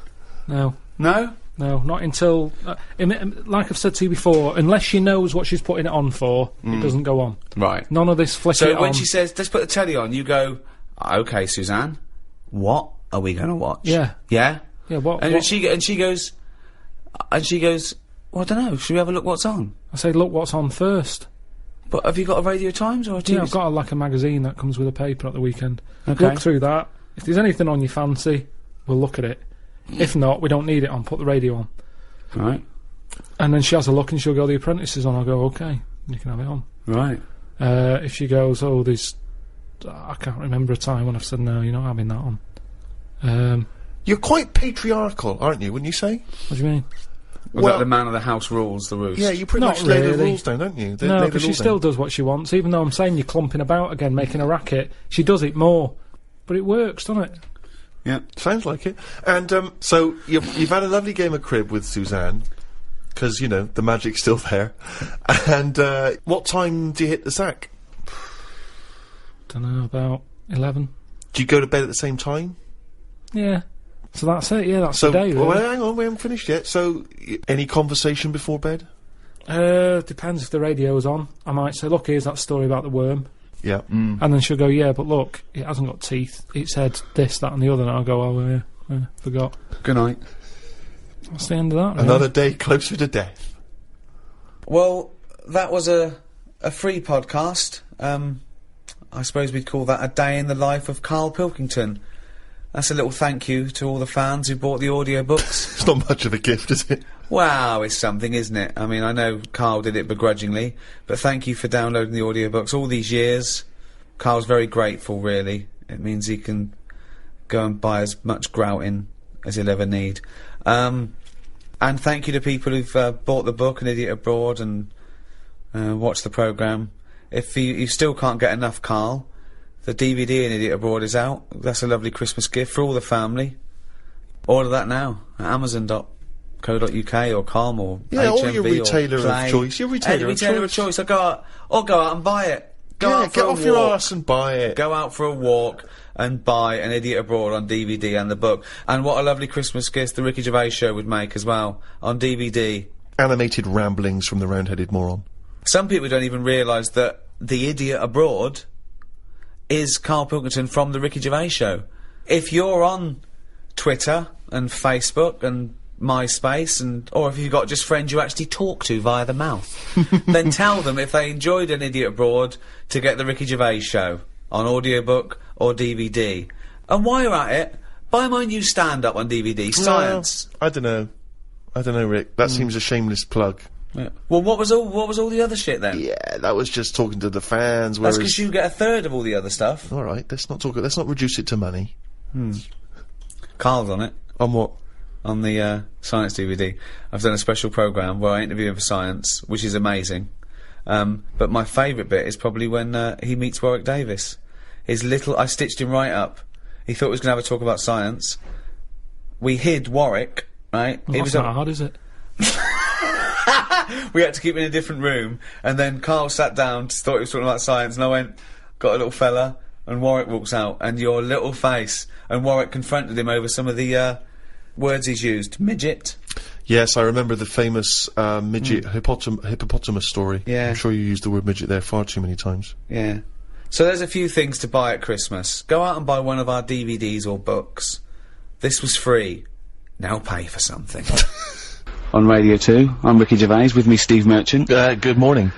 No. No? No, not until... like I've said to you before, unless she knows what she's putting it on for, it doesn't go on. Right. None of this flick it So on. when she says, let's put the telly on, you go, OK, Suzanne, what are we going to watch? Yeah. Yeah? Yeah, what... And she goes, well, I don't know, should we have a look what's on? I say, look what's on first. But have you got a Radio Times or a TV? Yeah, I've got a magazine that comes with a paper at the weekend. Okay. Look through that. If there's anything on your fancy, we'll look at it. If not, we don't need it on. Put the radio on. Right. And then she has a look and she'll go, The Apprentice is on. I'll go, OK, you can have it on. Right. If she goes, oh, there's... I can't remember a time when I've said, no, you're not having that on. You're quite patriarchal, aren't you, wouldn't you say? What do you mean? Was that the man of the house rules the roost? Yeah, you pretty Not much lay the really. rules down, don't you? No, because she still does what she wants. Even though I'm saying you're clumping about again, making a racket, she does it more. But it works, doesn't it? Yeah. Sounds like it. And so you've had a lovely game of crib with Suzanne, because, you know, the magic's still there. And what time do you hit the sack? Dunno, about 11. Do you go to bed at the same time? Yeah. So that's it, yeah, that's So, the day, really. well, hang on, we haven't finished yet. So, any conversation before bed? Depends if the radio's on. I might say, look, here's that story about the worm. Yeah. And then she'll go, yeah, but look, it hasn't got teeth. It said this, that and the other. And I'll go, oh, yeah, forgot. Good night. That's the end of that, really. Another day closer to death. Well, that was a free podcast. I suppose we'd call that a day in the life of Karl Pilkington. That's a little thank you to all the fans who bought the audiobooks. It's not much of a gift, is it? Wow, it's something, isn't it? I mean, I know Karl did it begrudgingly, but thank you for downloading the audiobooks all these years. Karl's very grateful, really. It means he can go and buy as much grouting as he'll ever need. And thank you to people who've bought the book, An Idiot Abroad, and watched the programme. If you still can't get enough Karl, the DVD An Idiot Abroad is out. That's a lovely Christmas gift for all the family. Order that now at amazon.co.uk or Calm or Yeah, HMV or your retailer or Play. of choice. Your retailer of choice. Or go out and buy it. Go out for get a off your walk. arse and buy it. Go out for a walk and buy An Idiot Abroad on DVD and the book. And what a lovely Christmas gift the Ricky Gervais show would make as well on DVD. Animated ramblings from the round-headed moron. Some people don't even realise that The Idiot Abroad is Karl Pilkington from the Ricky Gervais show. If you're on Twitter and Facebook and MySpace, or if you've got just friends you actually talk to via the mouth, then tell them if they enjoyed An Idiot Abroad to get the Ricky Gervais show on audiobook or DVD. And while you're at it, buy my new stand-up on DVD, Science. I don't know, Rick. That seems a shameless plug. Yeah. Well, what was all the other shit then? Yeah, that was just talking to the fans. That's because you get a third of all the other stuff. All right, let's not reduce it to money. Karl's on it. On what? On the Science DVD. I've done a special programme where I interview him for Science, which is amazing. But my favourite bit is probably when he meets Warwick Davis. I stitched him right up. He thought he was going to have a talk about science. We hid Warwick, right? Well, that's not hard, is it? We had to keep him in a different room, and then Karl sat down, thought he was talking about science, and I went, got a little fella, and Warwick walks out, and your little face, and Warwick confronted him over some of the words he's used. Midget. Yes, I remember the famous midget hippopotamus story. Yeah. I'm sure you used the word midget there far too many times. Yeah. So there's a few things to buy at Christmas. Go out and buy one of our DVDs or books. This was free. Now pay for something. On Radio 2, I'm Ricky Gervais, with me Steve Merchant. Good morning.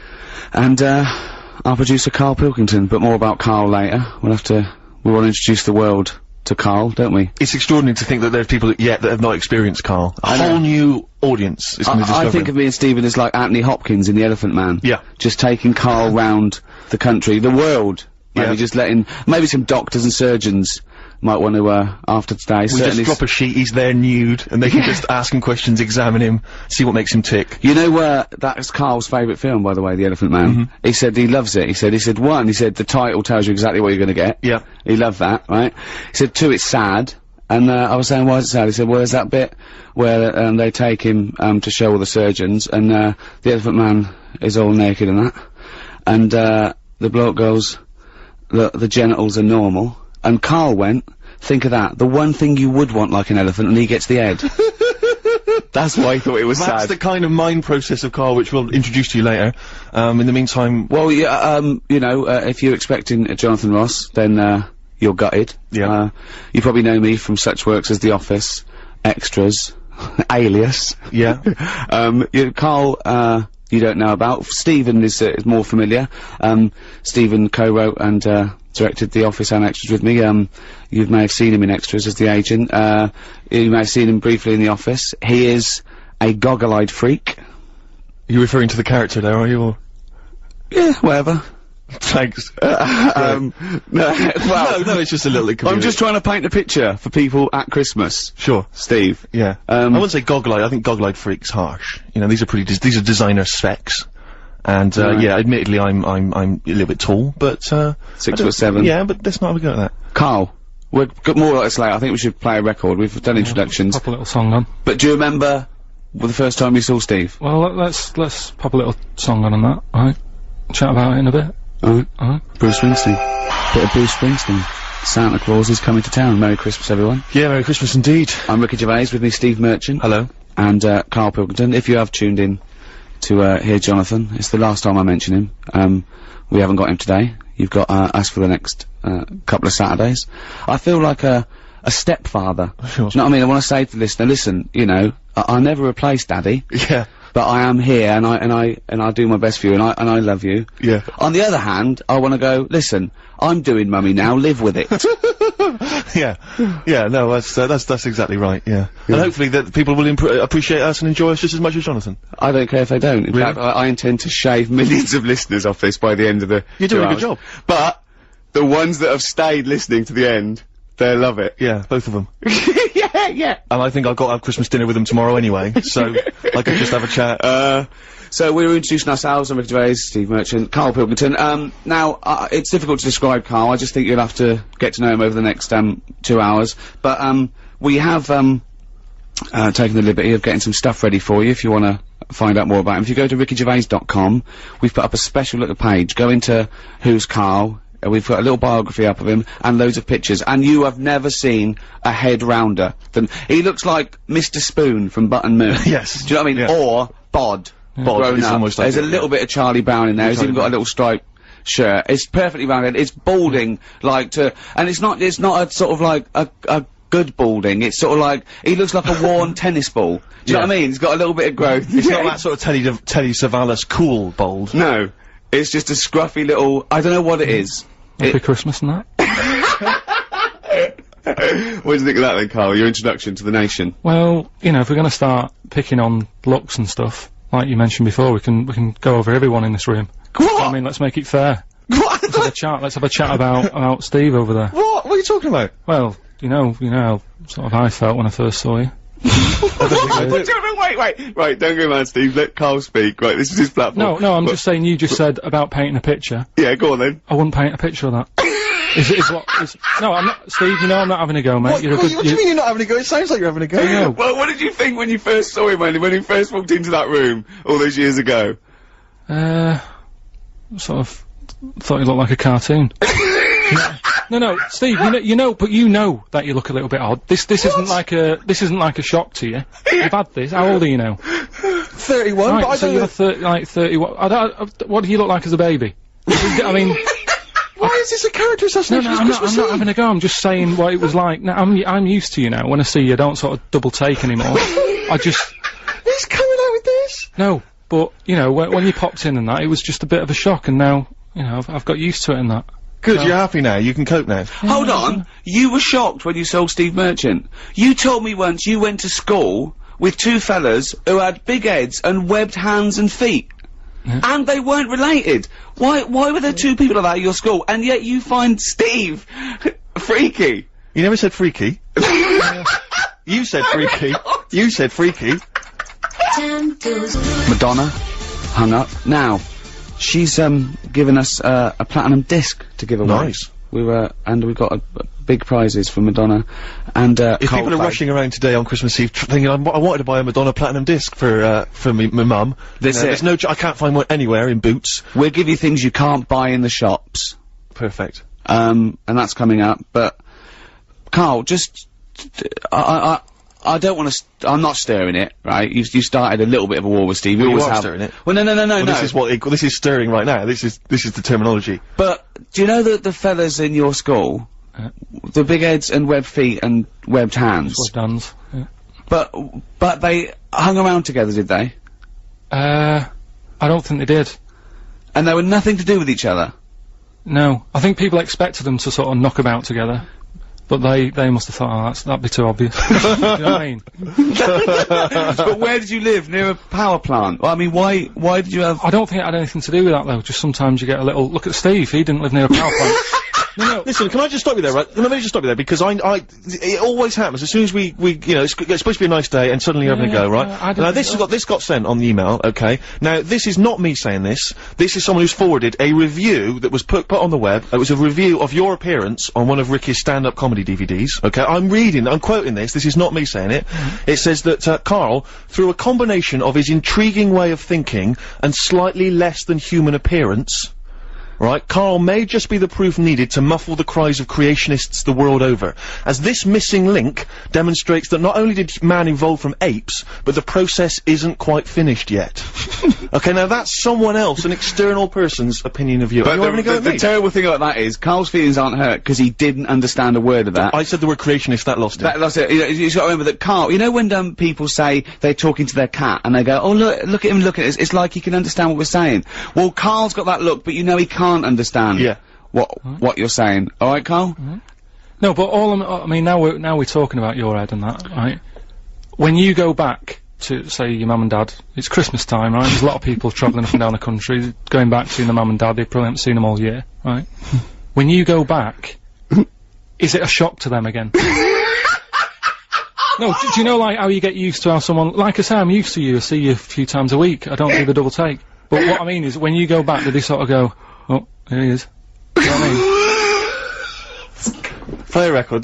And, our producer Karl Pilkington, but more about Karl later. We want to introduce the world to Karl, don't we? It's extraordinary to think that there's people that have not experienced Karl. A whole new audience is going to discover I think of me and Stephen as like Anthony Hopkins in The Elephant Man. Yeah. Just taking Karl round the country, the world. Maybe Yeah. just letting, maybe some doctors and surgeons might want to, after today, We just drop a sheet, he's there nude, and they can just ask him questions, examine him, see what makes him tick. You know, that's Carl's favourite film, by the way, The Elephant Man. He said he loves it. He said, one, he said the title tells you exactly what you're gonna get. Yeah. He loved that, right? He said, two, it's sad. And, I was saying, why is it sad? He said, well, there's that bit where, they take him, to show all the surgeons, and, the Elephant Man is all naked and that. And, the bloke goes, the genitals are normal. And Carl went, think of that, the one thing you would want like an elephant, and he gets the head. That's why he thought it was sad. That's the kind of mind process of Carl, which we'll introduce to you later. In the meantime... Well, yeah, you know, if you're expecting Jonathan Ross, then, you're gutted. Yeah. You probably know me from such works as The Office, Extras, Alias. Yeah. Carl, you don't know about. Stephen is more familiar. Stephen co-wrote and, directed The Office and Extras with me. You may have seen him in Extras as the agent. You may have seen him briefly in The Office. He is a goggle-eyed freak. You're referring to the character there, are you, or? Yeah, whatever. Thanks. No, well, no, it's just a little I'm just trying to paint a picture for people at Christmas. Sure. Steve. Yeah. I wouldn't say goggle-eyed, I think goggle-eyed freak's harsh. You know, these are these are designer specs. And, yeah, admittedly I'm a little bit tall, but, 6'7". Yeah, but let's not have a go at that. Carl, we've got more like this later. I think we should play a record. We've done introductions. Pop a little song on. But do you remember the first time you saw Steve? Well, let's pop a little song on that, right? Chat about it in a bit. Alright. Bruce Springsteen. Bit of Bruce Springsteen. Santa Claus is coming to town. Merry Christmas, everyone. Yeah, Merry Christmas indeed. I'm Ricky Gervais, with me Steve Merchant. Hello. And, Karl Pilkington. If you have tuned in to, hear Jonathan, it's the last time I mention him. We haven't got him today. You've got, us for the next, couple of Saturdays. I feel like a stepfather. Sure. Do you know what I mean? I want to say to the listener, listen, you know, I never replace Daddy. Yeah. But I am here, and I do my best for you, and I love you. Yeah. On the other hand, I want to go, listen, I'm doing Mummy now, live with it. Yeah. Yeah, no, that's exactly right, yeah. And hopefully that people will appreciate us and enjoy us just as much as Jonathan. I don't care if they don't. In Really? fact, I intend to shave millions of listeners off this by the end of the You're doing 2 a good hours. job. But, the ones that have stayed listening to the end, they'll love it. Yeah, both of them. Yeah. And I think I've got to have Christmas dinner with them tomorrow anyway, so I could just have a chat. So we were introducing ourselves. I'm Ricky Gervais, Steve Merchant, Karl Pilkington. Now, it's difficult to describe Karl. I just think you'll have to get to know him over the next, 2 hours. But, we have, taken the liberty of getting some stuff ready for you if you want to find out more about him. If you go to rickygervais.com, we've put up a special little page. Go into Who's Karl. We've got a little biography up of him, and loads of pictures, and you have never seen a head rounder than— he looks like Mr. Spoon from Button Moon. Yes. Do you know what I mean? Yeah. Or Bod. Bod is almost like There's a it, little bit of Charlie Brown in there. He's even got a little striped shirt. It's perfectly rounded. It's balding, like and it's not a sort of like a good balding. It's sort of like, he looks like a worn tennis ball. Do you know what I mean? He's got a little bit of growth. It's not that sort of Telly Savalas cool bald. No. It's just a scruffy little— I don't know what it is. Happy Christmas and that. What do you think of that then, Karl? Your introduction to the nation? Well, you know, if we're going to start picking on looks and stuff, like you mentioned before, we can go over everyone in this room. What? I mean, let's make it fair. What? Let's have a chat. Let's have a chat about Steve over there. What? What are you talking about? Well, you know how sort of I felt when I first saw you. Right, don't go mad, Steve. Let Karl speak. Right, this is his platform. No, I'm just saying, you just said about painting a picture. Yeah, go on then. I wouldn't paint a picture of that. No, I'm not— Steve, you know I'm not having a go, mate. What do you mean you're not having a go? It sounds like you're having a go. No. Well, what did you think when you first saw him, when he first walked into that room all those years ago? Sort of thought he looked like a cartoon. No, Steve, you know that you look a little bit odd. This isn't like a shock to you. You've had this. How old are you now? 31, Right, but I so don't you're know. 30. What do you look like as a baby? I mean, Why is this a character assassination? I'm not having a go. I'm just saying what it was like. Now, I'm used to you now. When I see you, I don't sort of double take anymore. I just— He's coming out with this? No, but, you know, when you popped in and that, it was just a bit of a shock, and now, you know, I've got used to it and that. Good, you're happy now. You can cope now. Hold on. You were shocked when you saw Steve Merchant. You told me once you went to school with two fellas who had big heads and webbed hands and feet. Yeah. And they weren't related. Why were there two people like that at your school, and yet you find Steve freaky? You never said freaky. You said freaky. You said freaky. Madonna hung up. Now, she's given us a platinum disc to give away. Nice. We got big prizes for Madonna, and If people are Coldplay. rushing around today on Christmas Eve thinking I wanted to buy a Madonna platinum disc for my mum, there's no I can't find one anywhere in Boots. We'll give you things you can't buy in the shops. Perfect. And that's coming up. But Carl, just I don't want to. I'm not stirring it, right? You started a little bit of a war with Steve. Well, you always are have. stirring it. Well, no. This is stirring right now. This is the terminology. But do you know that the fellas in your school, the big heads and webbed feet and webbed hands, Webbed hands. Yeah. but they hung around together, did they? I don't think they did. And they were nothing to do with each other. No, I think people expected them to sort of knock about together, but they must have thought, oh, that'd be too obvious. Do you know what I mean? But where did you live? Near a power plant? Well, I mean, why did you have? I don't think it had anything to do with that though. Just sometimes you get a little. Look at Steve. He didn't live near a power plant. No. Listen, can I just stop you there, right? Let me just stop you there, because it always happens, as soon as we, you know, it's supposed to be a nice day, and suddenly you're having a go, right? Now, this got sent on the email, okay? Now, this is not me saying this. This is someone who's forwarded a review that was put on the web. It was a review of your appearance on one of Ricky's stand-up comedy DVDs, okay? I'm quoting this. This is not me saying it. It says that, Carl, through a combination of his intriguing way of thinking and slightly less than human appearance, right, Carl may just be the proof needed to muffle the cries of creationists the world over, as this missing link demonstrates that not only did man evolve from apes, but the process isn't quite finished yet. Okay, now that's someone else, an external person's opinion of you. But Are you having a go at the me? terrible thing about that is, Carl's feelings aren't hurt because he didn't understand a word of that. I said the word creationist, that lost him. That's it. You've got to remember that Carl, you know when people say they're talking to their cat and they go, oh look at him, look at it, it's like he can understand what we're saying. Well, Carl's got that look, but you know he can't understand what you're saying. Alright, Carl? No, but I mean, now we're talking about your head and that, right? When you go back to, say, your mum and dad, it's Christmas time, right? There's a lot of people travelling up and down the country, going back seeing their mum and dad, they probably haven't seen them all year, right? When you go back, is it a shock to them again? No, do you know, like, how you get used to how someone, like I say, I'm used to you, I see you a few times a week, I don't do the double take. But what I mean is, when you go back, do they sort of go, oh, here he is. Do you know what I mean? Play a record,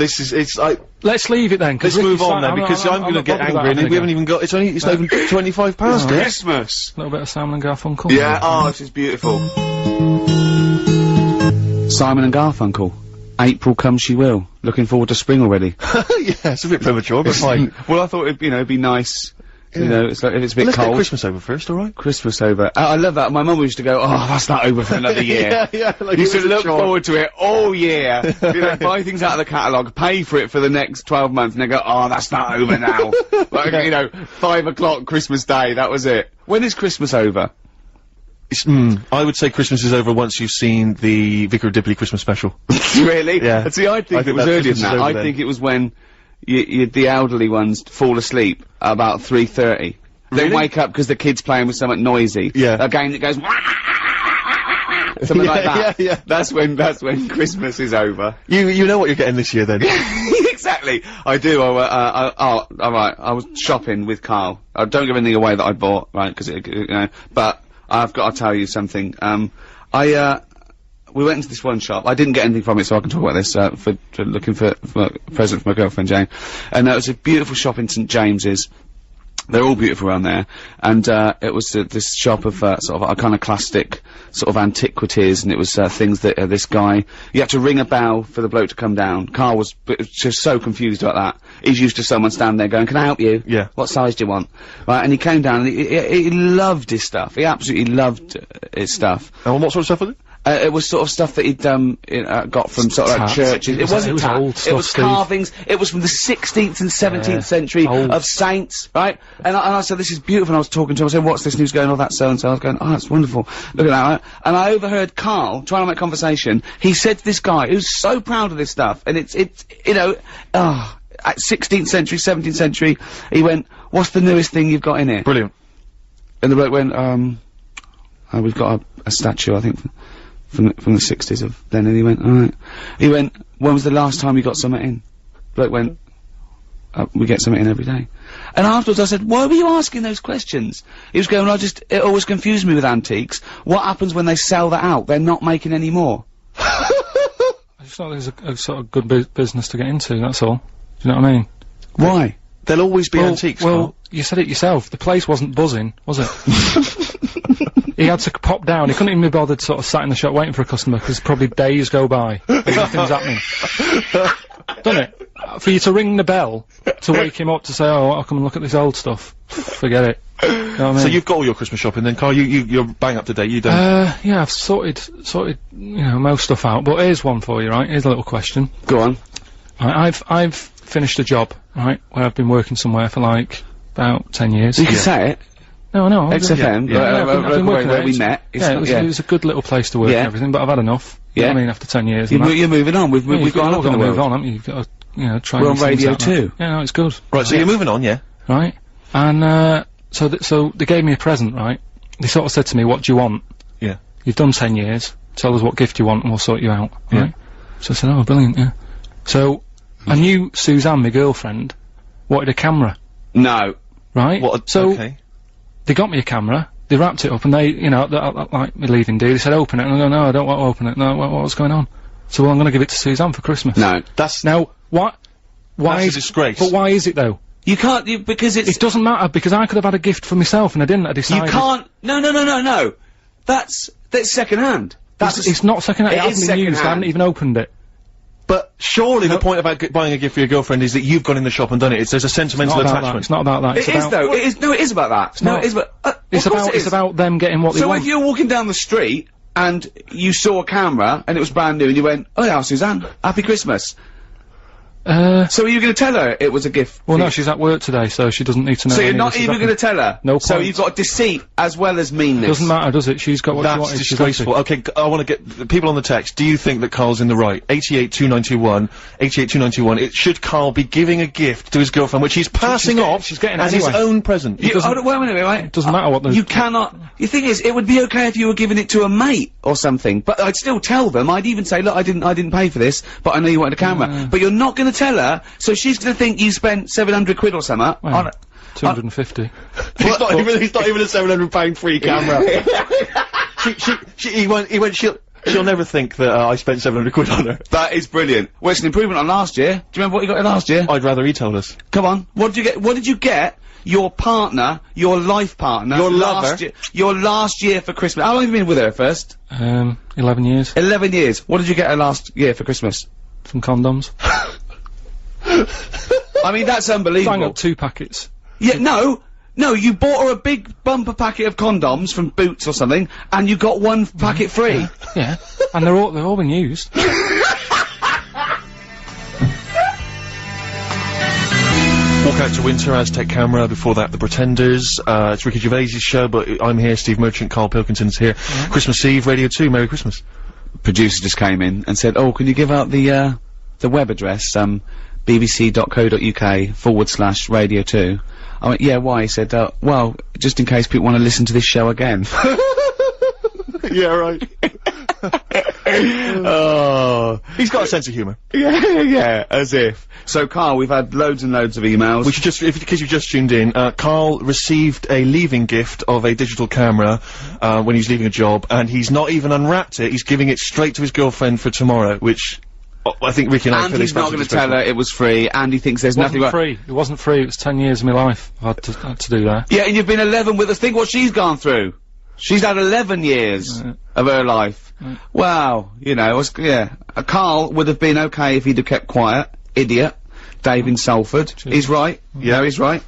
Let's leave it then, let's move on then, because I'm gonna get angry, and we haven't even got, it's not even 25 past it. Christmas! A little bit of Simon and Garfunkel. Yeah, oh, this is beautiful. Simon and Garfunkel. April Come She Will. Looking forward to spring already. Yeah, it's a bit premature, but fine. Well, I thought it'd be nice. You know, it's like, if it's a bit Let's cold. get Christmas over first, alright? Christmas over. I love that. My mum used to go, oh, that's not over for another year. Yeah, like Used it to was a look chore. forward to it all year. You know, buy things out of the catalogue, pay for it for the next 12 months, and they go, oh, that's not over now. Like, you know, 5 o'clock Christmas Day, that was it. When is Christmas over? I would say Christmas is over once you've seen the Vicar of Dibley Christmas special. Really? Yeah. See, I think it was that earlier Christmas than is that. over I then. think it was when the elderly ones fall asleep at about 3:30. They Really? wake up because the kid's playing with something noisy. Yeah. A game that goes something like that. Yeah. That's when Christmas is over. You know what you're getting this year then. Exactly. I do. All right. I was shopping with Carl. Don't give anything away that I bought, right? Because you know. But I've got to tell you something. We went into this one shop. I didn't get anything from it, so I can talk about this. For looking for a present for my girlfriend Jane, and it was a beautiful shop in St James's. They're all beautiful around there, and it was this shop of sort of iconoclastic sort of antiquities, and it was things that this guy, you had to ring a bell for the bloke to come down. Carl was just so confused about that. He's used to someone standing there going, "Can I help you? Yeah. What size do you want?" Right, and he came down, and he loved his stuff. He absolutely loved his stuff. And what sort of stuff was it? It was sort of stuff that he'd got from sort of like Tats. churches. It wasn't tat. old It stuff, was Steve. carvings. It was from the 16th and 17th century old. of saints, right? And I said, "This is beautiful." And I was talking to him. I said, "What's this news going on? That so and so." I was going, "Oh, that's wonderful. Look at that." Right? And I overheard Carl trying to make conversation. He said to this guy who's so proud of this stuff, and it's you know, at 16th century, 17th century, he went, "What's the newest thing you've got in here?" Brilliant. And the bloke went, "We've got a statue, I think, from the 60s of then." And he went, "Alright." He went, "When was the last time you got something in?" Bloke went, we get something in every day. And afterwards I said, why were you asking those questions? He was going, it always confused me with antiques. What happens when they sell that out? They're not making any more. I just thought it was a sort of good business to get into, that's all. Do you know what I mean? Why? There'll always be antiques, Well, you said it yourself. The place wasn't buzzing, was it? He had to pop down. He couldn't even be bothered sort of sat in the shop waiting for a customer, because probably days go by and nothing's happening. Doesn't it? For you to ring the bell to wake him up to say, oh, I'll come and look at this old stuff. Forget it. You know what I mean? So you've got all your Christmas shopping then, Carl? You're bang up to date, you don't? Yeah, I've sorted, you know, most stuff out. But here's one for you, right? Here's a little question. Go on. Right, I've finished a job, right, where I've been working somewhere for like about 10 years. You can say it. No, XFM, I've been working where there. we met. It was a good little place to work and everything, but I've had enough. You know what I mean, after 10 years. You're moving on. We've gone up in the world. Move on, haven't you? You've got to, you know, try. We're on Radio 2. Yeah, no, it's good. Right, so you're moving on, yeah? Right, and so they gave me a present, right? They sort of said to me, "What do you want?" Yeah. You've done 10 years. Tell us what gift you want, and we'll sort you out. Right? So I said, "Oh, brilliant, yeah." So I knew Suzanne, my girlfriend, wanted a camera. No. Right. So okay. they got me a camera. They wrapped it up, and they, you know, like me leaving day, they said, "Open it." And I go, "No, I don't want to open it." No, what's going on? So, well, I'm going to give it to Suzanne for Christmas. No. Now, why that's is a disgrace. But why is it though? You can't, because it's... It doesn't matter, because I could have had a gift for myself, and I didn't. I decided... You can't... No. That's second hand. It's not second hand. It hasn't been used. I haven't even opened it. But surely the point about buying a gift for your girlfriend is that you've gone in the shop and done it. There's a sentimental attachment. It's not about that. It is though. It is about that. No, it is about... It's about them getting what they want. So if you're walking down the street and you saw a camera and it was brand new and you went, "Oh yeah, Suzanne, Happy Christmas." So are you going to tell her it was a gift? Well, no, she's at work today, so she doesn't need to know. So you're not even going to tell her? No. So you've got deceit as well as meanness. Doesn't matter, does it? She's got what she wanted. That's disgraceful. Okay, I want to get the people on the text. Do you think that Carl's in the right? 882921, 882921. Should Carl be giving a gift to his girlfriend, which he's passing off she's getting as anyway. his own present? Wait a minute, right? It doesn't matter what the... You cannot... The thing is, it would be okay if you were giving it to a mate or something, but I'd still tell them. I'd even say, "Look, I didn't pay for this, but I know you wanted a camera." But you're not going to tell her, so she's going to think you spent 700 quid or something on it. 250. He's not even a £700 free camera. She'll never think that I spent 700 quid on her. That is brilliant. Well, it's an improvement on last year. Do you remember what you got last year? I'd rather he told us. Come on. What did you get? What did you get? Your partner, your life partner, your lover, your last year for Christmas. How long have you been with her first? 11 years. 11 years. What did you get her last year for Christmas? Some condoms. I mean, that's unbelievable. Bang up 2 packets. Yeah, no, you bought her a big bumper packet of condoms from Boots or something, and you got 1 packet free. Yeah, and they've all been used. Walk Out to Winter, Aztec Camera, before that The Pretenders, it's Ricky Gervais' show, but I'm here, Steve Merchant, Karl Pilkington's here. Christmas Eve, Radio 2, Merry Christmas. Producer just came in and said, "Oh, can you give out the web address, bbc.co.uk/radio 2. I went, "Yeah, why?" He said, "Well, just in case people want to listen to this show again." Yeah, right. Oh. He's got a sense of humour. Yeah, as if. So, Karl, we've had loads and loads of emails. We should just, in case you've just tuned in, Karl received a leaving gift of a digital camera, when he was leaving a job, and he's not even unwrapped it, he's giving it straight to his girlfriend for tomorrow, which... I think Ricky and I feel he's not going to tell her it was free, and he thinks there's nothing free. It wasn't free, it was 10 years of my life I had to do that. Yeah, and you've been 11 with us. Think what she's gone through. She's had 11 years of her life. Wow, you know, Karl would have been okay if he'd have kept quiet. Idiot. Dave in Salford. He's right. Yeah, he's right.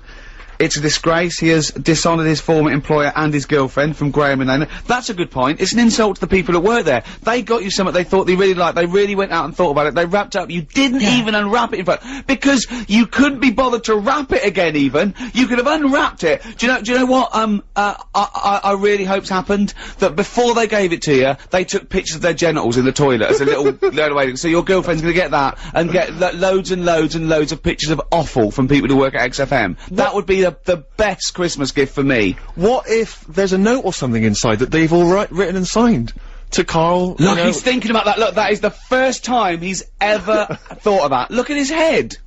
It's a disgrace. He has dishonoured his former employer and his girlfriend from Graham and Lane. That's a good point. It's an insult to the people that work there. They got you something they thought they really liked. They really went out and thought about it. They wrapped it up. You didn't even unwrap it in fact. Because you couldn't be bothered to wrap it again even. You could have unwrapped it. Do you know what, I really hope's happened? That before they gave it to you, they took pictures of their genitals in the toilet as a little load away. So your girlfriend's gonna get that and get loads and loads and loads of pictures of offal from people who work at XFM. That would be the best Christmas gift for me. What if there's a note or something inside that they've all written and signed to Karl? Look, he's thinking about that. Look, that is the first time he's ever thought of that. Look at his head.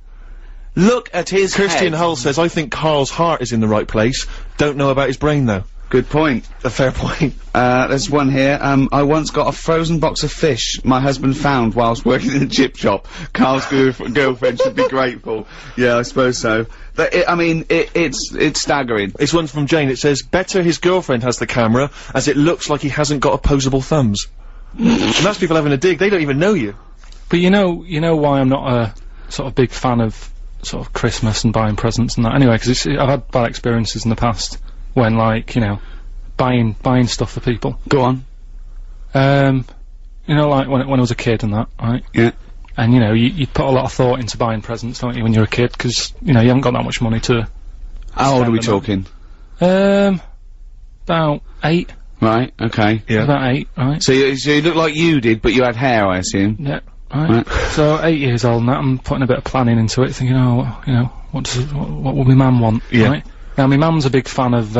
Look at his Kirstian head. Hull says, I think Karl's heart is in the right place. Don't know about his brain, though. Good point. A fair point. There's one here. I once got a frozen box of fish my husband found whilst working in a chip shop. Karl's girlfriend should be grateful. Yeah, I suppose so. But it's staggering. It's one from Jane. It says, better his girlfriend has the camera, as it looks like he hasn't got opposable thumbs. And that's people having a dig. They don't even know you. But you know why I'm not a sort of big fan of sort of Christmas and buying presents and that anyway, because I've had bad experiences in the past when, like, you know, buying stuff for people. Go on. You know, like when I was a kid and that, right? Yeah. And you know, you put a lot of thought into buying presents, don't you, when you're a kid? Because you know you haven't got that much money to. How old are we talking? About 8. Right. Okay. Yeah. About 8, right? So you look like you did, but you had hair, I assume. Yeah. Right. So 8 years old and that, I'm putting a bit of planning into it, thinking, oh, you know, what will my mum want? Yeah. Right? Now my mum's a big fan of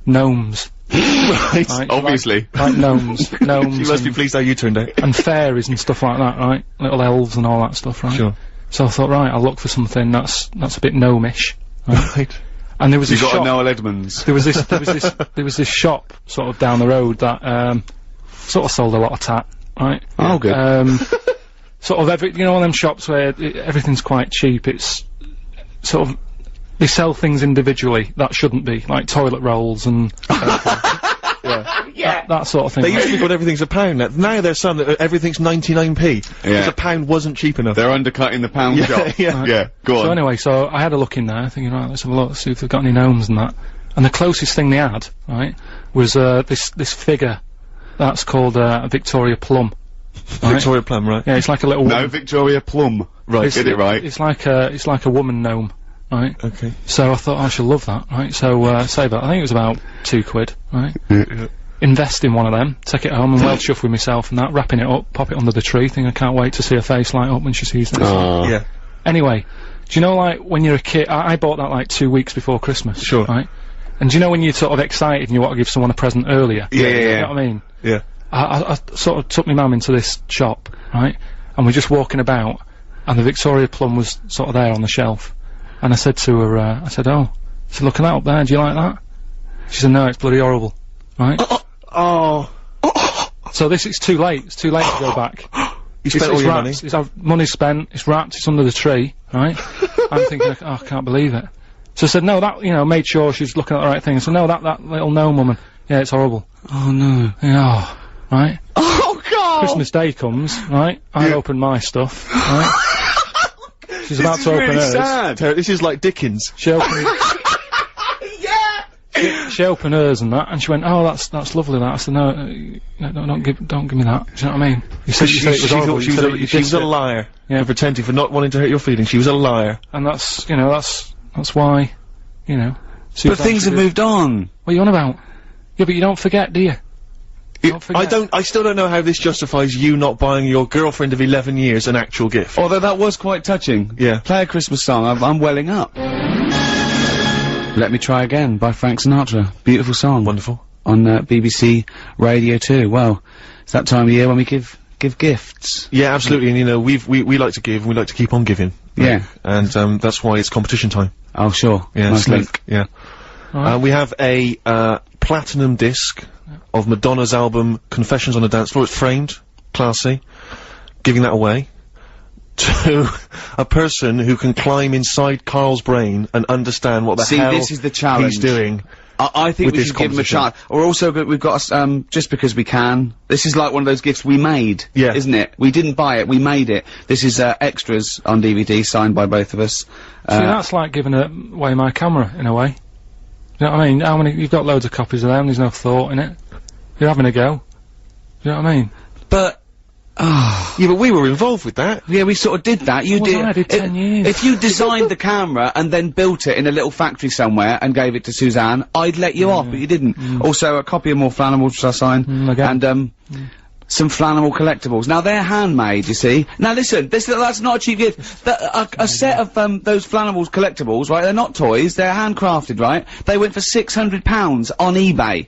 gnomes. Right. Right? Obviously. Like gnomes. Gnomes. She must be pleased how you turned out. and fairies and stuff like that, right? Little elves and all that stuff, right? Sure. So I thought, right, I'll look for something that's a bit gnomish. Right. And there was You this got shop. a Noel Edmonds. There was this shop sort of down the road that sort of sold a lot of tat, right? Oh, good. Sort of you know, one of them shops where everything's quite cheap. It's sort of they sell things individually that shouldn't be, like toilet rolls and that sort of thing. They used to be called everything's a pound. Now there's some that everything's 99p. Yeah. Because a pound wasn't cheap enough. They're undercutting the pound shop. Yeah. Yeah. Go on. So anyway, so I had a look in there, thinking, right, let's have a look, see if they've got any gnomes and that. And the closest thing they had, right, was this figure that's called a Victoria Plum. Right? Victoria Plum, right? Yeah, it's like a little. No, Victoria Plum. Right. Get it right. It's like a woman gnome, right? Okay. So I thought I should love that, right? So save that. I think it was about £2, right? Yeah. Invest in one of them, take it home and well chuff with myself and that, wrapping it up, pop it under the tree, think I can't wait to see her face light up when she sees this. Yeah. Anyway, do you know, like, when you're a kid, I bought that like 2 weeks before Christmas. Sure. Right? And do you know when you're sort of excited and you want to give someone a present earlier? Yeah. You know what I mean? Yeah. I sort of took my mum into this shop, right? And we're just walking about, and the Victoria Plum was sort of there on the shelf. And I said to her, I said, look at that up there, do you like that? She said, no, it's bloody horrible. Right? Oh. So it's too late. It's too late to go back. You spent all your money. Money's spent. It's wrapped. It's under the tree. Right? I'm thinking, oh, I can't believe it. So I said, no, that, you know, made sure she was looking at the right thing. I said, no, that little gnome woman. Yeah, it's horrible. Oh no. Yeah. Right? Oh God. Christmas Day comes. Right? I open my stuff. Right? She's about to open hers. Sad. This is like Dickens. She opened. She opened hers and that, and she went, "Oh, that's lovely." That I said, "No, don't give me that." Do you know what I mean? You said it was horrible. She was a liar. Yeah. For pretending, for not wanting to hurt your feelings. She was a liar. And that's, you know, that's why, you know. But things have moved on. What are you on about? Yeah, but you don't forget, do you? I still don't know how this justifies you not buying your girlfriend of 11 years an actual gift. Although that was quite touching. Yeah. Play a Christmas song. I'm welling up. Let Me Try Again by Frank Sinatra. Beautiful song. Wonderful. On BBC Radio 2. Well, it's that time of year when we give gifts. Yeah, absolutely. And you know, we like to give, and we like to keep on giving. Yeah. And that's why it's competition time. Oh, sure. Yeah, Nice link. Yeah. We have a platinum disc of Madonna's album Confessions on the Dance Floor. It's framed, classy. Giving that away to a person who can climb inside Karl's brain and understand what the hell this is the challenge. he's doing. I think we this should give him a composition. chance. We're also good. We've got just because we can. This is like one of those gifts we made. Yeah. Isn't it? We didn't buy it. We made it. This is extras on DVD signed by both of us. See, that's like giving away my camera in a way. You know what I mean? How many? You've got loads of copies of them. There's no thought in it. You're having a go. You know what I mean? But. Yeah, but we were involved with that. Yeah, we sort of did that. You did. I did 10 years. If you designed the camera and then built it in a little factory somewhere and gave it to Suzanne, I'd let you off, but you didn't. Also, a copy of More Flannel, which I signed, again. and some Flannel collectibles. Now they're handmade, you see. Now listen, that's not a cheap gift. A set of those Flannel collectibles, right? They're not toys. They're handcrafted, right? They went for £600 on eBay.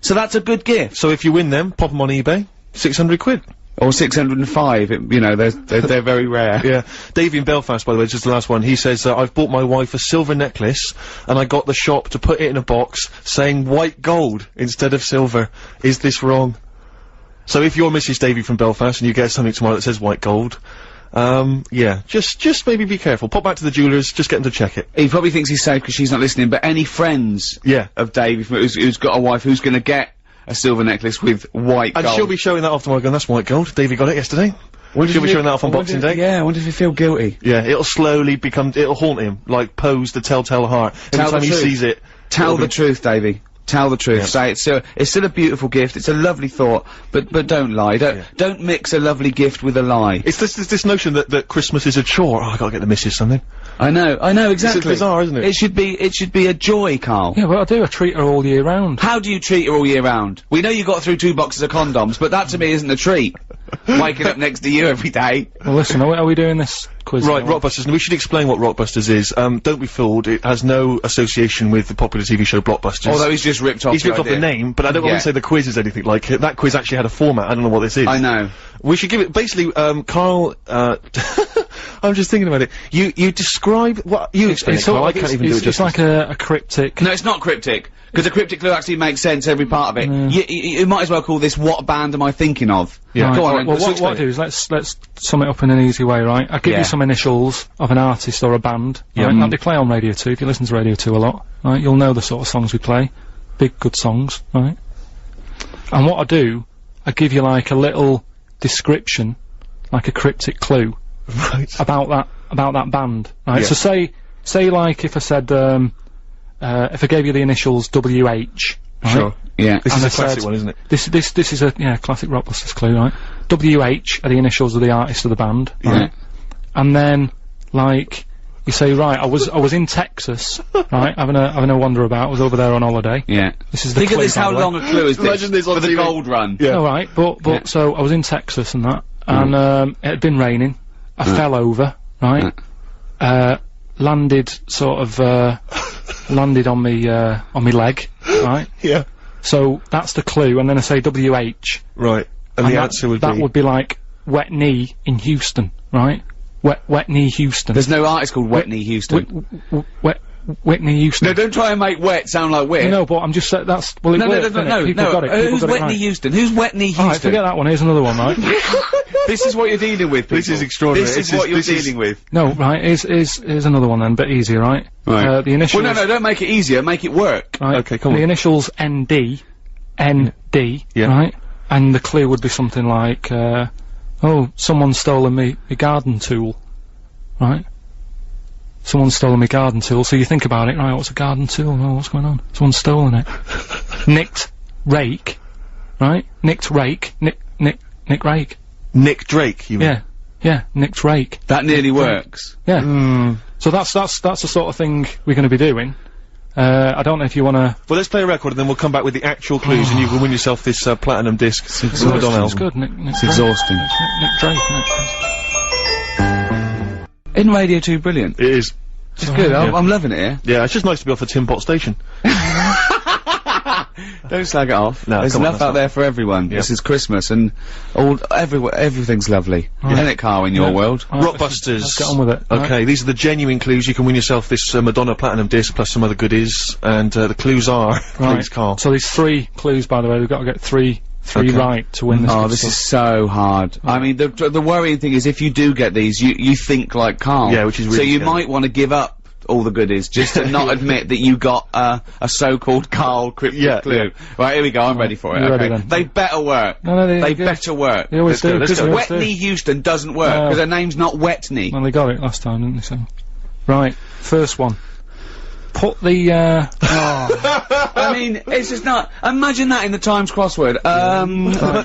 So that's a good gift. So if you win them, pop them on eBay. 600 quid. Or 605, you know, they're very rare. Yeah. Davey in Belfast, by the way, just the last one, he says, I've bought my wife a silver necklace, and I got the shop to put it in a box, saying white gold instead of silver. Is this wrong? So if you're Mrs. Davey from Belfast, and you get something tomorrow that says white gold, yeah, just maybe be careful. Pop back to the jewellers, just get them to check it. He probably thinks he's safe because she's not listening, but any friends of Davey who's got a wife who's gonna get a silver necklace with white gold. And she'll be showing that off tomorrow going, that's white gold. Davey got it yesterday. She'll be showing that off on Boxing Day. Yeah, I wonder if he feel guilty. Yeah, it'll slowly it'll haunt him, like Pose the Telltale Heart. Every time he sees it. Tell the truth, Davey. Tell the truth. Say it's still a beautiful gift. It's a lovely thought, but don't lie. Don't mix a lovely gift with a lie. It's this notion that Christmas is a chore. Oh, I gotta get the missus something. I know, exactly. It's bizarre, isn't it? It should be a joy, Carl. Yeah, well, I do. I treat her all year round. How do you treat her all year round? We know you got through 2 boxes of condoms, but that to me isn't a treat. Waking up next to you every day. Well, listen, are we doing this quiz? Right, Rockbusters, and we should explain what Rockbusters is. Don't be fooled, it has no association with the popular TV show Blockbusters. Although he's just ripped off the name, but I don't want to say the quiz is anything like it. That quiz actually had a format, I don't know what this is. I know. We should give it, basically, Carl, I'm just thinking about it. You describe what, you explain it, Carl, I can't even do it It's like a cryptic. No, it's not cryptic. Because a cryptic clue actually makes sense, every part of it. You might as well call this, what band am I thinking of? Yeah. Right. Go on, well, what I'll do is, let's sum it up in an easy way, right? I'll give you some initials of an artist or a band, right? Like they play on Radio 2, if you listen to Radio 2 a lot, right? You'll know the sort of songs we play. Big, good songs, right? And what I do, I give you like a little description, like a cryptic clue. Right. About that band, right? So say like if I said, if I gave you the initials WH, right? Sure. Yeah. This is a classic one, isn't it? This is a classic Rockbusters clue, right? WH are the initials of the artist of the band, right? And then like you say, right, I was in Texas, right, having a wander about. I was over there on holiday. Yeah. This is the Think clue, of this. How long a clue is this? Imagine this on for the TV. gold run. Yeah. All right, but so I was in Texas and that, and it had been raining. I fell over, right? Landed sort of landed on me leg, right? Yeah. So that's the clue, and then I say WH. Right. And the answer would that would be like wet knee in Houston, right? Wet knee Houston. There's no artist called Whitney Houston. Whitney Houston. No, don't try and make wet sound like wet. No, but I'm just saying that's well. No, People got it. Who's Whitney Houston? Who's Whitney Houston? Alright, forget that one. Here's another one, right? This is what you're dealing with, people. This is extraordinary. This is what you're dealing with. No, right. Here's another one then, but easier, right? Right. The initials. Well, no, don't make it easier. Make it work. Right. Okay, come on. The initials ND, right? And the clue would be something like, oh, someone's stolen me garden tool, right? Someone's stolen my garden tool. So you think about it, right? What's a garden tool? Oh, what's going on? Someone's stolen it. Nicked rake, right? Nicked rake. Nick rake. Nick Drake, you mean? Yeah, nicked rake. That nearly works. Yeah. So that's the sort of thing we're going to be doing. I don't know if you want to. Well, let's play a record and then we'll come back with the actual clues and you can win yourself this platinum disc. It's good. It's exhausting. Nick Drake, isn't it? In Radio 2, brilliant. It is. It's good. I'm loving it here. Yeah, it's just nice to be off the Tin Pot station. Don't slag it off. No, there's come on, enough out there for everyone. Yeah. This is Christmas and everything's lovely. Isn't it, Carl, in your world? Rockbusters. Let's get on with it. Okay, these are the genuine clues. You can win yourself this Madonna Platinum disc plus some other goodies. And the clues are, please, Carl. So there's 3 clues, by the way. We've got to get three right to win this. Oh, this is so hard. I mean, the worrying thing is if you do get these, you think like Carl. Yeah, which is really so you scary. might want to give up all the goodies just to not admit that you got a so-called Carl cryptic clue. Yeah. Right, here we go. I'm ready for it. You Okay. ready then? They better work. No, they better work. They always do. Because They always do. Whitney Houston doesn't work because her name's not Whitney. Well, they got it last time, didn't they? So, right, first one. Put the I mean, it's just not. Imagine that in the Times crossword. But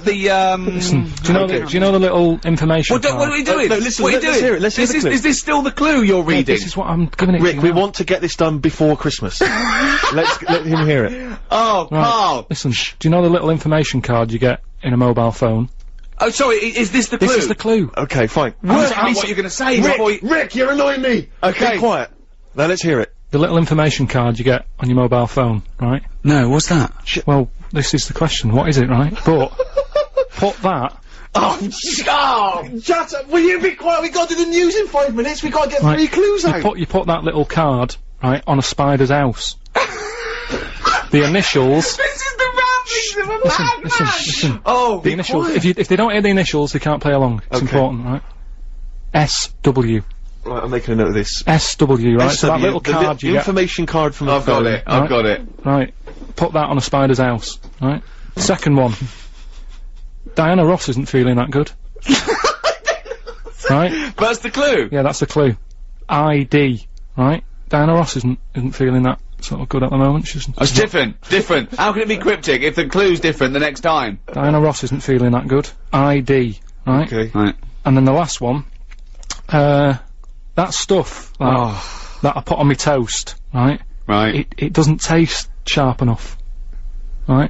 the Listen, do you know the little information? What are we doing? No, listen, what are you let's doing? hear it, let's hear the clue. Is this still the clue you're reading? This is what I'm giving it Rick, to you we now. want to get this done before Christmas. Let him hear it. Oh, Right. Carl. Listen, do you know the little information card you get in a mobile phone? Oh, sorry. Is this the clue? This is the clue. Okay, fine. Tell me what you're going to say. before you- Rick, you're annoying me! Okay. Be quiet. Now let's hear it. The little information card you get on your mobile phone, right? No, what's that? Well, this is the question. What is it, right? But put that Oh, Shut up! Will you be quiet? We gotta do the news in 5 minutes. We gotta get 3 clues out. You put that little card, right, on a spider's house. The initials... This is the ramblings of a madman! Listen. Oh, The initials, if they don't hear the initials, they can't play along. It's important, right? SW. Right, I'm making a note of this. SW, right? So that SW, little card the you get... information card from the I've got phone. it. I've got it. Right. Put that on a spider's house, right? Second one. Diana Ross isn't feeling that good. Right? That's the clue. Yeah, that's the clue. ID, right? Diana Ross isn't feeling that sort of good at the moment. It's different. How can it be cryptic if the clue's different the next time? Diana Ross isn't feeling that good. ID, right? Okay. Right. And then the last one, that stuff that I put on my toast, right? Right. It doesn't taste sharp enough, right?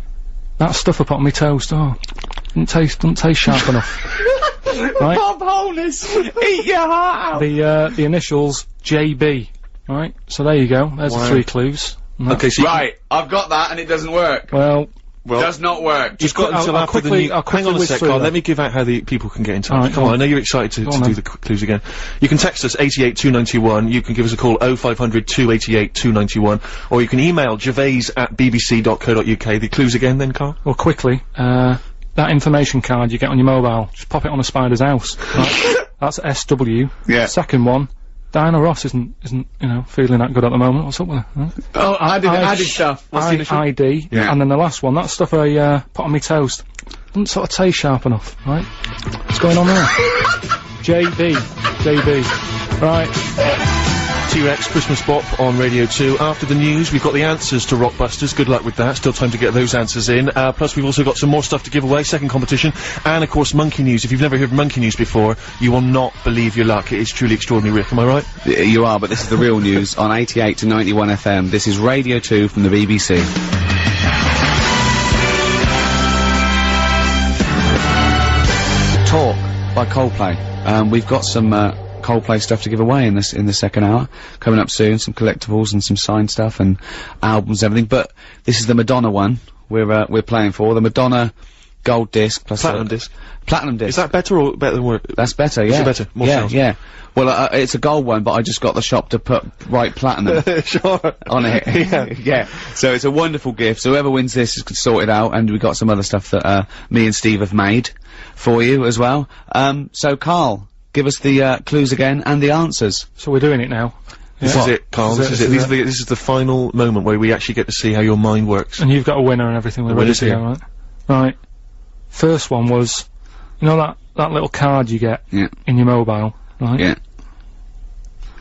That stuff I put on my toast, doesn't taste sharp enough. Right? Bob Holness, eat your heart out. The initials JB, right? So there you go. There's the 3 clues. Okay, so Right, I've got that and it doesn't work. Well, Does not work. You've got until I'll after the quickly Hang on a whiz sec, through Carl. them. Let me give out how the people can get in touch. Alright, Come go on, I on. know you're excited to on do then. the clues again. You can text us 88291. You can give us a call 0500 288 291, or you can email gervais@bbc.co.uk. The clues again, then, Carl. well, quickly, that information card you get on your mobile, just pop it on a spider's house. Right? That's SW. Yeah. Second one, Diana Ross isn't feeling that good at the moment. What's up with her? Huh? Oh, added stuff. What's the initial? ID. Yeah. And then the last one, that stuff I put on my toast, doesn't sort of taste sharp enough, right? What's going on there? JB. Right. T-Rex Christmas Bop on Radio 2. After the news, we've got the answers to Rockbusters. Good luck with that. Still time to get those answers in. Plus, we've also got some more stuff to give away. Second competition. And, of course, Monkey News. If you've never heard Monkey News before, you will not believe your luck. It is truly extraordinary, Rick. Am I right? You are, but this is the real news on 88 to 91 FM. This is Radio 2 from the BBC. Talk by Coldplay. We've got some Coldplay stuff to give away in the second hour. Coming up soon, some collectibles and some signed stuff and albums and everything. But this is the Madonna one we're playing for. The Madonna gold disc plus Platinum disc. Platinum disc. Is that better or better than work? That's better, yeah. Is it better? More yeah, sales? yeah. Well, it's a gold one, but I just got the shop to put right platinum Sure. on it. Yeah. So it's a wonderful gift. So whoever wins this is sort it out, and we got some other stuff that me and Steve have made for you as well. So Carl, give us the clues again and the answers. So we're doing it now. This is it, Carl. This is it. This is the final moment where we actually get to see how your mind works. And you've got a winner and everything. We're ready winner's to here. go, right? Right. First one was, you know that little card you get Yeah. in your mobile, right? Yeah.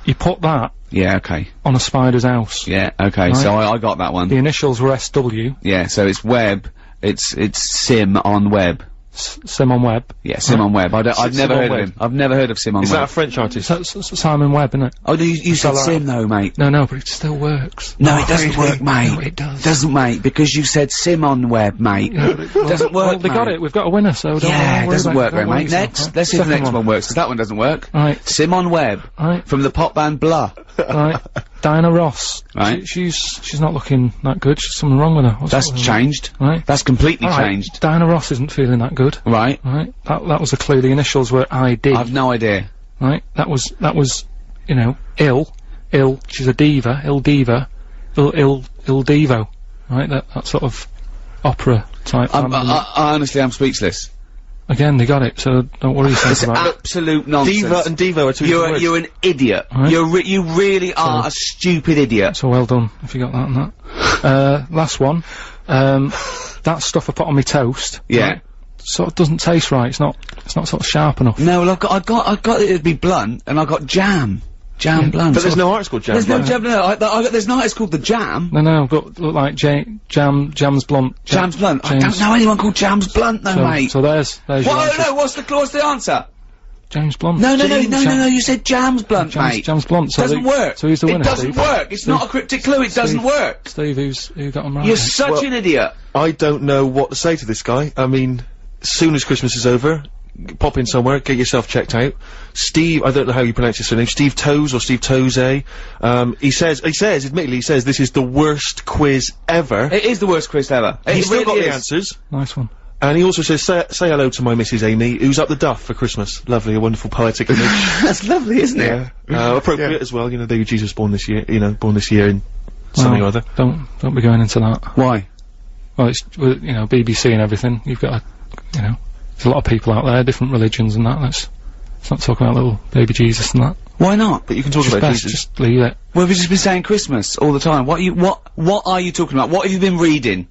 You put that Yeah. Okay. on a spider's house. Yeah. Okay. Right. So I got that one. The initials were SW. Yeah. So it's web. It's sim on web. Sim on Web. Yeah. Sim on web. I've never Simon heard of Webb. him. I've never heard of Sim on Is web. that a French artist? So Simon Webb, isn't it? Oh, you said that sim though, mate. No, but it still works. No, it doesn't work, mate. No, it does. Doesn't, mate, because you said sim on web, mate. Doesn't work, Well, they got mate. it. We've got a winner, so don't Yeah, it worry doesn't about work, don't right, worry mate. yourself, Next, right? let's see if the Second next one works, because that one doesn't work. Right. Sim on web. Right. From the pop band Blah. Right. Diana Ross. Right. She's not looking that good. There's something wrong with her. What's That's up with her? changed. Right. That's completely All right. changed. Diana Ross isn't feeling that good. Right. Right. That was a clue. The initials were ID. I've no idea. Right. That was, you know, ill. She's a diva. Ill diva. Ill divo. Right. That sort of opera type. I honestly, I'm speechless. Again, they got it. So don't worry yourself It's about it. absolute nonsense. Diva and Devo are two different words. You're an idiot. Right. You really are a stupid idiot. So well done if you got that and that. Last one. That stuff I put on my toast. Yeah. Right, sort of doesn't taste right. It's not sort of sharp enough. No, well, I got it to be blunt, and I got jam. Jam blunt. But there's no artist called Jam. There's no right? jam, no, there's an artist called The Jam. No, but look like Jam's Blunt. Jam's Blunt. I James- don't know anyone called Jam's Blunt, though, mate. So there's your answer. No, what's the answer? James Blunt. No, you said Jam's Blunt, mate. Jam's Blunt. So Doesn't the- work. So who's the winner, It doesn't Steve? work. It's not a cryptic clue. It doesn't work. Steve, who got them right? You're such an idiot. I don't know what to say to this guy. I mean, as soon as Christmas is over, pop in somewhere, get yourself checked out. Steve, I don't know how you pronounce his surname, Steve Toes or Steve Toze. He says, admittedly, this is the worst quiz ever. It is the worst quiz ever. He's It still really got the is. answers. Nice one. And he also says, say hello to my Mrs. Amy, who's up the duff for Christmas. Lovely, a wonderful poetic image. That's lovely, isn't it? Appropriate as well, you know, baby Jesus born this year in something or other. Don't be going into that. Why? Well, it's, you know, BBC and everything, you've got you know, there's a lot of people out there, different religions and that, let's not talk about little baby Jesus and that. Why not? But you can talk Just about best, Jesus. just leave it. Well, we've just been saying Christmas all the time. What are you talking about? What have you been reading?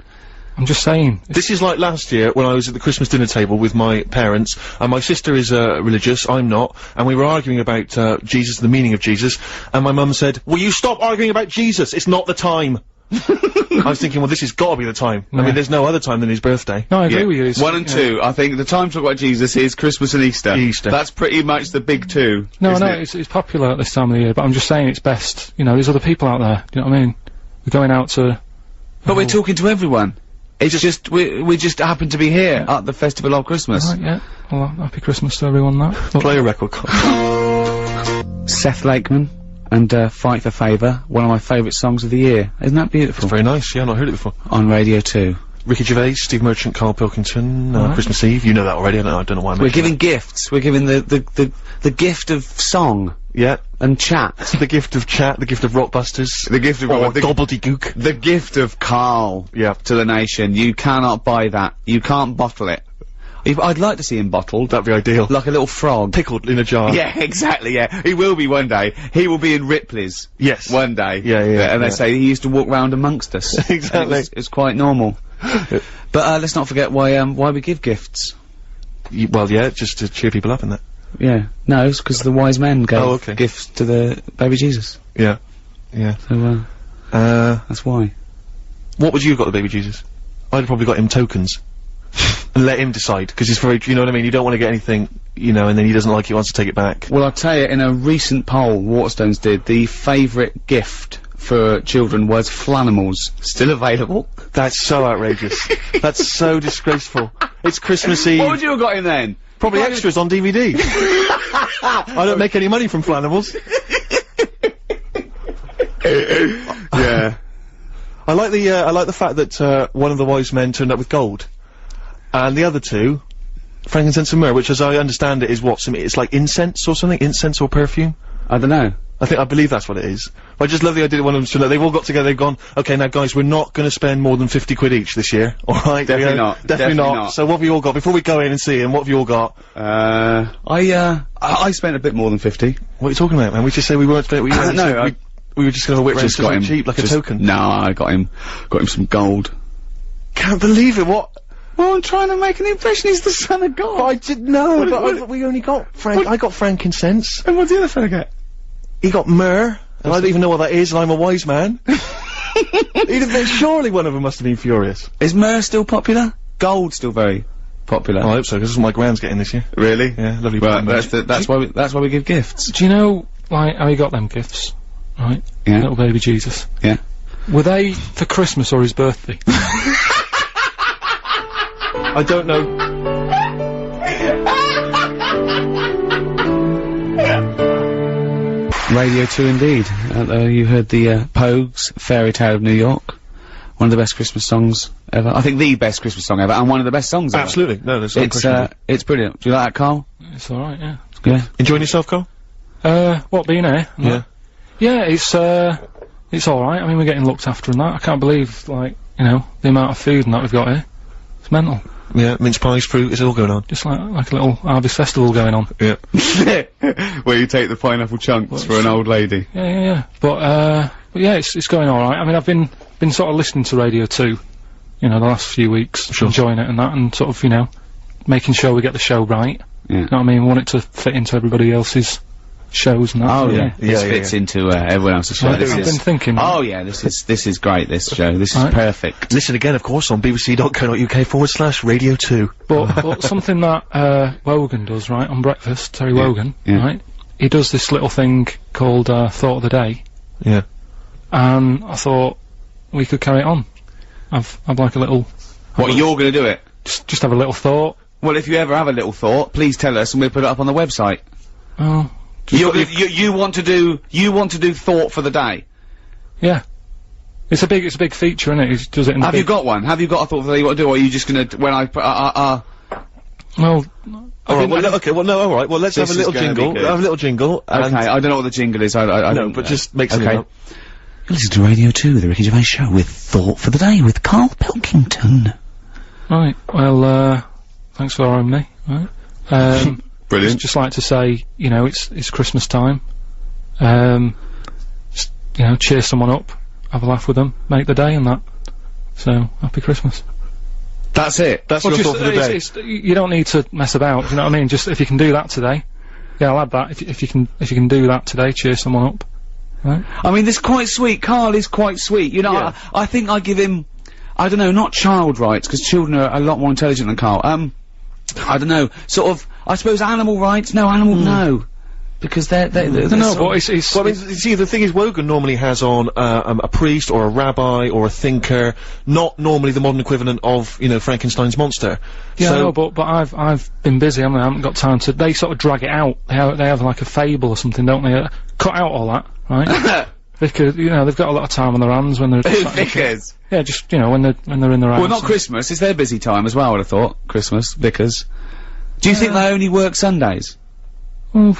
I'm just saying. This is like last year when I was at the Christmas dinner table with my parents, and my sister is religious, I'm not, and we were arguing about Jesus, the meaning of Jesus, and my mum said, "Will you stop arguing about Jesus? It's not the time." I was thinking, well, this has got to be the time. I mean, there's no other time than his birthday. No, I agree with you. It's, 1 and 2. I think the time to talk about Jesus is Christmas and Easter. That's pretty much the big two. No, it's popular at this time of the year, but I'm just saying it's best. You know, there's other people out there. Do you know what I mean? We're going out to. But we're talking to everyone. It's just we just happen to be here at the Festival of Christmas. Right, yeah. Well, happy Christmas to everyone. That. Play a record. Seth Lakeman and Fight for Favour, one of my favourite songs of the year. Isn't that beautiful? It's very nice. Yeah, I've not heard it before. On Radio 2. Ricky Gervais, Steve Merchant, Karl Pilkington, Christmas Eve. You know that already. I don't know why I'm We're giving gifts. We're giving the gift of song. Yeah. And chat. The gift of chat, the gift of Rockbusters. The gift of gobbledygook. The gift of Karl. Yeah. To the nation. You cannot buy that. You can't bottle it. I'd like to see him bottled. That'd be ideal. Like a little frog. Pickled in a jar. Yeah, exactly, yeah. He will be one day. He will be in Ripley's. Yes. One day. Yeah. And they say he used to walk round amongst us. Exactly. It's quite normal. But, let's not forget why we give gifts. Well, yeah, just to cheer people up and that. Yeah. No, it's 'cause the wise men gave gifts to the baby Jesus. Yeah. Yeah. So, that's why. What would you have got the baby Jesus? I'd have probably got him tokens. And let him decide, because he's very, you know what I mean, you don't want to get anything, you know, and then he doesn't like it, wants to take it back. Well, I'll tell you, in a recent poll Waterstones did, the favourite gift for children was Flanimals. Still available. That's so outrageous. That's so disgraceful. It's Christmas Eve. What would you have got him then? Probably extras on DVD. I don't make any money from Flanimals. Yeah. I like the fact that, one of the wise men turned up with gold. And the other two, frankincense and myrrh, which as I understand it is what, it's like incense or something? Incense or perfume? I don't know. I believe that's what it is. But I just love the idea that one of them, they've all got together, they've gone, okay, now guys, we're not gonna spend more than 50 quid each this year, alright? Definitely not. Definitely not. So what have you all got? Before we go in and see him, what have you all got? I spent a bit more than 50. What are you talking about, man? We just said we weren't spending, we were just gonna whip around something cheap, like a token. No, I got him some gold. Can't believe it, what? Well, I'm trying to make an impression, he's the son of God. I didn't know, but we only got I got frankincense. And what did the other fella get? He got myrrh, and I don't even know what that is, and I'm a wise man. Surely one of them must have been furious. Is myrrh still popular? Gold still very popular. I hope so, because this is what my grand's getting this year. Really? Yeah, lovely. Right, that's why we give gifts. Do you know, like, how he got them gifts? Right? Yeah. Little baby Jesus. Yeah. Were they for Christmas or his birthday? I don't know. Radio 2 indeed. You heard the Pogues, Fairy Tale of New York. One of the best Christmas songs ever. I think the best Christmas song ever, and one of the best songs ever. Absolutely. No, there's no question about it. It's brilliant. Do you like that, Karl? It's alright, yeah. It's good. Yeah. Enjoying yourself, Karl? What, being here? Yeah. Yeah, it's alright. I mean, we're getting looked after and that. I can't believe, like, you know, the amount of food and that we've got here. It's mental. Yeah, mince pies, fruit, it's all going on. Just like a little harvest festival going on. Yeah. Where you take the pineapple chunks for an old lady. Yeah. But yeah, it's going alright. I mean, I've been sort of listening to Radio 2, you know, the last few weeks. Sure. Enjoying it and that, and sort of, you know, making sure we get the show right. Yeah. You know what I mean? We want it to fit into everybody else's shows and that. Oh so, yeah. This fits into everyone else's show. I've been thinking. Oh yeah, this is great, this show. This is perfect. Listen again, of course, on bbc.co.uk/Radio 2. But something that Wogan does, right, on breakfast, Terry Wogan, right? He does this little thing called Thought of the Day. Yeah. And I thought we could carry it on. I've like a little... What, you're gonna do it? Just have a little thought. Well, if you ever have a little thought, please tell us and we'll put it up on the website. Oh. You want to do thought for the day? Yeah. It's a big feature, isn't it? He does it in Have you got one? Have you got a thought that you want to do, or are you just gonna, when I put, Well, Alright, well, okay, well, no, alright, well, let's have a This little is gonna be jingle. good. Have a little jingle. okay, and- I don't know what the jingle is, I No, don't- but just make something okay. up. Listen to Radio 2, the Ricky Gervais Show, with Thought for the Day, with Karl Pilkington. right. Well, thanks for allowing me. Right. Brilliant. Just like to say, you know, it's Christmas time. Just, you know, cheer someone up, have a laugh with them, make the day and that. So, happy Christmas. That's it. That's Well, your just, thought for the day. you don't need to mess about, you know what I mean? Just, if you can do that today, yeah, I'll add that. If you can do that today, cheer someone up. Right? I mean, this is quite sweet. Karl is quite sweet. You know, Yeah. I think I give him, I don't know, not child rights, because children are a lot more intelligent than Karl. I don't know, sort of, I suppose animal rights? No, no. Because they're No, sort but of- it's Well, I mean, see, the thing is, Wogan normally has on a priest or a rabbi or a thinker, not normally the modern equivalent of, you know, Frankenstein's monster. yeah, so, no, but I've been busy, haven't I haven't got time to. They sort of drag it out. They have like a fable or something, don't they? Cut out all that, right? Because you know they've got a lot of time on their hands when they're Vickers. yeah, just you know when they're in their house. Well, not Christmas. It's their busy time as well, I would have thought. Christmas, Vickers. Do you think they only work Sundays? Well,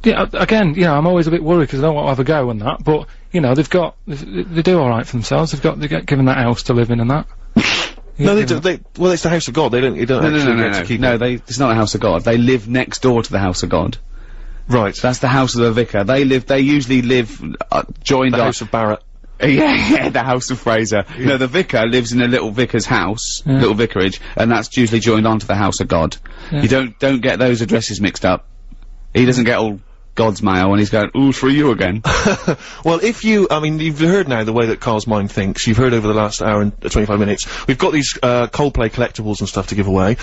yeah, again, you know, I'm always a bit worried because I don't want to have a go and that, but, you know, they do alright for themselves, they get given that house to live in and that. no, they do, well, it's the house of God, you don't actually get to keep No, it. it's not the house of God. They live next door to the house of God. Right. That's the house of the vicar. They usually live, joined The up. house of Barrett. Yeah, the house of Fraser. No, the vicar lives in a little vicar's house, little vicarage, and that's usually joined onto the house of God. Yeah. You don't get those addresses mixed up. He doesn't get all God's mail and he's going, ooh, for you again. Well, I mean, you've heard now the way that Karl's mind thinks. You've heard over the last hour and 25 minutes. We've got these, Coldplay collectibles and stuff to give away.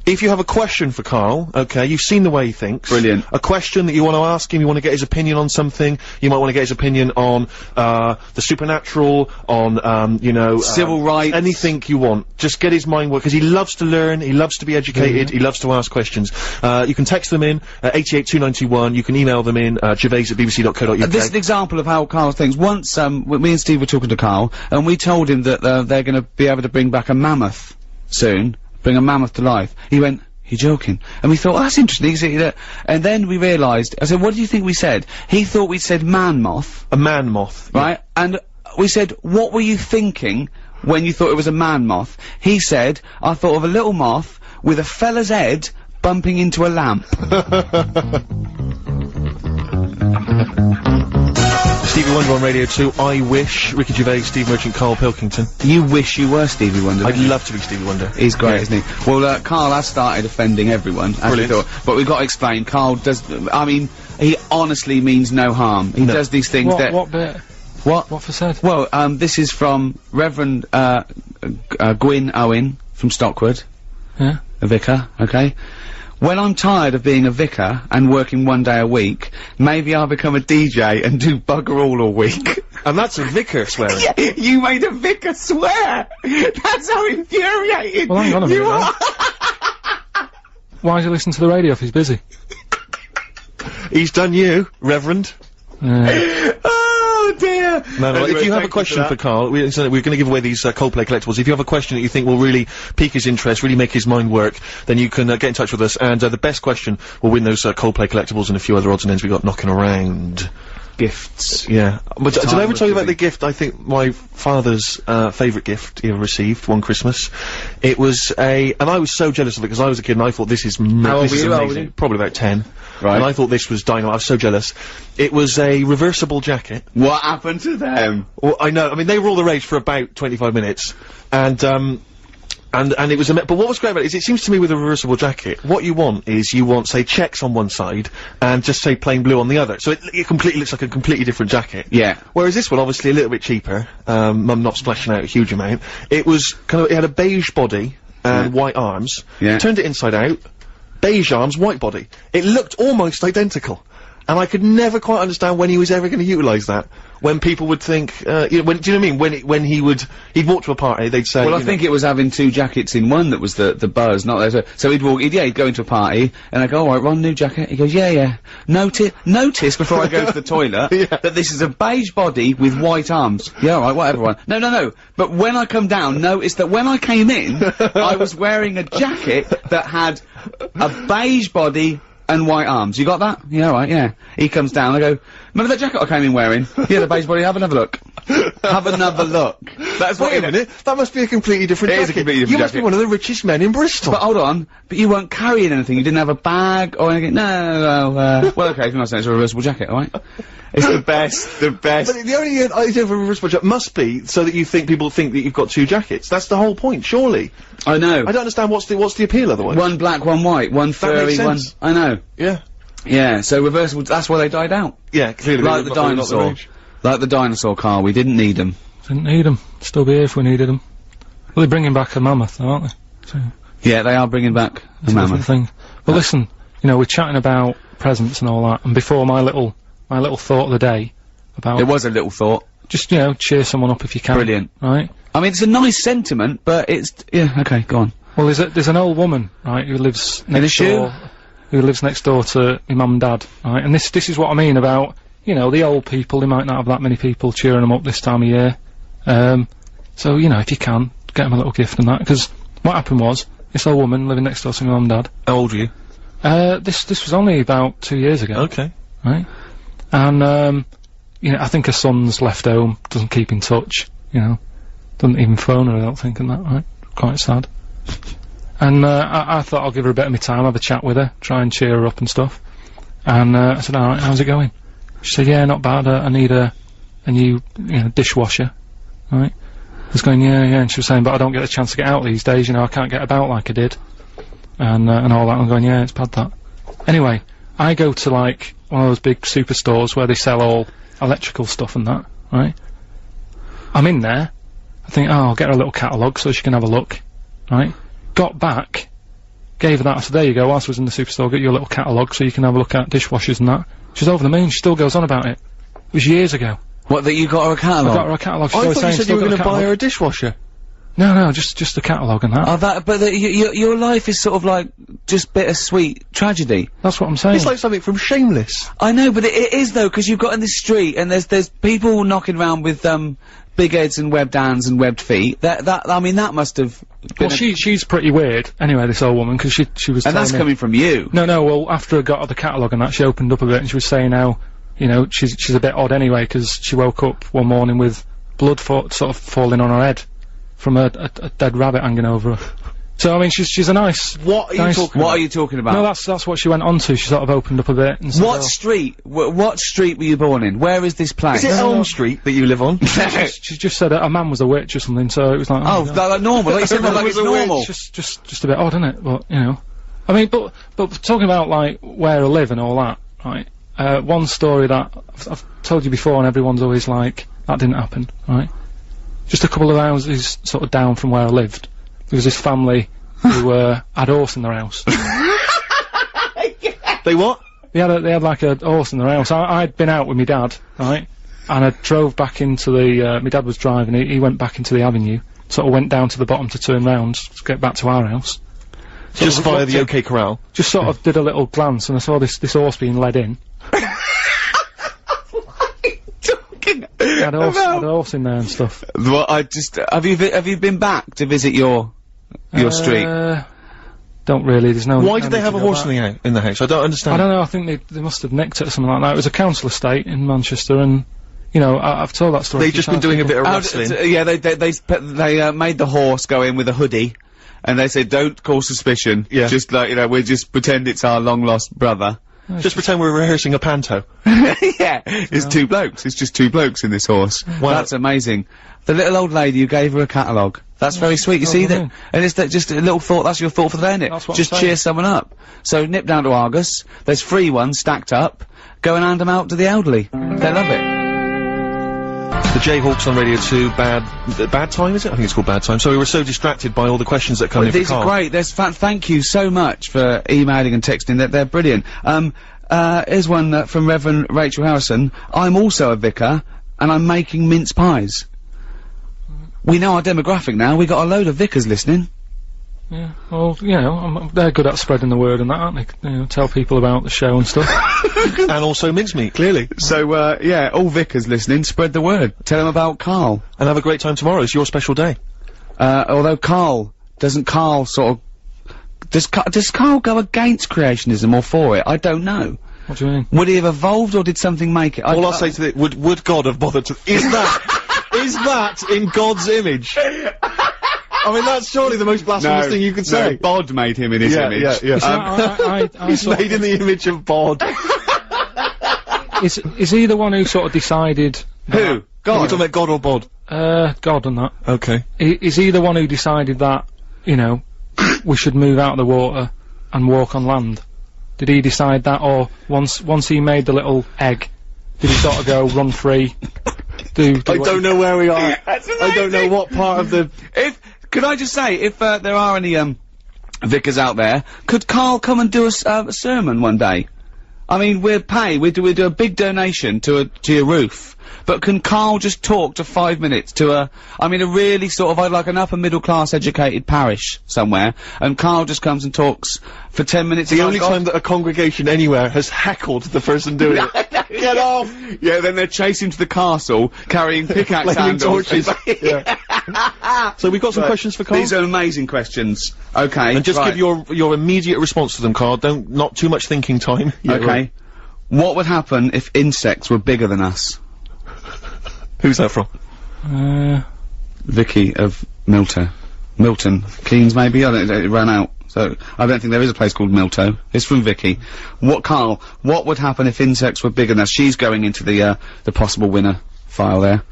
If you have a question for Karl, okay, you've seen the way he thinks. Brilliant. A question that you want to ask him, you want to get his opinion on something, you might want to get his opinion on, the supernatural, on, you know, Civil rights. anything you want. Just get his mind work, because he loves to learn, he loves to be educated, he loves to ask questions. You can text them in, 882921, you can email them in, gervais@bbc.co.uk. This is an example of how Karl thinks. Once, me and Steve were talking to Karl, and we told him that, they're gonna be able to bring back a mammoth soon. Bring a mammoth to life. He went, you're joking. And we thought, oh, that's interesting, is it? And then we realised, I said, what do you think we said? He thought we said man moth. A man moth. Right? And we said, what were you thinking when you thought it was a man moth? He said, I thought of a little moth with a fella's head bumping into a lamp. Stevie Wonder on Radio 2, I Wish, Ricky Gervais, Steve Merchant, Karl Pilkington. You wish you were Stevie Wonder. I'd don't you? love to be Stevie Wonder. He's great, isn't he? Well, Karl has started offending everyone, as we Brilliant. thought. But we've got to explain, Karl does, I mean, he honestly means no harm. He does these things that... What bit? What? What for said? Well, this is from Reverend, Gwyn Owen from Stockwood. Yeah. A vicar, okay? When I'm tired of being a vicar and working one day a week, maybe I'll become a DJ and do bugger all week. And that's a vicar swearing. Yeah, you made a vicar swear! That's how infuriated Well, hang on a you minute are! Why does he listen to the radio if he's busy? He's done you, Reverend. Oh dear! No, Anyway, if you have a thank question for for that. Karl, we're going to give away these Coldplay collectibles. If you have a question that you think will really pique his interest, really make his mind work, then you can get in touch with us, and the best question will win those Coldplay collectibles and a few other odds and ends we got knocking around. Gifts. Yeah. But did I ever Time tell you of about the giving. gift? I think my father's favourite gift he ever received one Christmas. It was and I was so jealous of it because I was a kid and I thought this is How old this were is you? How old were amazing. you? Probably about 10. Right. And I thought this was dynamite. I was so jealous. It was a reversible jacket. What happened to them? Well, I know. I mean, they were all the rage for about 25 minutes, and it was. But what was great about it is, it seems to me with a reversible jacket, what you want is say checks on one side and just say plain blue on the other. So it completely looks like a completely different jacket. Yeah. Whereas this one, obviously, a little bit cheaper. Mum not splashing out a huge amount. It was it had a beige body and white arms. Yeah. Turned it inside out. Beige arms, white body. It looked almost identical. And I could never quite understand when he was ever going to utilise that. When people would think, you know, do you know what I mean? When he'd walk to a party, they'd say, Well, I think it was having 2 jackets in one that was the buzz, not there. So he'd go into a party, and I go, alright, Ron, new jacket? He goes, yeah. Notice before I go to the toilet, that this is a beige body with white arms. Yeah, alright, whatever, Ron. No. But when I come down, notice that when I came in, I was wearing a jacket that had a beige body and white arms. You got that? Yeah, alright, yeah. He comes down, I go, remember that jacket I came in wearing? Yeah, the beige body, have another look. Have another look. That's what. Wait a minute, that must be a completely different jacket. It is a completely different You must be one of the richest men in Bristol. But hold on, but you weren't carrying anything, you didn't have a bag or anything? No, well, okay, if you're not saying it's a reversible jacket, alright? It's the best. But the only idea of a reversible jacket must be so that people think that you've got 2 jackets. That's the whole point, surely. I know. I don't understand what's the appeal otherwise. One black, one white, one furry, one... I know. Yeah. Yeah, so reversible, that's why they died out. Yeah, clearly. Like the dinosaur. Like the dinosaur, Carl, we didn't need them. Didn't need them. Still be here if we needed them. Well, they're bringing back a mammoth, though, aren't they? So, yeah, they are bringing back a mammoth. Thing. Well, listen, you know, we're chatting about presents and all that, and before my little thought of the day about... It was a little thought. Just, you know, cheer someone up if you can. Brilliant. Right? I mean, it's a nice sentiment, but it's... Yeah, okay, go on. Well, there's an old woman, right, who lives next door... Who lives next door to my mum and dad, right? And this is what I mean about, you know, the old people, they might not have that many people cheering them up this time of year. So, you know, if you can, get them a little gift and that, because what happened was, this old woman living next door to my mum and dad. How old are you? This was only about 2 years ago. Okay. Right? And, you know, I think her son's left home, doesn't keep in touch, you know. Doesn't even phone her, I don't think, and that, right? Quite sad. And, I thought I'll give her a bit of my time, have a chat with her, try and cheer her up and stuff. And, I said, alright, how's it going? She said, yeah, not bad, I need a new, you know, dishwasher. Right? I was going, yeah, and she was saying, but I don't get a chance to get out these days, you know, I can't get about like I did. And all that, I'm going, yeah, it's bad that. Anyway, I go to, like, one of those big superstores where they sell all electrical stuff and that, right? I'm in there, I think, oh, I'll get her a little catalogue so she can have a look, right? Got back, gave her that, I said, there you go, whilst I was in the superstore, get you a little catalogue so you can have a look at dishwashers and that. She's over the moon, she still goes on about it. It was years ago. What, that you got her a catalogue? I got her a catalogue. I thought you said you were going to buy her a dishwasher. No, just a catalogue and that. Oh, but your life is sort of like, just bittersweet tragedy. That's what I'm saying. It's like something from Shameless. I know, but it is though, because you've got in the street, and there's people knocking around with, big heads and webbed hands and webbed feet. I mean, that must have been... Well, she's pretty weird, anyway, this old woman, because she was And that's coming from you. No, well, after I got her the catalogue and that, she opened up a bit, and she was saying how, you know, she's a bit odd anyway, because she woke up one morning with blood sort of falling on her head from a dead rabbit hanging over her. So, I mean, she's a nice... What are you talking about? No, that's what she went on to. She sort of opened up a bit and said, What street were you born in? Where is this place? Is it Elm Street that you live on? She just said a man was a witch or something, so it was like... Oh, like normal, like you said, like it's normal. Just a bit odd, isn't it? But, you know. I mean, but talking about, like, where I live and all that, right? One story that I've told you before and everyone's always like, that didn't happen, right? Just a couple of houses sort of down from where I lived. There was this family who, had a horse in their house. They what? They had like a horse in their house. I'd been out with my dad, right? And I drove back into the, my dad was driving, he went back into the avenue, sort of went down to the bottom to turn round, to get back to our house. Just via the OK Corral? Just sort of did a little glance and I saw this horse being led in. He had a horse in there and stuff. Well, have you been back to visit your street? Don't really, there's no... Why did they have a horse in the house? I don't understand. I don't know, I think they must have nicked it or something like that. It was a council estate in Manchester and, you know, I've told that story. They've just been doing a bit of wrestling. Yeah, they made the horse go in with a hoodie, and they said, don't cause suspicion. Yeah. Just like, you know, we'll just pretend it's our long-lost brother. Just pretend we're rehearsing a panto. Yeah, it's two blokes. It's just two blokes in this horse. Wow. That's amazing. The little old lady who gave her a catalogue. That's very sweet. You see that? And it's just a little thought. That's your thought for the day, isn't it? Just cheer someone up. So nip down to Argos. There's free ones stacked up. Go and hand them out to the elderly. They love it. The Jayhawks on Radio 2, Bad Time, is it? I think it's called Bad Time. So we were so distracted by all the questions that come in. These are great. Thank you so much for emailing and texting. They're brilliant. Here's one from Reverend Rachel Harrison. I'm also a vicar, and I'm making mince pies. We know our demographic now. We got a load of vicars listening. Yeah, well, you know, they're good at spreading the word and that, aren't they? You know, tell people about the show and stuff. And also mincemeat, clearly. So, yeah, all vicars listening, spread the word. Tell them about Karl. And have a great time tomorrow. It's your special day. Although doesn't Karl sort of... Does Karl go against creationism or for it? I don't know. What do you mean? Would he have evolved or did something make it? All I'll say to it, would God have bothered to... Is that in God's image? I mean, that's surely the most blasphemous thing you could say. No, Bod made him in his image. Yeah. He's made in the image of Bod. Is he the one who sort of decided... Who? God? Are you talking about God or Bod? God and that. Okay. Is he the one who decided that, you know, we should move out of the water and walk on land? Did he decide that, or once he made the little egg, did he sort of go run free? I don't know where we are. I don't know what part of the... Could I just say, if there are any vicars out there, could Karl come and do a sermon one day? I mean, we do a big donation to your roof, but can Karl just talk to 5 minutes to a really sort of like an upper middle class educated parish somewhere, and Karl just comes and talks for 10 minutes. The only time that a congregation anywhere has heckled the person doing it. Get off! Yeah, then they're chasing to the castle, carrying pickaxe handles. Torches. Yeah. So we've got some questions for Karl. These are amazing questions. Okay. And just give your immediate response to them, Karl. Not too much thinking time. Yeah, okay. Right. What would happen if insects were bigger than us? Who's that from? Vicky of Milton Keynes, maybe. I don't know, it ran out. So, I don't think there is a place called Milto. It's from Vicky. Karl, what would happen if insects were bigger than us? She's going into the possible winner file there.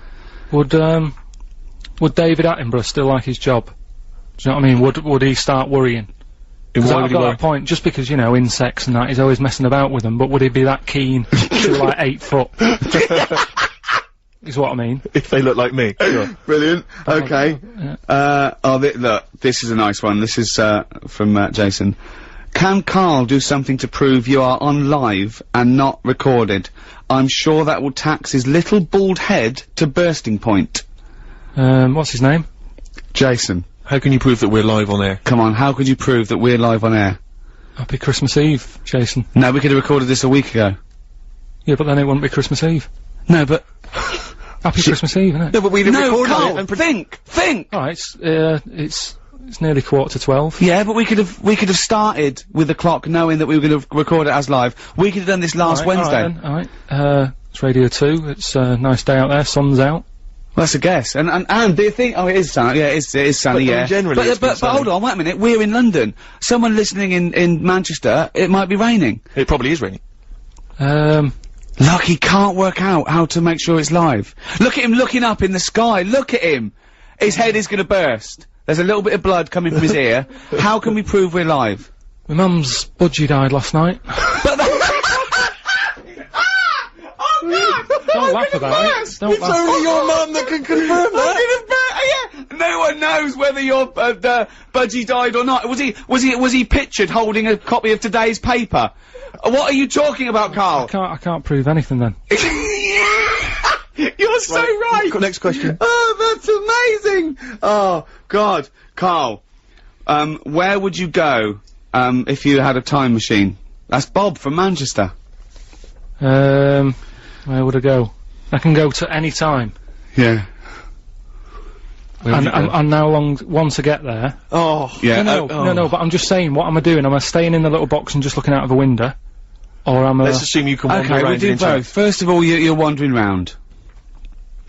Would David Attenborough still like his job? Do you know what I mean? Would he start worrying? Because I've got that point, just because, you know, insects and that, he's always messing about with them, but would he be that keen to, like, 8 foot? Is what I mean. If they look like me. Sure. Brilliant. Okay. Yeah. Look, this is a nice one. This is, from, Jason. Can Karl do something to prove you are on live and not recorded? I'm sure that will tax his little bald head to bursting point. What's his name? Jason. How can you prove that we're live on air? Come on, how could you prove that we're live on air? Happy Christmas Eve, Jason. No, we could have recorded this a week ago. Yeah, but then it wouldn't be Christmas Eve. No, but... Happy Christmas Eve, isn't it? No, but we'd have recorded Karl, it and think! Alright, it's nearly 11:45. Yeah, but we could have started with the clock knowing that we were gonna record it as live. We could have done this last Wednesday. Alright, it's Radio 2, it's a nice day out there, sun's out. Well, that's a guess. And do you think... Oh, it is sunny. Yeah, it is sunny, yeah. Generally, but hold on, wait a minute. We're in London. Someone listening in Manchester, it might be raining. It probably is raining. Look, he can't work out how to make sure it's live. Look at him looking up in the sky. Look at him. His head is gonna burst. There's a little bit of blood coming from his ear. How can we prove we're live? My mum's budgie died last night. Don't laugh about it. Don't laugh. Only your mum that can confirm that. Yeah. No one knows whether your budgie died or not. Was he pictured holding a copy of today's paper? What are you talking about, Karl? I can't prove anything then. You're so right. Next question. Oh, that's amazing. Oh God, Karl. Where would you go if you had a time machine? That's Bob from Manchester. Where would I go? I can go to any time. Yeah. And now once I get there... Oh. Yeah. No, but I'm just saying, what am I doing? Am I staying in the little box and just looking out of a window? Or am I... Let's assume you can wander around. Okay, we'll do both. First of all, you're wandering round.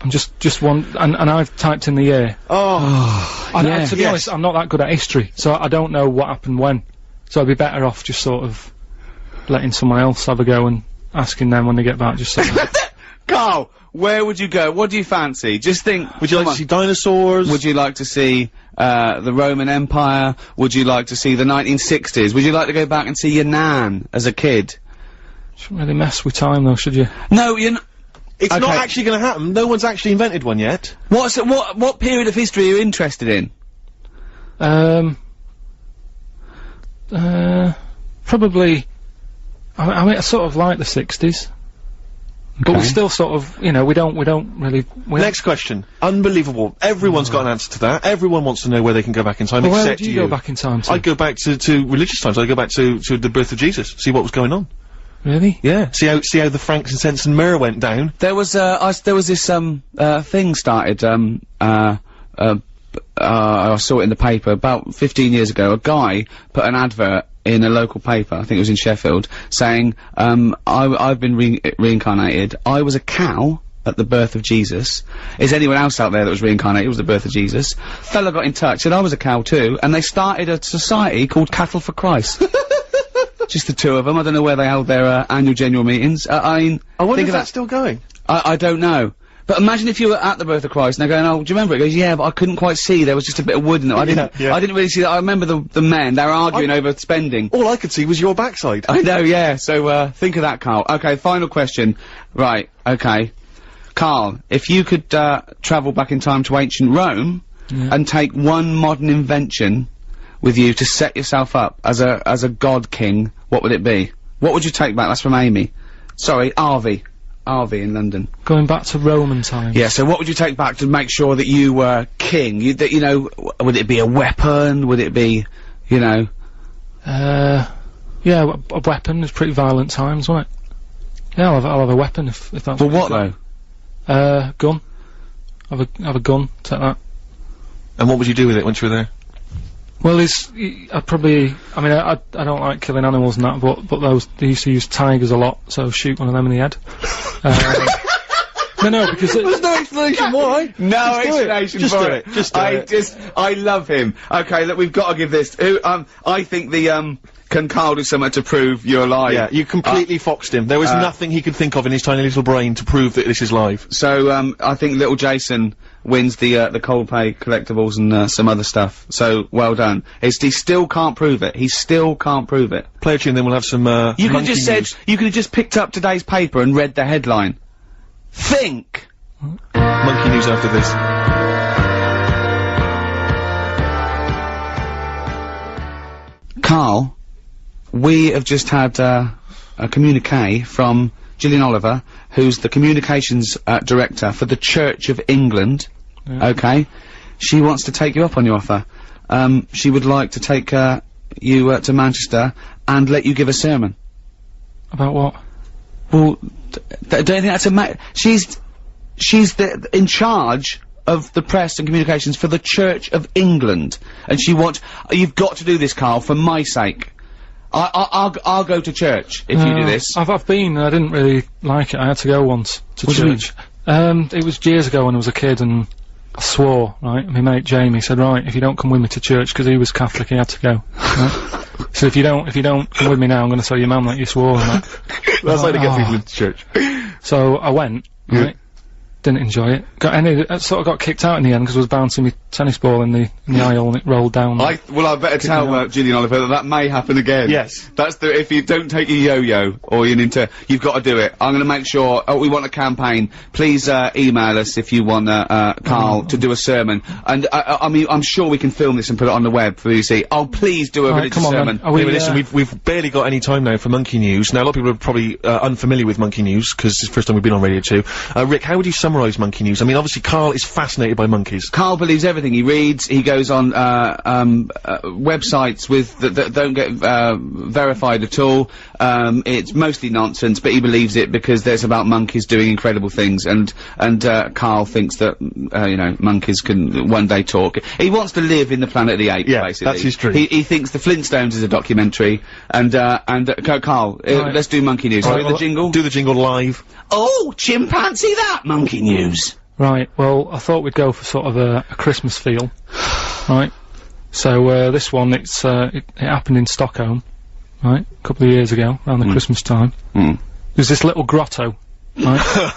I'm just and I've typed in the year. Oh. To be honest, I'm not that good at history, so I don't know what happened when. So I'd be better off just sort of letting someone else have a go and asking them when they get back, just so Karl, where would you go? What do you fancy? Just think. Would you like to see dinosaurs? Would you like to see, the Roman Empire? Would you like to see the 1960s? Would you like to go back and see your nan as a kid? Shouldn't really mess with time though, should you? No, you're not. It's not actually gonna happen. No one's actually invented one yet. What period of history are you interested in? Probably I mean, I sort of like the 60s. But we still sort of, you know, we don't really... Next question. Unbelievable. Everyone's got an answer to that. Everyone wants to know where they can go back in time, Well, except where do you go back in time to? I go back to religious times. I go back to the birth of Jesus, see what was going on. Really? Yeah. See how the frankincense and myrrh went down. There was this thing started I saw it in the paper about 15 years ago. A guy put an advert in a local paper, I think it was in Sheffield, saying, I've been reincarnated. I was a cow at the birth of Jesus. Is anyone else out there that was reincarnated? It was the birth of Jesus. Fella got in touch, said I was a cow too, and they started a society called Cattle for Christ. Just the two of them. I don't know where they held their annual general meetings. I mean, I wonder if that's still going. I don't know. But imagine if you were at the birth of Christ and they're going, oh, do you remember it? He goes, yeah, but I couldn't quite see. There was just a bit of wood in it. I didn't really see that. I remember the men, they were arguing over spending. All I could see was your backside. I know, yeah. So, think of that, Carl. Okay, final question. Right, okay. Carl, if you could, travel back in time to ancient Rome and take one modern invention with you to set yourself up as a god king, what would it be? What would you take back? That's from Amy. Sorry, Arvy in London. Going back to Roman times. Yeah, so what would you take back to make sure that you were king? You know, would it be a weapon? Would it be, you know? Yeah, a weapon. It's pretty violent times, wasn't it? Yeah, I'll have a weapon if that's Well, what though? Gun. Have a gun, take that. And what would you do with it once you were there? Well, I'd probably, I mean, I don't like killing animals and that, but they used to use tigers a lot, so shoot one of them in the head. No, because there's no explanation why. No explanation for it. Just do it. I love him. Okay, look, we've got to give this, I think can Carl do something to prove you're alive? Yeah, you completely foxed him. There was nothing he could think of in his tiny little brain to prove that this is live. So, I think little Jason wins the Coldplay collectibles and, some other stuff. So, well done. He still can't prove it. He still can't prove it. Play a tune, then we'll have some, You could have just said, you could have just picked up today's paper and read the headline. Think! Monkey news after this. Carl, we have just had, a communique from Gillian Oliver, who's the communications, director for the Church of England. Yeah. Okay? She wants to take you up on your offer. She would like to take, you, to Manchester and let you give a sermon. About what? Well, don't you think that's she's in charge of the press and communications for the Church of England, and you've got to do this, Carl, for my sake. I'll go to church if you do this. I've been, I didn't really like it. I had to go once to church. It was years ago when I was a kid, and I swore, right? My mate Jamie said, right, if you don't come with me to church, because he was Catholic, he had to go. Right? So if you don't come with me now, I'm gonna tell your mum that you swore and that. That's like to get people into church. So I went, right? Didn't enjoy it. I sort of got kicked out in the end because I was bouncing my tennis ball in the aisle and it rolled down. Well, I better tell Gillian Oliver that may happen again. Yes. That's if you don't take your yo-yo or your Ninja, you've got to do it. I'm gonna make sure, we want a campaign. Please, email us if you want, Carl to do a sermon. And, I mean, I'm sure we can film this and put it on the web for you to see. Oh, please do a religious sermon. Listen, we've barely got any time now for Monkey News. Now, a lot of people are probably, unfamiliar with Monkey News, because it's the first time we've been on radio too. Rick, how would you summarise Monkey News? I mean, obviously Carl is fascinated by monkeys. Carl believes everything he reads. He goes on websites that don't get verified at all. It's mostly nonsense, but he believes it because it's about monkeys doing incredible things, and Carl thinks that you know, monkeys can one day talk. He wants to live in the Planet of the Apes, basically. That's his dream. He thinks the Flintstones is a documentary, and Carl, let's do Monkey News. Right, the jingle? Do the jingle live. Oh, chimpanzee that! Monkey News. Right, well, I thought we'd go for sort of a Christmas feel, right? So, this one, it happened in Stockholm, right? A couple of years ago, around the Christmas time. There's this little grotto, right?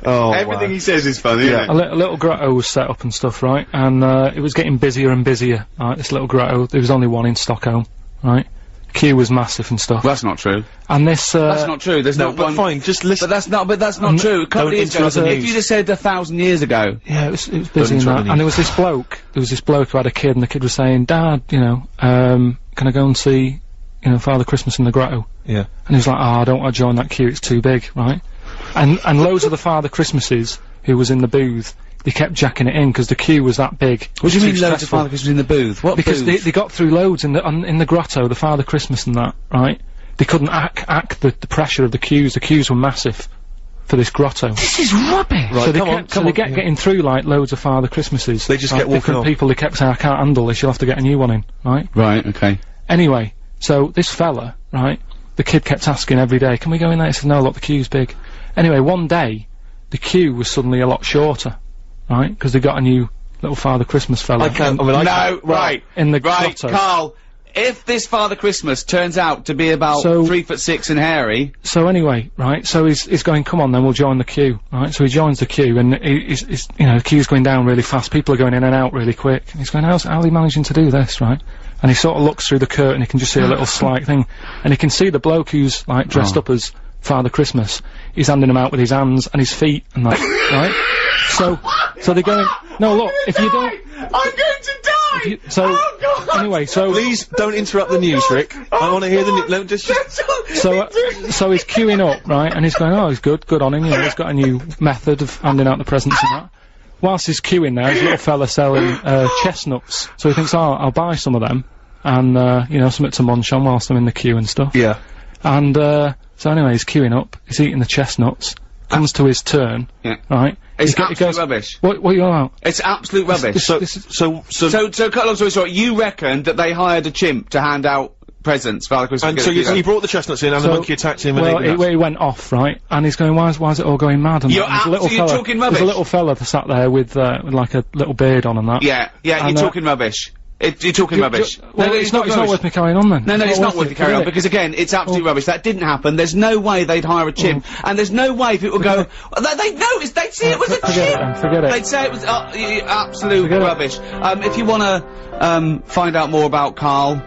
Everything he says is funny, isn't it? A little grotto was set up and stuff, right? And, it was getting busier and busier, right? This little grotto, there was only one in Stockholm, right? The queue was massive and stuff. Well, that's not true. And this, that's not true. There's no, not but one. fine, just listen. But that's not true. A couple of years ago, if you just said 1,000 years ago. Yeah, it was busy in that. And there was this bloke who had a kid, and the kid was saying, Dad, you know, can I go and see, you know, Father Christmas in the grotto? Yeah. And he was like, oh, I don't want to join that queue, it's too big, right? And loads of the Father Christmases who was in the booth, they kept jacking it in because the queue was that big. What do you mean loads of Father Christmas in the booth? What because booth? they got through loads in the grotto, the Father Christmas and that, right? They couldn't act the pressure of the queues. The queues were massive for this grotto. This is rubbish! Right, so they kept getting through, like, loads of Father Christmases. They just kept walking different on. people, they kept saying, I can't handle this, you'll have to get a new one in, right? Right, okay. Anyway, so this fella, right, the kid kept asking every day, can we go in there? He said, no, look, the queue's big. Anyway, one day, the queue was suddenly a lot shorter, right? Because they got a new little Father Christmas fella. Right. In the Right, grotto. Carl, if this Father Christmas turns out to be about So- 3'6" and hairy, So anyway, right, so he's going, come on then, we'll join the queue, right? So he joins the queue, and he's you know, the queue's going down really fast, people are going in and out really quick. And he's going, how are they managing to do this, right? And he sort of looks through the curtain, he can just see a little slight thing, and he can see the bloke who's, like, dressed up as Father Christmas. He's handing them out with his hands and his feet and that, right? So they're going, no, look, if you don't... I'm going to die! Anyway, so... Please don't interrupt the news, Rick. I want to hear the news. So he's queuing up, right, and he's going, oh, he's good on him, you know, he's got a new method of handing out the presents and that. Whilst he's queuing there, there's a little fella selling, chestnuts. So he thinks, oh, I'll buy some of them, and, you know, something to munch on whilst I'm in the queue and stuff. Yeah. And, so anyway, he's queuing up, he's eating the chestnuts, comes to his turn, right? It's he absolute goes, rubbish. What are you on about? It's absolute rubbish. So So, cut a long story short, you reckon that they hired a chimp to hand out presents for Father Christmas? and so he brought the chestnuts in, and the monkey attacked him. Well, and he went off, right? And he's going, why is it all going mad? And You're that? And there's a little you're fella, talking there's rubbish. a little fella that sat there with like a little beard on and that. Yeah, you're And, talking rubbish. You're talking rubbish. Well, it's not worth me carrying on then. No, it's not worth it, you carrying on, forget it. because again, it's absolute rubbish. That didn't happen. There's no way they'd hire a chimp, and there's no way people go, they'd say it was a chimp! Forget it. They'd say it was, absolute Forget it. rubbish. If you wanna, find out more about Carl,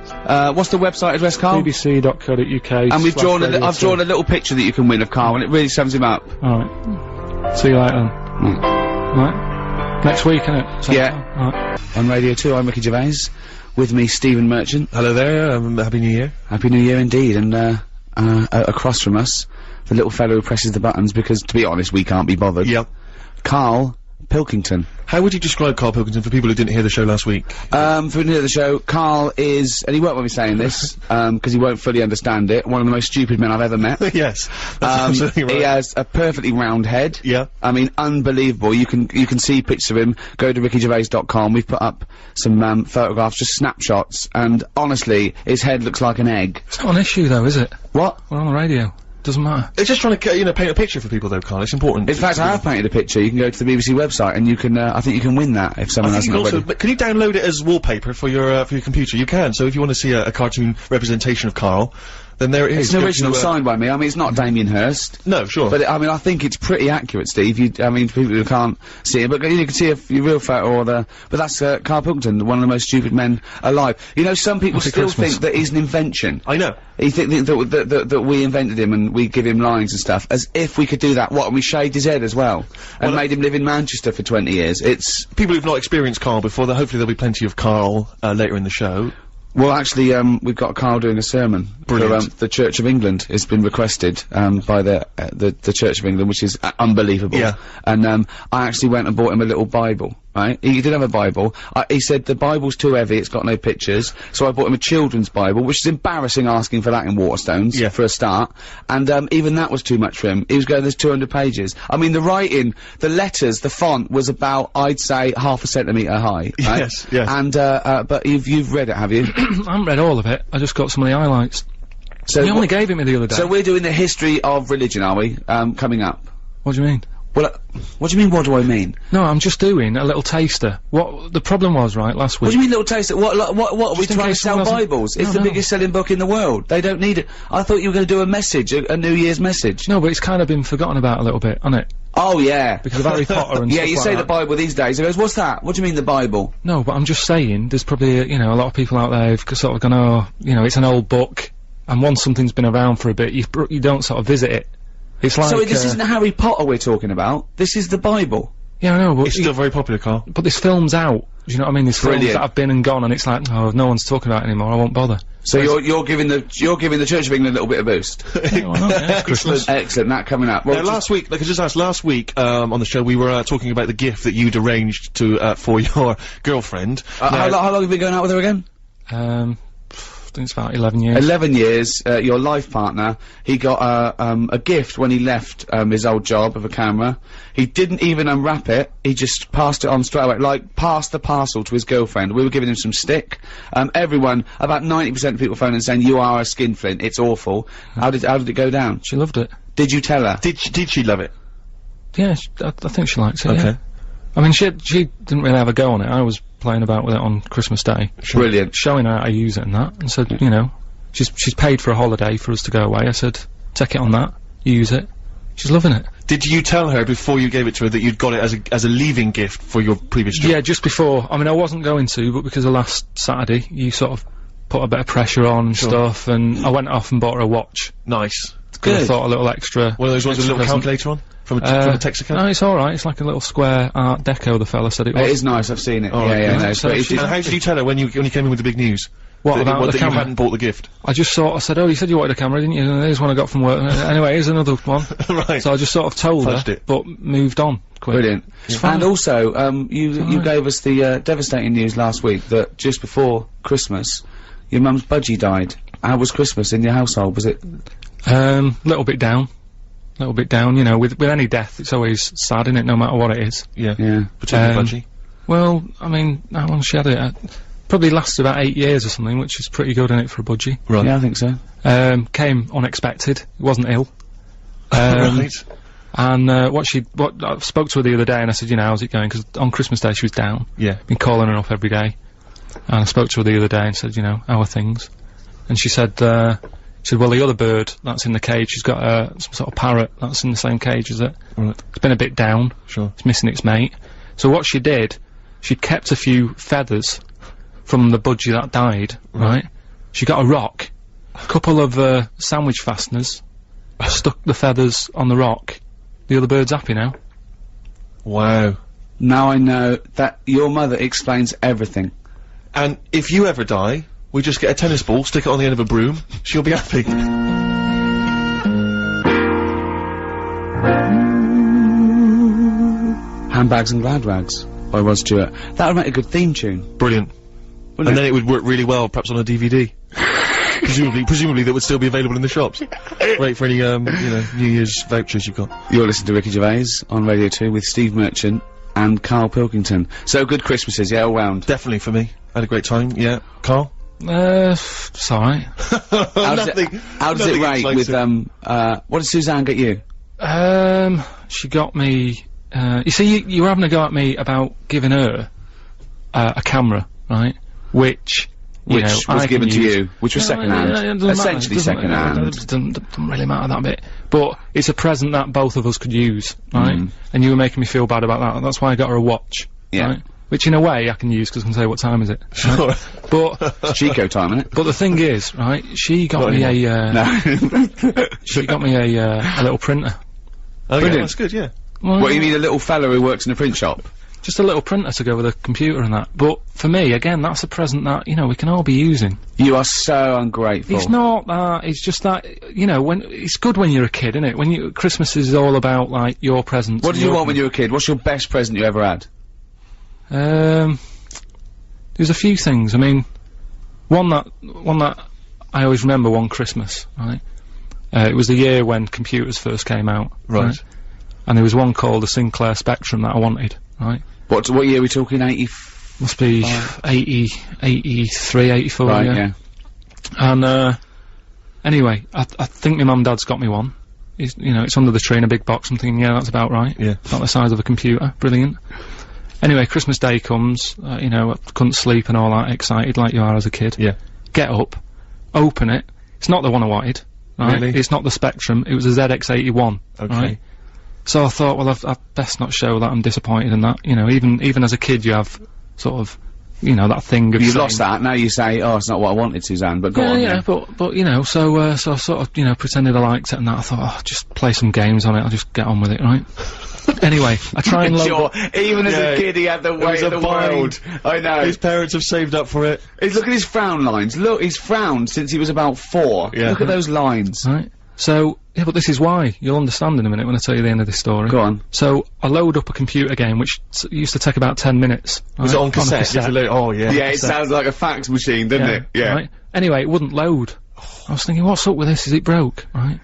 what's the website address, Carl? bbc.co.uk. And I've drawn a little picture that you can win of Carl, and it really sums him up. Alright. See you later then. Right. Next week, innit? Same Yeah. time. Alright. On Radio 2, I'm Ricky Gervais. With me, Stephen Merchant. Hello there. Happy New Year. Happy New Year indeed, and across from us, the little fellow who presses the buttons because, to be honest, we can't be bothered. Yep. Karl Pilkington. How would you describe Karl Pilkington for people who didn't hear the show last week? For the show, Karl is, and he won't want me saying this, because he won't fully understand it, one of the most stupid men I've ever met. Yes, that's absolutely right. He has a perfectly round head. Yeah. I mean, unbelievable. You can see pictures of him. Go to rickygervais.com. We've put up some photographs, just snapshots, and honestly, his head looks like an egg. It's not an issue though, is it? What? We're on the radio. Doesn't matter. It's just trying to, paint a picture for people though, Karl. It's important. In fact, I have painted a picture. You can go to the BBC website and you can, I think you can win that if someone I hasn't think you can already. also, can you download it as wallpaper for your computer? You can. So if you want to see a cartoon representation of Karl, then there it is. It's an Go original to, signed by me. I mean, it's not Damien Hirst. No, sure. But, I mean, I think it's pretty accurate, Steve. I mean, for people who can't see it, but you can see a real photo or but that's, Karl Pilkington, one of the most stupid men alive. You know, some people still think that he's an invention. I know. He think that we invented him and we give him lines and stuff, as if we could do that. What, and we shaved his head as well, and made him live in Manchester for 20 years. It's... People who've not experienced Karl before, hopefully there'll be plenty of Karl, later in the show. Well, actually, we've got Karl doing a sermon. Brilliant. For, the Church of England. It's been requested, by the Church of England, which is unbelievable. Yeah. And, I actually went and bought him a little Bible, right? He did have a Bible. He said the Bible's too heavy, it's got no pictures, so I bought him a children's Bible, which is embarrassing asking for that in Waterstones, Yeah. for a start. And, even that was too much for him. He was going, there's 200 pages. I mean, the writing, the letters, the font was about, I'd say, half a centimetre high, right? Yes, yes. And, but you've read it, have you? I haven't read all of it. I just got some of the highlights. So He only gave it me the other day. So we're doing the history of religion, are we? Coming up. What do you mean? Well, what do you mean, what do I mean? No, I'm just doing a little taster. What the problem was, right, last week... What do you mean, little taster? What are we Just in trying to case sell someone hasn't- Bibles? It's No, the no. biggest selling book in the world. They don't need it. I thought you were going to do a message, a New Year's message. No, but it's kind of been forgotten about a little bit, hasn't it? Oh, yeah. Because of Harry Potter and Yeah, stuff you like say that. the Bible these days. He goes, what's that? What do you mean, the Bible? No, but I'm just saying, there's probably, a lot of people out there who've sort of gone, oh, it's an old book, and once something's been around for a bit, you don't sort of visit it. It's like, So this isn't Harry Potter we're talking about. This is the Bible. Yeah, I know, but It's still very popular, Carl. but this film's out. Do you know what I mean? There's films Brilliant. that have been and gone, and it's like, oh, no one's talking about it anymore. I won't bother. So you're giving the Church of England a little bit of boost. Yeah, why not? Yeah, it's Christmas. Excellent. That coming up. Well, Last week, like I just asked, last week on the show we were talking about the gift that you'd arranged to for your girlfriend. how long have you been going out with her again? I think it's about 11 years. 11 years. Your life partner. He got a gift when he left his old job of a camera. He didn't even unwrap it. He just passed it on straight away, like passed the parcel to his girlfriend. We were giving him some stick. Everyone, about 90% of people phoning and saying, "You are a skinflint. It's awful." How did it go down? She loved it. Did you tell her? Did she love it? Yeah, I think she likes it. Okay. Yeah. I mean, she didn't really have a go on it. I was playing about with it on Christmas Day. Brilliant. Showing her how to use it and that, and said, you know, she's paid for a holiday for us to go away. I said, take it on that, use it. She's loving it. Did you tell her before you gave it to her that you'd got it as a leaving gift for your previous job? Yeah, just before. I mean, I wasn't going to, but because of last Saturday, you sort of put a bit of pressure on and stuff, and I went off and bought her a watch. Nice. 'Cause I thought a little extra. One of those ones with a little present. calculator on? From a Texaco? No, it's alright. It's like a little square Art Deco, the fella said it was. It is nice. I've seen it. Oh, yeah, okay. no. So But she- And how did you tell her when you came in with the big news? What that, about the that you camera? hadn't bought the gift? I just I said, oh, you said you wanted a camera, didn't you? And here's one I got from work. Anyway, here's another one. Right. So I just sort of told Fudged her, it. but moved on quick. Brilliant. fine. And also, you gave us the devastating news last week that just before Christmas, your mum's budgie died. How was Christmas in your household? Was it? Little bit down. Little bit down, you know, with any death, it's always sad, innit, no matter what it is. Yeah. Yeah. Particularly budgie. Well, I mean, how long she had it? Probably lasted about 8 years or something, which is pretty good, innit, for a budgie. Right. Yeah, I think so. Came unexpected, wasn't ill. Right. And, I spoke to her the other day and I said, you know, how's it going? 'Cause on Christmas Day she was down. Yeah. Been calling her up every day. And I spoke to her the other day and said, you know, how are things? And she said, well, the other bird that's in the cage, she's got some sort of parrot that's in the same cage as it. Right. It's been a bit down. Sure. It's missing its mate. So what she did, she'd kept a few feathers from the budgie that died, right? She got a rock, a couple of sandwich fasteners, stuck the feathers on the rock. The other bird's happy now. Wow. Now I know that your mother explains everything. And if you ever die, we just get a tennis ball, stick it on the end of a broom, she'll be happy. Handbags and Glad Rags by Rod Stewart. That would make a good theme tune. Brilliant. Wouldn't And it? then it would work really well, perhaps on a DVD. presumably that would still be available in the shops. Great for any, you know, New Year's vouchers you've got. You're listening to Ricky Gervais on Radio 2 with Steve Merchant and Karl Pilkington. So good Christmases, yeah, all round. Definitely for me. I had a great time, yeah. Carl? It's alright. How does it rate with, what did Suzanne get you? She got me, you see, you were having a go at me about giving her, a camera, right? Which Which know, was I given can to use. you, which was second hand. It doesn't matter, Essentially it doesn't- second hand. It doesn't really matter that bit. But it's a present that both of us could use, right? And you were making me feel bad about that. That's why I got her a watch, Yeah. right? Which in a way I can use because I can say what time is it. Sure. But It's Chico time, isn't it? but the thing is, right? She got Not me anymore. No. she got me a little printer. Oh, yeah, Brilliant. that's good, yeah. Well, What, you mean a little fella who works in a print shop? just a little printer to go with a computer and that. But for me, again, that's a present that you know we can all be using. You are so ungrateful. It's not that. It's just that you know when it's good when you're a kid, isn't it? When you Christmas is all about like your presents. What did you want when you were a kid? What's your best present you ever had? There's a few things. I mean, one that I always remember one Christmas, right? It was the year when computers first came out, Right. And there was one called the Sinclair Spectrum that I wanted, right? What year are we talking? 80? Must be 80, 83, 84, Right, yeah. yeah. And, anyway, I think my mum and dad's got me one. It's, you know, it's under the tree in a big box. I'm thinking, yeah, that's about right. Yeah. About the size of a computer. Brilliant. Anyway, Christmas Day comes, you know, I couldn't sleep and all that, excited like you are as a kid. Yeah. Get up, open it. It's not the one I wanted, right? Really? It's not the Spectrum, it was a ZX81, Okay. right? So I thought, well, I'd best not show that I'm disappointed in that. You know, even as a kid you have sort of, you know, that thing of You've saying- lost that. Now you say, oh, it's not what I wanted, Suzanne, but go on. yeah, but, you know, so I sort of, you know, pretended I liked it and that. I thought, oh, just play some games on it, I'll just get on with it, right? Anyway, I try and load Sure, up. even as a kid he had the weight of the world. I know. His parents have saved up for it. Look at his frown lines. Look, he's frowned since he was about 4. Yeah. Look at those lines. Right. So, yeah, but this is why. You'll understand in a minute when I tell you the end of this story. Go on. So, I load up a computer game, which used to take about 10 minutes. Was right, it on cassette? You had to load- oh, yeah. Yeah, it sounds like a fax machine, doesn't it? Yeah. Right? Anyway, it wouldn't load. I was thinking, what's up with this? Is it broke? Right?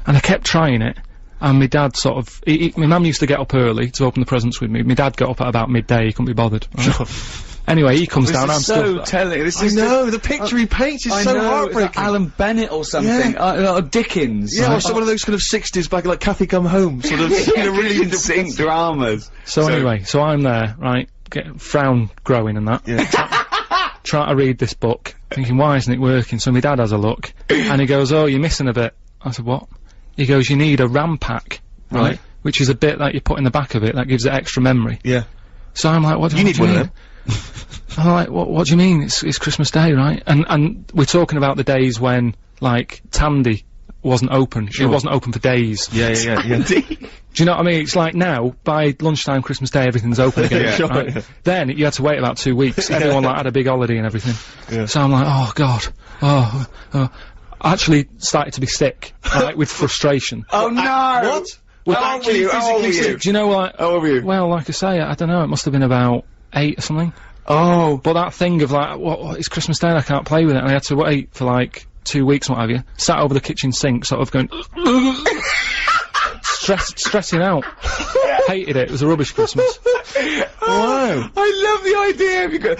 And I kept trying it, and my dad sort of... my mum used to get up early to open the presents with me. My dad got up at about midday, he couldn't be bothered. Right? Anyway, he comes down, I'm so still... telling. This I is know, the picture he paints is so heartbreaking. It's like Alan Bennett or something. Or Dickens. Yeah, or some of those kind of 60s back, like Kathy Come Home, sort of, you know, really sync dramas. So anyway, so I'm there, right, frown growing and that. Yeah. Trying to read this book, thinking, why isn't it working? So my dad has a look, and he goes, oh, you're missing a bit. I said, what? He goes, you need a RAM pack, right? Which is a bit that you put in the back of it that gives it extra memory. Yeah. So I'm like, what do you need mean? one of them. I'm like, what do you mean? It's Christmas Day, right? And we're talking about the days when, like, Tandy wasn't open. Sure. It wasn't open for days. Yeah. Do you know what I mean? It's like now, by lunchtime Christmas Day, everything's open again. Yeah, sure, right? yeah. Then, you had to wait about 2 weeks. Everyone, like, had a big holiday and everything. Yeah. So I'm like, oh, God. I actually started to be sick, right, with frustration. Oh no! What? How old were you? How old were you? Do you know what? How old were you? Well, like I say, I don't know, it must have been about 8 or something. Oh. But that thing of like, what, it's Christmas Day and I can't play with it, and I had to wait for like 2 weeks and what have you, sat over the kitchen sink, sort of going, stressing out. Hated it, it was a rubbish Christmas. Wow. I love the idea of you going,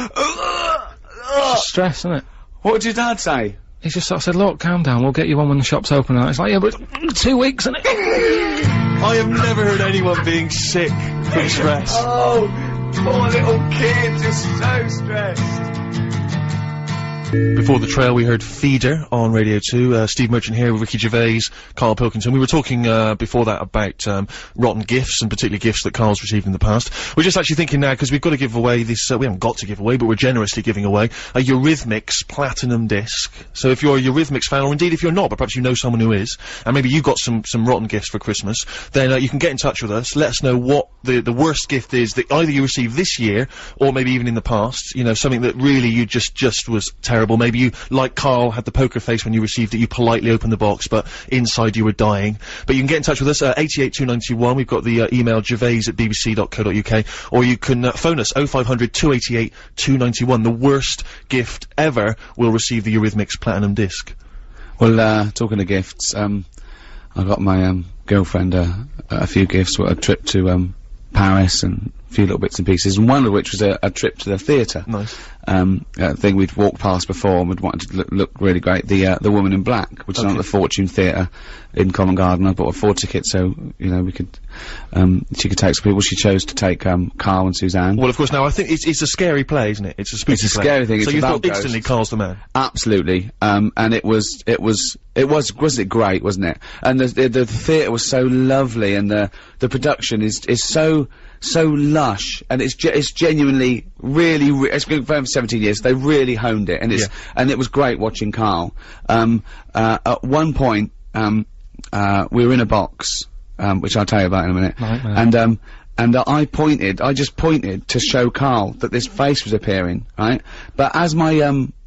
Just stress, isn't it? What did your dad say? He just sort of said, look, calm down, we'll get you one when the shop's open. And it's like, yeah, but 2 weeks, isn't it? I have never heard anyone being sick from stress. Oh, poor little kid, just so stressed. Before the trail, we heard Feeder on Radio 2. Steve Merchant here with Ricky Gervais, Karl Pilkington. We were talking before that about rotten gifts, and particularly gifts that Karl's received in the past. We're just actually thinking now, because we've got to give away this, we haven't got to give away, but we're generously giving away a Eurythmics Platinum Disc. So if you're a Eurythmics fan, or indeed if you're not, but perhaps you know someone who is, and maybe you got some rotten gifts for Christmas, then you can get in touch with us, let us know what the worst gift is that either you received this year, or maybe even in the past, you know, something that really you just was terrible. Maybe you, like Karl, had the poker face when you received it, you politely opened the box, but inside you were dying. But you can get in touch with us, 88291, we've got the email gervais@bbc.co.uk, or you can phone us, 0500 288 291. The worst gift ever will receive the Eurythmics Platinum Disc. Well, talking of gifts, I got my, girlfriend, a few gifts, a trip to, Paris and a few little bits and pieces, and one of which was a trip to the theatre. Nice. Thing we'd walked past before and we'd wanted to look really great. The Woman in Black, which is on at the Fortune Theatre in Covent Garden. I bought a 4 ticket so, you know, we could, she could take some people. She chose to take, Karl and Suzanne. Well, of course, now I think it's a scary play, isn't it? It's a spooky It's a play. scary thing, So it's you about thought instantly ghosts. Karl's the man. Absolutely. And wasn't it great, wasn't it? And the theatre was so lovely, and the production is so lush, and it's genuinely really, it's been going for 17 years, they really honed it, and and it was great watching Karl. At one point, we were in a box, which I'll tell you about in a minute, and I just pointed to show Karl that this face was appearing, right? But as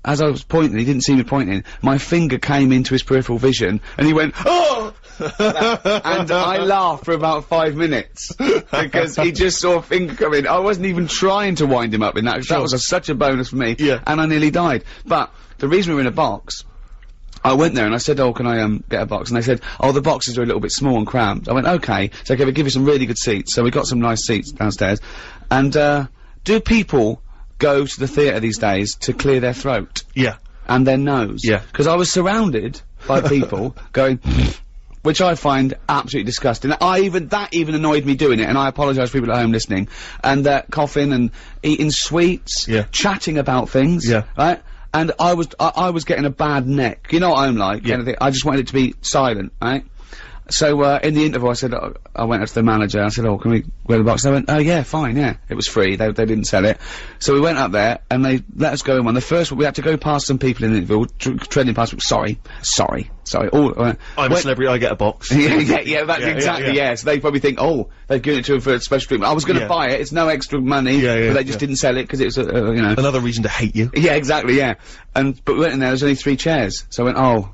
as I was pointing, he didn't see me pointing, my finger came into his peripheral vision, and he went, oh! And I laughed for about 5 minutes, because he just saw a finger come in. I wasn't even trying to wind him up in that, because that was such a bonus for me, and I nearly died. But, the reason we were in a box, I went there and I said, oh, can I, get a box? And they said, oh, the boxes are a little bit small and cramped. I went, okay, so we'll give you some really good seats. So we got some nice seats downstairs. And, do people go to the theatre these days to clear their throat? Yeah. And their nose? Yeah. Because I was surrounded by people going, which I find absolutely disgusting. That even annoyed me doing it, and I apologise for people at home listening. And, coughing and eating sweets. Yeah. Chatting about things. Yeah. Right? And I was getting a bad neck. You know what I'm like? Yeah. Anything. I just wanted it to be silent, right? So, in the interval, I said, I went up to the manager, I said, oh, can we wear the box? They went, oh yeah, fine, yeah. It was free, they didn't sell it. So we went up there, and they let us go in one. The first one, we had to go past some people in the interval, treading past, sorry. All, I'm a celebrity, I get a box. yeah, that's exactly, yeah. So they probably think, oh, they've given it to him for a special treatment. I was gonna buy it, it's no extra money, but they just didn't sell it, because it's, you know. Another reason to hate you. Yeah, exactly, yeah. But we went in there was only 3 chairs. So I went,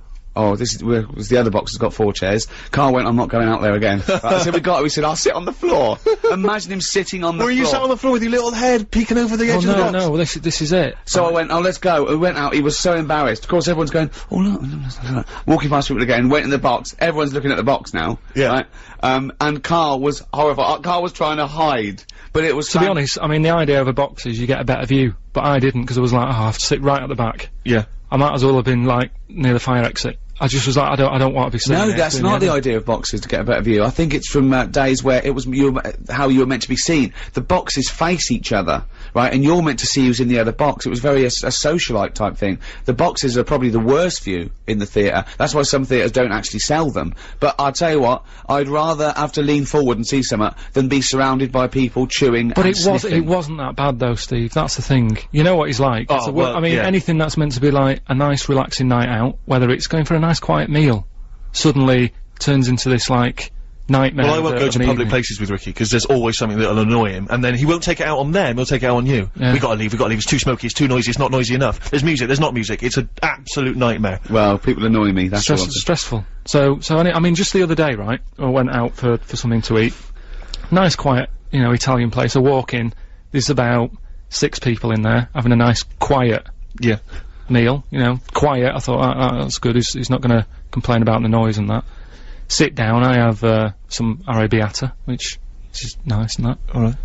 this is, the other box has got 4 chairs. Carl went, I'm not going out there again. Right, so we said, I'll sit on the floor. Imagine him sitting on the floor. Were you sat on the floor with your little head peeking over the edge of the box? No, this is it. So I went, let's go. We went out, he was so embarrassed. Of course, everyone's going, oh, look. Walking past people again, went in the box. Everyone's looking at the box now. Yeah. Right? And Carl was horrified. Carl was trying to hide. But it was to be honest, I mean, the idea of a box is you get a better view, but I didn't, because I was like, I have to sit right at the back. Yeah. I might as well have been, like, near the fire exit. I just was like, I don't want to be sitting No, there that's not the idea of boxes, to get a better view. I think it's from days where it was how you were meant to be seen. The boxes face each other, right? And you're meant to see who's in the other box. It was very a socialite type thing. The boxes are probably the worst view in the theatre. That's why some theatres don't actually sell them. But I'll tell you what, I'd rather have to lean forward and see something than be surrounded by people chewing But and sniffing. it wasn't that bad though, Steve. That's the thing. You know what he's like. Oh, well, I mean, anything that's meant to be like a nice relaxing night out, whether it's going for a nice quiet meal, suddenly turns into this, like, nightmare. Well, I won't go to public places with Ricky, because there's always something that'll annoy him, and then he won't take it out on them, he'll take it out on you. Yeah. We gotta leave, it's too smoky, it's too noisy, it's not noisy enough. There's music, there's not music, it's an absolute nightmare. Well, people annoy me, that's stressful. So I mean, just the other day, right, I went out for something to eat. Nice, quiet, you know, Italian place. I walk in, there's about 6 people in there, having a nice, quiet meal, you know, quiet. I thought, that's good, he's not gonna complain about the noise and that. Sit down, I have some arrabbiata, which is nice and that. Alright.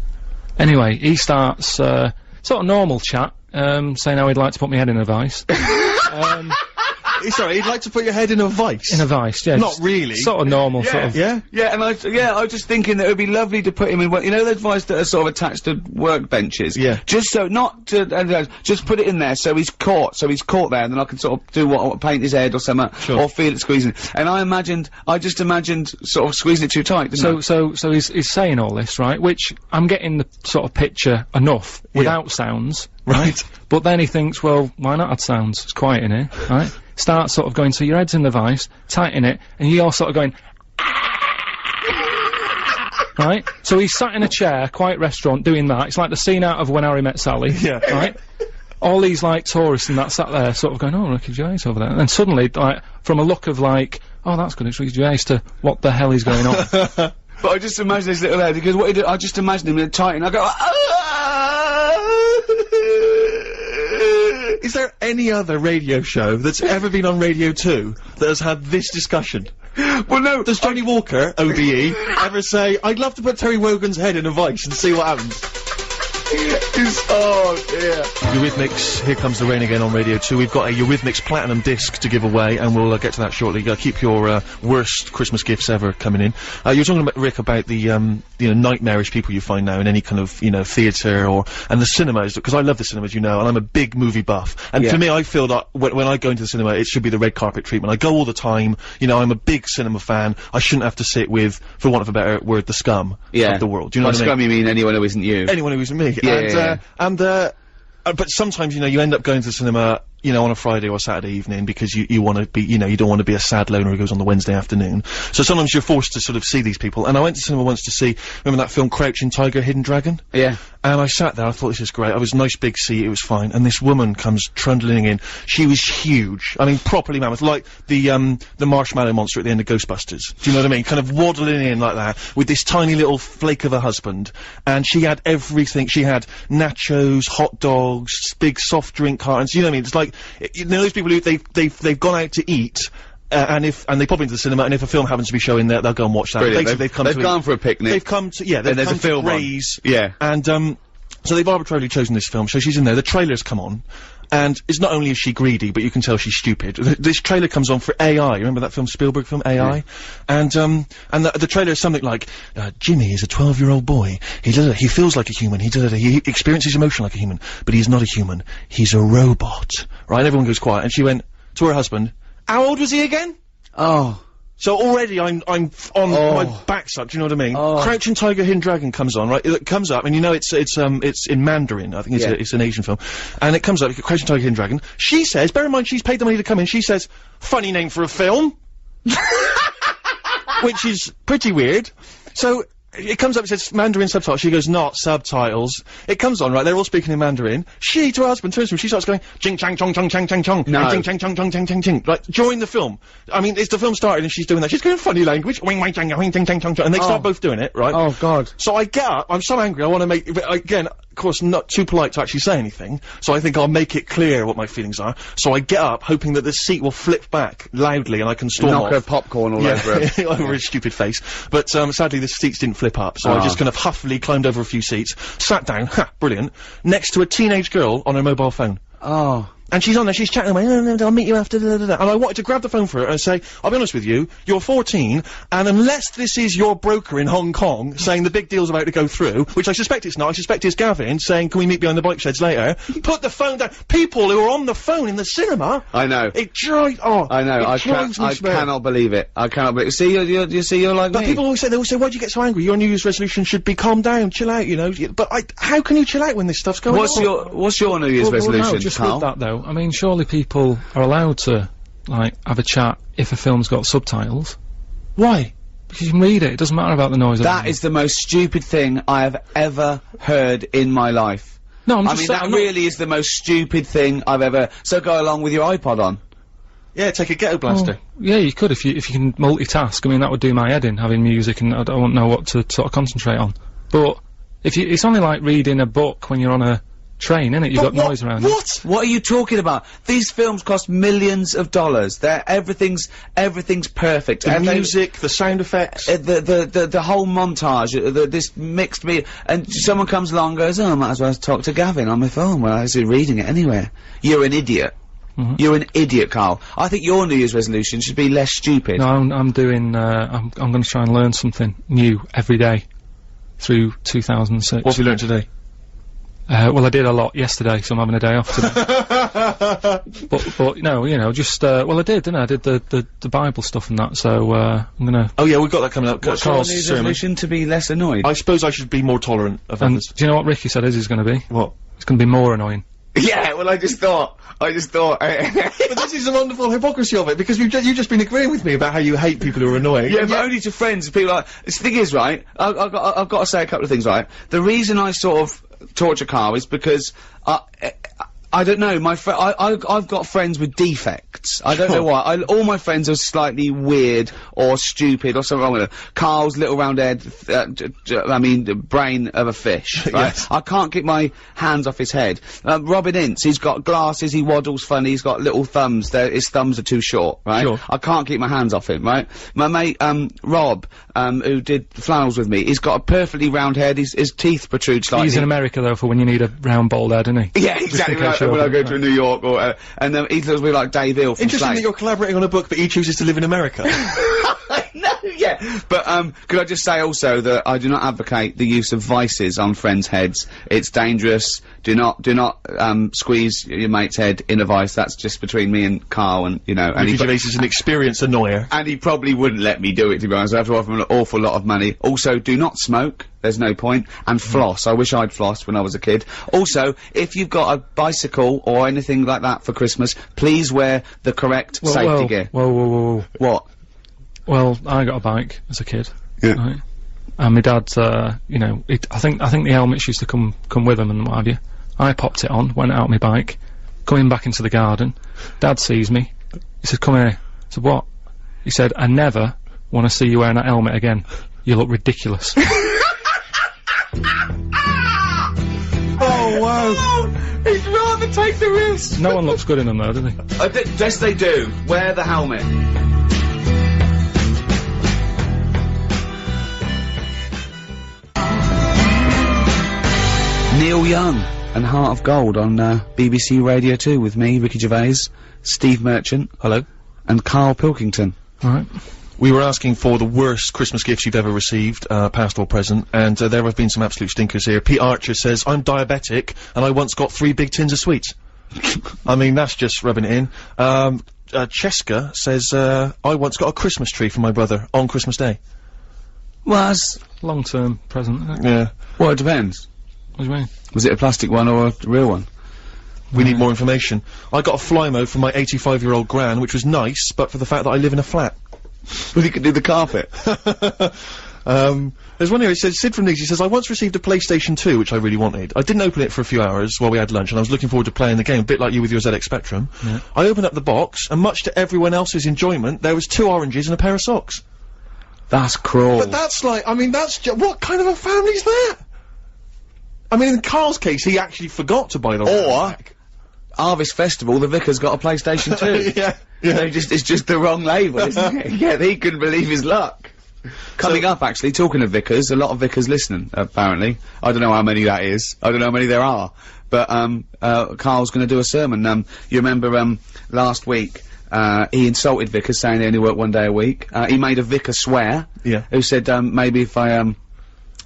Anyway, he starts sort of normal chat, saying how he'd like to put my head in a vice. Sorry, he'd like to put your head in a vice? In a vice, yeah. Not really. Sort of normal, sort of. Yeah? Yeah, and I was just thinking that it would be lovely to put him in one, you know those vice that are sort of attached to workbenches? Yeah. Just so, not to, just put it in there so he's caught there, and then I can sort of do paint his head or something, or feel it squeezing. And I just imagined sort of squeezing it too tight, didn't I? So he's saying all this, right? Which, I'm getting the sort of picture enough, without sounds. Right. But then he thinks, well, why not add sounds? It's quiet in here, right? Start sort of going, so your head's in the vice, tighten it, and you're sort of going, right? So he's sat in a chair, quiet restaurant, doing that. It's like the scene out of When Harry Met Sally. Yeah. Right? All these, like, tourists and that sat there sort of going, oh, Ricky Gervais over there. And then suddenly, like, from a look of like, oh, that's good, it's Ricky Gervais, to what the hell is going on? But I just imagine this little head, because what he did, I just imagine him tighten, I go, Is there any other radio show that's ever been on Radio 2 that has had this discussion? Well, no. Does Johnny Walker, OBE, ever say, I'd love to put Terry Wogan's head in a vice and see what happens? Oh dear. Eurythmics, Here Comes the Rain Again on Radio 2. We've got a Eurythmics Platinum disc to give away, and we'll get to that shortly. You gotta keep your worst Christmas gifts ever coming in. You're talking about, Rick, about the, you know, nightmarish people you find now in any kind of, you know, theatre and the cinemas, because I love the cinemas, you know, and I'm a big movie buff. And for me, I feel that when I go into the cinema, it should be the red carpet treatment. I go all the time, you know, I'm a big cinema fan. I shouldn't have to sit with, for want of a better word, the scum of the world. Do you know what I mean? By scum you mean anyone who isn't you? Anyone who isn't me. Yeah. But sometimes, you know, you end up going to the cinema, you know, on a Friday or Saturday evening because you want to be, you know, you don't want to be a sad loner who goes on the Wednesday afternoon. So sometimes you're forced to sort of see these people. And I went to cinema once to see, remember that film Crouching Tiger, Hidden Dragon? Yeah. And I sat there, I thought, this is great. I was a nice big seat, it was fine. And this woman comes trundling in. She was huge. I mean, properly mammoth, like the marshmallow monster at the end of Ghostbusters. Do you know what I mean? Kind of waddling in like that, with this tiny little flake of a husband. And she had everything. She had nachos, hot dogs, big soft drink cartons. You know what I mean? It's like, you know, those people who, they've gone out to eat, and they pop into the cinema, and if a film happens to be showing there, they'll go and watch that. Brilliant. Basically, they've gone for a picnic. They've come to, yeah, they've there's come a film to on. raise. Yeah. And, so they've arbitrarily chosen this film, so she's in there, the trailers come on, and it's not only is she greedy, but you can tell she's stupid. This trailer comes on for AI, remember that film, Spielberg film, AI? Yeah. And the trailer is something like, Jimmy is a 12-year-old boy, he feels like a human, he experiences emotion like a human, but he's not a human, he's a robot. Right, and everyone goes quiet, and she went to her husband, how old was he again? Oh. So already I'm on my backside, do you know what I mean? Crouching Tiger, Hidden Dragon comes on, right? It comes up, and you know it's in Mandarin, I think it's an Asian film. And it comes up, Crouching Tiger, Hidden Dragon. She says, bear in mind she's paid the money to come in, she says, funny name for a film. Which is pretty weird. So, it comes up, it says Mandarin subtitles, she goes, not subtitles. It comes on, right, they're all speaking in Mandarin. She, to her husband, turns to him, she starts going, ching chang chong chong chang chang chong. No. Ching chang chong chong chang chang ching. Like, during the film. I mean, it's the film started and she's doing that. She's going funny language, wing wing chang wing ching chang chong chong, and they start both doing it, right? Oh, God. So I get up, I'm so angry, I want to make, but again, of course, not too polite to actually say anything, so I think I'll make it clear what my feelings are. So I get up, hoping that the seat will flip back loudly and I can storm off. Knock her popcorn all over him. Over his stupid face. But, sadly the seats didn't flip up, so I just kind of huffily climbed over a few seats, sat down, brilliant, next to a teenage girl on her mobile phone. Oh. And she's on there, she's chatting away, no, I'll meet you after, And I wanted to grab the phone for her and say, I'll be honest with you, you're 14, and unless this is your broker in Hong Kong saying the big deal's about to go through, which I suspect it's not, I suspect it's Gavin saying, can we meet behind the bike sheds later? Put the phone down. People who are on the phone in the cinema. I know. It drives, I know, I cannot believe it. I cannot believe it. See, you're like But me. people always say, why'd you get so angry? Your New Year's resolution should be calm down, chill out, you know. But how can you chill out when this stuff's going on? What's your New Year's resolution, no, just Carl? with that though, I mean, surely people are allowed to, like, have a chat if a film's got subtitles. Why? Because you can read it, it doesn't matter about the noise. That is the most stupid thing I have ever heard in my life. No, I'm I just mean, saying, that really is the most stupid thing I've ever... So go along with your iPod on. Yeah, take a ghetto blaster. Well, yeah, you could if you can multitask. I mean, that would do my head in, having music, and I don't know what to sort of concentrate on. But if you, it's only like reading a book when you're on a train, innit? You've got noise around you. What are you talking about? These films cost millions of dollars. Everything's perfect. The music, the sound effects, the whole montage, this mixed and someone comes along and goes, oh, I might as well talk to Gavin on my phone when I was reading it anywhere. You're an idiot. You're an idiot, Carl. I think your New Year's resolution should be less stupid. No, I'm doing, I'm gonna try and learn something new every day through 2006. What have you learned today? Well, I did a lot yesterday, so I'm having a day off today. but no, you know, just well, I did, didn't I? I did the Bible stuff and that. So I'm gonna. Oh yeah, we've got that coming up. What's your New Year's resolution? To be less annoyed. I suppose I should be more tolerant of others. Do you know what Ricky said his is going to be? What? It's going to be more annoying. Yeah, well, I just thought. But this is the wonderful hypocrisy of it, because you've just been agreeing with me about how you hate people who are annoying. Yeah, but only to friends. People like. The thing is, right. I've got to say a couple of things, right. The reason I sort of torture Carl is because I don't know. I've got friends with defects. I don't know why. All my friends are slightly weird or stupid or something wrong with them. Carl's little round head. I mean, the brain of a fish. Right? Yes. I can't get my hands off his head. Robin Ince, he's got glasses. He waddles funny. He's got little thumbs. His thumbs are too short. Right. Sure. I can't keep my hands off him. Right. My mate Rob, who did flannels with me, he's got a perfectly round head. His teeth protrude slightly. He's in America though for when you need a round bald head, isn't he? Yeah, exactly. Right, when I go to New York, or and then he looks like Dave Hill from Interesting Slade. that you're collaborating on a book, but he chooses to live in America. No, yeah, but could I just say also that I do not advocate the use of vices on friends' heads. It's dangerous. Do not squeeze your mate's head in a vice. That's just between me and Carl, and you know. And Ricky Gervais is an experienced annoyer. And he probably wouldn't let me do it, to be honest. I have to offer him an awful lot of money. Also, do not smoke. There's no point. And floss. I wish I'd flossed when I was a kid. Also, if you've got a bicycle or anything like that for Christmas, please wear the correct safety gear. Whoa. What? Well, I got a bike as a kid. Yeah. Right? And my dad, you know, I think the helmets used to come with them and what have you. I popped it on, went out on my bike, coming back into the garden. Dad sees me. He said, "Come here." I said, "What?" He said, "I never want to see you wearing that helmet again. You look ridiculous." Oh wow! He'd rather take the risk. No one looks good in them though, does he? Yes, they do. Wear the helmet. Neil Young and Heart of Gold on BBC Radio 2 with me, Ricky Gervais, Steve Merchant, hello, and Karl Pilkington. Alright. We were asking for the worst Christmas gifts you've ever received, past or present, and there have been some absolute stinkers here. Pete Archer says, "I'm diabetic, and I once got 3 big tins of sweets." I mean, that's just rubbing it in. Cheska says, I once got a Christmas tree for my brother on Christmas Day. Well, that's... Long-term present, isn't it? Yeah. Well, it depends. What do you mean? Was it a plastic one or a real one? We need more information. I got a fly mode from my 85-year-old gran, which was nice, but for the fact that I live in a flat. Well, you could do the carpet. There's one here, it says, Sid from Leeds, he says, I once received a PlayStation 2, which I really wanted. I didn't open it for a few hours while we had lunch, and I was looking forward to playing the game, a bit like you with your ZX Spectrum. Yeah. I opened up the box, and much to everyone else's enjoyment, there was 2 oranges and a pair of socks. That's cruel. But that's like, I mean, that's what kind of a family's that? I mean, in Carl's case, he actually forgot to buy the Or, pack. Harvest Festival, the vicar's got a PlayStation 2. Yeah. It's just the wrong label, isn't it? Yeah, he couldn't believe his luck. Coming up, actually, talking of vicars, a lot of vicars listening, apparently. I don't know how many that is. I don't know how many there are. But, Carl's gonna do a sermon. You remember, last week, he insulted vicars, saying they only work 1 day a week. He made a vicar swear. Yeah. Who said, maybe if I,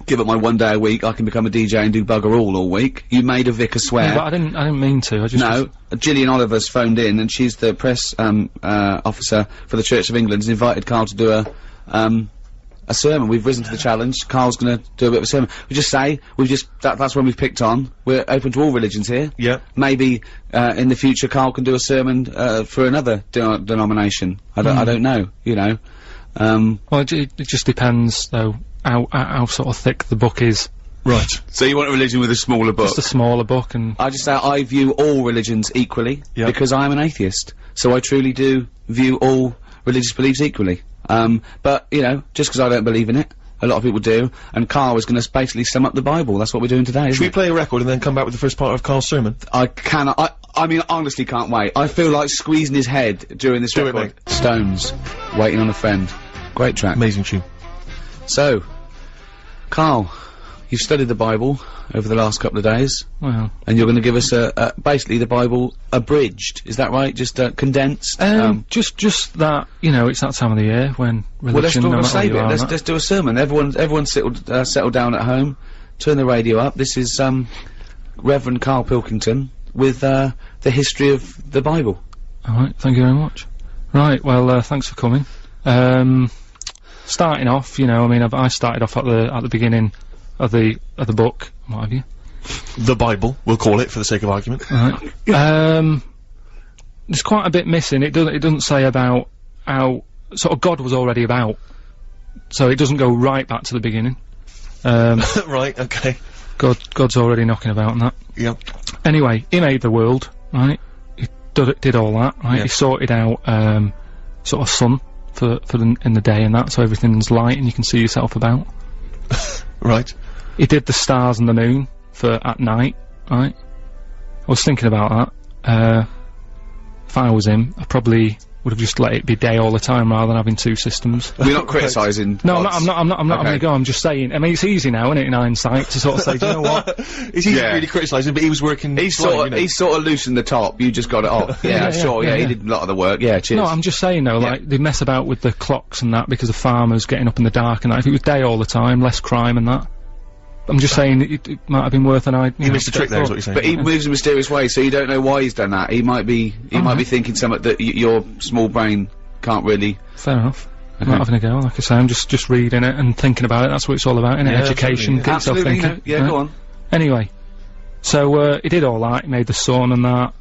give up my 1 day a week, I can become a DJ and do bugger all week. You made a vicar swear. Yeah, but I didn't mean to, I just... No, Gillian Oliver's phoned in, and she's the press, officer for the Church of England, and invited Carl to do a sermon. We've risen to the challenge. Carl's gonna do a bit of a sermon. We just say, that's when we've picked on. We're open to all religions here. Yeah. Maybe, in the future, Carl can do a sermon, for another denomination. I don't know, you know. Well, it just depends, though, how sort of thick the book is. Right. So you want a religion with a smaller book? Just a smaller book, and... I just say I view all religions equally, because I am an atheist. So I truly do view all religious beliefs equally. But, you know, just because I don't believe in it, a lot of people do, and Carl is gonna basically sum up the Bible. That's what we're doing today, Should isn't we it? play a record and then come back with the first part of Carl's sermon? I cannot, I mean, honestly can't wait. I feel like squeezing his head during this Do it, record. Stones, Waiting on a Friend. Great track. Amazing tune. So, Carl, you've studied the Bible over the last couple of days, Well... and you're gonna give us basically the Bible abridged, is that right? Just, condensed? just that, you know, it's that time of the year when religion, well, no let's matter save who it. you are, Let's do a sermon. Everyone settle down at home. Turn the radio up. This is Reverend Karl Pilkington with the history of the Bible. Alright, thank you very much. Right, well, thanks for coming. Starting off, you know, I mean, I started off at the beginning of the book, what have you. The Bible, we'll call it for the sake of argument. Right. There's quite a bit missing. It doesn't say about how sort of God was already about, so it doesn't go right back to the beginning. Right, okay. God's already knocking about and that. Yep. Anyway, he made the world, right? He did all that, right? Yeah. He sorted out sort of sun for in the day and that, so everything's light and you can see yourself about. Right. He did the stars and the moon for at night, right? I was thinking about that. If I was him, I probably would have just let it be day all the time rather than having 2 systems. We're not criticising. No, I'm not Okay. having a go, I'm just saying. I mean, it's easy now, isn't it, in hindsight, to sort of say, do you know what? It's easy to really criticise him, but he was working... He sort of loosened the top. You just got it off. Yeah, sure. Yeah, he did a lot of the work. Yeah, cheers. No, I'm just saying though, like, they mess about with the clocks and that because of farmers getting up in the dark and that. If it was day all the time, less crime and that. I'm just saying it might have been worth an idea. He missed the trick there, is what you're saying. But he moves in mysterious ways, so you don't know why he's done that. He might be thinking something that your small brain can't really. Fair enough. I'm not having a go, like I say, I'm just reading it and thinking about it. That's what it's all about, innit? Yeah, Education, get yourself Absolutely, thinking. yeah, go on. Anyway, so he did all that. He made the sun and that,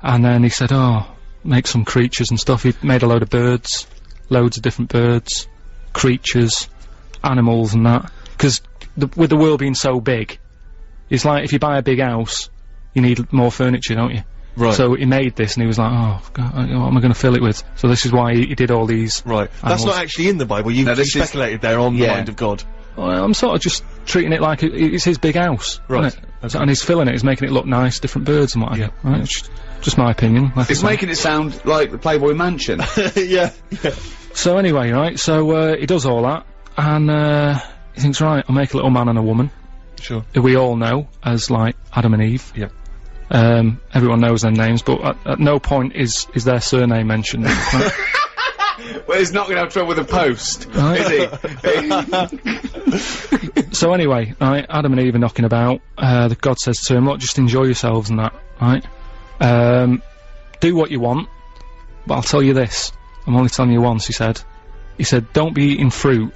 and then he said, "Oh, make some creatures and stuff." He made a load of birds, loads of different birds, creatures, animals, and that. Because with the world being so big, it's like if you buy a big house, you need more furniture, don't you? Right. So he made this, and he was like, "Oh, God, what am I going to fill it with?" So this is why he did all these. Right. That's animals. not actually in the Bible. You speculated there on the mind of God. Well, I'm sort of just treating it like it's his big house, Right. isn't it? So, and he's filling it, he's making it look nice, different birds and what have you. Right? It's just my opinion. Like It's making it sound like the Playboy Mansion. Yeah. So anyway, right, so he does all that, and he thinks, right, I'll make a little man and a woman, Sure. who we all know as, like, Adam and Eve. Yeah. Everyone knows their names, but at no point is their surname mentioned. Right? Well, he's not going to have trouble with a post, is he? So anyway, right, Adam and Eve are knocking about, the God says to him, look, just enjoy yourselves and that, right? Do what you want, but I'll tell you this. I'm only telling you once," he said. He said, "Don't be eating fruit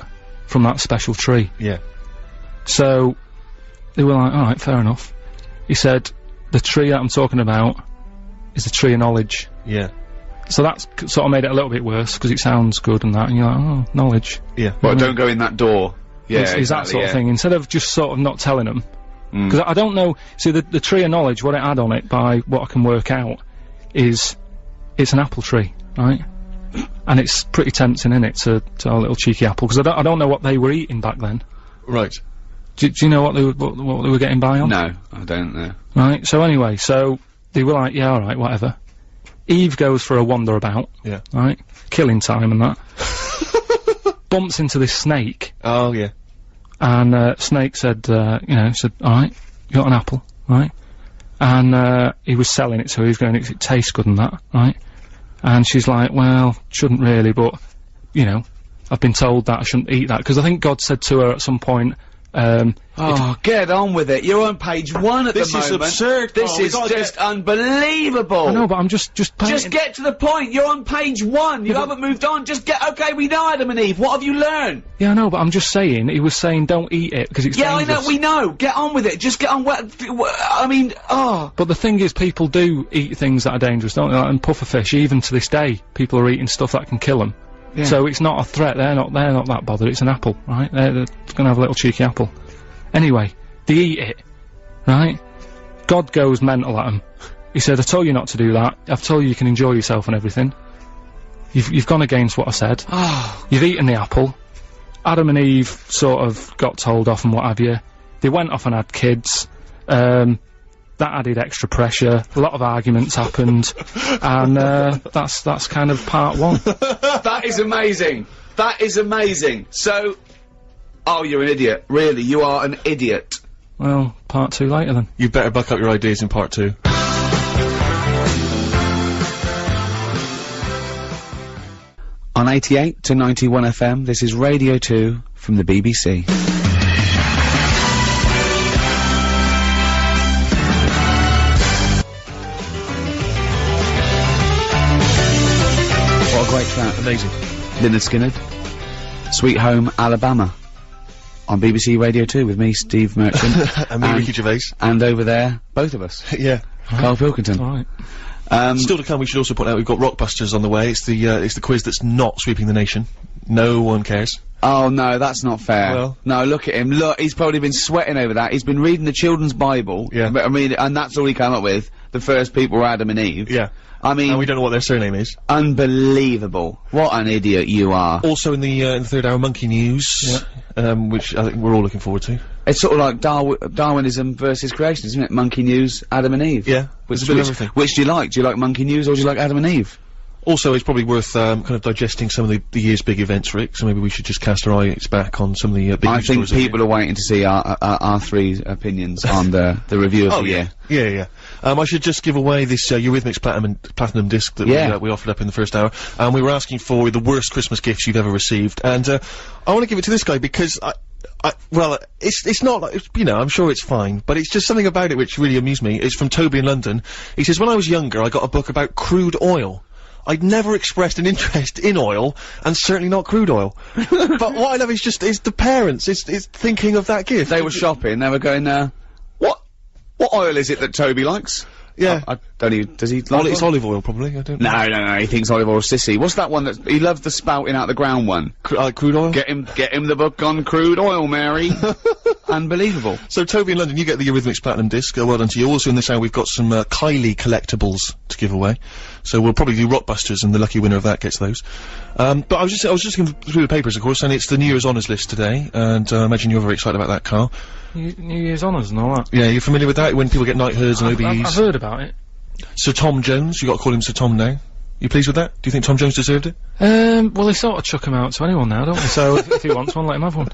from that special tree." Yeah. So, they were like, "Alright, fair enough." He said, "The tree that I'm talking about is the tree of knowledge." Yeah. So that's sort of made it a little bit worse, because it sounds good and that, and you're like, "Oh, knowledge." Yeah. Well, don't go in that door. Yeah, It's that sort of thing. Instead of just sort of not telling them. Mm. Because I don't know, see the tree of knowledge, what it had on it, by what I can work out, is, it's an apple tree, right? And it's pretty tempting, innit, to have a little cheeky apple, because I don't know what they were eating back then. Right. Do you know what they were getting by on? No, I don't know. Right, so anyway, so, they were like, "Yeah, alright, whatever." Eve goes for a wander about. Yeah. Right? Killing time and that. Bumps into this snake. Oh, yeah. And, Snake said, said, "Alright, you got an apple, right?" And, he was selling it to her, he was going, "It tastes good and that, right?" And she's like, "Well, shouldn't really, but, you know, I've been told that I shouldn't eat that." Because I think God said to her at some point, Oh, get on with it. You're on page 1 at the moment. This is absurd. This is just unbelievable. I know, but I'm just Just get to the point. You're on page 1. You haven't moved on. Just get, okay, we know Adam and Eve. What have you learned? Yeah, I know, but I'm just saying, he was saying don't eat it, because it's dangerous. I know, we know. Get on with it. Just get on I mean, But the thing is, people do eat things that are dangerous, don't they? Like, and pufferfish, even to this day, people are eating stuff that can kill them. Yeah. So it's not a threat, they're not that bothered, it's an apple, right? They're gonna have a little cheeky apple. Anyway, they eat it, right? God goes mental at them. He said, "I told you not to do that. I've told you can enjoy yourself and everything. You've gone against what I said. You've eaten the apple." Adam and Eve sort of got told off and what have you. They went off and had kids. That added extra pressure. A lot of arguments happened. And, that's kind of part 1. That is amazing. That is amazing. So, oh, you're an idiot. Really, you are an idiot. Well, part 2 later then. You better buck up your ideas in part 2. On 88 to 91 FM, this is Radio 2 from the BBC. What a great track. Amazing. Lynyrd Skynyrd. Sweet Home Alabama. On BBC Radio 2 with me, Steve Merchant. And me, Ricky Gervais. And over there, both of us. Yeah. Karl Pilkington. Alright. Still to come, we should also point out we've got Rockbusters on the way. It's the quiz that's not sweeping the nation. No one cares. Oh no, that's not fair. Well. No, look at him. Look, he's probably been sweating over that. He's been reading the children's Bible. Yeah. But, I mean, and that's all he came up with. The first people were Adam and Eve. Yeah. I mean, And we don't know what their surname is. unbelievable. What an idiot you are. Also in the third hour, Monkey News. Which I think we're all looking forward to. It's sort of like Darwinism versus creation, isn't it? Monkey News, Adam and Eve. Yeah. It's a bit of everything. Which do you like? Do you like Monkey News or do you like Adam and Eve? Also, it's probably worth kind of digesting some of the year's big events, Rick. So maybe we should just cast our eyes back on some of the big I news think stories of the people year. are waiting to see our three opinions on the review of the year. Yeah. I should just give away this Eurythmics platinum disc that we offered up in the first hour. And we were asking for the worst Christmas gifts you've ever received. And I want to give it to this guy because well, it's not like, you know, I'm sure it's fine, but it's just something about it which really amused me. It's from Toby in London. He says, when I was younger, I got a book about crude oil. I'd never expressed an interest in oil, and certainly not crude oil. But what I love is the parents, is thinking of that gift. They were shopping, they were going, what oil is it that Toby likes? Yeah. I don't even, does he like It's oil? olive oil, probably, I don't know. No, he thinks olive oil's sissy. What's that one he loves the spouting out the ground one? Crude oil? Get him the book on crude oil, Mary. Unbelievable. So, Toby in London, you get the Eurythmics Platinum disc. Well done to you. Also in this hour, we've got some Kylie collectibles to give away. So we'll probably do Rockbusters, and the lucky winner of that gets those. But I was just looking through the papers, of course, and it's the New Year's Honours list today, and I imagine you're very excited about that, Carl. New Year's honours and all that. Yeah, you're familiar with that, when people get knighthoods and OBEs? I've heard about it. Sir Tom Jones, you got to call him Sir Tom now. You pleased with that? Do you think Tom Jones deserved it? Well, they sort of chuck him out to anyone now, don't they? So if he wants one, let him have one.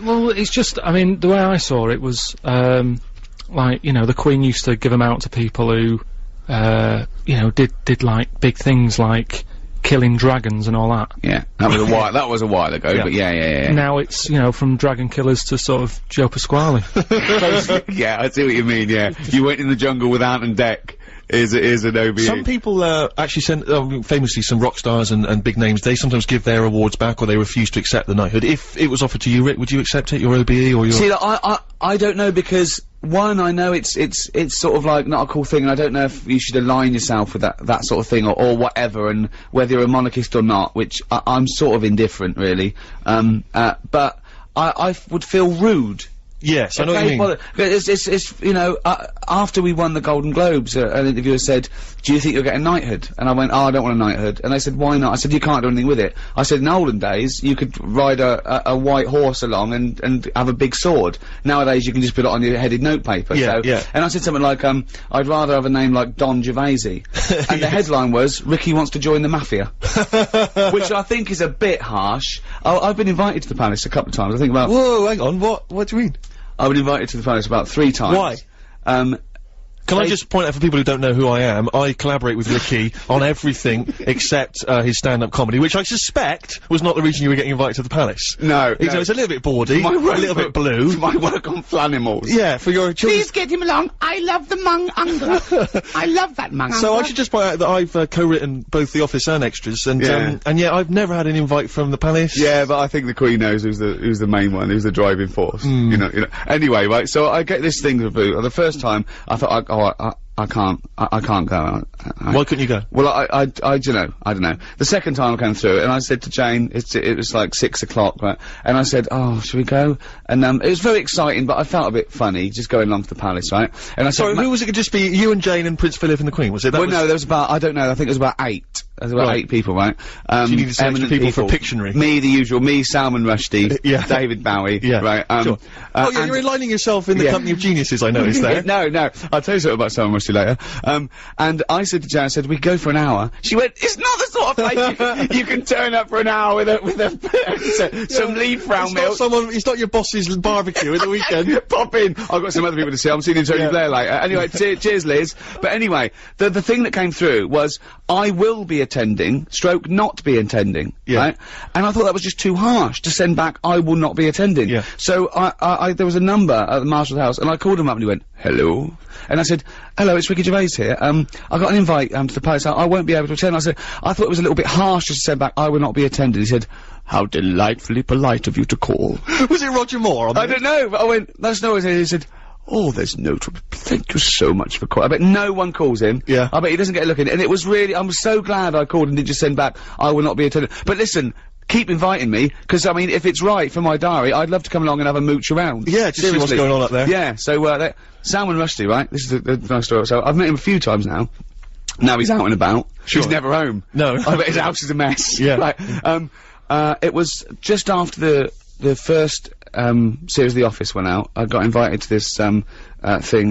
Well, it's just, I mean, the way I saw it was, like, you know, the Queen used to give them out to people who, you know, did like big things like killing dragons and all that. Yeah, that was a while ago, but yeah. Now it's, you know, from dragon killers to sort of Joe Pasquale. Yeah, I see what you mean, yeah. You went in the jungle with Ant and Dec. is an OBE. Some people actually send, famously, some rock stars and big names. They sometimes give their awards back, or they refuse to accept the knighthood. If it was offered to you, Rick, would you accept it? Your OBE or your? See, I don't know, because one, I know it's sort of like not a cool thing, and I don't know if you should align yourself with that sort of thing or whatever, and whether you're a monarchist or not, which I'm sort of indifferent, really. But I would feel rude. Yes, I know what you mean. It's you know, after we won the Golden Globes, an interviewer said, "Do you think you'll get a knighthood?" And I went, "Oh, I don't want a knighthood." And they said, "Why not?" I said, "You can't do anything with it." I said, "In olden days, you could ride a white horse along and have a big sword. Nowadays, you can just put it on your headed notepaper." Yeah, so, yeah. And I said something like, "I'd rather have a name like Don Gervais." And the headline was, "Ricky wants to join the mafia," which I think is a bit harsh. I've been invited to the palace a couple of times. I think about. Whoa, hang on. What do you mean? I've been invited to the palace about 3 times. Why? Can I just point out for people who don't know who I am, I collaborate with Ricky on everything except his stand-up comedy, which I suspect was not the reason you were getting invited to the palace. No. It's a little bit bawdy, a little bit blue. For my work on Flanimals. Yeah, for your children. Please get him along. I love the mung unga. I love that mung unga. So I should just point out that I've co-written both The Office and Extras, and yeah, I've never had an invite from the palace. Yeah, but I think the Queen knows who's the main one, who's the driving force. You know. Anyway, right, so I get this thing through. The first time, I thought, I can't go. Why couldn't you go? Well, I don't know. The second time I came through, and I said to Jane, it was like 6 o'clock, right? And I said, "Oh, shall we go?" And it was very exciting, but I felt a bit funny just going along to the palace, right? And I said, sorry, who was it? Could just be you and Jane and Prince Philip and the Queen? Was it? Well, no, there was about, I don't know, I think it was about 8. There was about 8 people, right? So you needed some extra people for Pictionary. Me, the usual, me, Salman Rushdie, Yeah. David Bowie, Yeah. right? Sure. Oh yeah, you're aligning yourself in the company of geniuses, I noticed there. No, I'll tell you something about Salman Rushdie later. And I said to Jane, I said, "We go for an hour." She went, "It's not the sort of place you can turn up for an hour with some leaf brown milk." It's not your boss's barbecue at the weekend. Pop in. I've got some other people to see. I'm seeing Tony Blair later. Anyway, cheers, Liz. But anyway, the thing that came through was, I will be attending, stroke not be attending, right? And I thought that was just too harsh to send back, "I will not be attending." Yeah. So there was a number at the Marshal's house, and I called him up and he went, "Hello?" And I said, "Hello, it's Ricky Gervais here. I got an invite to the palace. I won't be able to attend." I said, "I thought it was a little bit harsh just to send back, 'I will not be attending.'" He said, "How delightfully polite of you to call." Was it Roger Moore? I don't know, but I went, "That's not what he said." "Oh, there's no trouble. Thank you so much for calling." I bet no one calls him. Yeah. I bet he doesn't get a look in it. And it was really, I'm so glad I called and didn't just send back, "I will not be attending." But listen, keep inviting me, because I mean, if it's right for my diary, I'd love to come along and have a mooch around. Yeah, just see what's going on up there. Yeah, so, Salman Rushdie, right? This is the nice story. So I've met him a few times now. Now he's out and about. Sure. He's never home. No. I bet his house is a mess. Yeah. Right. It was just after the first, series of The Office went out. I got invited to this, thing,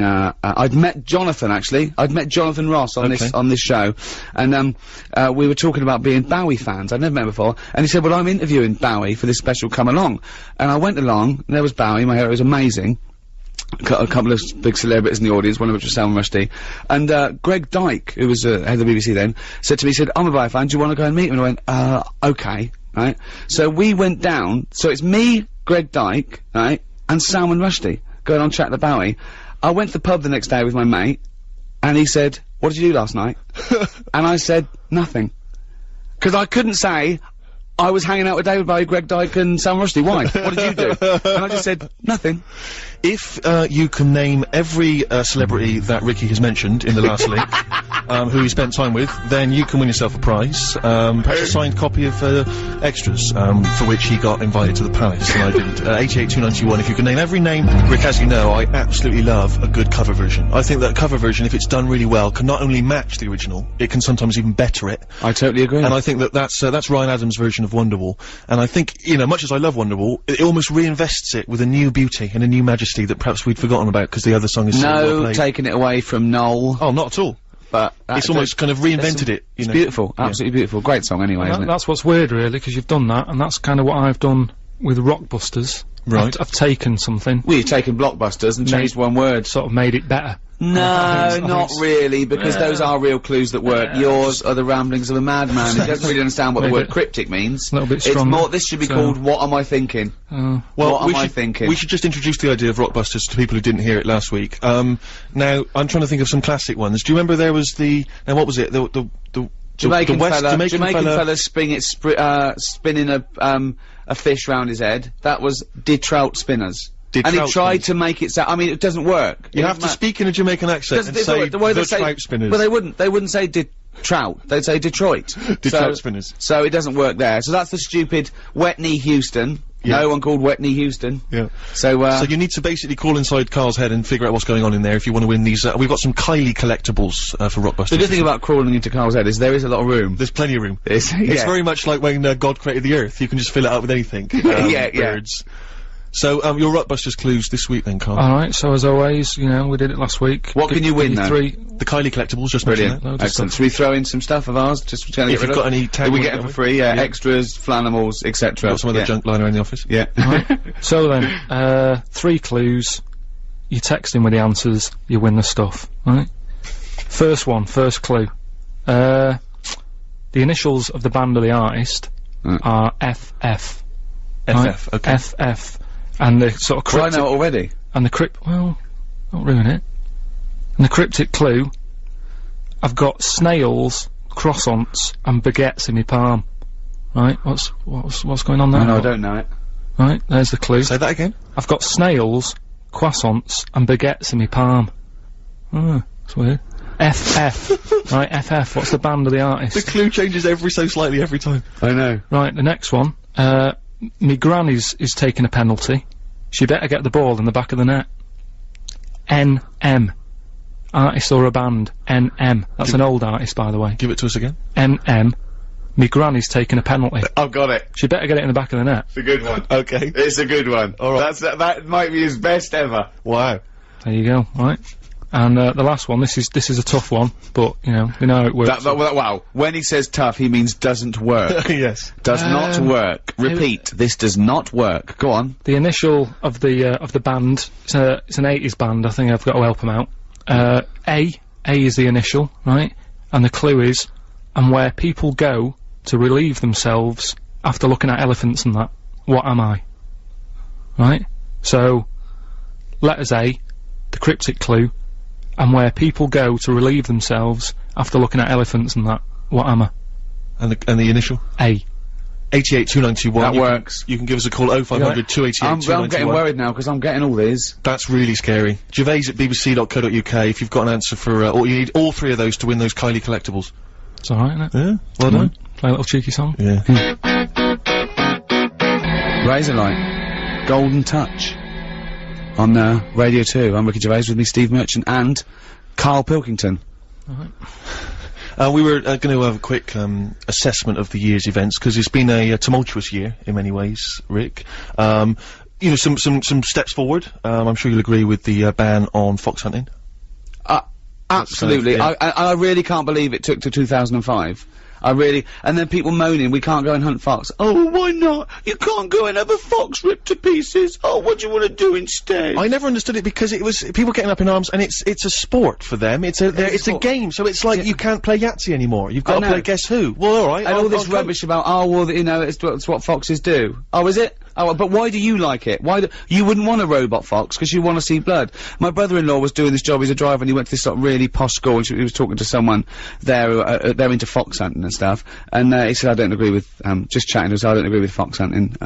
I'd met Jonathan, actually. I'd met Jonathan Ross on this show. And, we were talking about being Bowie fans. I'd never met him before. And he said, "Well, I'm interviewing Bowie for this special, come along." And I went along, and there was Bowie, my hero, was amazing. A couple of big celebrities in the audience, one of which was Salman Rushdie. And, Greg Dyke, who was, head of the BBC then, said to me, he said, "I'm a Bowie fan, do you want to go and meet him?" And I went, okay, right? So we went down, so it's me, Greg Dyke, right, and Salman Rushdie, going on chat to Bowie. I went to the pub the next day with my mate, and he said, "What did you do last night?" And I said, "Nothing." 'Cause I couldn't say, I was hanging out with David Bowie, Greg Dyke and Salman Rushdie. Why? What did you do? And I just said, "Nothing." If you can name every celebrity that Ricky has mentioned in the last link, who he spent time with, then you can win yourself a prize. Perhaps a signed copy of Extras, for which he got invited to the palace, and I didn't. 88291. If you can name every name, Rick, as you know, I absolutely love a good cover version. I think that cover version, if it's done really well, can not only match the original, it can sometimes even better it. I totally agree. And I think that that's Ryan Adams' version of Wonderwall. And I think, you know, much as I love Wonderwall, it almost reinvests it with a new beauty and a new majesty that perhaps we'd forgotten about because the other song is so well played. Taking it away from Noel. Oh, not at all. But it's almost kind of reinvented it. It's beautiful, absolutely beautiful. Great song anyway, isn't it? That's what's weird, really, because you've done that, and that's kind of what I've done with Rockbusters. Right. I've taken something. Well, you've taken Blockbusters and changed one word. Sort of made it better. No, not really, because those are real clues that work. Yours are the ramblings of a madman. He doesn't really understand what the word cryptic means. A little bit It's stronger. more, this should be called What Am I Thinking? Well, What am I thinking? we should just introduce the idea of Rockbusters to people who didn't hear it last week. Now, I'm trying to think of some classic ones. Do you remember there was now what was it? The Jamaican Jamaican fella spinning a fish round his head. That was De Trout Spinners. Did And he trout tried spinners. to make it sound, I mean, it doesn't work. You have to speak in a Jamaican accent and say the way they the say, trout spinners. Well, they wouldn't say Trout, they'd say Detroit. Trout spinners. So it doesn't work there. So that's the stupid Wet Knee Houston. Yeah. No one called Wet Knee Houston. Yeah. So you need to basically crawl inside Carl's head and figure out what's going on in there if you want to win these. We've got some Kylie collectibles for Rockbusters. the good thing about crawling into Carl's head is there is a lot of room. There's plenty of room. It's It's very much like when God created the Earth. You can just fill it up with anything. Yeah. Birds. So, your Rockbusters clues this week then, Carl. Alright, so as always, you know, we did it last week. What can you win, though? The Kylie collectibles, just Brilliant. mention Excellent. Should we throw in some stuff of ours? Just to If you've got any tag we ones, get it for free, extras, Flanimals, etc. got some other junk lying around the office. Yeah. So then, 3 clues, you text in with the answers, you win the stuff, right? First clue. The initials of the band or the artist are FF. FF, okay. FF. And the sort of Well, I cryptic... know it already. And the well, don't ruin it. And the cryptic clue, I've got snails, croissants, and baguettes in my palm. Right, what's going on there? I don't know it. Right, there's the clue. Say that again. I've got snails, croissants, and baguettes in my palm. Oh, that's weird. FF. Right, FF, what's the band or the artist? The clue changes ever so slightly every time. I know. Right, the next one. Me granny's is taking a penalty. She better get the ball in the back of the net. NM. Artist or a band. NM. That's an old artist, by the way. Give it to us again. NM. Me granny's taking a penalty. I've got it. She better get it in the back of the net. It's a good one. Okay. It's a good one. All right. That might be his best ever. Wow. There you go, right? And the last one, this is a tough one, but, you know, we know how it works. Wow. When he says tough, he means doesn't work. Yes. Does not work. Repeat, this does not work. Go on. The initial of the band, it's an 80s band, I think I've got to help them out. A is the initial, right? And the clue is, and where people go to relieve themselves after looking at elephants and that. What am I? Right? So, letters A, the cryptic clue, and where people go to relieve themselves after looking at elephants and that. What am I? And the initial? A. 88291. That works. You can give us a call 0500 288 I'm 291. getting worried now because I'm getting all these. That's really scary. Gervais at bbc.co.uk if you've got an answer for, or you need all 3 of those to win those Kylie collectibles. It's alright, isn't it? Yeah, well done. Play a little cheeky song. Yeah. Razorlight. Golden Touch. On Radio 2. I'm Ricky Gervais, with me Steve Merchant and Karl Pilkington. We were going to have a quick assessment of the year's events because it's been a tumultuous year in many ways, Rick. You know, some steps forward. I'm sure you'll agree with the ban on fox hunting. Absolutely. yeah. I really can't believe it took to 2005. And then people moaning, we can't go and hunt fox. Oh, why not? You can't go and have a fox ripped to pieces. Oh, what do you want to do instead? I never understood it because it was people getting up in arms, and it's a sport for them. It's a game, so it's like you can't play Yahtzee anymore. You've got to play Guess Who. Well, all right. And all this rubbish about, oh, well, you know, it's what foxes do. Oh, is it? Oh, but why do you like it? You wouldn't want a robot fox, because you want to see blood. My brother-in-law was doing this job, he's a driver, and he went to this sort of really posh school, and he was talking to someone there, who, they're into fox hunting and stuff, and he said, I don't agree with, just chatting to us, I don't agree with fox hunting.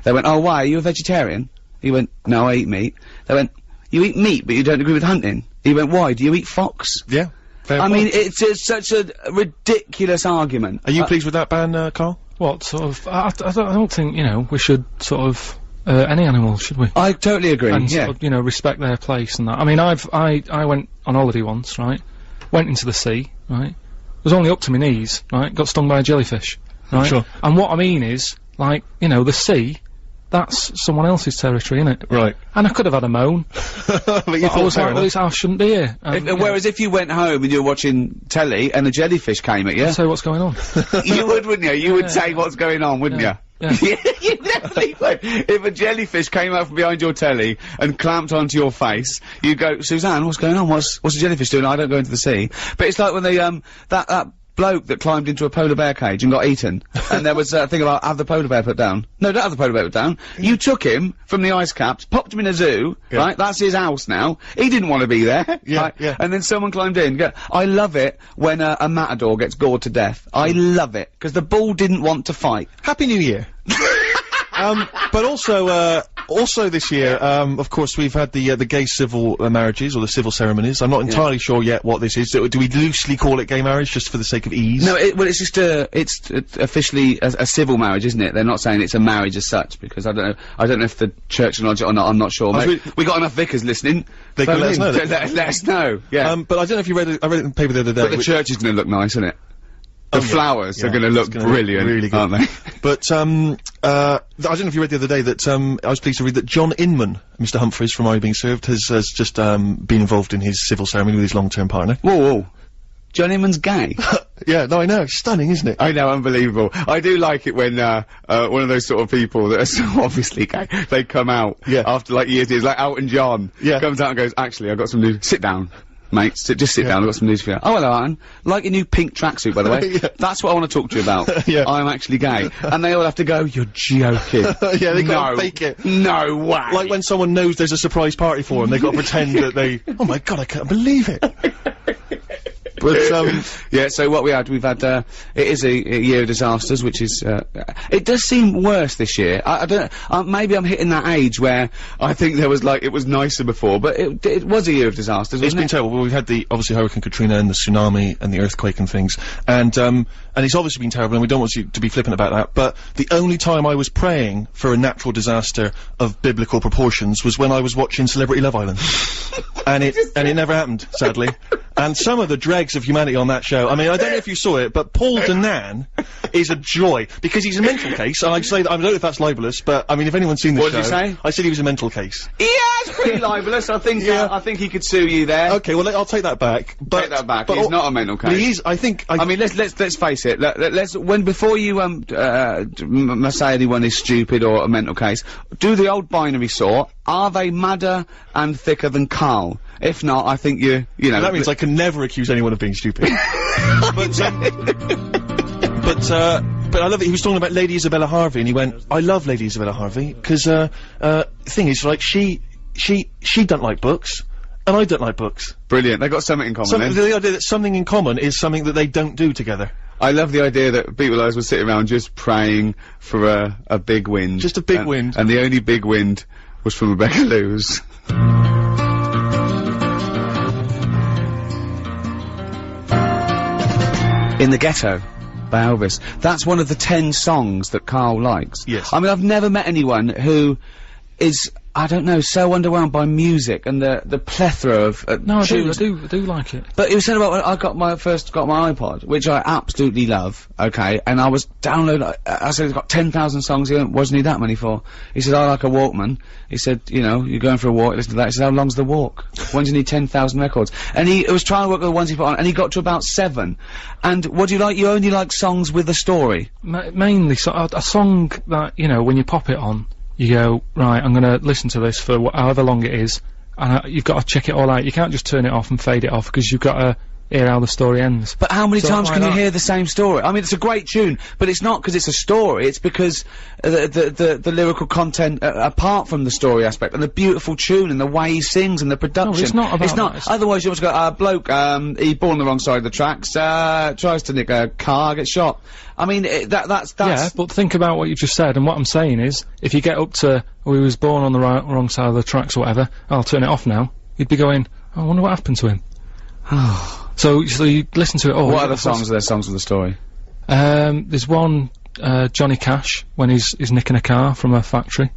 They went, oh, why, are you a vegetarian? He went, no, I eat meat. They went, you eat meat, but you don't agree with hunting? He went, why, do you eat fox? Yeah. I mean, it's such a ridiculous argument. Are you pleased with that ban, Carl? What sort of? I don't think, you know, we should sort of any animal, should we? I totally agree. And yeah. sort of, you know, respect their place and that. I mean, I went on holiday once, right? Went into the sea, right? Was only up to my knees, right? Got stung by a jellyfish, right? Sure. And what I mean is, like, you know, the sea. That's someone else's territory, innit? Right. And I could have had a moan. But you I was like, well, I shouldn't be here. Whereas if you went home and you were watching telly and a jellyfish came at you, I'd say what's going on. you would, wouldn't you? You would say what's going on, wouldn't you? Yeah. You definitely would. If a jellyfish came out from behind your telly and clamped onto your face, you go, Suzanne, what's going on? What's a jellyfish doing? I don't go into the sea. But it's like when they, that bloke that climbed into a polar bear cage and got eaten, and there was a thing about have the polar bear put down. No, don't have the polar bear put down. You took him from the ice caps, popped him in a zoo, right? That's his house now. He didn't want to be there. Yeah, right? And then someone climbed in. I love it when a matador gets gored to death. I love it, because the bull didn't want to fight. Happy New Year. But also this year, of course, we've had the gay civil marriages, or the civil ceremonies. I'm not entirely sure yet what this is. Do we loosely call it gay marriage, just for the sake of ease? No, well, it's just it's officially a civil marriage, isn't it? They're not saying it's a marriage as such, because I don't know if the church acknowledge it or not, I'm not sure. We got enough vicars listening. They can let us know. Let us know, yeah. But I don't know if you read it, I read it in the paper the other day. But the church is gonna look nice, isn't it? The flowers are gonna look brilliant, really good, aren't they? But, I don't know if you read the other day that, I was pleased to read that John Inman, Mr. Humphreys from Are You Being Served, has just, been involved in his civil ceremony with his long-term partner. Whoa. John Inman's gay. Yeah, no, I know. Stunning, isn't it? I know, unbelievable. I do like it when, one of those sort of people that are so obviously gay, they come out after, like, years, like Elton John comes out and goes, actually, I've got some news. Sit down. Mate, just sit down, I've got some news for you. Oh, hello, Alan. Like your new pink tracksuit, by the way. That's what I want to talk to you about. I'm actually gay. And they all have to go, you're joking. Yeah, they gotta fake it. No way. Like when someone knows there's a surprise party for them, they gotta pretend that they, oh my god, I can't believe it. But, yeah, so what we've had, it is a year of disasters, which is, it does seem worse this year. I don't, maybe I'm hitting that age where I think there was, like, it was nicer before, but it was a year of disasters, It's been terrible. Well, we've had obviously Hurricane Katrina and the tsunami and the earthquake and things, and it's obviously been terrible, and we don't want you to be flippant about that, but the only time I was praying for a natural disaster of biblical proportions was when I was watching Celebrity Love Island. and it never happened, sadly. And some of the dregs of humanity on that show, I mean, I don't know if you saw it, but Paul Danan is a joy, because he's a mental case, and I'd say that, I don't know if that's libelous, but, I mean, if anyone's seen the show... What did you say? I said he was a mental case. Yeah, it's pretty libelous, I think, I think he could sue you there. Okay, well, I'll take that back. Take that back, he's not a mental case. But he is, I think... I mean, let's face it, before you, say anyone is stupid or a mental case, do the old binary sort, are they madder and thicker than Karl? If not, I think you know... That means I can never accuse anyone of being stupid. But I love it. He was talking about Lady Isabella Harvey, and he went, I love Lady Isabella Harvey, because, the thing is, like, she don't like books, and I don't like books. Brilliant. They got something in common, then. The idea that something in common is something that they don't do together. I love the idea that people like us were sitting around just praying for a big wind. Just a big wind. And the only big wind was from Rebecca Lewis. In the Ghetto by Elvis. That's one of the 10 songs that Karl likes. Yes. I mean, I've never met anyone who is, I don't know, so underwhelmed by music and the plethora of No, I tunes. do like it. But he was saying about when I first got my iPod, which I absolutely love, okay, and I was downloading, I said it's got 10,000 songs. He went, what's need that many for? He said, I like a Walkman. He said, you know, you're going for a walk, listen to that. He said, how long's the walk? When do you need 10,000 records? And he was trying to work with the ones he put on, and he got to about 7. And what do you like? You only like songs with a story? Mainly, a song that, you know, when you pop it on, you go, right, I'm gonna listen to this for however long it is, and you've got to check it all out. You can't just turn it off and fade it off, because you've got to hear how the story ends. But how many times can you hear the same story? I mean, it's a great tune, but it's not because it's a story, it's because the lyrical content, apart from the story aspect, and the beautiful tune, and the way he sings, and the production. No, it's not about that. Otherwise you just go, bloke, he bore on the wrong side of the tracks, tries to nick a car, gets shot. I mean, that's... Yeah, but think about what you just said, and what I'm saying is, if you get up to, he was born on the wrong side of the tracks or whatever, I'll turn it off now, you'd be going, I wonder what happened to him. So you listen to it all. What other songs are there, songs with the story? There's one, Johnny Cash, when he's nicking a car from a factory.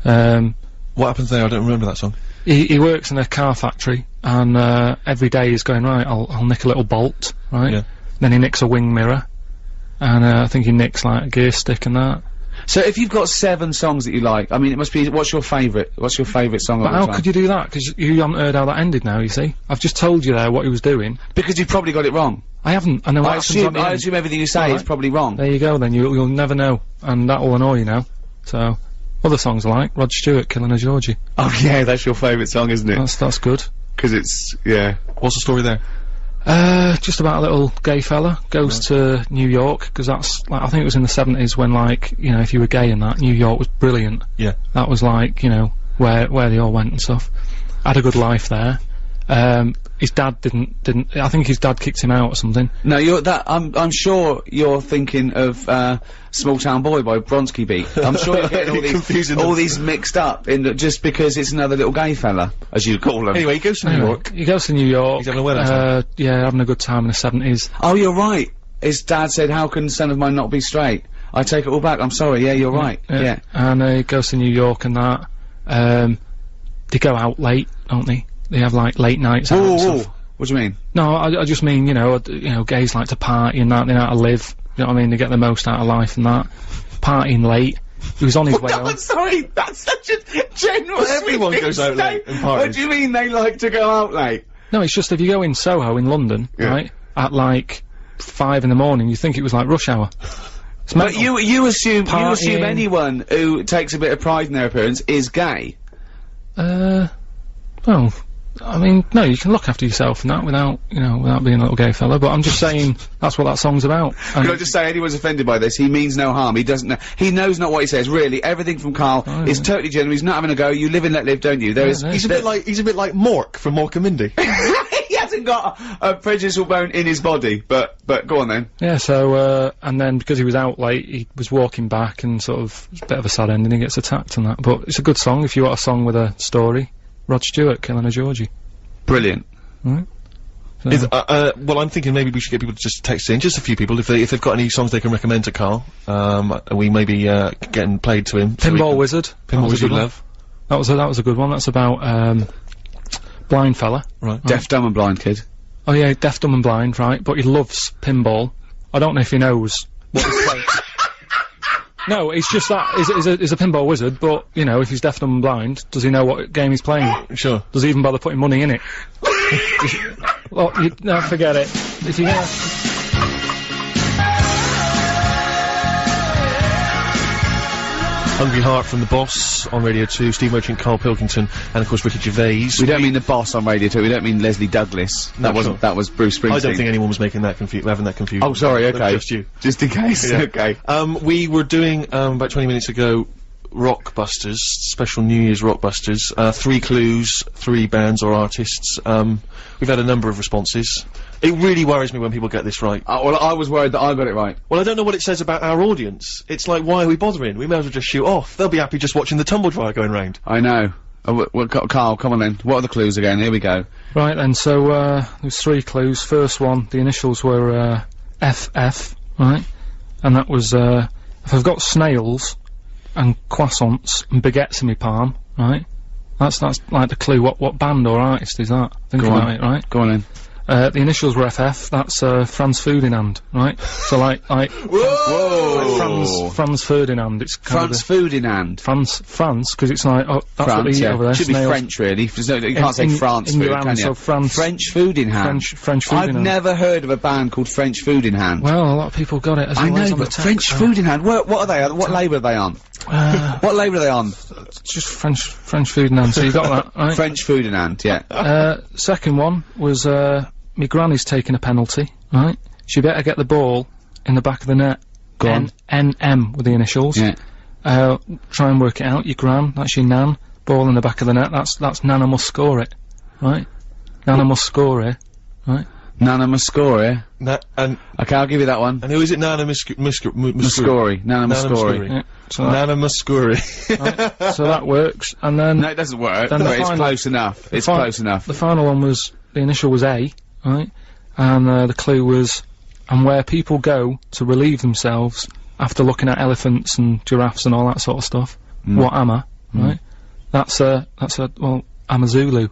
What happens there? I don't remember that song. He works in a car factory, and every day he's going, right, I'll nick a little bolt, right? Yeah. Then he nicks a wing mirror, and I think he nicks, like, a gear stick and that. So if you've got 7 songs that you like, I mean, it must be, what's your favourite song? But how could you do that? Because you haven't heard how that ended now, you see? I've just told you there what he was doing. Because you probably got it wrong. I haven't. I know. I assume everything you say is probably wrong. There you go. Then you'll never know, and that will annoy you now. So, other songs I like Rod Stewart, "Killing a Georgie." Oh yeah, that's your favourite song, isn't it? That's good. 'Cause it's What's the story there? Just about a little gay fella goes to New York, because that's like, I think it was in the 70s when, like, you know, if you were gay and that, New York was brilliant. Yeah. That was like, you know, where they all went and stuff. Had a good life there. His dad didn't, I think his dad kicked him out or something. No, I'm sure you're thinking of, Small Town Boy by Bronski Beat. I'm sure you're getting all these mixed up just because it's another little gay fella, as you call him. Anyway, he goes to New York. He goes to New York. He's having a wedding time. Yeah, having a good time in the 70s. Oh, you're right. His dad said, "How can a son of mine not be straight?" I take it all back. I'm sorry. Yeah, you're right. Yeah. And he goes to New York and that. They go out late, don't they? They have like late nights out and stuff. What do you mean? No, I just mean, you know, gays like to party and that, they know how to live, you know what I mean, they get the most out of life and that. Partying late. He was on his way home. I'm sorry, that's such a general Everyone goes out late and parties. What do you mean they like to go out late? No, it's just if you go in Soho in London, right, at like 5 in the morning, you think it was like rush hour. But you assume anyone who takes a bit of pride in their appearance is gay. Well, I mean, no, you can look after yourself and that without being a little gay fella, but I'm just saying that's what that song's about. Can I just say, anyone's offended by this, he means no harm, he doesn't know, he knows not what he says, really. Everything from Karl is totally genuine, he's not having a go, you live and let live, don't you? He's a bit like Mork from Mork and Mindy. He hasn't got a prejudicial bone in his body, but go on then. Yeah, so, and then because he was out late, he was walking back and sort of, it's a bit of a sad ending, he gets attacked and that, but it's a good song if you want a song with a story. Rod Stewart, "Killing a Georgie." Brilliant. Right. So. Well, I'm thinking maybe we should get people to just text in, just a few people, if they've got any songs they can recommend to Karl. We may be, getting played to him. Pinball Wizard. Pinball Wizard Love. That was a good one. That's about, blind fella. Right. Deaf, dumb and blind kid. Oh yeah, deaf, dumb and blind, right, but he loves pinball. I don't know if he knows what he's playing. No, it's just that, he's a pinball wizard, but, you know, if he's deaf, dumb and blind, does he know what game he's playing? Sure. Does he even bother putting money in it? Well, no, forget it. If you're gonna... Hungry Heart from The Boss on Radio 2, Steve Merchant, Karl Pilkington, and of course Ricky Gervais. We don't mean The Boss on Radio 2, we don't mean Leslie Douglas. That was Bruce Springsteen. I don't think anyone was having that confusion. Oh, sorry, okay. Just you. Just in case, Yeah. okay. We were doing, about 20 minutes ago, Rockbusters, special New Year's Rockbusters, 3 clues, 3 bands or artists. We've had a number of responses. It really worries me when people get this right. Well, I was worried that I got it right. Well, I don't know what it says about our audience. It's like, why are we bothering? We may as well just shoot off. They'll be happy just watching the tumble dryer going round. I know. Well, Karl, come on then. What are the clues again? Here we go. Right then, so, there's 3 clues. First one, the initials were, FF, right? And that was, if I've got snails and croissants and baguettes in my palm, right? That's like the clue. What band or artist is that? Think about it, right? Go on then. The initials were FF, that's, Franz Ferdinand, right? So like, Whoa! Franz Ferdinand, it's kind Franz Ferdinand. France, cause it's like, oh, that's what they eat over there. Should be French, really. There's no, you can't say France food, can you? So French food in hand. French food in hand. I've never heard of a band called French Food in Hand. Well, a lot of people got it as well. I know, but French Food in Hand, what are they? What label are they on? What label are they on? Just French Food in Hand, so you got that, right? French Food in Hand, yeah. Second one was, my granny's taking a penalty, right? She better get the ball in the back of the net. Go on. NM with the initials. Yeah. Try and work it out. Your gran, that's your nan. Ball in the back of the net. That's Nana must score it, right? Nana must score it, right? Nana must score it. Okay, I'll give you that one. And who is it? Nana Muscori. Nana Muscori. Yeah. So Nana Muscori. right, so that works. And then no, it doesn't work. Then But it's close enough. It's close enough. The final one was the initial was A, right? And the clue was, and where people go to relieve themselves after looking at elephants and giraffes and all that sort of stuff. What am I? Right? That's a well, I'm a Zulu.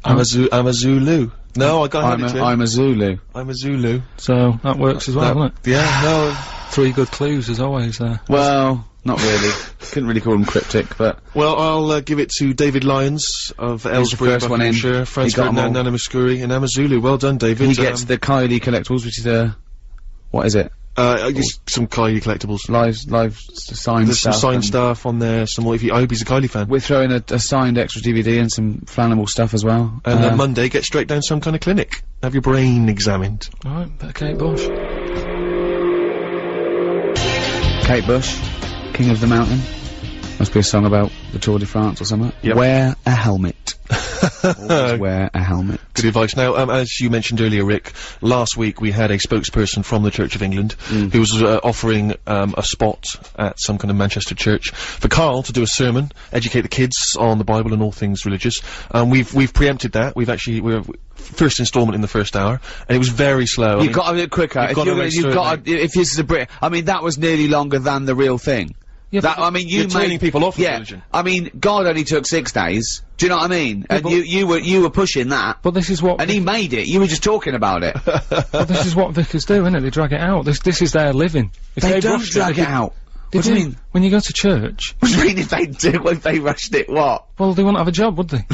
I'm a Zulu. No, I got it. I'm a Zulu. I'm a Zulu. So that works as well, doesn't it? Yeah, no. 3 good clues, as always, there. Well, not really. Couldn't really call them cryptic, but... Well, I'll give it to David Lyons of Aylesbury, first one in. Buckinghamshire, Franz He got 'em Ferdinand, all. Nana Muscuri, and Amazulu. Well done, David. He gets the Kylie collectibles, which is what is it? Some Kylie collectibles. Live signed There's stuff. some signed and stuff on there, some more. I hope he's a Kylie fan. We're throwing a signed extra DVD and some flammable stuff as well. And then Monday, get straight down to some kind of clinic. Have your brain examined. Alright, bit of Kate Bush. Kate Bush, King of the Mountain. Must be a song about the Tour de France or something. Yep. Wear a helmet. Always wear a helmet. Good advice. Now, as you mentioned earlier, Rick, last week we had a spokesperson from the Church of England who was offering a spot at some kind of Manchester church for Karl to do a sermon, educate the kids on the Bible and all things religious. We've preempted that. We're first instalment in the first hour, and it was very slow. You've got to do it quicker. If this is a Brit, I mean, that was nearly longer than the real thing. Yeah, that, I mean, you're turning people off of religion. I mean, God only took 6 days. Do you know what I mean? Yeah, and you were pushing that. But this is what... And he made it. You were just talking about it. But this is what vicars do, isn't it? They drag it out. This is their living. If They don't rushed drag it out. They What do you do. mean? When you go to church, What do you mean if they do? If they rushed it, what? well, they wouldn't have a job, would they?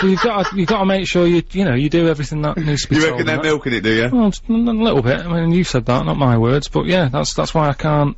So you've got to make sure you do everything that needs to be You told reckon they're and that. milking it, do you? Well, a little bit. I mean, you said that, not my words. But yeah, that's why I can't,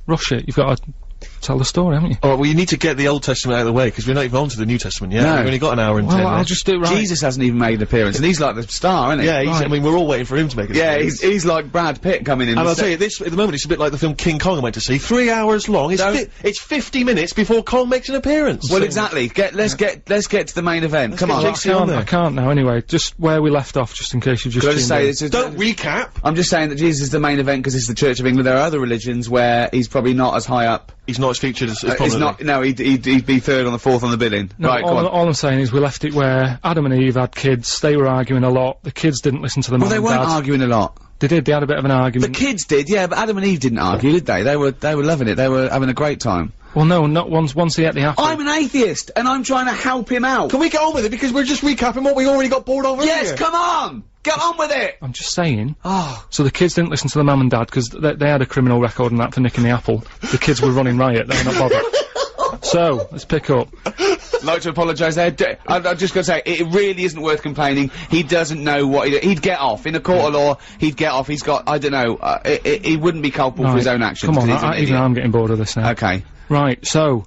rush it. You've got to tell the story, haven't you? Oh, well, you need to get the Old Testament out of the way, because we're not even on to the New Testament yet. No. We've only got an hour and 10 Well, I'll left. just do it right. Jesus hasn't even made an appearance, and he's like the star, isn't he? Yeah, I mean, we're all waiting for him to make it. Yeah, he's like Brad Pitt coming in. And I'll tell you, this, at the moment, it's a bit like the film King Kong I went to see. 3 hours long. It's 50 minutes before Kong makes an appearance. Well, exactly. Let's get to the main event. Come on. get JC on there. I can't now. Anyway, just where we left off, just in case you've just. Could I just tuned say, in. it's just, Don't recap. I'm just saying that Jesus is the main event because it's the Church of England. There are other religions where he's probably not as high up. He's not as featured as He's prominently. not. No, he'd be third on the fourth on the billing. No, Right, go on. all I'm saying is we left it where Adam and Eve had kids. They were arguing a lot. The kids didn't listen to the Well, mum they and weren't dad. arguing a lot. They did. They had a bit of an The argument. kids did, yeah, but Adam and Eve didn't argue, did they? They were loving it. They were having a great time. Well, no, not once he ate the apple. I'm an atheist, and I'm trying to help him out. Can we get on with it? Because we're just recapping what we already got bored of Yes, earlier. come on! Get on with it! I'm just saying. Oh. So the kids didn't listen to the mum and dad because they had a criminal record and that for nicking the apple. The kids were running riot. They were not bothered. So let's pick up. Like to apologise there. I'm just gonna say, it really isn't worth complaining. He doesn't know what he'd get off. In a court of law, he'd get off. He's got, I don't know, he wouldn't be culpable for his own actions. Come on, 'cause he's an even idiot. I'm getting bored of this now. Okay. Right, so,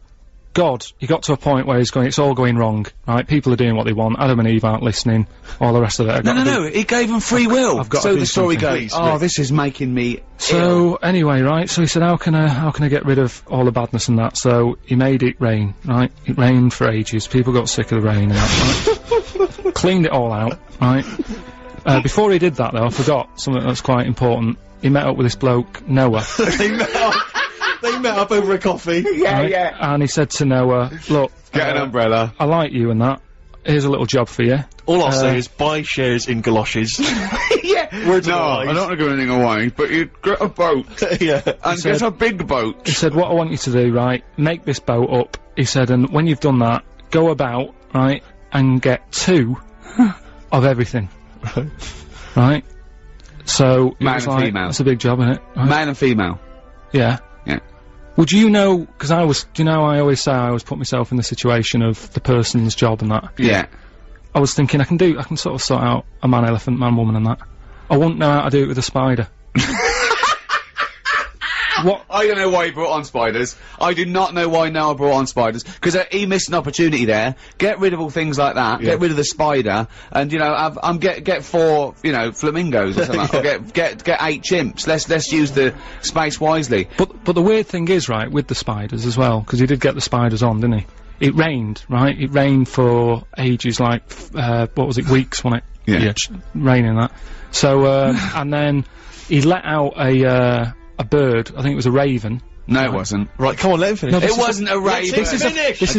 God, he got to a point where he's going, it's all going wrong, right? People are doing what they want, Adam and Eve aren't listening, all the rest of it. No, he gave them free will. I've got to so do the story something. goes, Please, oh, Rick. this is making me ill. So, anyway, right, so he said, how can I get rid of all the badness and that? So, he made it rain, right? It rained for ages, people got sick of the rain and that, right? Cleaned it all out, right? Before he did that, though, I forgot something that's quite important. He met up with this bloke, Noah. They met up over a coffee. Yeah, right? yeah. And he said to Noah, look, Get an umbrella. I like you and that. Here's a little job for you. All I'll say is buy shares in galoshes. Yeah. Words no, of advice. I don't want to give anything away, but you get a boat. Yeah. And get a big boat. He said, what I want you to do, right, make this boat up. He said, and when you've done that, go about, right, and get 2 of everything. Right? So, it Man was and like, female. that's a big job, isn't it? Right? Man and female. Yeah. Yeah. Would you know, because I always say I always put myself in the situation of the person's job and that. Yeah. I was thinking I can sort of sort out a man elephant, man woman and that. I wouldn't know how to do it with a spider. What? I don't know why he brought on spiders. I do not know why Noah brought on spiders, because he missed an opportunity there. Get rid of all things like that. Yeah. Get rid of the spider, and get 4 flamingos or something. Or get 8 chimps. Let's use the space wisely. But the weird thing is, right, with the spiders as well, because he did get the spiders on, didn't he? It rained, right? It rained for ages, like, what was it, weeks, wasn't it? Yeah. Raining that. So, and then he let out a bird, I think it was a raven. No, it wasn't. Right, come on, let him finish. No, It wasn't a raven. This is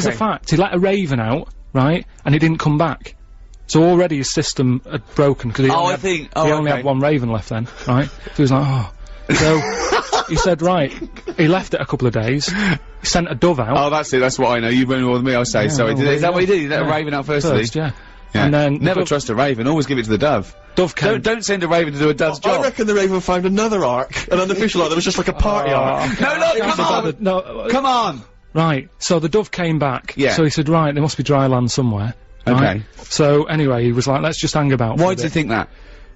a Okay. fact. He let a raven out, right, and he didn't come back. So already his system had broken, because he only okay. had 1 raven left then, right? So he was like, oh. So, he said, right, he left it a couple of days, he sent a dove out. Oh, that's it. That's what I know. You've been more than me. I'll say. Yeah, Sorry. well, Is that what he did? He let a yeah. raven out firstly? First, yeah. Yeah. And then Never trust a raven, always give it to the dove. Dove came. Don't send a raven to do a dove's I job. reckon the Raven found another arc, an unofficial arc that was just like a party arc. No, come on! No, Come on! right. So the dove came back. Yeah. So he said, right, there must be dry land somewhere. Right? Okay. So anyway, he was like, let's just hang about. Why did you think that?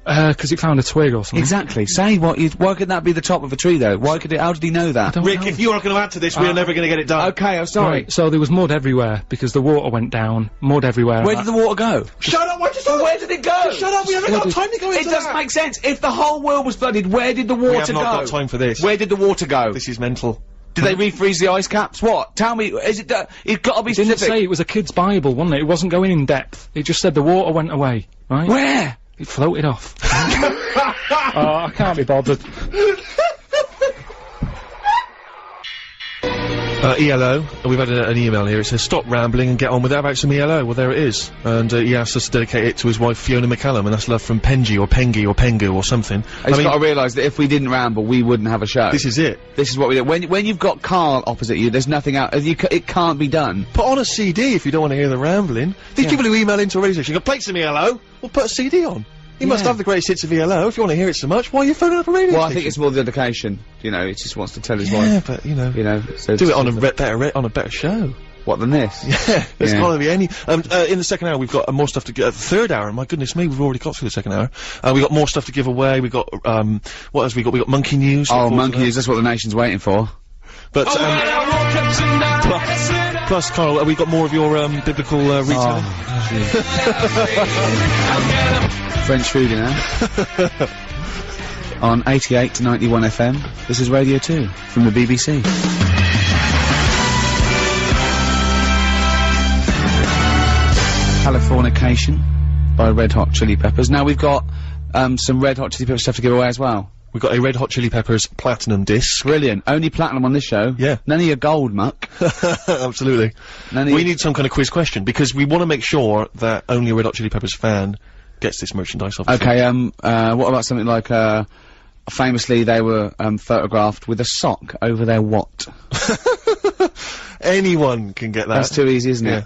Because he found a twig or something. Exactly. Say what why could that be the top of a tree though? How did he know that? Don't Rick, know. if you are going to add to this, we are never going to get it done. Okay, I'm sorry. Right, so there was mud everywhere because the water went down. Mud everywhere. Where did the water go? Shut up! Where did it go? Shut up! We haven't got time to go into It doesn't make sense. If the whole world was flooded, where did the water We have not go? got time for this. Where did the water go? This is mental. Did they refreeze the ice caps? What? Tell me, is it, it's gotta be It didn't specific. say it was a kid's Bible, wasn't it? It wasn't going in depth. It just said the water went away, right? Where? It floated off. Oh, I can't be bothered. ELO, we've had an email here. It says, stop rambling and get on with it. How about some ELO? Well, there it is. And he asked us to dedicate it to his wife, Fiona McCallum, and that's love from Penji, or Pengi, or Pengu, or something. He's got to realise that if we didn't ramble, we wouldn't have a show. This is it. This is what we do. When you've got Karl opposite you, there's nothing out. It can't be done. Put on a CD if you don't want to hear the rambling. These people who email into a radio station go, play some ELO, well, put a CD on. You must have the greatest hits of ELO. If you want to hear it so much, why are you phoning up a radio Well, I station? think it's more the dedication. You know, he just wants to tell his Yeah, wife. but, you know, So do it on a better show. What than this? Yeah, there's Yeah. gotta be any. In the second hour, we've got more stuff to give. The third hour, my goodness me, we've already got through the second hour. We've got more stuff to give away. We've got, what else we got? We got Monkey News. Oh, Look forward monkey to news, that's what the nation's waiting for. that. But, plus, Carl, have we got more of your, biblical, retelling? French food, you know. On 88 to 91 FM, this is Radio 2 from the BBC. Californication by Red Hot Chili Peppers. Now we've got some Red Hot Chili Peppers stuff to give away as well. We've got a Red Hot Chili Peppers platinum disc. Brilliant. Only platinum on this show. Yeah. None of your gold, muck. Absolutely. None of We your- need some kind of quiz question, because we want to make sure that only a Red Hot Chili Peppers fan gets this merchandise, obviously. Okay, what about something like, famously they were, photographed with a sock over their what? Anyone can get that. That's too easy, isn't it?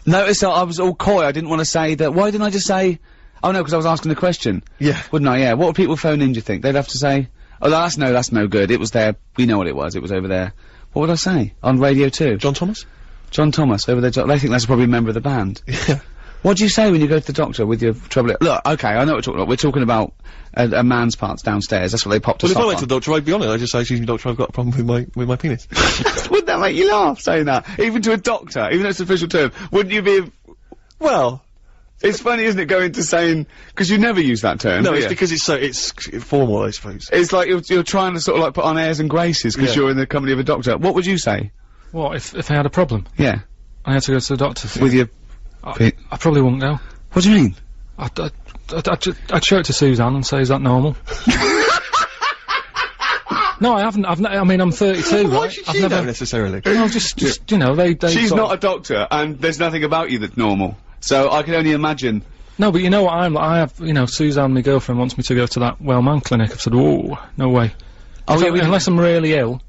Notice that I was all coy, I didn't want to say that. Why didn't I just say, oh no, because I was asking the question. Yeah. Wouldn't I? Yeah. What would people phone in, do you think? They'd have to say, oh, that's no good. It was there. We know what it was over there. What would I say? On Radio 2? John Thomas? John Thomas, over there. They think that's probably a member of the band. Yeah. What do you say when you go to the doctor with your trouble? Look, okay, I know what we're talking about. We're talking about a man's parts downstairs. That's what they popped us Well, if I off went to the doctor, I'd be honest. I'd just say, excuse me, doctor, I've got a problem with my penis. Wouldn't that make you laugh, saying that? Even to a doctor, even though it's an official term. Wouldn't you be... Well... It's funny, isn't it, going to saying... Because you never use that term. No, do it's you? because it's formal, I suppose. It's like you're trying to sort of like put on airs and graces because Yeah. you're in the company of a doctor. What would you say? What, if I had a problem? Yeah. I had to go to the doctor. With your... I probably wouldn't go. What do you mean? I'd show it to Suzanne and say, is that normal? No, I haven't. I mean, I'm 32, Why right? should I've she never. know necessarily? No, just, you know, they She's sort not of- a doctor, and there's nothing about you that's normal. So I can only imagine... No, but you know what I'm like, I have, you know, Suzanne, my girlfriend, wants me to go to that well-man clinic. I've said, oh, no way. Oh, yeah, Unless I'm really ill.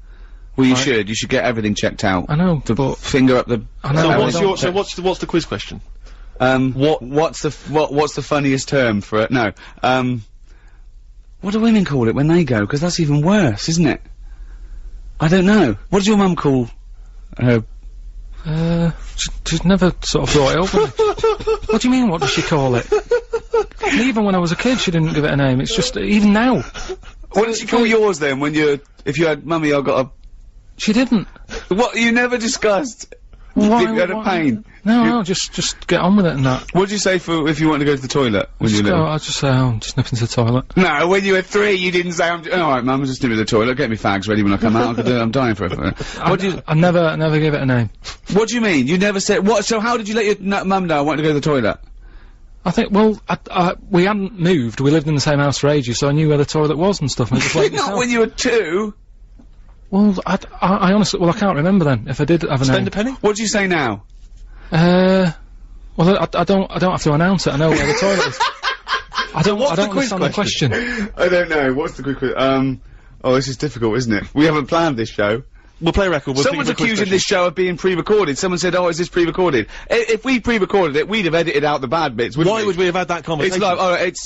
Well, you should. You should get everything checked out. I know, The but... finger up the... I know, So I what's don't your, check. what's the quiz question? What's the funniest term for it? No. What do women call it when they go? Because that's even worse, isn't it? I don't know. What does your mum call her? She's never sort of brought it up with me. What do you mean, what does she call it? Even when I was a kid, she didn't give it a name. It's just, even now. What did she call yours then when if you had, mummy, I got She didn't. a... What, you never discussed? Why- If you had a why- pain? No, just get on with it and that. What did you say for if you want to go to the toilet when you Just were go, little? I'll just say, oh, I'm just nipping to the toilet. No, when you were 3, you didn't say, alright, mum, I'm just nipping to the toilet, get me fags ready when I come out, I'm dying for it. What do you... I never gave it a name. What do you mean? You never said... What, so how did you let your mum know I wanted to go to the toilet? I think, well, we hadn't moved, we lived in the same house for ages, so I knew where the toilet was and stuff, and I just went Not myself. when you were 2! Well, I honestly, well, I can't remember then, if I did have a Spend name. a penny? What do you say now? Well, I don't have to announce it, I know where the toilet is. I don't what's the quiz understand the question. I don't know. What's the quick... oh, this is difficult, isn't it? We haven't planned this show. We'll play a record. Someone's accusing this show of being pre-recorded. Someone said, "Oh, is this pre-recorded?" If we pre-recorded it, we'd have edited out the bad bits. Why would we have had that conversation? It's like, oh, it's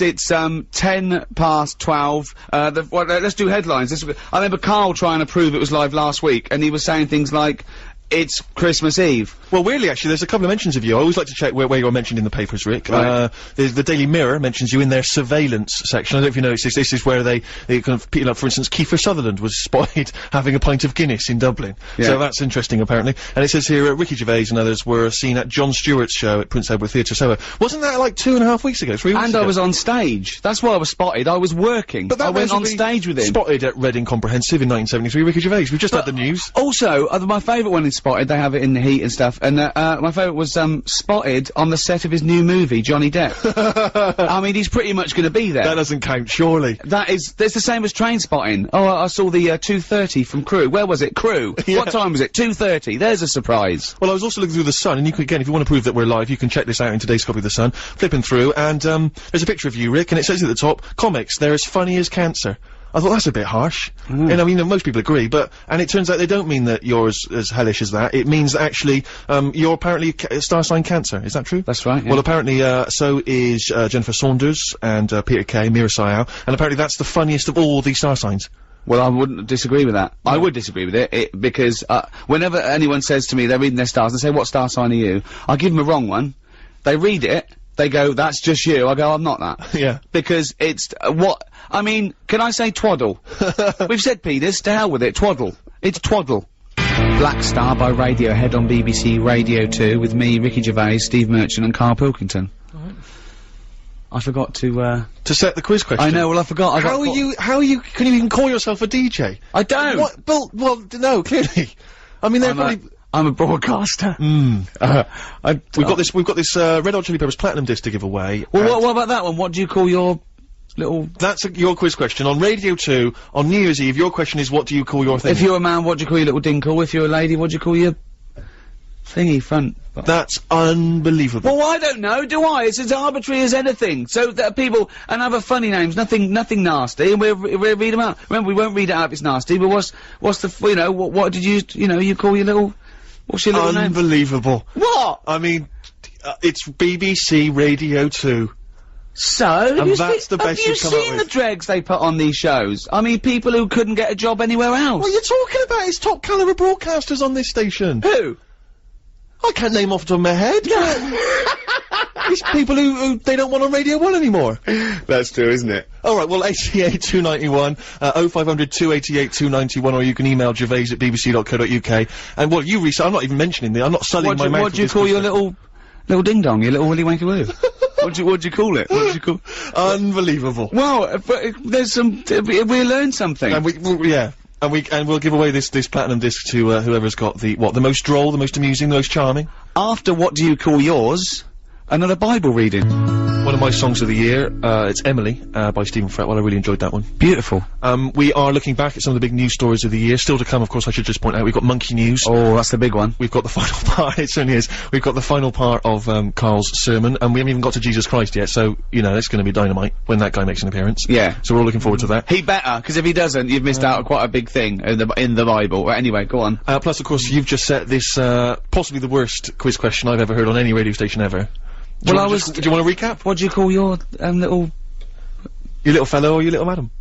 12. Let's do headlines. I remember Karl trying to prove it was live last week, and he was saying things like, "It's Christmas Eve." Well, weirdly, actually, there's a couple of mentions of you. I always like to check where you're mentioned in the papers, Rick. Right. The Daily Mirror mentions you in their surveillance section. I don't know if you noticed this. This is where they kind of, like, for instance, Kiefer Sutherland was spotted having a pint of Guinness in Dublin. Yeah. So that's interesting, apparently. And it says here, Ricky Gervais and others were seen at Jon Stewart's show at Prince Edward Theatre Soho. Wasn't that like 2.5 weeks ago, 3 weeks And ago? I was on stage. That's why I was spotted. I was working. But I went on stage with him. Spotted at Reading Comprehensive in 1973, Ricky Gervais. We've just had the news. Also, my favourite one is Spotted. They have it in the Heat and stuff. And my favourite was Spotted on the set of his new movie, Johnny Depp. I mean, he's pretty much going to be there. That doesn't count, surely. It's the same as Train Spotting. Oh, I saw the 2:30 from Crew. Where was it? Crew. Yeah. What time was it? 2:30. There's a surprise. Well, I was also looking through The Sun, and you can, again, if you want to prove that we're live, you can check this out in today's copy of The Sun. Flipping through, and there's a picture of you, Rick, and it says at the top, comics, they're as funny as cancer. I thought that's a bit harsh. And I mean, most people agree, and it turns out they don't mean that you're as hellish as that. It means that actually, you're apparently star sign Cancer. Is that true? That's right, yeah. Well, apparently, so is, Jennifer Saunders and, Peter Kay, Mira Sayao, and apparently that's the funniest of all the star signs. Well, I wouldn't disagree with that. I would disagree with it, because, whenever anyone says to me, they're reading their stars, and say, "What star sign are you?" I give them a wrong one. They read it, they go, "That's just you." I go, "I'm not that." Yeah. Because it's, I mean, can I say twaddle? We've said penis, to hell with it, twaddle. It's twaddle. Black Star by Radiohead on BBC Radio 2 with me, Ricky Gervais, Steve Merchant and Karl Pilkington. I forgot to set the quiz question. I know, well I forgot. Can you even call yourself a DJ? I don't! What? Well, no, clearly. I mean, they're probably... I'm a broadcaster. We've got this Red Hot Chili Peppers Platinum disc to give away. Well, what about that one? What do you call your little... That's your quiz question. On Radio 2, on New Year's Eve, your question is, what do you call your thing? If you're a man, what do you call your little dinkle? If you're a lady, what do you call your... thingy front? That's unbelievable. Well, I don't know, do I? It's as arbitrary as anything. So that people, and other funny names, nothing nasty, and we'll read them out. Remember, we won't read it out if it's nasty, but what's the, what did you call your little, what's your little name? Unbelievable. What? I mean, it's BBC Radio 2. So, have you seen the dregs they put on these shows? I mean, people who couldn't get a job anywhere else. What are you talking about? It's top caliber broadcasters on this station. Who? I can't name off the top of my head. It's people who they don't want on Radio 1 anymore. That's true, isn't it? Alright, well, 88 291, 0500 288 291, or you can email gervais@bbc.co.uk. And, well, you research, I'm not even mentioning I'm not sullying my mouth. What do you call your little ding-dong, your little willy wanky woo? What'd you call it? What'd you call... Unbelievable. Well, but there's we learned something. And yeah. And we'll give away this platinum disc to, whoever's got the most droll, the most amusing, the most charming. After What Do You Call Yours, another Bible reading. One of my songs of the year, it's Emily, by Stephen Fretwell. I really enjoyed that one. Beautiful. We are looking back at some of the big news stories of the year. Still to come, of course, I should just point out, we've got Monkey News. Oh, that's the big one. We've got the final part, it certainly is. We've got the final part of, Karl's sermon, and we haven't even got to Jesus Christ yet, so, it's gonna be dynamite when that guy makes an appearance. Yeah. So we're all looking forward to that. He better, because if he doesn't, you've missed out on quite a big thing in the Bible. Well, anyway, go on. Plus, of course, you've just set this, possibly the worst quiz question I've ever heard on any radio station ever. Do you want to recap? What do you call your, little... Your little fellow or your little madam?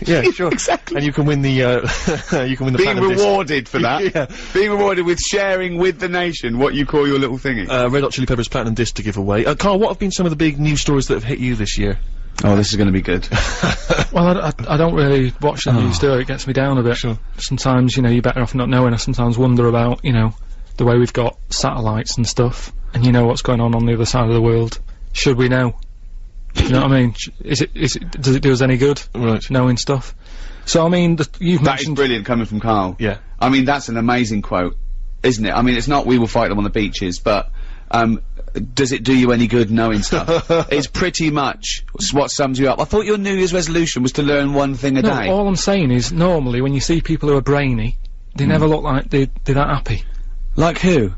Yeah, sure. Exactly. And you can win the, being rewarded for that. Yeah. Being rewarded with sharing with the nation what you call your little thingy. Red Hot Chili Peppers Platinum disc to give away. Karl, what have been some of the big news stories that have hit you this year? Oh, this is gonna be good. Well, I don't really watch the news, do I? It gets me down a bit. Sure. Sometimes, you're better off not knowing. I sometimes wonder about, the way we've got satellites and stuff, and what's going on the other side of the world. Should we know? Do you know what I mean? Does it do us any good? Right. Knowing stuff? So, I mean, you've mentioned... That is brilliant coming from Karl. Yeah. I mean, that's an amazing quote, isn't it? I mean, it's not "we will fight them on the beaches," but, does it do you any good knowing stuff? It's pretty much what sums you up. I thought your New Year's resolution was to learn one thing a day. All I'm saying is, normally, when you see people who are brainy, they never look like they're that happy. Like who?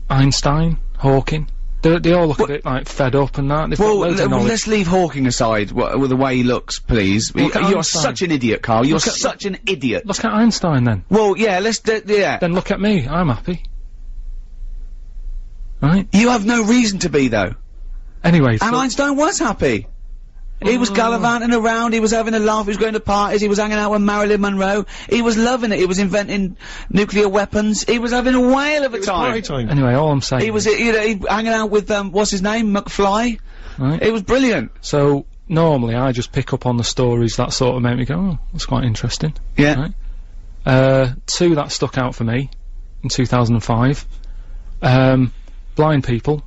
Einstein, Hawking. They all look a bit, like, fed up and that. They've got loads of knowledge. Let's leave Hawking aside, with the way he looks, please. Look at You're Einstein. such an idiot, Carl. You're such an idiot. Look at Einstein, then. Well, yeah, yeah. Then look at me. I'm happy. Right? You have no reason to be, though. Anyway, And Einstein was happy. He was gallivanting around, he was having a laugh, he was going to parties, he was hanging out with Marilyn Monroe, he was loving it, he was inventing nuclear weapons, he was having a whale of a time. Anyway, all I'm saying He was, he hanging out with, what's his name, McFly? Right. It was brilliant. So, normally I just pick up on the stories that sort of make me go, oh, that's quite interesting. Yeah. Right? 2 that stuck out for me in 2005. Blind people.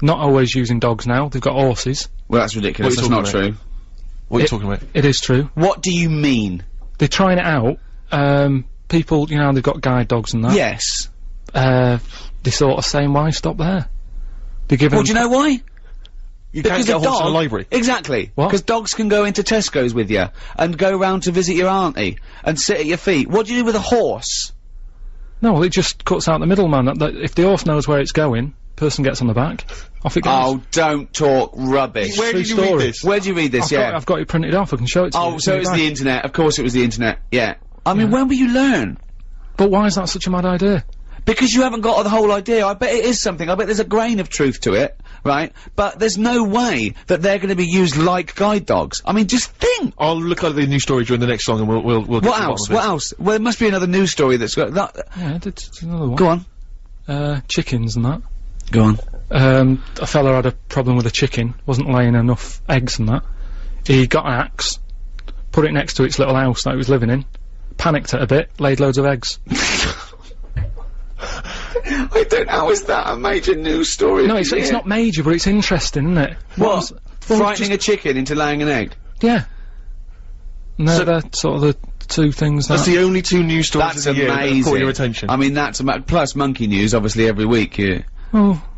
Not always using dogs now, they've got horses. Well, that's ridiculous, that's not true. What are you talking about? It is true. What do you mean? They're trying it out. People, you know, they've got guide dogs and that. Yes. They're sort of saying, why stop there? They're giving Well, do you know why? You can't get a horse in a library. Exactly. What? Because dogs can go into Tesco's with you, and go round to visit your auntie, and sit at your feet. What do you do with a horse? No, well, it just cuts out the middleman. If the horse knows where it's going, person gets on the back, off it goes. Oh, don't talk rubbish. Where did you True read story. this? Where'd you read this? I've got it printed off, I can show it to you. Oh, It's so in it was your the bag. internet. Of course it was the internet. Yeah. I mean, when will you learn? But why is that such a mad idea? Because you haven't got the whole idea. I bet it is something. I bet there's a grain of truth to it, right? But there's no way that they're going to be used like guide dogs. I mean, just think. I'll look at the news story during the next song and we'll get to the What bottom else? of it. What else? Well, there must be another news story that's got that. Yeah, it's another one. Go on. Chickens and that. Go on. A fella had a problem with a chicken, wasn't laying enough eggs and that. He got an axe, put it next to its little house that he was living in, panicked it a bit, laid loads of eggs. I don't. How is that a major news story? No, it's not major, but it's interesting, isn't it? What? Well, Frightening a chicken into laying an egg? Yeah. And they're sort of the 2 things that... That's the only 2 news stories That's of the year that amazing. caught your attention. I mean, that's plus monkey news. Obviously, every week you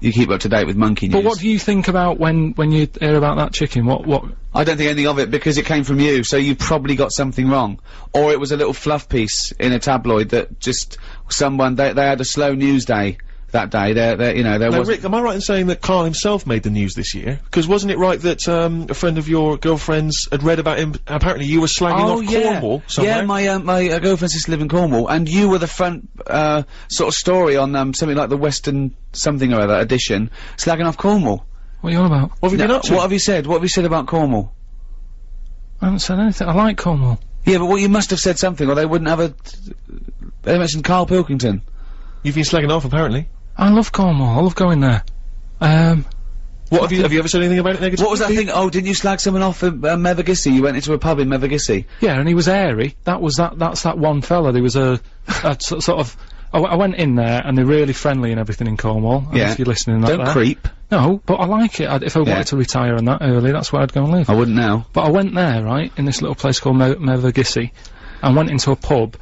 keep up to date with monkey news. But what do you think about when you hear about that chicken? What? I don't think anything of it because it came from you, so you probably got something wrong. Or it was a little fluff piece in a tabloid that just someone, they had a slow news day that day. There was... Rick, am I right in saying that Karl himself made the news this year? Because wasn't it right that, a friend of your girlfriend's had read about him, apparently you were slagging off Cornwall somewhere? Yeah, my girlfriend's sister live in Cornwall, and you were the front, sort of story on, something like the Western something or other edition, slagging off Cornwall. What are you on about? What have you been up to? What have you said? What have you said about Cornwall? I haven't said anything. I like Cornwall. Yeah, but you must have said something, or they wouldn't have a... They mentioned Karl Pilkington. You've been slagging off, apparently. I love Cornwall. I love going there. What have you ever said anything about it negatively? What was that thing? Oh, didn't you slag someone off in Mevagissey? You went into a pub in Mevagissey. Yeah, and he was airy. That's that one fella. There was a sort of... I went in there, and they're really friendly and everything in Cornwall. Yeah. If you're listening, that Don't creep. No, but I like it. If I wanted to retire and that early, that's where I'd go and live. I wouldn't now. But I went there, right, in this little place called Mevagissey, and went into a pub,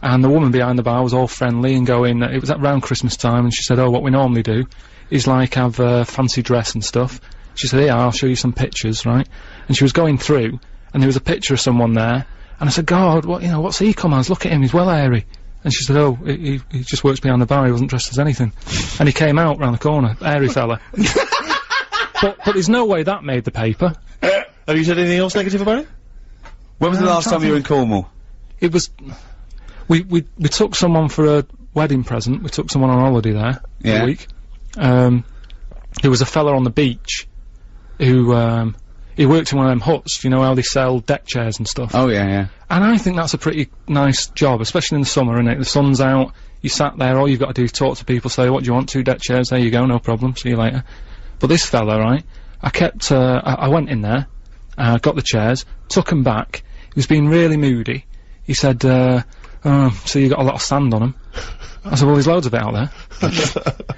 and the woman behind the bar was all friendly and going, it was around Christmas time, and she said, oh, what we normally do is, like, have a fancy dress and stuff. She said, yeah, I'll show you some pictures, right? And she was going through, and there was a picture of someone there, and I said, God, what's he come as? Look at him, he's well airy. And she said, oh, he just works behind the bar, he wasn't dressed as anything. And he came out round the corner, airy fella. But there's no way that made the paper. Have you said anything else negative about it? When was the last time you were in Cornwall? It was... We took someone for a wedding present, we took someone on holiday there for a week. There was a fella on the beach who, he worked in one of them huts, you know how they sell deck chairs and stuff. Oh, yeah. And I think that's a pretty nice job, especially in the summer, innit? The sun's out, you sat there, all you've got to do is talk to people, say, what do you want, 2 deck chairs, there you go, no problem, see you later. But this fella, right, I went in there, got the chairs, took 'em back, he was being really moody, he said, so you got a lot of sand on 'em. I said, well, there's loads of it out there.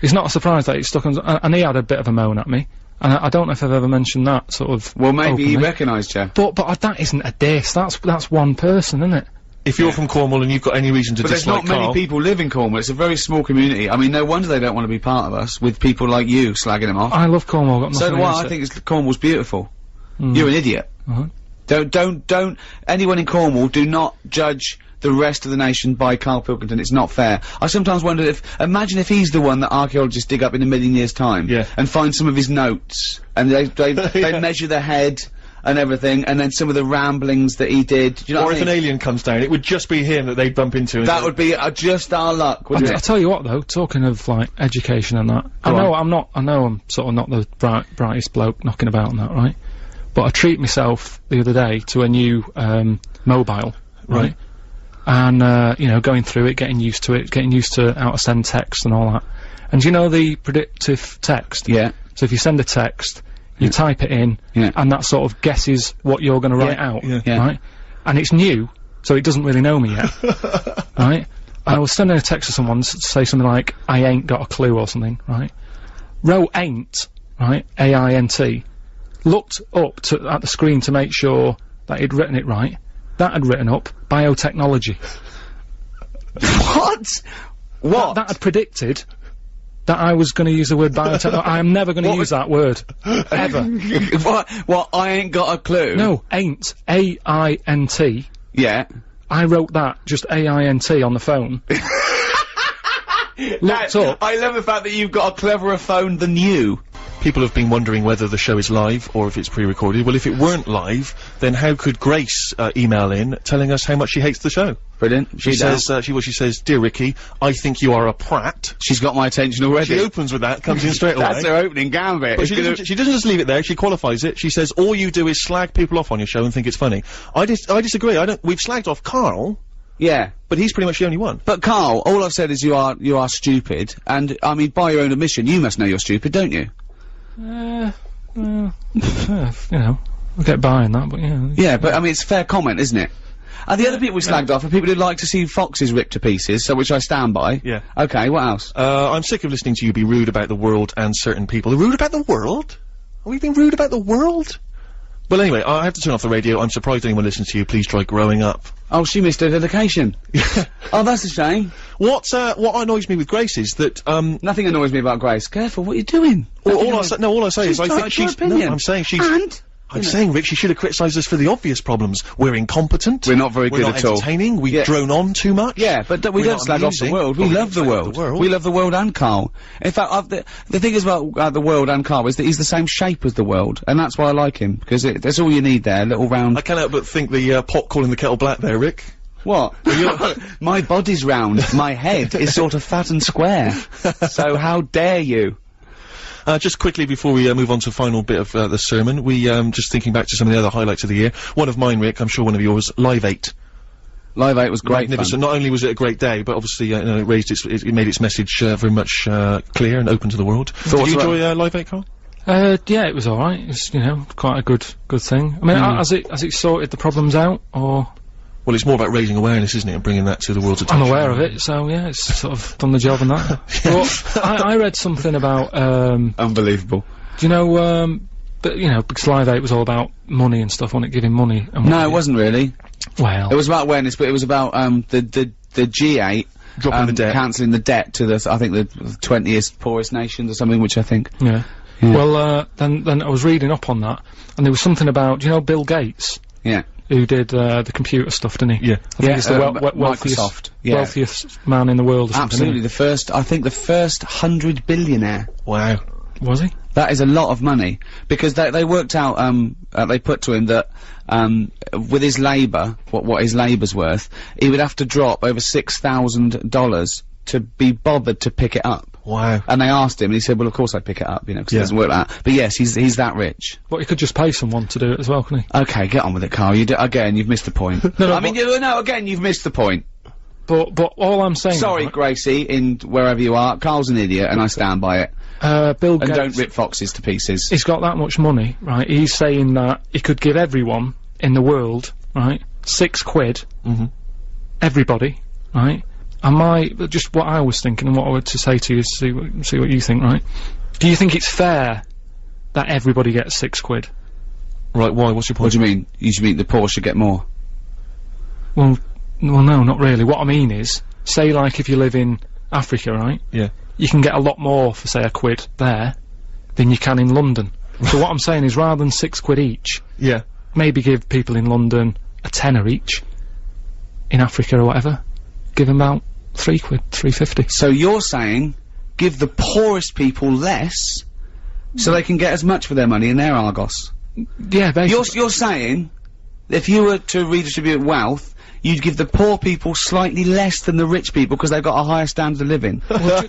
It's not a surprise that he stuck on, and he had a bit of a moan at me. And I don't know if I've ever mentioned that, sort of. Well, maybe openly. he recognised you. But that isn't a diss, that's one person, isn't it? If you're from Cornwall and you've got any reason to But there's dislike not many people live in Cornwall, it's a very small community. I mean, no wonder they don't want to be part of us, with people like you slagging them off. I love Cornwall, got nothing So do I, against I it. think Cornwall's beautiful. You're an idiot. Don't, anyone in Cornwall, do not judge the rest of the nation by Karl Pilkington. It's not fair. I sometimes wonder imagine if he's the one that archaeologists dig up in a million years' time. Yeah. And find some of his notes, and they measure the head and everything, and then some of the ramblings that he did. Do you know Or what if I mean? an alien comes down, it would just be him that they'd bump into. That would be just our luck, wouldn't I'll it? tell you what though, talking of like education and that, I know I'm sort of not the brightest bloke knocking about and that, right? But I treat myself the other day to a new mobile, right? And you know, going through it, getting used to it, getting used to how to send text and all that. And do you know the predictive text? Yeah. So if you send a text, you type it in, Yeah. and that sort of guesses what you're going to write out, Yeah. right? And it's new, so it doesn't really know me yet, right? And I was sending a text to someone to say something like, I ain't got a clue or something, right? Wrote ain't, right? A-I-N-T. Looked up at the screen to make sure that he'd written it right. That had written up biotechnology. What? What? That had predicted that I was going to use the word biotechnology. I am never going to use that word. Ever. What? I ain't got a clue. No, ain't. A-I-N-T. Yeah. I wrote that, just A-I-N-T on the phone. Looked up. I love the fact that you've got a cleverer phone than you. People have been wondering whether the show is live or if it's pre-recorded. Well, if it weren't live, then how could Grace email in telling us how much she hates the show? Brilliant. She says, she says, Dear Ricky, I think you are a prat. She's got my attention already. She opens with that, comes in straight away. That's her opening gambit. But she doesn't just leave it there, she qualifies it. She says, all you do is slag people off on your show and think it's funny. I disagree. We've slagged off Karl, Yeah. but he's pretty much the only one. But Karl, all I've said is you are stupid, and, I mean, by your own admission, you must know you're stupid, don't you? You know, I'll get by on that, but yeah. Yeah, but, I mean, it's a fair comment, isn't it? And the other people we slagged off are people who like to see foxes ripped to pieces, so which I stand by. Yeah. Okay, what else? I'm sick of listening to you be rude about the world and certain people. Rude about the world? Are we being rude about the world? Well, anyway, I have to turn off the radio. I'm surprised anyone listens to you. Please try growing up. Oh, she missed her dedication. Oh, that's a shame. What annoys me with Grace is that, Nothing annoys me about Grace. Careful, what are you doing? all I say is I think she's she's, no, I'm saying she's, And? I'm saying, Rick, she should have criticised us for the obvious problems. We're incompetent. We're not very We're good not at all. entertaining. We Yeah. drone on too much. Yeah, but we We're don't not slag off the amusing, world. but We love the slag off world. the world. We love the world and Karl. In fact, the thing is about the world and Karl is that he's the same shape as the world, and that's why I like him, because that's all you need there, a little round... I can't help but think the pot calling the kettle black there, Rick. What? My body's round, my head is sort of fat and square. So how dare you? Just quickly before we move on to the final bit of the sermon, we just thinking back to some of the other highlights of the year. One of mine, Rick, I'm sure one of yours, Live 8. Live 8 was great Magnificent. fun. Not only was it a great day, but obviously, you know, it made its message very much clear and open to the world. Did you enjoy Live 8, Karl? Yeah, it was alright. It's, you know, quite a good thing. I mean, has it sorted the problems out, or...? Well, it's more about raising awareness, isn't it, and bringing that to the world's attention. I'm aware of it, so yeah, it's sort of done the job on that. But I read something about, Unbelievable. do you know, but, you know, because Live 8 was all about money and stuff, wasn't it, giving money and No, it wasn't really. Well... It was about awareness, but it was about, the G8... Dropping the debt. Cancelling the debt to I think the 20th poorest nations or something, which I think... Yeah. Well, then I was reading up on that, and there was something about, do you know Bill Gates? Yeah. Who did, the computer stuff, didn't he? Yeah. I think he's the Microsoft. Yeah. wealthiest man in the world or something. Absolutely, I think the first 100 billionaire. Wow. Was he? That is a lot of money, because they worked out, they put to him that, with his labour, what his labour's worth, he would have to drop over $6,000 to be bothered to pick it up. Wow. And they asked him, and he said, well, of course I'd pick it up, you know, because it doesn't work like that. But yes, he's that rich. But he could just pay someone to do it as well, couldn't he? Okay, get on with it, Karl. Again, you've missed the point. Again, you've missed the point. But all I'm saying... Sorry, right, Gracie, in wherever you are, Karl's an idiot, and I stand by it. Bill And Gates... don't rip foxes to pieces. He's got that much money, right? He's saying that he could give everyone in the world, right, £6. Mm-hmm. Everybody, right? And just what I was thinking and what I would to say to you is see what you think, right? Do you think it's fair that everybody gets £6? Right, why? What's your point? What do you mean? You should mean the poor should get more? Well, no, not really. What I mean is, say like if you live in Africa, right? Yeah. You can get a lot more for, say, £1 there than you can in London. So what I'm saying is, rather than £6 each, Yeah. maybe give people in London a tenner each, in Africa or whatever, give them about £3, £3.50. So you're saying, give the poorest people less, so they can get as much for their money in their Argos? Yeah, basically. You're saying, if you were to redistribute wealth, you'd give the poor people slightly less than the rich people because they've got a higher standard of living.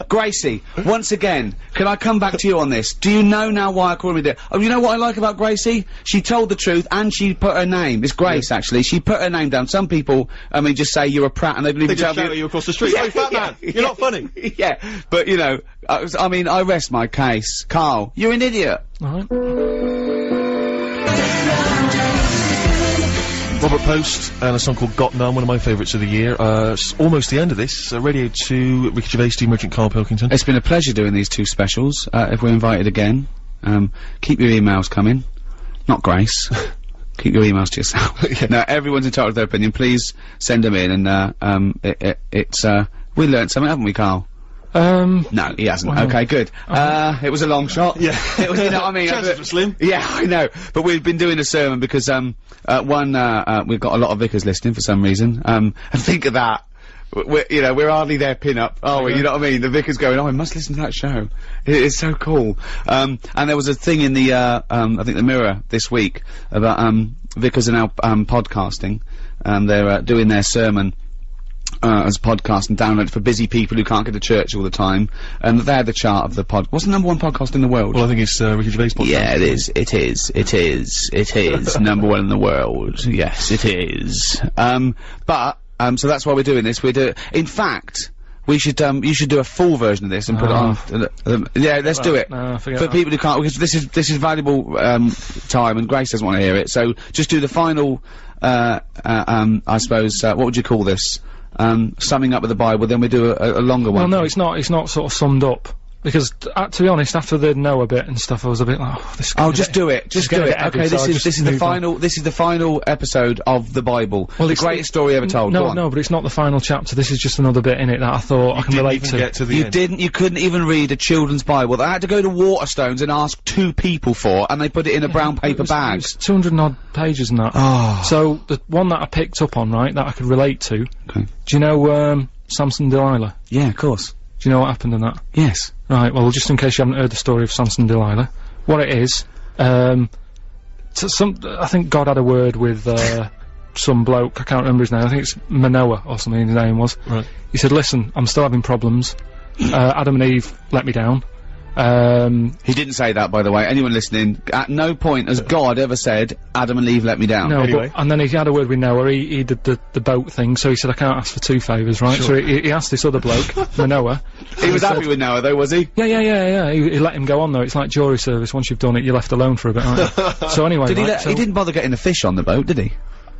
Gracie, once again, can I come back to you on this? Do you know now why I call me there? Oh, you know what I like about Gracie? She told the truth and she put her name. It's Grace, actually. She put her name down. Some people, I mean, just say you're a prat and they believe They just shout at you across the street. Hey, fat man, you're not funny. Yeah, but you know, I mean, I rest my case. Carl, you're an idiot. Alright. Robert Post and a song called Got None, one of my favourites of the year. It's almost the end of this. Radio 2, Ricky Gervais, Steve Merchant, Karl Pilkington. It's been a pleasure doing these 2 specials. If we're invited again, keep your emails coming. Not Grace. Keep your emails to yourself. No, everyone's entitled to their opinion. Please send them in, and we learnt something, haven't we, Carl? No, he hasn't. Well, okay, good. It was a long shot. Yeah. It was, you know what I mean? Chances were slim. Yeah, I know. But we've been doing a sermon because, we've got a lot of vicars listening for some reason. And think of that. We're hardly their pin-up, are we? You know what I mean? The vicar's going, oh, I must listen to that show. It's so cool. And there was a thing in the, I think the Mirror this week about, vicars are now, podcasting. They're, doing their sermon, as a podcast and download it for busy people who can't get to church all the time. And they had the chart of the what's the #1 podcast in the world? Well, I think it's, Ricky Gervais podcast. Yeah, it is. It is. It is. It is. #1 in the world. Yes, it is. So that's why we're doing this. In fact, we should, you should do a full version of this and put it on. Yeah, let's do it. No, for people who can't, because this is valuable, time and Grace doesn't want to hear it. So just do the final, I suppose, what would you call this? Summing up with the Bible, then we do a longer one. Well, no, it's not sort of summed up. Because, to be honest, after the Noah bit and stuff, I was a bit like, oh, this. Oh, just do it. Just do it. Okay, this is the final episode of the Bible. Well, the greatest story ever told. No, but it's not the final chapter. This is just another bit in it that I thought I can relate to. Get to the end. You couldn't even read a children's Bible. They had to go to Waterstones and ask 2 people for, and they put it in a brown paper bag. It was 200 and odd pages and that. Oh. So the one that I picked up on, right, that I could relate to. Okay. Do you know Samson and Delilah? Yeah, of course. Do you know what happened in that? Yes. Right, well, just in case you haven't heard the story of Samson and Delilah, what it is, I think God had a word with, some bloke, I can't remember his name, I think it's Manoah or something his name was. Right. He said, listen, I'm still having problems, Adam and Eve let me down. He didn't say that, by the way. Anyone listening, at no point has God ever said, Adam and Eve let me down. No, Anyway. and then he had a word with Noah, he did the boat thing, so he said, I can't ask for 2 favours, right? Sure. So he asked this other bloke, Manoah. He was happy with Noah, though, was he? Yeah, he let him go on, though. It's like jury service, once you've done it, you're left alone for a bit, aren't you? So anyway, Did he right, he didn't bother getting the fish on the boat, did he?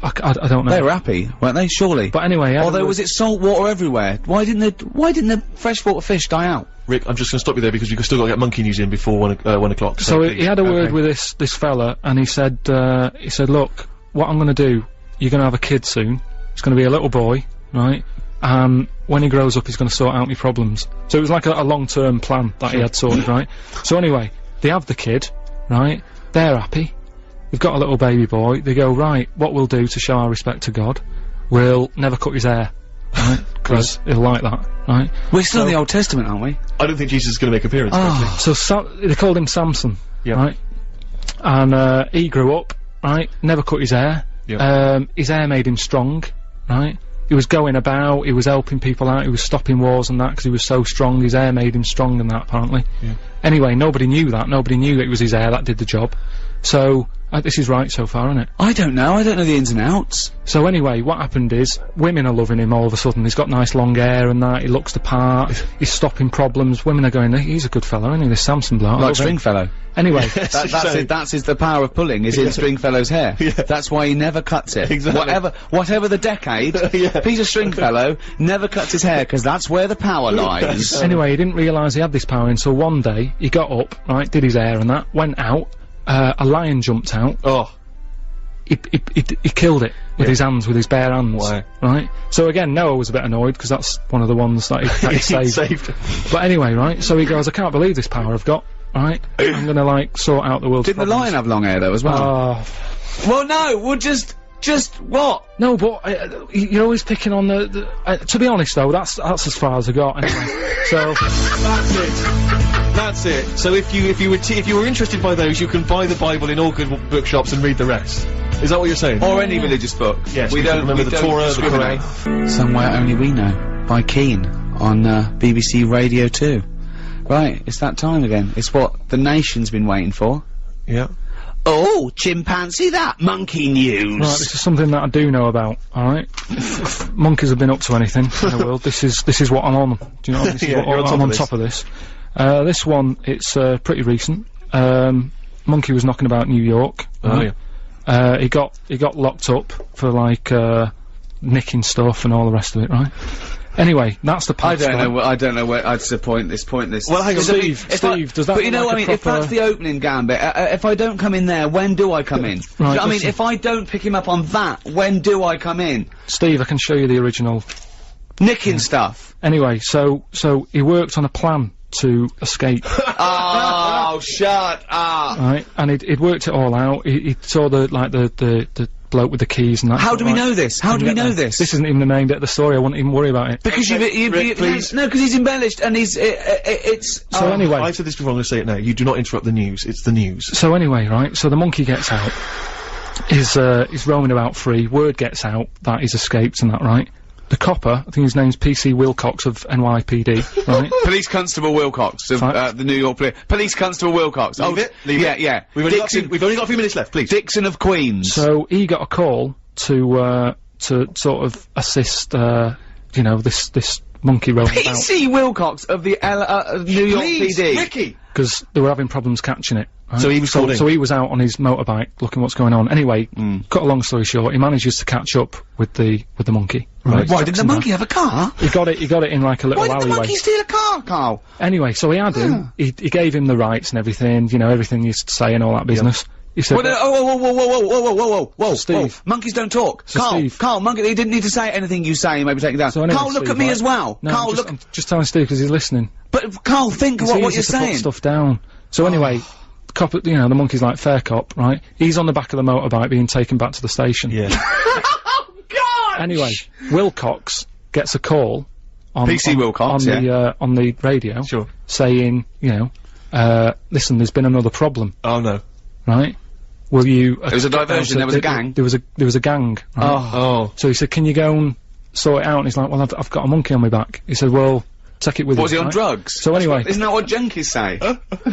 I don't know. They were happy, weren't they? Surely. But anyway, although was it salt water everywhere? Why didn't the freshwater fish die out? Rick, I'm just gonna stop you there because we've still got to get monkey news in before 1 o'clock. So please. he had a word with this fella, and he said, look, what I'm gonna do, you're gonna have a kid soon. It's gonna be a little boy, right? When he grows up, he's gonna sort out my problems. So it was like a long-term plan that he had sorted, right? So anyway, they have the kid, right? They're happy. They've got a little baby boy. They go, right, what we'll do to show our respect to God, we'll never cut his hair, right? Because he'll like that, right? We're still in the Old Testament, aren't we? I don't think Jesus is gonna make an appearance. So they called him Samson, right? And he grew up, right? Never cut his hair. His hair made him strong, right? He was going about, he was helping people out, he was stopping wars and that because he was so strong. His hair made him strong and that, apparently. Yeah. Anyway, nobody knew that. Nobody knew that it was his hair that did the job. So, this is right so far, isn't it? I don't know the ins and outs. So anyway, what happened is, women are loving him all of a sudden. He's got nice long hair and that, he looks the part, he's stopping problems. Women are going, he's a good fellow, isn't he, this Samson bloke? Like Stringfellow. Anyway. That's the power of pulling, is in Stringfellow's hair. Yeah. That's why he never cuts it. Exactly. Whatever the decade, Peter Stringfellow never cuts his hair, because that's where the power lies. Anyway, he didn't realise he had this power until one day, he got up, right, did his hair and that, went out, a lion jumped out. Oh. He killed it with his hands, with his bare hands. Wow. Right? So again, Noah was a bit annoyed, because that's one of the ones that he saved. But anyway, right, so he goes, I can't believe this power I've got, right? I'm gonna, like, sort out the world's Didn't the lion have long hair, though, as well? Well, no, we'll just what? No, but you're always picking on the to be honest though, that's as far as I got anyway. So That's it. So if you were interested by those, you can buy the Bible in all good bookshops and read the rest. Is that what you're saying? Or any religious book. Yes, we don't remember the Torah, the Quran. Somewhere Only We Know by Keane on BBC Radio 2. Right, it's that time again. It's what the nation's been waiting for. Yeah. Oh, chimpanzee, that monkey news. Right, this is something that I do know about. All right, monkeys have been up to anything in the world. This is what I'm on. Do you know? This is Yeah, what I'm on top of this. This one, it's pretty recent. Monkey was knocking about New York. Oh yeah. He got locked up for like nicking stuff and all the rest of it. Right. Anyway, that's the past. I don't know where I'd point this. Well, hang on, Steve, does that? But you know look what I like mean? If that's the opening gambit, if I don't come in there, when do I come in? Right, Do you know what I mean? listen. If I don't pick him up on that, when do I come in? Steve, I can show you the original. Nicking stuff. Anyway, so he worked on a plan to escape. Oh, shut up. Right, and he'd worked it all out. He saw the bloke with the keys and that. How sort do of we like- know this? How do we know this? This isn't even the main bit of the story. I wouldn't even worry about it. Because Rick, please. no, because he's embellished and it's. So anyway, I've said this before, I'm going to say it now. You do not interrupt the news. It's the news. So anyway, right, so the monkey gets out, he's roaming about free, word gets out that he's escaped and that, right? The copper, I think his name's PC Wilcox of NYPD, right? Police Constable Wilcox of Fact. the New York Police Constable Wilcox. Leave it. Leave yeah, it. yeah. We've only got a few minutes left, please. Dixon of Queens. So he got a call to sort of assist, you know, this monkey roaming about, PC Wilcox of the New York Please, PD. Ricky. because they were having problems catching it. Right? So he was called in. So he was out on his motorbike looking what's going on. Anyway, cut a long story short, he manages to catch up with the monkey. Right? Why did the monkey have a car? He got it in like a little Why did the alleyway. monkey steal a car, Carl? Anyway, so he had him, he gave him the rights and everything, you know, everything he used to say and all that business. He said, Whoa, Steve. Monkeys don't talk. So Carl, Steve. Carl, monkey, he didn't need to say anything you say, maybe take it down. So anyway, Carl, look Steve, at me right? as well. No, Carl, I'm just telling Steve because he's listening. But Carl, think It's what you're easy to put saying. stuff down. So anyway, cop, you know, the monkey's like fair cop, right? He's on the back of the motorbike being taken back to the station. Yeah. Oh God! Anyway, Wilcox gets a call on PC Wilcox, on the radio, Sure. saying, you know, listen, there's been another problem, Oh no. right? Will you? There was a diversion, there was a gang. There was a gang. Right? Oh. So he said, can you go and sort it out? And he's like, well, I've got a monkey on my back. He said, well, take it with you. Was he on right? drugs? So anyway, Isn't that what junkies say?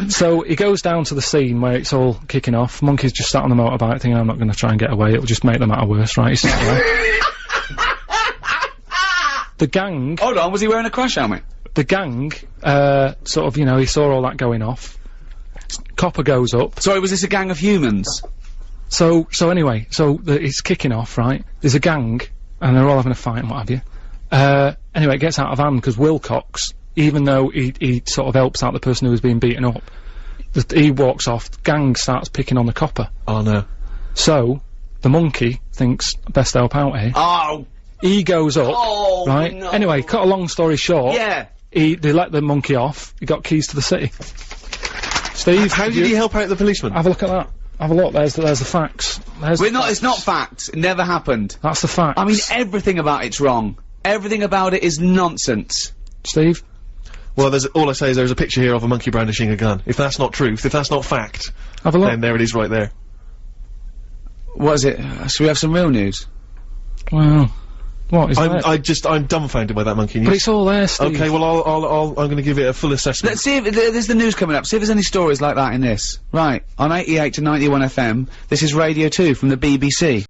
so he goes down to the scene where it's all kicking off. Monkey's just sat on the motorbike thinking, I'm not going to try and get away. It'll just make the matter worse, right? He's sat there. The gang, Hold on, was he wearing a crash helmet? the gang, sort of, you know, he saw all that going off. Copper goes up. Sorry, was this a gang of humans? So anyway, it's kicking off, right? There's a gang, and they're all having a fight and what have you. Anyway, it gets out of hand because Wilcox, even though he sort of helps out the person who was being beaten up, he walks off, the gang starts picking on the copper. Oh no. So, the monkey thinks, best help out here. Oh! He goes up, Oh, right? no. Anyway, cut a long story short, Yeah! they let the monkey off, he got keys to the city. Steve, How did he help out the policeman? have a look at that. Have a look, there's the facts. There's the It's not fact. It never happened. That's the facts. I mean, everything about it's wrong. Everything about it is nonsense. Steve? Well, all I say is there's a picture here of a monkey brandishing a gun. If that's not truth, if that's not fact, Have a look. then there it is right there. What is it? Should we have some real news? Well, what is that? I'm dumbfounded by that monkey news. But it's all there, Steve. Okay, well, I'm gonna give it a full assessment. Let's see if there's the news coming up. See if there's any stories like that in this. Right, on 88 to 91 FM, this is Radio 2 from the BBC.